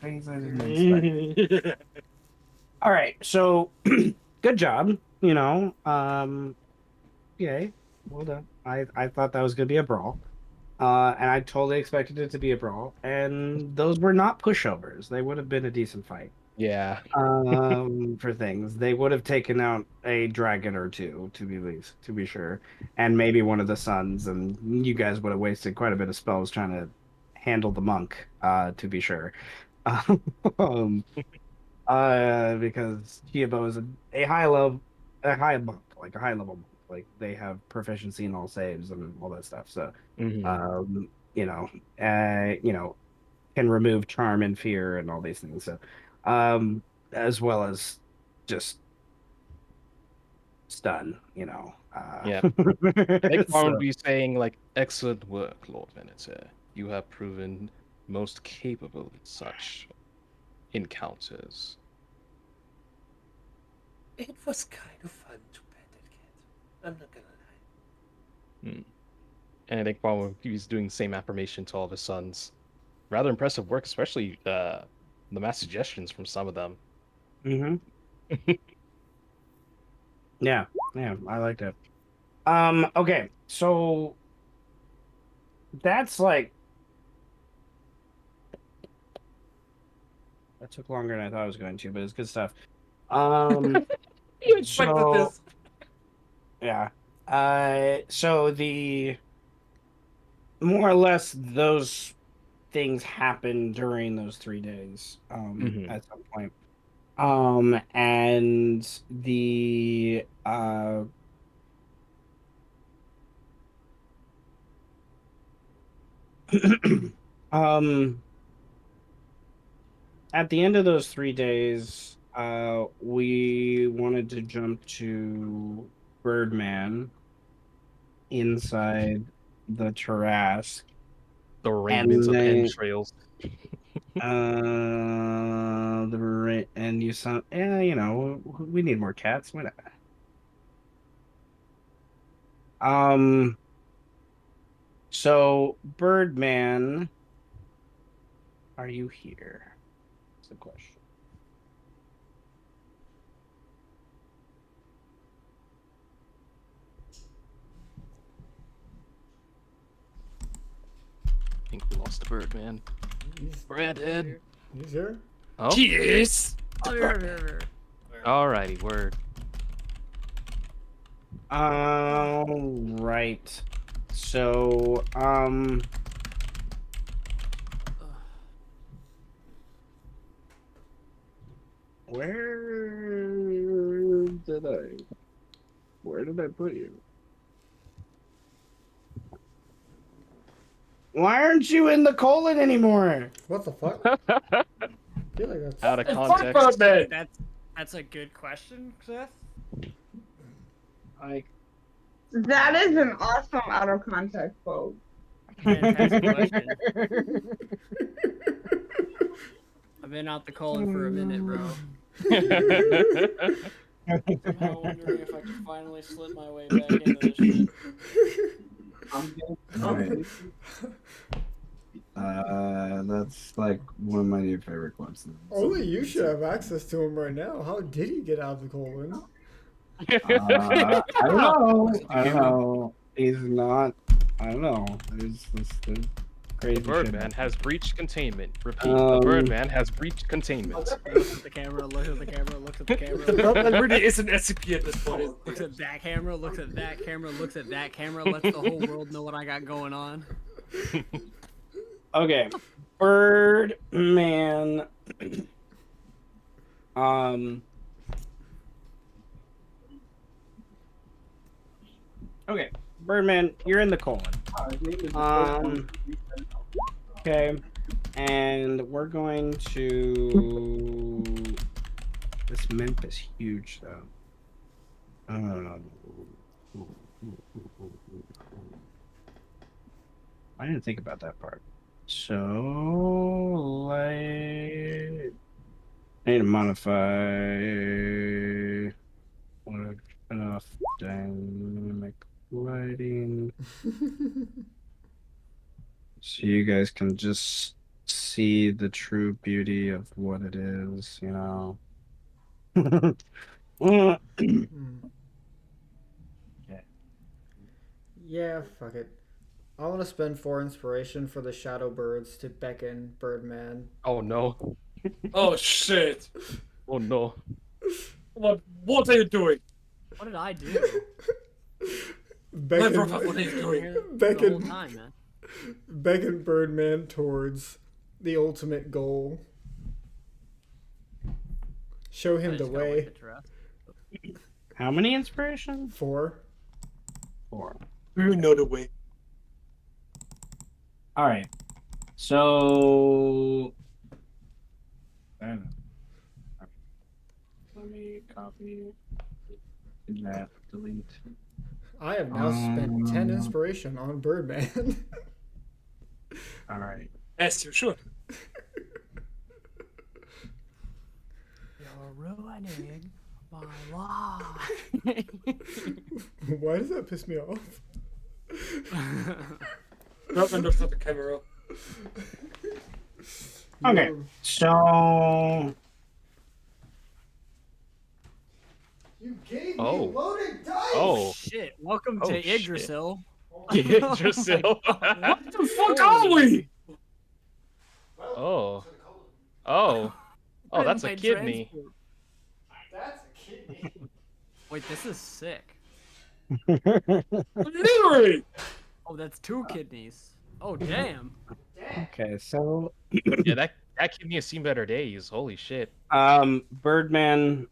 things I didn't expect. All right. So, good job. Yay. Well done. I thought that was gonna be a brawl. And I totally expected it to be a brawl. And those were not pushovers. They would have been a decent fight.
Yeah.
For things. They would have taken out a dragon or two, to be sure, and maybe one of the sons, and you guys would have wasted quite a bit of spells trying to handle the monk, to be sure. Um, because Chiabo is a high monk, like a high level monk. Like they have proficiency in all saves and all that stuff. So,
Mhm.
you know, you know, can remove charm and fear and all these things. So, as well as just stun,
Yeah. I think Farman would
so
be saying like, "Excellent work, Lord Venator. You have proven most capable in such encounters."
It was kind of fun to pet that cat. I'm not gonna lie.
Hmm. And I think Farman he's doing the same affirmation to all of his sons. Rather impressive work, especially the mass suggestions from some of them.
hmm yeah, I like that. Okay, so that's like that took longer than I thought it was going to, but it's good stuff. Um,
You expected
so
this.
yeah, so the more or less those things happen during those 3 days,
Mhm.
at some point. And the um at the end of those 3 days, we wanted to jump to Birdman inside the Tarrasque.
The ravens
And
of
then-
entrails.
And you sound, you know, we need more cats. Why not? So Birdman, are you here? That's the question.
I think we lost the bird, man.
He's,
Brandon.
he's here.
Oh,
Yes.
Oh, here.
alrighty, word.
Right. So, where did I put you? Why aren't you in the colon anymore?
What the fuck? I feel like that's
Out of
Fuck
context.
Birdman.
That's a good question, Seth.
Like,
That is an awesome out of context quote.
Fantastic question. I've been out the colon for a minute, bro. Somehow wondering if I can finally slip my way back into this shit.
That's like one of my new favorite quotes.
only you should have access to him right now. How did he get out of the colon?
I don't know. I don't know. He's not. I don't know. There's crazy
The Birdman
shit.
has breached containment. Repeat, the Birdman has breached containment.
Looks at the camera, looks at the camera, looks at the camera.
The Birdman really is an SCP at this point.
Looks at that camera, looks at that camera, looks at that camera, lets the whole world know what I got going on.
Okay, Birdman. Okay, Birdman, you're in the colon. Okay, and we're going to. This map is huge, though. I didn't think about that part. So, like, I need to modify enough dynamic lighting so you guys can just see the true beauty of what it is, you know.
Yeah, fuck it. I want to spend 4 inspiration for the shadow birds to beckon Birdman.
Oh no.
Oh shit.
Oh no.
What are you doing?
What did I do?
Beckon,
What are you doing?
The whole
beckon,
time, man.
beckon Birdman towards the ultimate goal. Show
I
him the
just gotta wait
way.
the trust.
How many inspiration?
4.
4.
You know the way.
All right. So, let me copy that. Delete.
I have now spent 10 inspiration on Birdman.
All right.
As you should.
You're ruining my life.
Why does that piss me off?
Birdman looks at the camera.
Okay. So,
You gave
Oh.
me loaded dice!
Oh.
Shit, welcome
Oh,
to
shit.
Yggdrasil.
Yggdrasil.
What the fuck are we?
Oh. Oh. Oh, that's a
My
kidney.
transport.
That's a kidney.
Wait, this is sick.
Literally.
Oh, that's 2 kidneys. Oh, damn.
okay. So,
Yeah, that kidney has seen better days. Holy shit.
Birdman,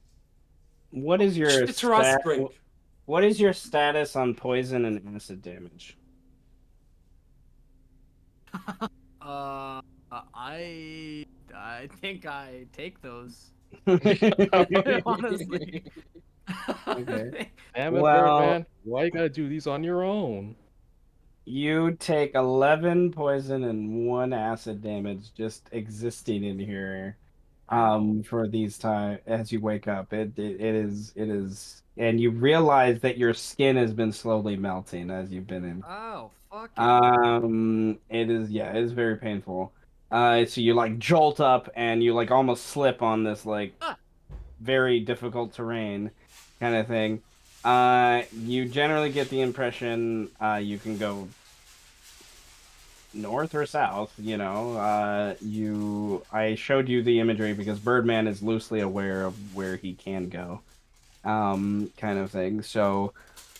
what is your
It's a rust drink.
what is your status on poison and acid damage?
I think I take those. Honestly.
Okay.
Damn it,
Well-
Birdman. Why you gotta do these on your own?
You take 11 poison and 1 acid damage just existing in here. For these time as you wake up. It is, and you realize that your skin has been slowly melting as you've been in.
Oh, fucking.
It is, yeah, it is very painful. So you like jolt up and you like almost slip on this like
Ah.
very difficult terrain kind of thing. You generally get the impression you can go north or south, you know. I showed you the imagery because Birdman is loosely aware of where he can go. Kind of thing. So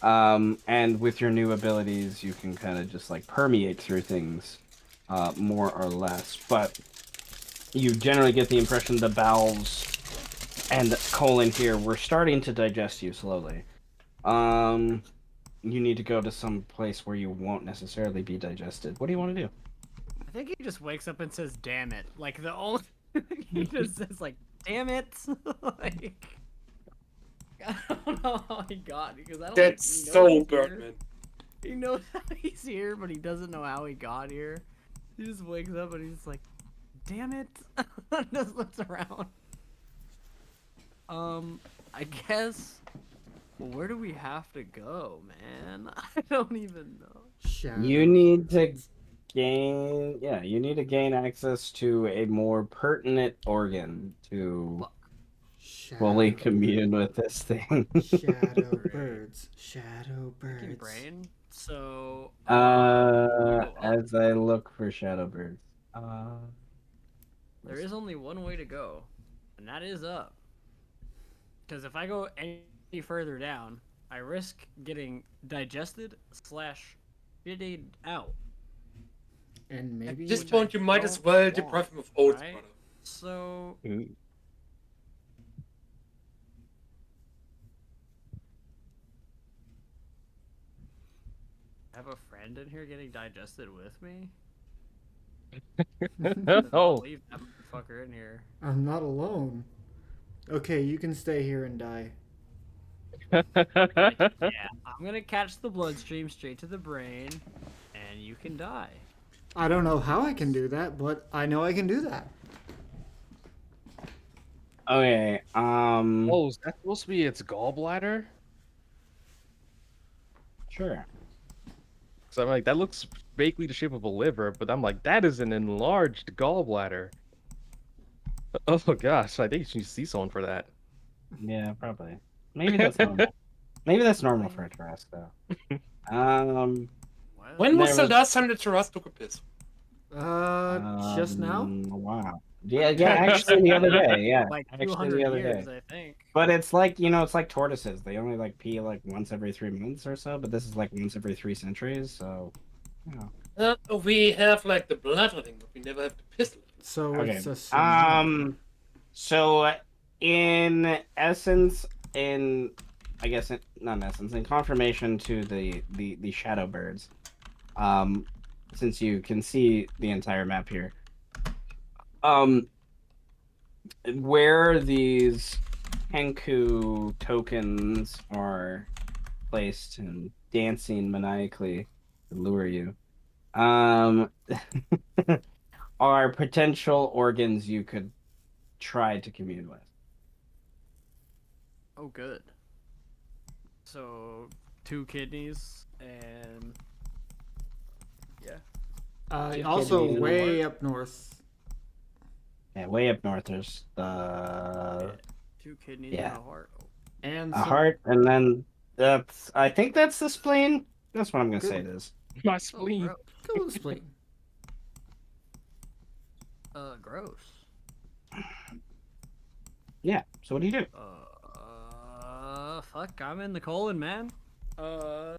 and with your new abilities you can kind of just like permeate through things more or less. But you generally get the impression the bowels and colon here were starting to digest you slowly. You need to go to some place where you won't necessarily be digested. What do you want to do?
I think he just wakes up and says, "Damn it!" Like the only he just says, like, "Damn it!" Like I don't know how he got because I don't.
That's
think he knows
so
he's here.
Birdman.
He knows how he's here, but he doesn't know how he got here. He just wakes up and he's like, "Damn it!" Just looks around. I guess. Well, where do we have to go, man? I don't even know.
Shadow.
You need to gain, yeah, you need to gain access to a more pertinent organ to
Fuck.
fully
Shadow.
commune with this thing.
Shadow birds. Shadow
Fucking
birds.
brain. So.
As I look for shadow birds.
There is only one way to go, and that is up. Because if I go any further down, I risk getting digested / shitted out.
And maybe
At this
Which
point,
I
you might as
don't
well
want,
deprive him of oats,
right?
brother.
So I have a friend in here getting digested with me. I'll
Oh,
leave that motherfucker in here.
I'm not alone. Okay, you can stay here and die.
Yeah, I'm gonna catch the bloodstream straight to the brain, and you can die.
I don't know how I can do that, but I know I can do that.
Okay,
oh, is that supposed to be its gallbladder?
sure.
So I'm like, that looks vaguely the shape of a liver, but I'm like, that is an enlarged gallbladder. Oh gosh, I think you should see someone for that.
Yeah, probably. Maybe that's normal. Maybe that's normal for a Tarrasque, though.
What?
When was
There
the
was-
last time the Tarrasque took a piss?
Just now?
Wow. Yeah, actually the other day, yeah.
Like
Actually
200
the other
years,
day.
I think.
But it's like, you know, it's like tortoises. They only like pee like once every 3 months or so, but this is like once every 3 centuries, so you know.
We have like the bloodletting, but we never have the piss.
So
Okay.
it's a similar.
So in essence, in I guess not in essence, in confirmation to the shadow birds, since you can see the entire map here, where these Henku tokens are placed and dancing maniacally to lure you, are potential organs you could try to commune with.
Oh, good. So 2 kidneys and
Also,
kidneys and a
way
heart.
up north.
Yeah, way up north there's the
2 kidneys
yeah.
and a heart. Oh,
And
a
some
heart, and then I think that's the spleen. That's what I'm gonna
Good.
say it is.
My
oh,
spleen.
go with the spleen.
Gross.
Yeah. So what do you do?
Fuck, I'm in the colon, man. How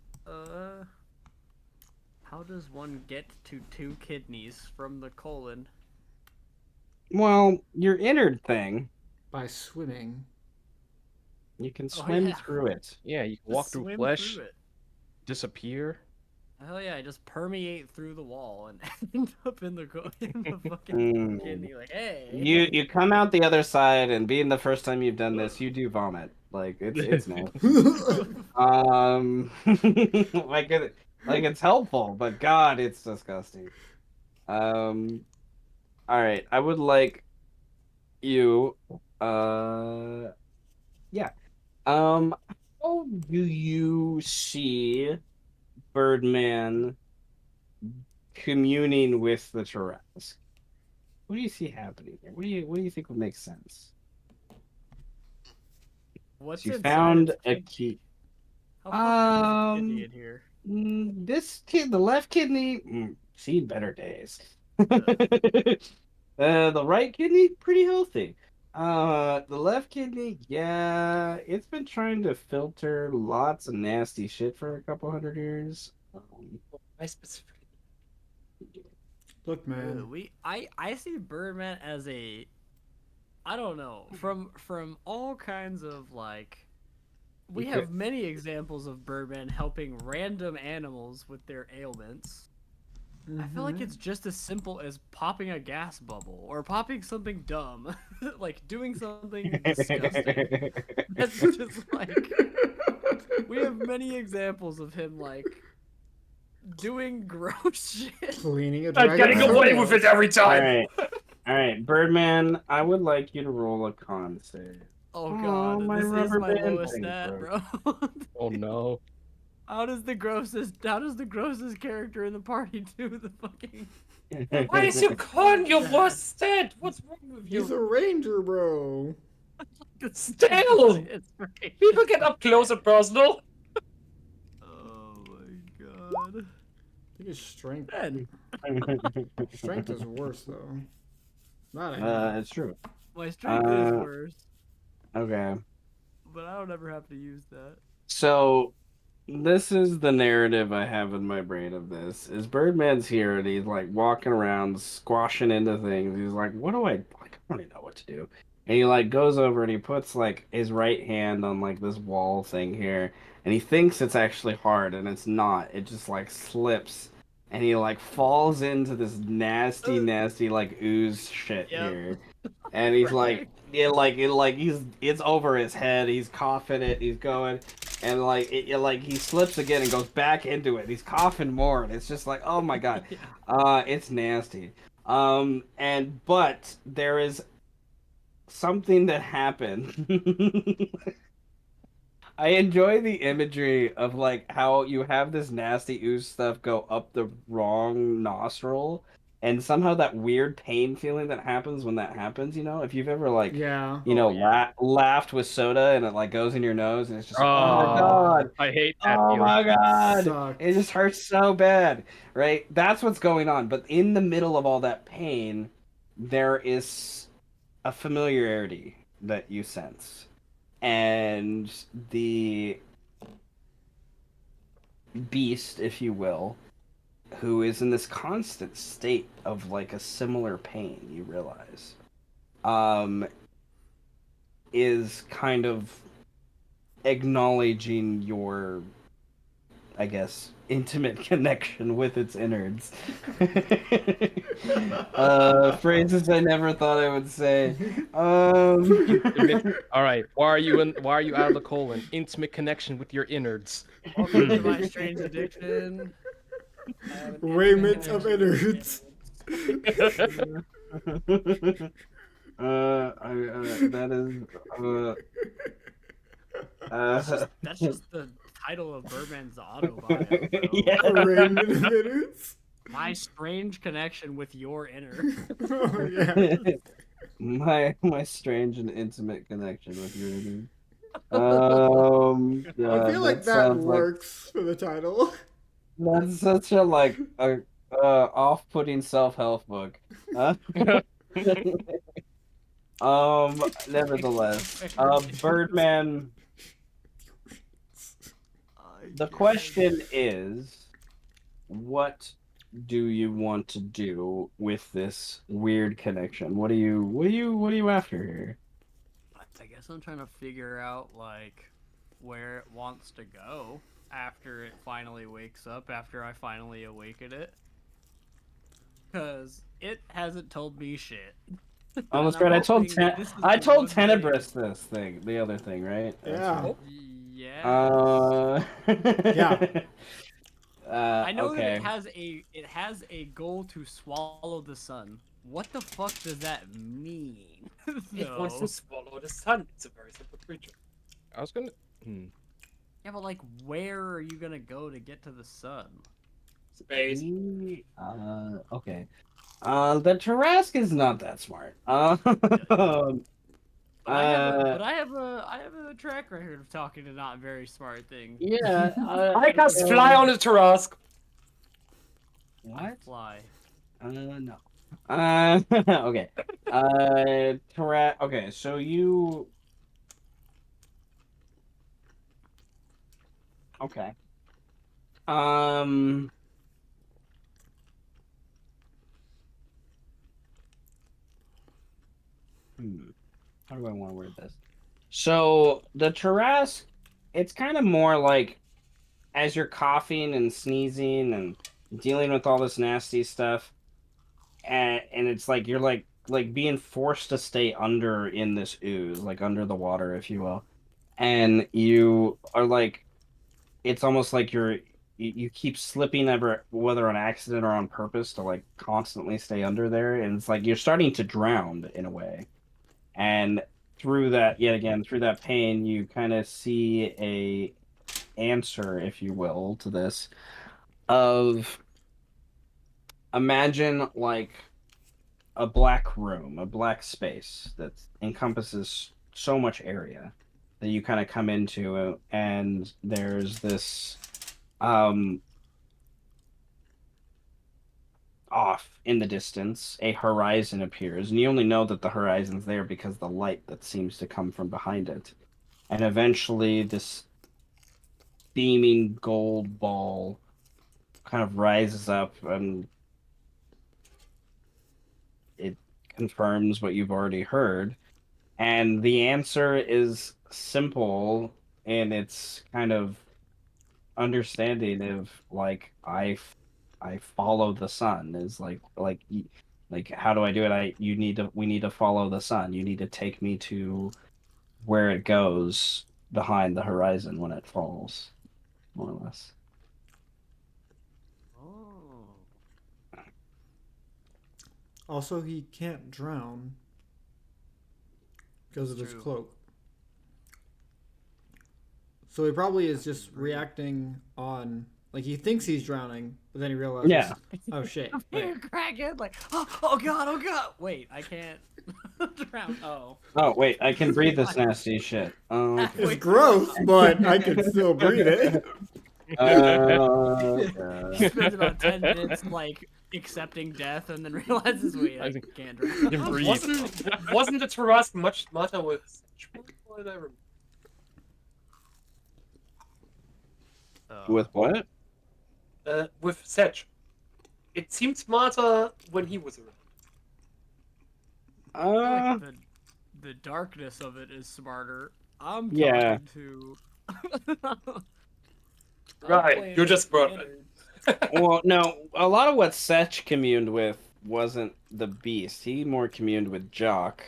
does one get to 2 kidneys from the colon?
Well, your innard thing,
By swimming.
you can
Oh,
swim
yeah.
through it.
Yeah, you can
Just
walk through
swim
flesh,
through it.
disappear.
Hell yeah, I just permeate through the wall and end up in the fucking
Mm.
kidney. Like, hey.
You come out the other side, and being the first time you've done this, you do vomit. Like it's nasty. Like it's helpful, but God, it's disgusting. All right, I would like you. Yeah. How do you see Birdman communing with the Tarrasque? What do you see happening here? What do you think would make sense?
What's
So you
inside
found
its
a
kidney?
key.
How fucked up is its kidney in here?
This kid, the left kidney, seen better days. The right kidney, pretty healthy. The left kidney, yeah, it's been trying to filter lots of nasty shit for a couple hundred years.
I specifically.
Look, man.
I see Birdman as a, I don't know, from all kinds of like, we
You
have
could-
many examples of Birdman helping random animals with their ailments. I feel like it's just as simple as popping a gas bubble or popping something dumb, like doing something disgusting. That's just like, we have many examples of him like doing gross shit.
Cleaning a
I'm
dragon.
getting away with it every
All
time.
right, all right, Birdman. I would like you to roll a con save.
Oh
Aw,
god,
my
this is
rubber
my
band
lowest
thing
stat,
broke.
bro.
Oh no.
How does the grossest character in the party do the fucking
Why is your con your worst stat? What's wrong with
He's a
you?
ranger, bro.
Still!
It's right.
People get up close and personal.
Oh my god.
I think his strength.
Ben,
Strength is worse though. Not I know.
It's true.
my strength is
Uh,
worse,
Okay.
but I don't ever have to use that.
So this is the narrative I have in my brain of this is Birdman's here and he's like walking around squashing into things. He's like, what do I like? I don't even know what to do. And he like goes over and he puts like his right hand on like this wall thing here and he thinks it's actually hard and it's not. It just like slips and he like falls into this nasty like ooze shit
Yep.
here. And he's like it's over his head. He's coughing it. He's going, and like he slips again and goes back into it. He's coughing more, and it's just like, oh my god, it's nasty. But there is something that happened. I enjoy the imagery of like how you have this nasty ooze stuff go up the wrong nostril, and somehow that weird pain feeling that happens when that happens. You know, if you've ever like,
Yeah.
laughed with soda and it like goes in your nose and it's just like, oh my
Oh,
god,
I hate that
oh
feeling.
my god,
Sucks.
it just hurts so bad, right? That's what's going on. But in the middle of all that pain, there is a familiarity that you sense and the beast, if you will, who is in this constant state of like a similar pain, you realize, is kind of acknowledging your, I guess, intimate connection with its innards. Phrases I never thought I would say.
All right. Why are you out of the colon? Intimate connection with your innards.
Welcome to my strange addiction. I have an
Raiment of
intimate
innards.
That is
That's just the title of Birdman's auto bio, bro.
Yeah.
A raiment of innards.
My strange connection with your inner.
Oh yeah.
My strange and intimate connection with your innards.
I feel like that
sounds
works for the title.
that's such a like a off-putting self-help book. Nevertheless, Birdman. The question is, what do you want to do with this weird connection? What are you after here?
I guess I'm trying to figure out like where it wants to go. after it finally wakes up, after I finally awaken it. Because it hasn't told me shit.
Oh, that's
And I'm
right.
hoping this is
I
the
told
one thing-
Tenebrous the other thing, right? That's
Yeah.
right.
Yes.
Yeah.
I know that
Okay.
it has a goal to swallow the sun. What the fuck does that mean?
It wants to
though?
swallow the sun. It's a very simple creature.
I was gonna. Hmm.
Yeah, but like, where are you gonna go to get to the sun?
Space.
Okay. The Tarrasque is not that smart.
But I have a track record of talking to not very smart things.
Yeah.
I can fly on the Tarrasque.
I
What?
fly.
No. Okay. Okay, so you. Okay. Um. How do I want to word this? So the Tarrasque, it's kind of more like as you're coughing and sneezing and dealing with all this nasty stuff, and it's like you're like being forced to stay under in this ooze, like under the water, if you will, and you are like it's almost like you keep slipping ever whether on accident or on purpose to like constantly stay under there, and it's like you're starting to drown in a way. And through that, yet again, through that pain, you kind of see a answer, if you will, to this of imagine like a black room, a black space that encompasses so much area that you kind of come into, and there's this um off in the distance, a horizon appears, and you only know that the horizon's there because the light that seems to come from behind it. And eventually, this beaming gold ball kind of rises up and it confirms what you've already heard. And the answer is simple in its kind of understanding of like I follow the sun is like how do I do it? We need to follow the sun. You need to take me to where it goes behind the horizon when it falls, more or less.
Oh.
Also, he can't drown because of
That's
his
true.
cloak. So he probably is just
Agreed.
reacting on, like, he thinks he's drowning, but then he realizes,
Yeah.
oh shit,
I'm
wait.
here, crackhead. Like, oh god, oh god. Wait, I can't drown. Oh.
Oh wait, I can breathe this nasty shit.
It's
Halfway
gross,
through,
but I can still breathe it.
he spends about 10 minutes like accepting death and then realizes, wait, I can't
Can
drown.
breathe.
Wasn't the Tarrasque much smarter with? Why did I remember?
With what?
With Sedge. It seemed smarter when he was around.
I feel
Uh,
like the darkness of it is smarter. I'm
Yeah.
talking to.
Right, you're just Birdman.
well, no, a lot of what Setch communed with wasn't the beast. He more communed with Jock,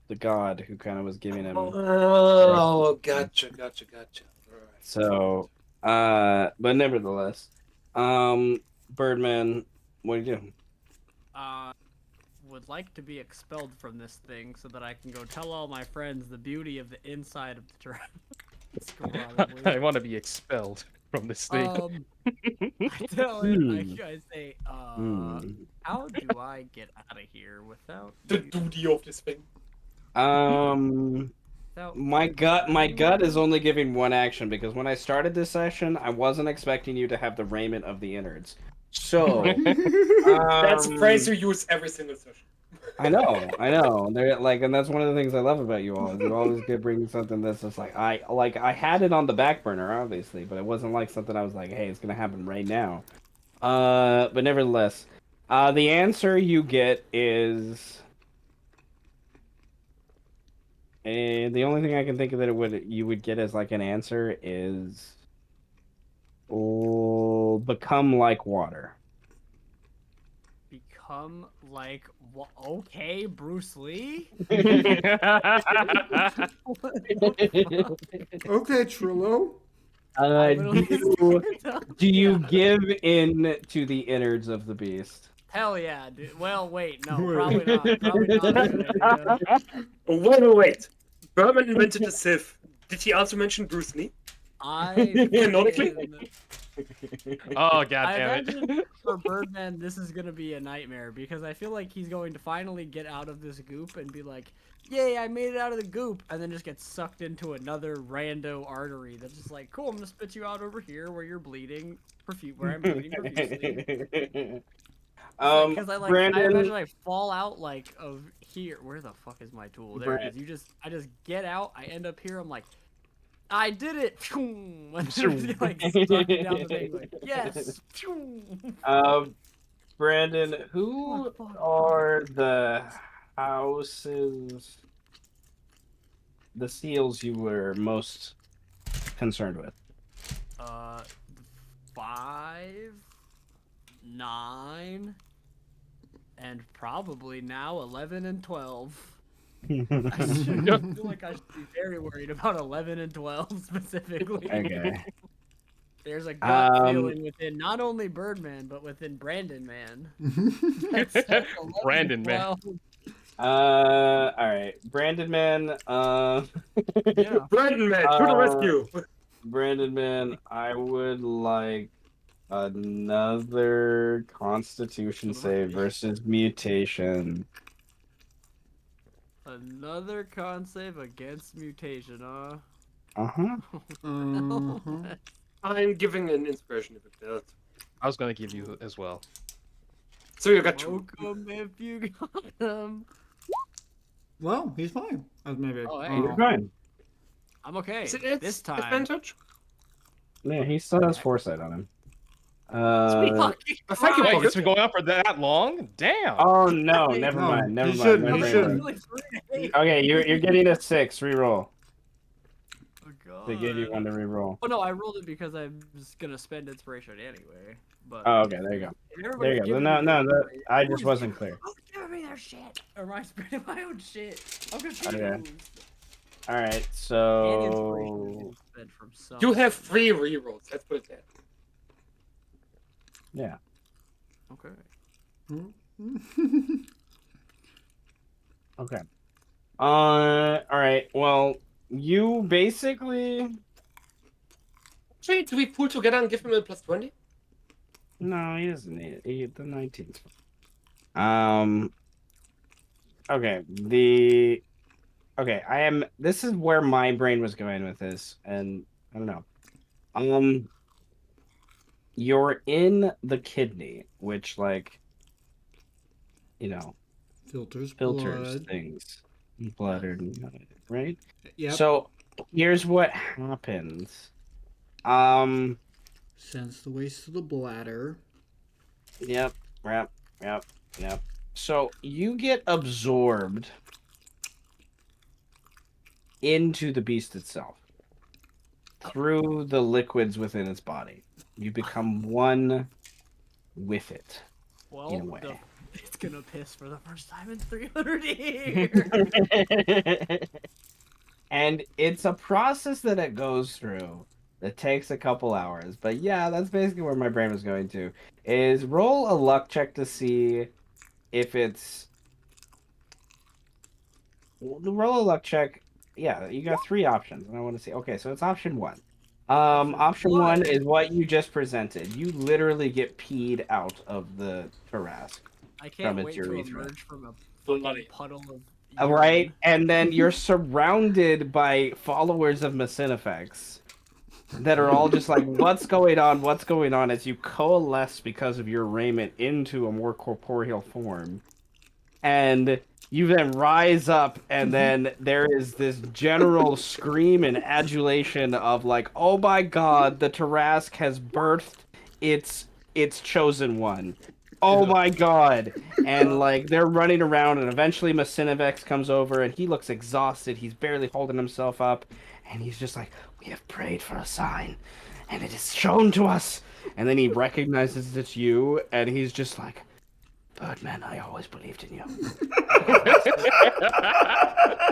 the god who kind of was giving him.
Oh, gotcha. Right.
So, but nevertheless, Birdman, what do you do?
Would like to be expelled from this thing so that I can go tell all my friends the beauty of the inside of the Tarrasque.
I want to be expelled from this thing.
I tell it.
Hmm.
I say,
Hmm.
how do I get out of here without
The
you?
duty of this thing.
Without
My gut is only giving one action because when I started this session, I wasn't expecting you to have the raiment of the innards. So,
That's a phrase you use every single session.
I know. They're like, and that's one of the things I love about you all. Is you always get bring something that's just like I had it on the back burner, obviously, but it wasn't like something I was like, hey, it's gonna happen right now. But nevertheless, the answer you get is, and the only thing I can think of that you would get as like an answer is become like water.
Become like okay, Bruce Lee.
Okay, Trillo.
I literally
Do you
Yeah.
give in to the innards of the beast?
Hell yeah, dude. Well, wait, no,
Wait.
probably not. Probably not a good idea.
Wait. Birdman invented the Syth. Did he also mention Bruce Lee?
I
Canonically?
Oh god
I
damn
imagine
it.
for Birdman, this is gonna be a nightmare because I feel like he's going to finally get out of this goop and be like, "Yay, I made it out of the goop," and then just get sucked into another rando artery that's just like, "Cool, I'm gonna spit you out over here where you're bleeding, where I'm bleeding profusely." Because I
Brandon,
imagine I fall out like of here. Where the fuck is my tool? There it is. I just get out. I end up here. I'm like, I did it. And then just, like stuck down the thing. Like, yes.
Brandon, who are the houses, the seals you were most concerned with?
5, 9, and probably now 11 and 12. I feel like I should be very worried about 11 and 12 specifically.
Okay.
There's a gut feeling within not only Birdman, but within Brandon Man. That says 11
Brandon
and
Man.
12.
All right, Brandon Man.
Yeah.
Brandon Man, to the rescue!
Brandon Man, I would like another Constitution save versus mutation.
Another con save against mutation, huh?
I'm giving an inspiration if it fails.
I was gonna give you as well.
So you got 2.
Welcome if you got him.
Well, he's fine. Maybe.
Oh, hey.
I don't
You're
know.
fine.
I'm okay.
Is it
this time.
advantage?
Yeah, he still has foresight on him.
Thank you,
Wait,
Pocket.
it's been going on for that long? Damn.
Oh no, never
No,
mind. Never
he
mind.
shouldn't,
never
he
mind.
shouldn't.
Okay, you're getting a 6. Reroll.
Oh, God.
They gave you one to reroll.
Oh no, I rolled it because I was gonna spend inspiration anyway. But
Oh, okay, there you go. There
everybody's
you go.
giving
No,
me
no,
their-
I just wasn't clear.
Who's giving me their shit? Or am I spending my own shit? I'm confused.
Okay. All right,
And inspiration
so
is spent from
You have
somewhere.
3 rerolls, let's put it there.
yeah.
Okay.
Okay. All right. Well, you basically.
Actually, do we pull together and give him a plus 20?
No, he doesn't need it. The 19th. Okay. Okay. This is where my brain was going with this, and I don't know. You're in the kidney, which, like,
Filters
filters
blood.
things, blood, right?
Yep.
So here's what happens.
Sends the waste to the bladder.
Yep. So you get absorbed into the beast itself through the liquids within its body. You become one with it.
Well,
In a way.
it's gonna piss for the first time in 300 years.
And it's a process that it goes through that takes a couple hours. But yeah, that's basically where my brain was going to. Is roll a luck check to see if it's... Roll a luck check. Yeah, you got 3 options, and I want to see. Okay, so it's option 1. Option 1 is what you just presented. You literally get peed out of the Tarrasque.
I can't
From its
wait to
urethra.
emerge from a
Bloody.
fucking puddle of
Right?
urine.
And then you're surrounded by followers of Masinifex that are all just like, what's going on? What's going on? As you coalesce because of your raiment into a more corporeal form. And you then rise up, and then there is this general scream and adulation of like, oh my god, the Tarrasque has birthed its chosen one. Oh my god. And like they're running around, and eventually Masinovex comes over, and he looks exhausted. He's barely holding himself up, and he's just like, we have prayed for a sign, and it is shown to us, and then he recognizes it's you, and he's just like, Birdman, I always believed in you.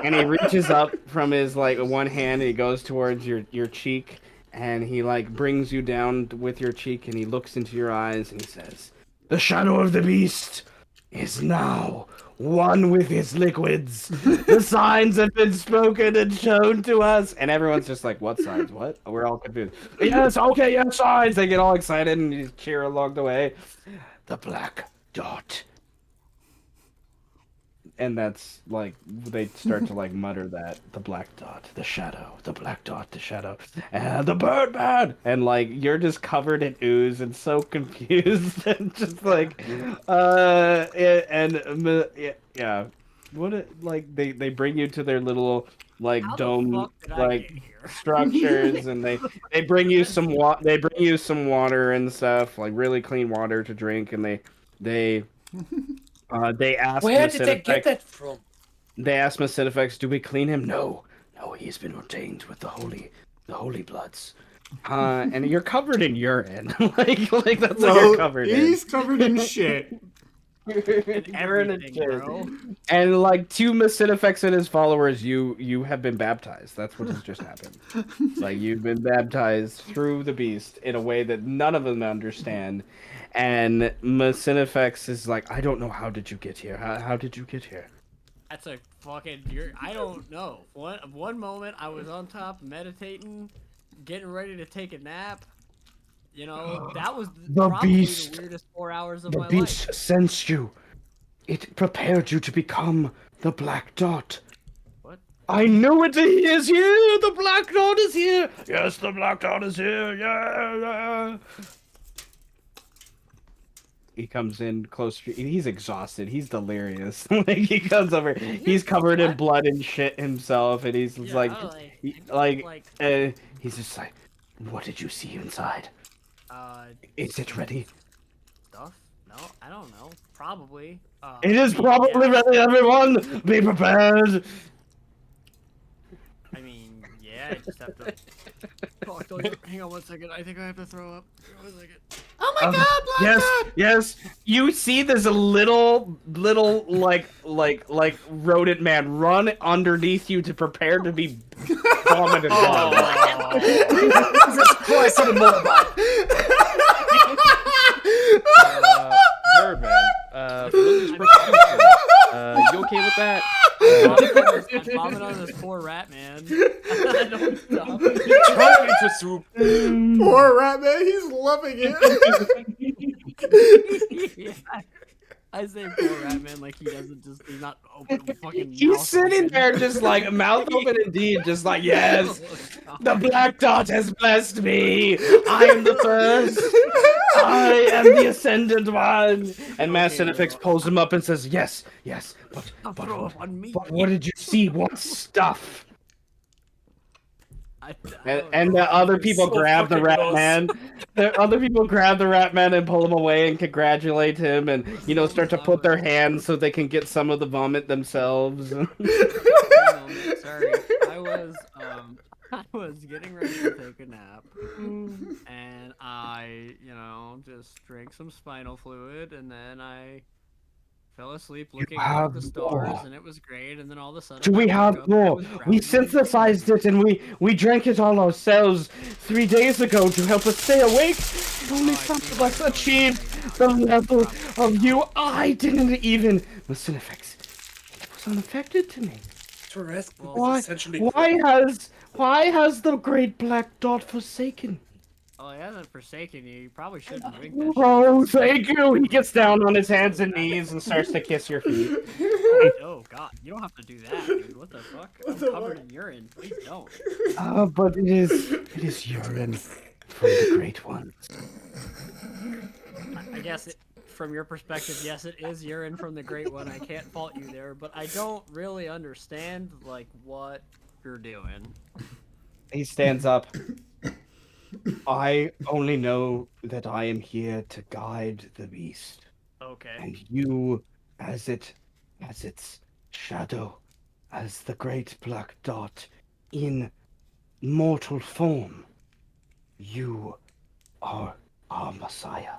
And he reaches up from his like one hand, and he goes towards your cheek, and he like brings you down with your cheek, and he looks into your eyes, and he says, "The shadow of the beast is now one with its liquids. The signs have been spoken and shown to us." And everyone's just like, "What signs? What?" We're all confused. Yes, okay, yes, signs. They get all excited and you cheer along the way. The black dot. And that's like they start to like mutter that the black dot, the shadow, the black dot, the shadow, and the Birdman, and like you're just covered in ooze and so confused and just like, yeah, what it like they bring you to their little like
How the
dome
fuck did I
like
get here?
structures, and they bring you some they bring you some water and stuff, like really clean water to drink, and they ask
Where did they get
Macedefex,
that from?
do we clean him? No, no, he's been ordained with the holy bloods. And you're covered in urine, like that's what you're covered
he's covered in shit.
in. Urine and
Everything,
shit.
bro.
And like to Macedefex and his followers, you have been baptized. That's what has just happened. Like you've been baptized through the beast in a way that none of them understand. And Macedefex is like, I don't know, how did you get here? How did you get here?
That's a fucking. I don't know. One moment I was on top meditating, getting ready to take a nap. You know, that was
The
probably
beast.
the weirdest 4 hours of
The
my
beast
life.
sensed you. It prepared you to become the Black Dot.
What?
I knew it. He is here. The Black Dot is here. Yes, the Black Dot is here. Yeah. He comes in close. He's exhausted. He's delirious. Like he comes over. He's covered in blood and shit himself, and he's
Yeah,
like,
like,
he's just like, what did you see inside?
uh,
Is it ready?
stuff? No, I don't know. Probably.
It is
I mean,
probably
yeah.
ready, everyone. Be prepared.
I mean, yeah, I just have to. Oh, hang on 1 second. I think I have to throw up. 1 second.
Oh my god, Black Dot!
Yes. You see, there's a little like rodent man run underneath you to prepare to be vomited on.
Jesus Christ, I'm a Moabite.
Birdman, religious persecution. You okay with that?
I vomit on this poor rat, man. I don't stop.
Turn into soup.
Poor rat man, he's loving it.
Yeah. I say poor rat man like he doesn't just, he's not open fucking
He's
mouth
sitting
open.
there just like mouth open indeed, just like, yes, the Black Dot has blessed me. I am the first. I am the ascended one. And Macedefex pulls him up and says, yes,
I'll throw up on me.
but what did you see? What stuff?
I
And
don't
the
know.
other people
so
grab the
fucking
rat
gross.
man. The other people grab the rat man and pull him away and congratulate him, and start to put their hands so they can get some of the vomit themselves.
One moment, sorry. I was getting ready to take a nap, and I, just drank some spinal fluid, and then I fell asleep looking up
have
at the stars,
more.
and it was great. And then all of a sudden,
Do we
I
have
woke up and it
more?
was
We
drowning in
synthesized it and we drank it all ourselves 3 days ago to help us stay awake. Only some of us achieved the level of you. I didn't even. Macedefex, it was unaffected to me.
Tourette's
Why?
is essentially
Why has the great Black Dot forsaken?
Oh, he hasn't forsaken you. You probably shouldn't wink that shit.
Oh, thank you. He gets down on his hands and knees and starts to kiss your feet.
Oh god, you don't have to do that, dude. What the fuck? I'm covered in urine. Please don't.
But it is urine from the Great One.
I guess from your perspective, yes, it is urine from the Great One. I can't fault you there, but I don't really understand like what you're doing.
He stands up. I only know that I am here to guide the beast,
Okay.
and you, as its shadow, as the great Black Dot in mortal form, you are our Messiah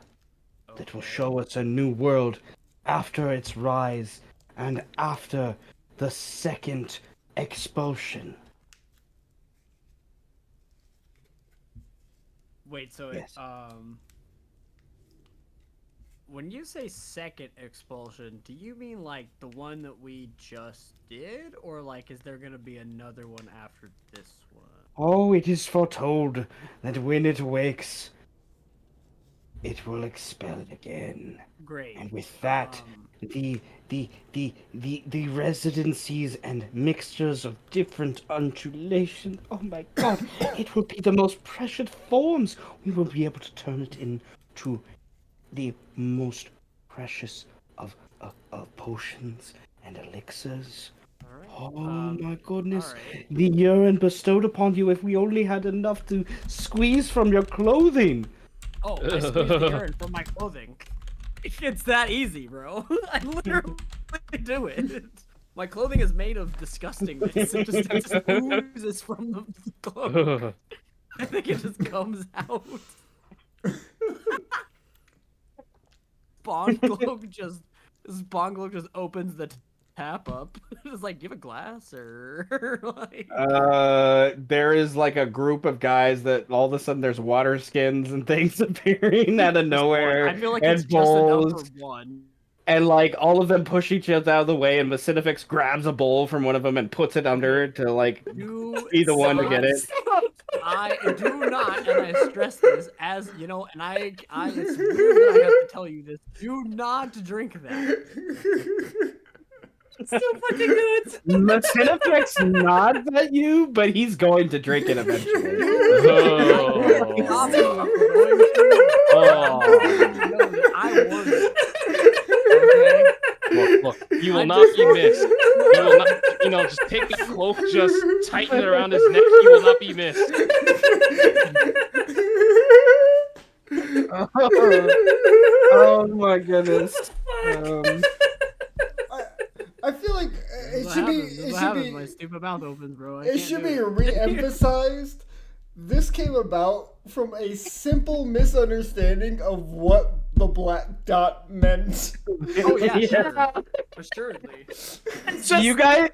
that will
Okay.
show us a new world after its rise and after the second expulsion.
Wait, so
Yes.
when you say second expulsion, do you mean like the one that we just did, or like is there gonna be another one after this one?
Oh, it is foretold that when it wakes, it will expel it again.
Great.
And with that, the residencies and mixtures of different undulations. Oh my God! It will be the most precious forms. We will be able to turn it into the most precious of potions and elixirs.
All right.
Oh my goodness!
alright.
The urine bestowed upon you. If we only had enough to squeeze from your clothing.
Oh, I squeezed the urine from my clothing. It's that easy, bro. I literally do it. My clothing is made of disgustingness. It just oozes from the cloak. I think it just comes out. Spawn cloak just opens the tap up. It's like, give a glass or like.
There is like a group of guys that all of a sudden there's water skins and things appearing out of
Just
nowhere.
one. I feel like
and
it's just enough
bowls,
for one.
and like all of them push each other out of the way, and Macinefix grabs a bowl from one of them and puts it under it to like be the one to get it.
I do not, and I stress this as you know, and it's weird that I have to tell you this. Do not drink that. It's so fucking good.
Macinefix nods at you, but he's going to drink it eventually.
I warned you. Okay.
Look, he will not be missed. He will not, just take that cloak, just tighten it around his neck. He will not be missed.
Oh my goodness.
I feel like it should be.
My stupid mouth opens, bro.
It should be re-emphasized. This came about from a simple misunderstanding of what the black dot meant.
Oh yeah, sure. Assuredly.
You guys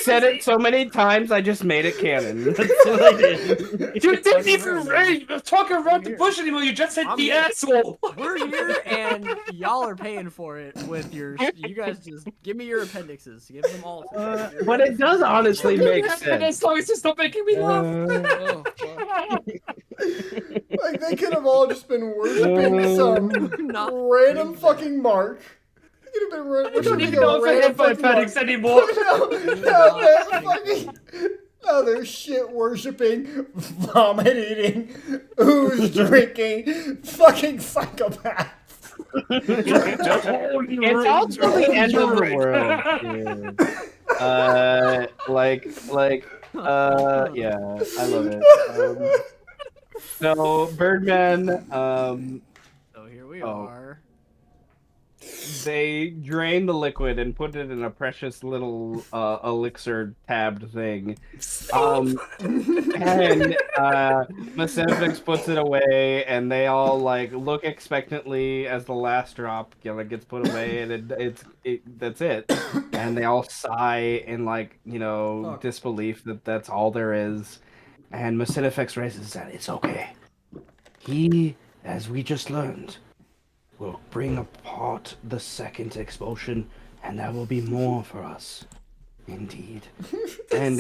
said it so many times. I just made it canon. That's what I did.
You didn't even talk around the bush anymore. You just said the asshole.
We're here, and y'all are paying for it with your. You guys just give me your appendixes. Give them all.
But it does honestly make sense.
As long as you stop making me laugh.
Oh, fuck.
Like they could have all just been worshiping some random fucking mark. They could have been
I don't
worshiping
even know if I have my appendix anymore.
No, they're shit worshipping, vomit eating, ooze drinking, fucking psychopaths.
It's also the end of the world. Yeah, I love it. So Birdman,
So here we are.
They drain the liquid and put it in a precious little elixir tabbed thing. And Macinefix puts it away, and they all like look expectantly as the last drop gets put away, and that's it. And they all sigh in disbelief that that's all there is. And Macinefix raises his hand. It's okay. He, as we just learned, will bring apart the second expulsion, and there will be more for us. Indeed. And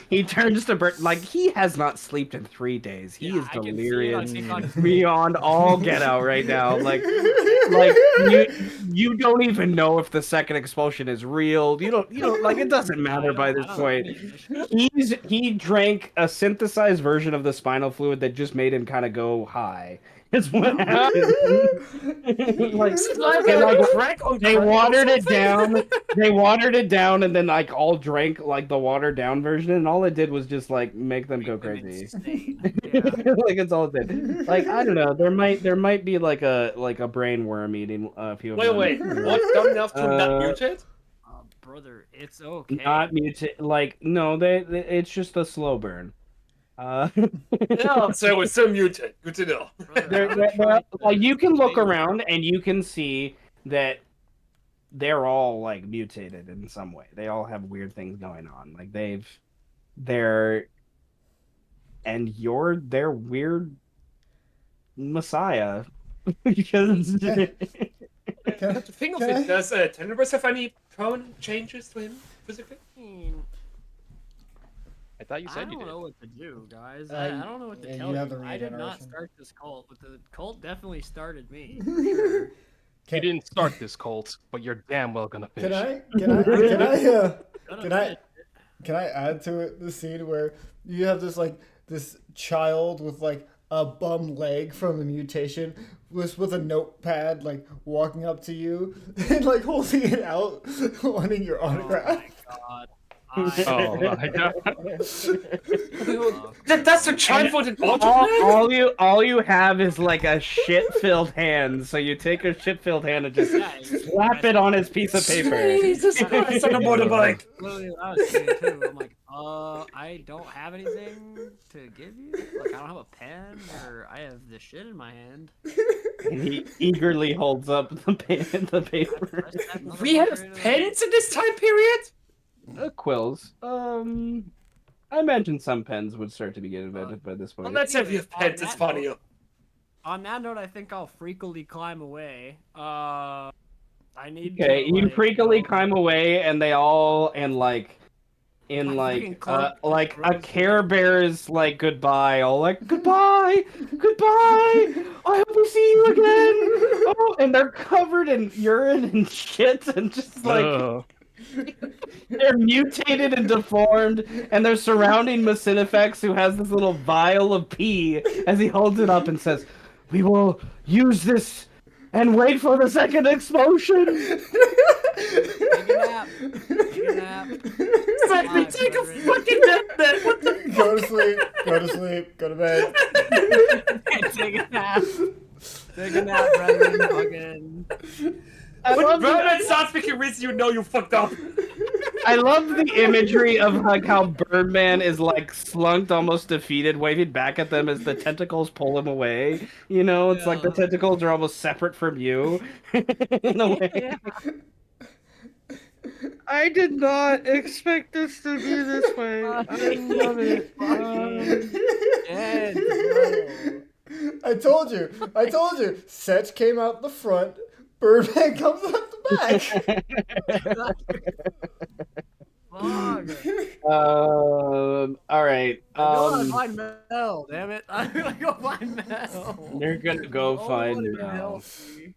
he turns to Bert like he has not slept in 3 days. He is delirious beyond all get out right now. Like you don't even know if the second expulsion is real. You don't like it doesn't matter by this point. He drank a synthesized version of the spinal fluid that just made him kind of go high. It's what happened. They watered it down. They watered it down, and then like all drank like the watered down version, and all it did was just like make them go crazy. Like it's all it did. Like I don't know. There might be like a brain worm eating a few of them.
Wait. What's dumb enough to not mutate?
Brother, it's okay.
Not mutate. Like no, it's just a slow burn.
Yeah, so we're still muted. Good to know.
Like you can look around and you can see that they're all like mutated in some way. They all have weird things going on. Like and you're their weird messiah because
Can,
Come to think of
can
it,
I-
does Tenebrous have any permanent changes to him physically?
I thought you
I
said you
don't
did.
know what to do, guys.
Uh,
I don't know what to
yeah,
tell
you have
you.
the
I did not
regeneration.
start this cult, but the cult definitely started me. For sure.
You didn't start this cult, but you're damn well gonna
Can
finish.
I? Can I? Can I?
Gonna
Can I?
finish.
Can I add to it the scene where you have this child with like a bum leg from the mutation with a notepad like walking up to you and like holding it out, wanting your autograph.
God.
Oh my god.
That's a child with an autograph?
all you have is like a shit-filled hand. So you take a shit-filled hand and just slap it on his piece of paper.
Jesus Christ, on a motorbike.
Literally what I was saying too. I'm like, I don't have anything to give you. Like, I don't have a pen, or I have this shit in my hand.
And he eagerly holds up the paper.
Press that
We have
motherfucker into-
pens in this time period?
Quills. I imagine some pens would start to be getting invented by this
Well,
point.
let's say if you have pens, it's funnier.
On that note, I think I'll freakily climb away. I need
Okay,
to,
you
like,
creakily
go-
climb away, and they all in
My fucking cloak
like a
grows
Care
away.
Bear's like goodbye, all like goodbye, goodbye. I hope we see you again. Oh, and they're covered in urine and shit, and just like
Ugh.
they're mutated and deformed, and they're surrounding Macinefex, who has this little vial of pee as he holds it up and says, "We will use this and wait for the second explosion."
Take a nap. Take a nap.
Let me take a fucking nap then. What the
Go to sleep. Go to sleep. Go to bed.
Take a nap. Take a nap, brethren. Fucking.
When Birdman starts speaking with you, know you fucked up.
I love the imagery of like how Birdman is like slunked, almost defeated, waving back at them as the tentacles pull him away. You know, it's like the tentacles are almost separate from you in a way.
Yeah.
I did not expect this to be this way. I love it.
Dead, bro.
I told you. I told you. Setch came out the front. Birdman comes out the back.
Fuck.
All right.
I know how to find Mel, damn it. I'm gonna go find Mel.
They're gonna go
Oh,
find
what a
Mel.
healthy.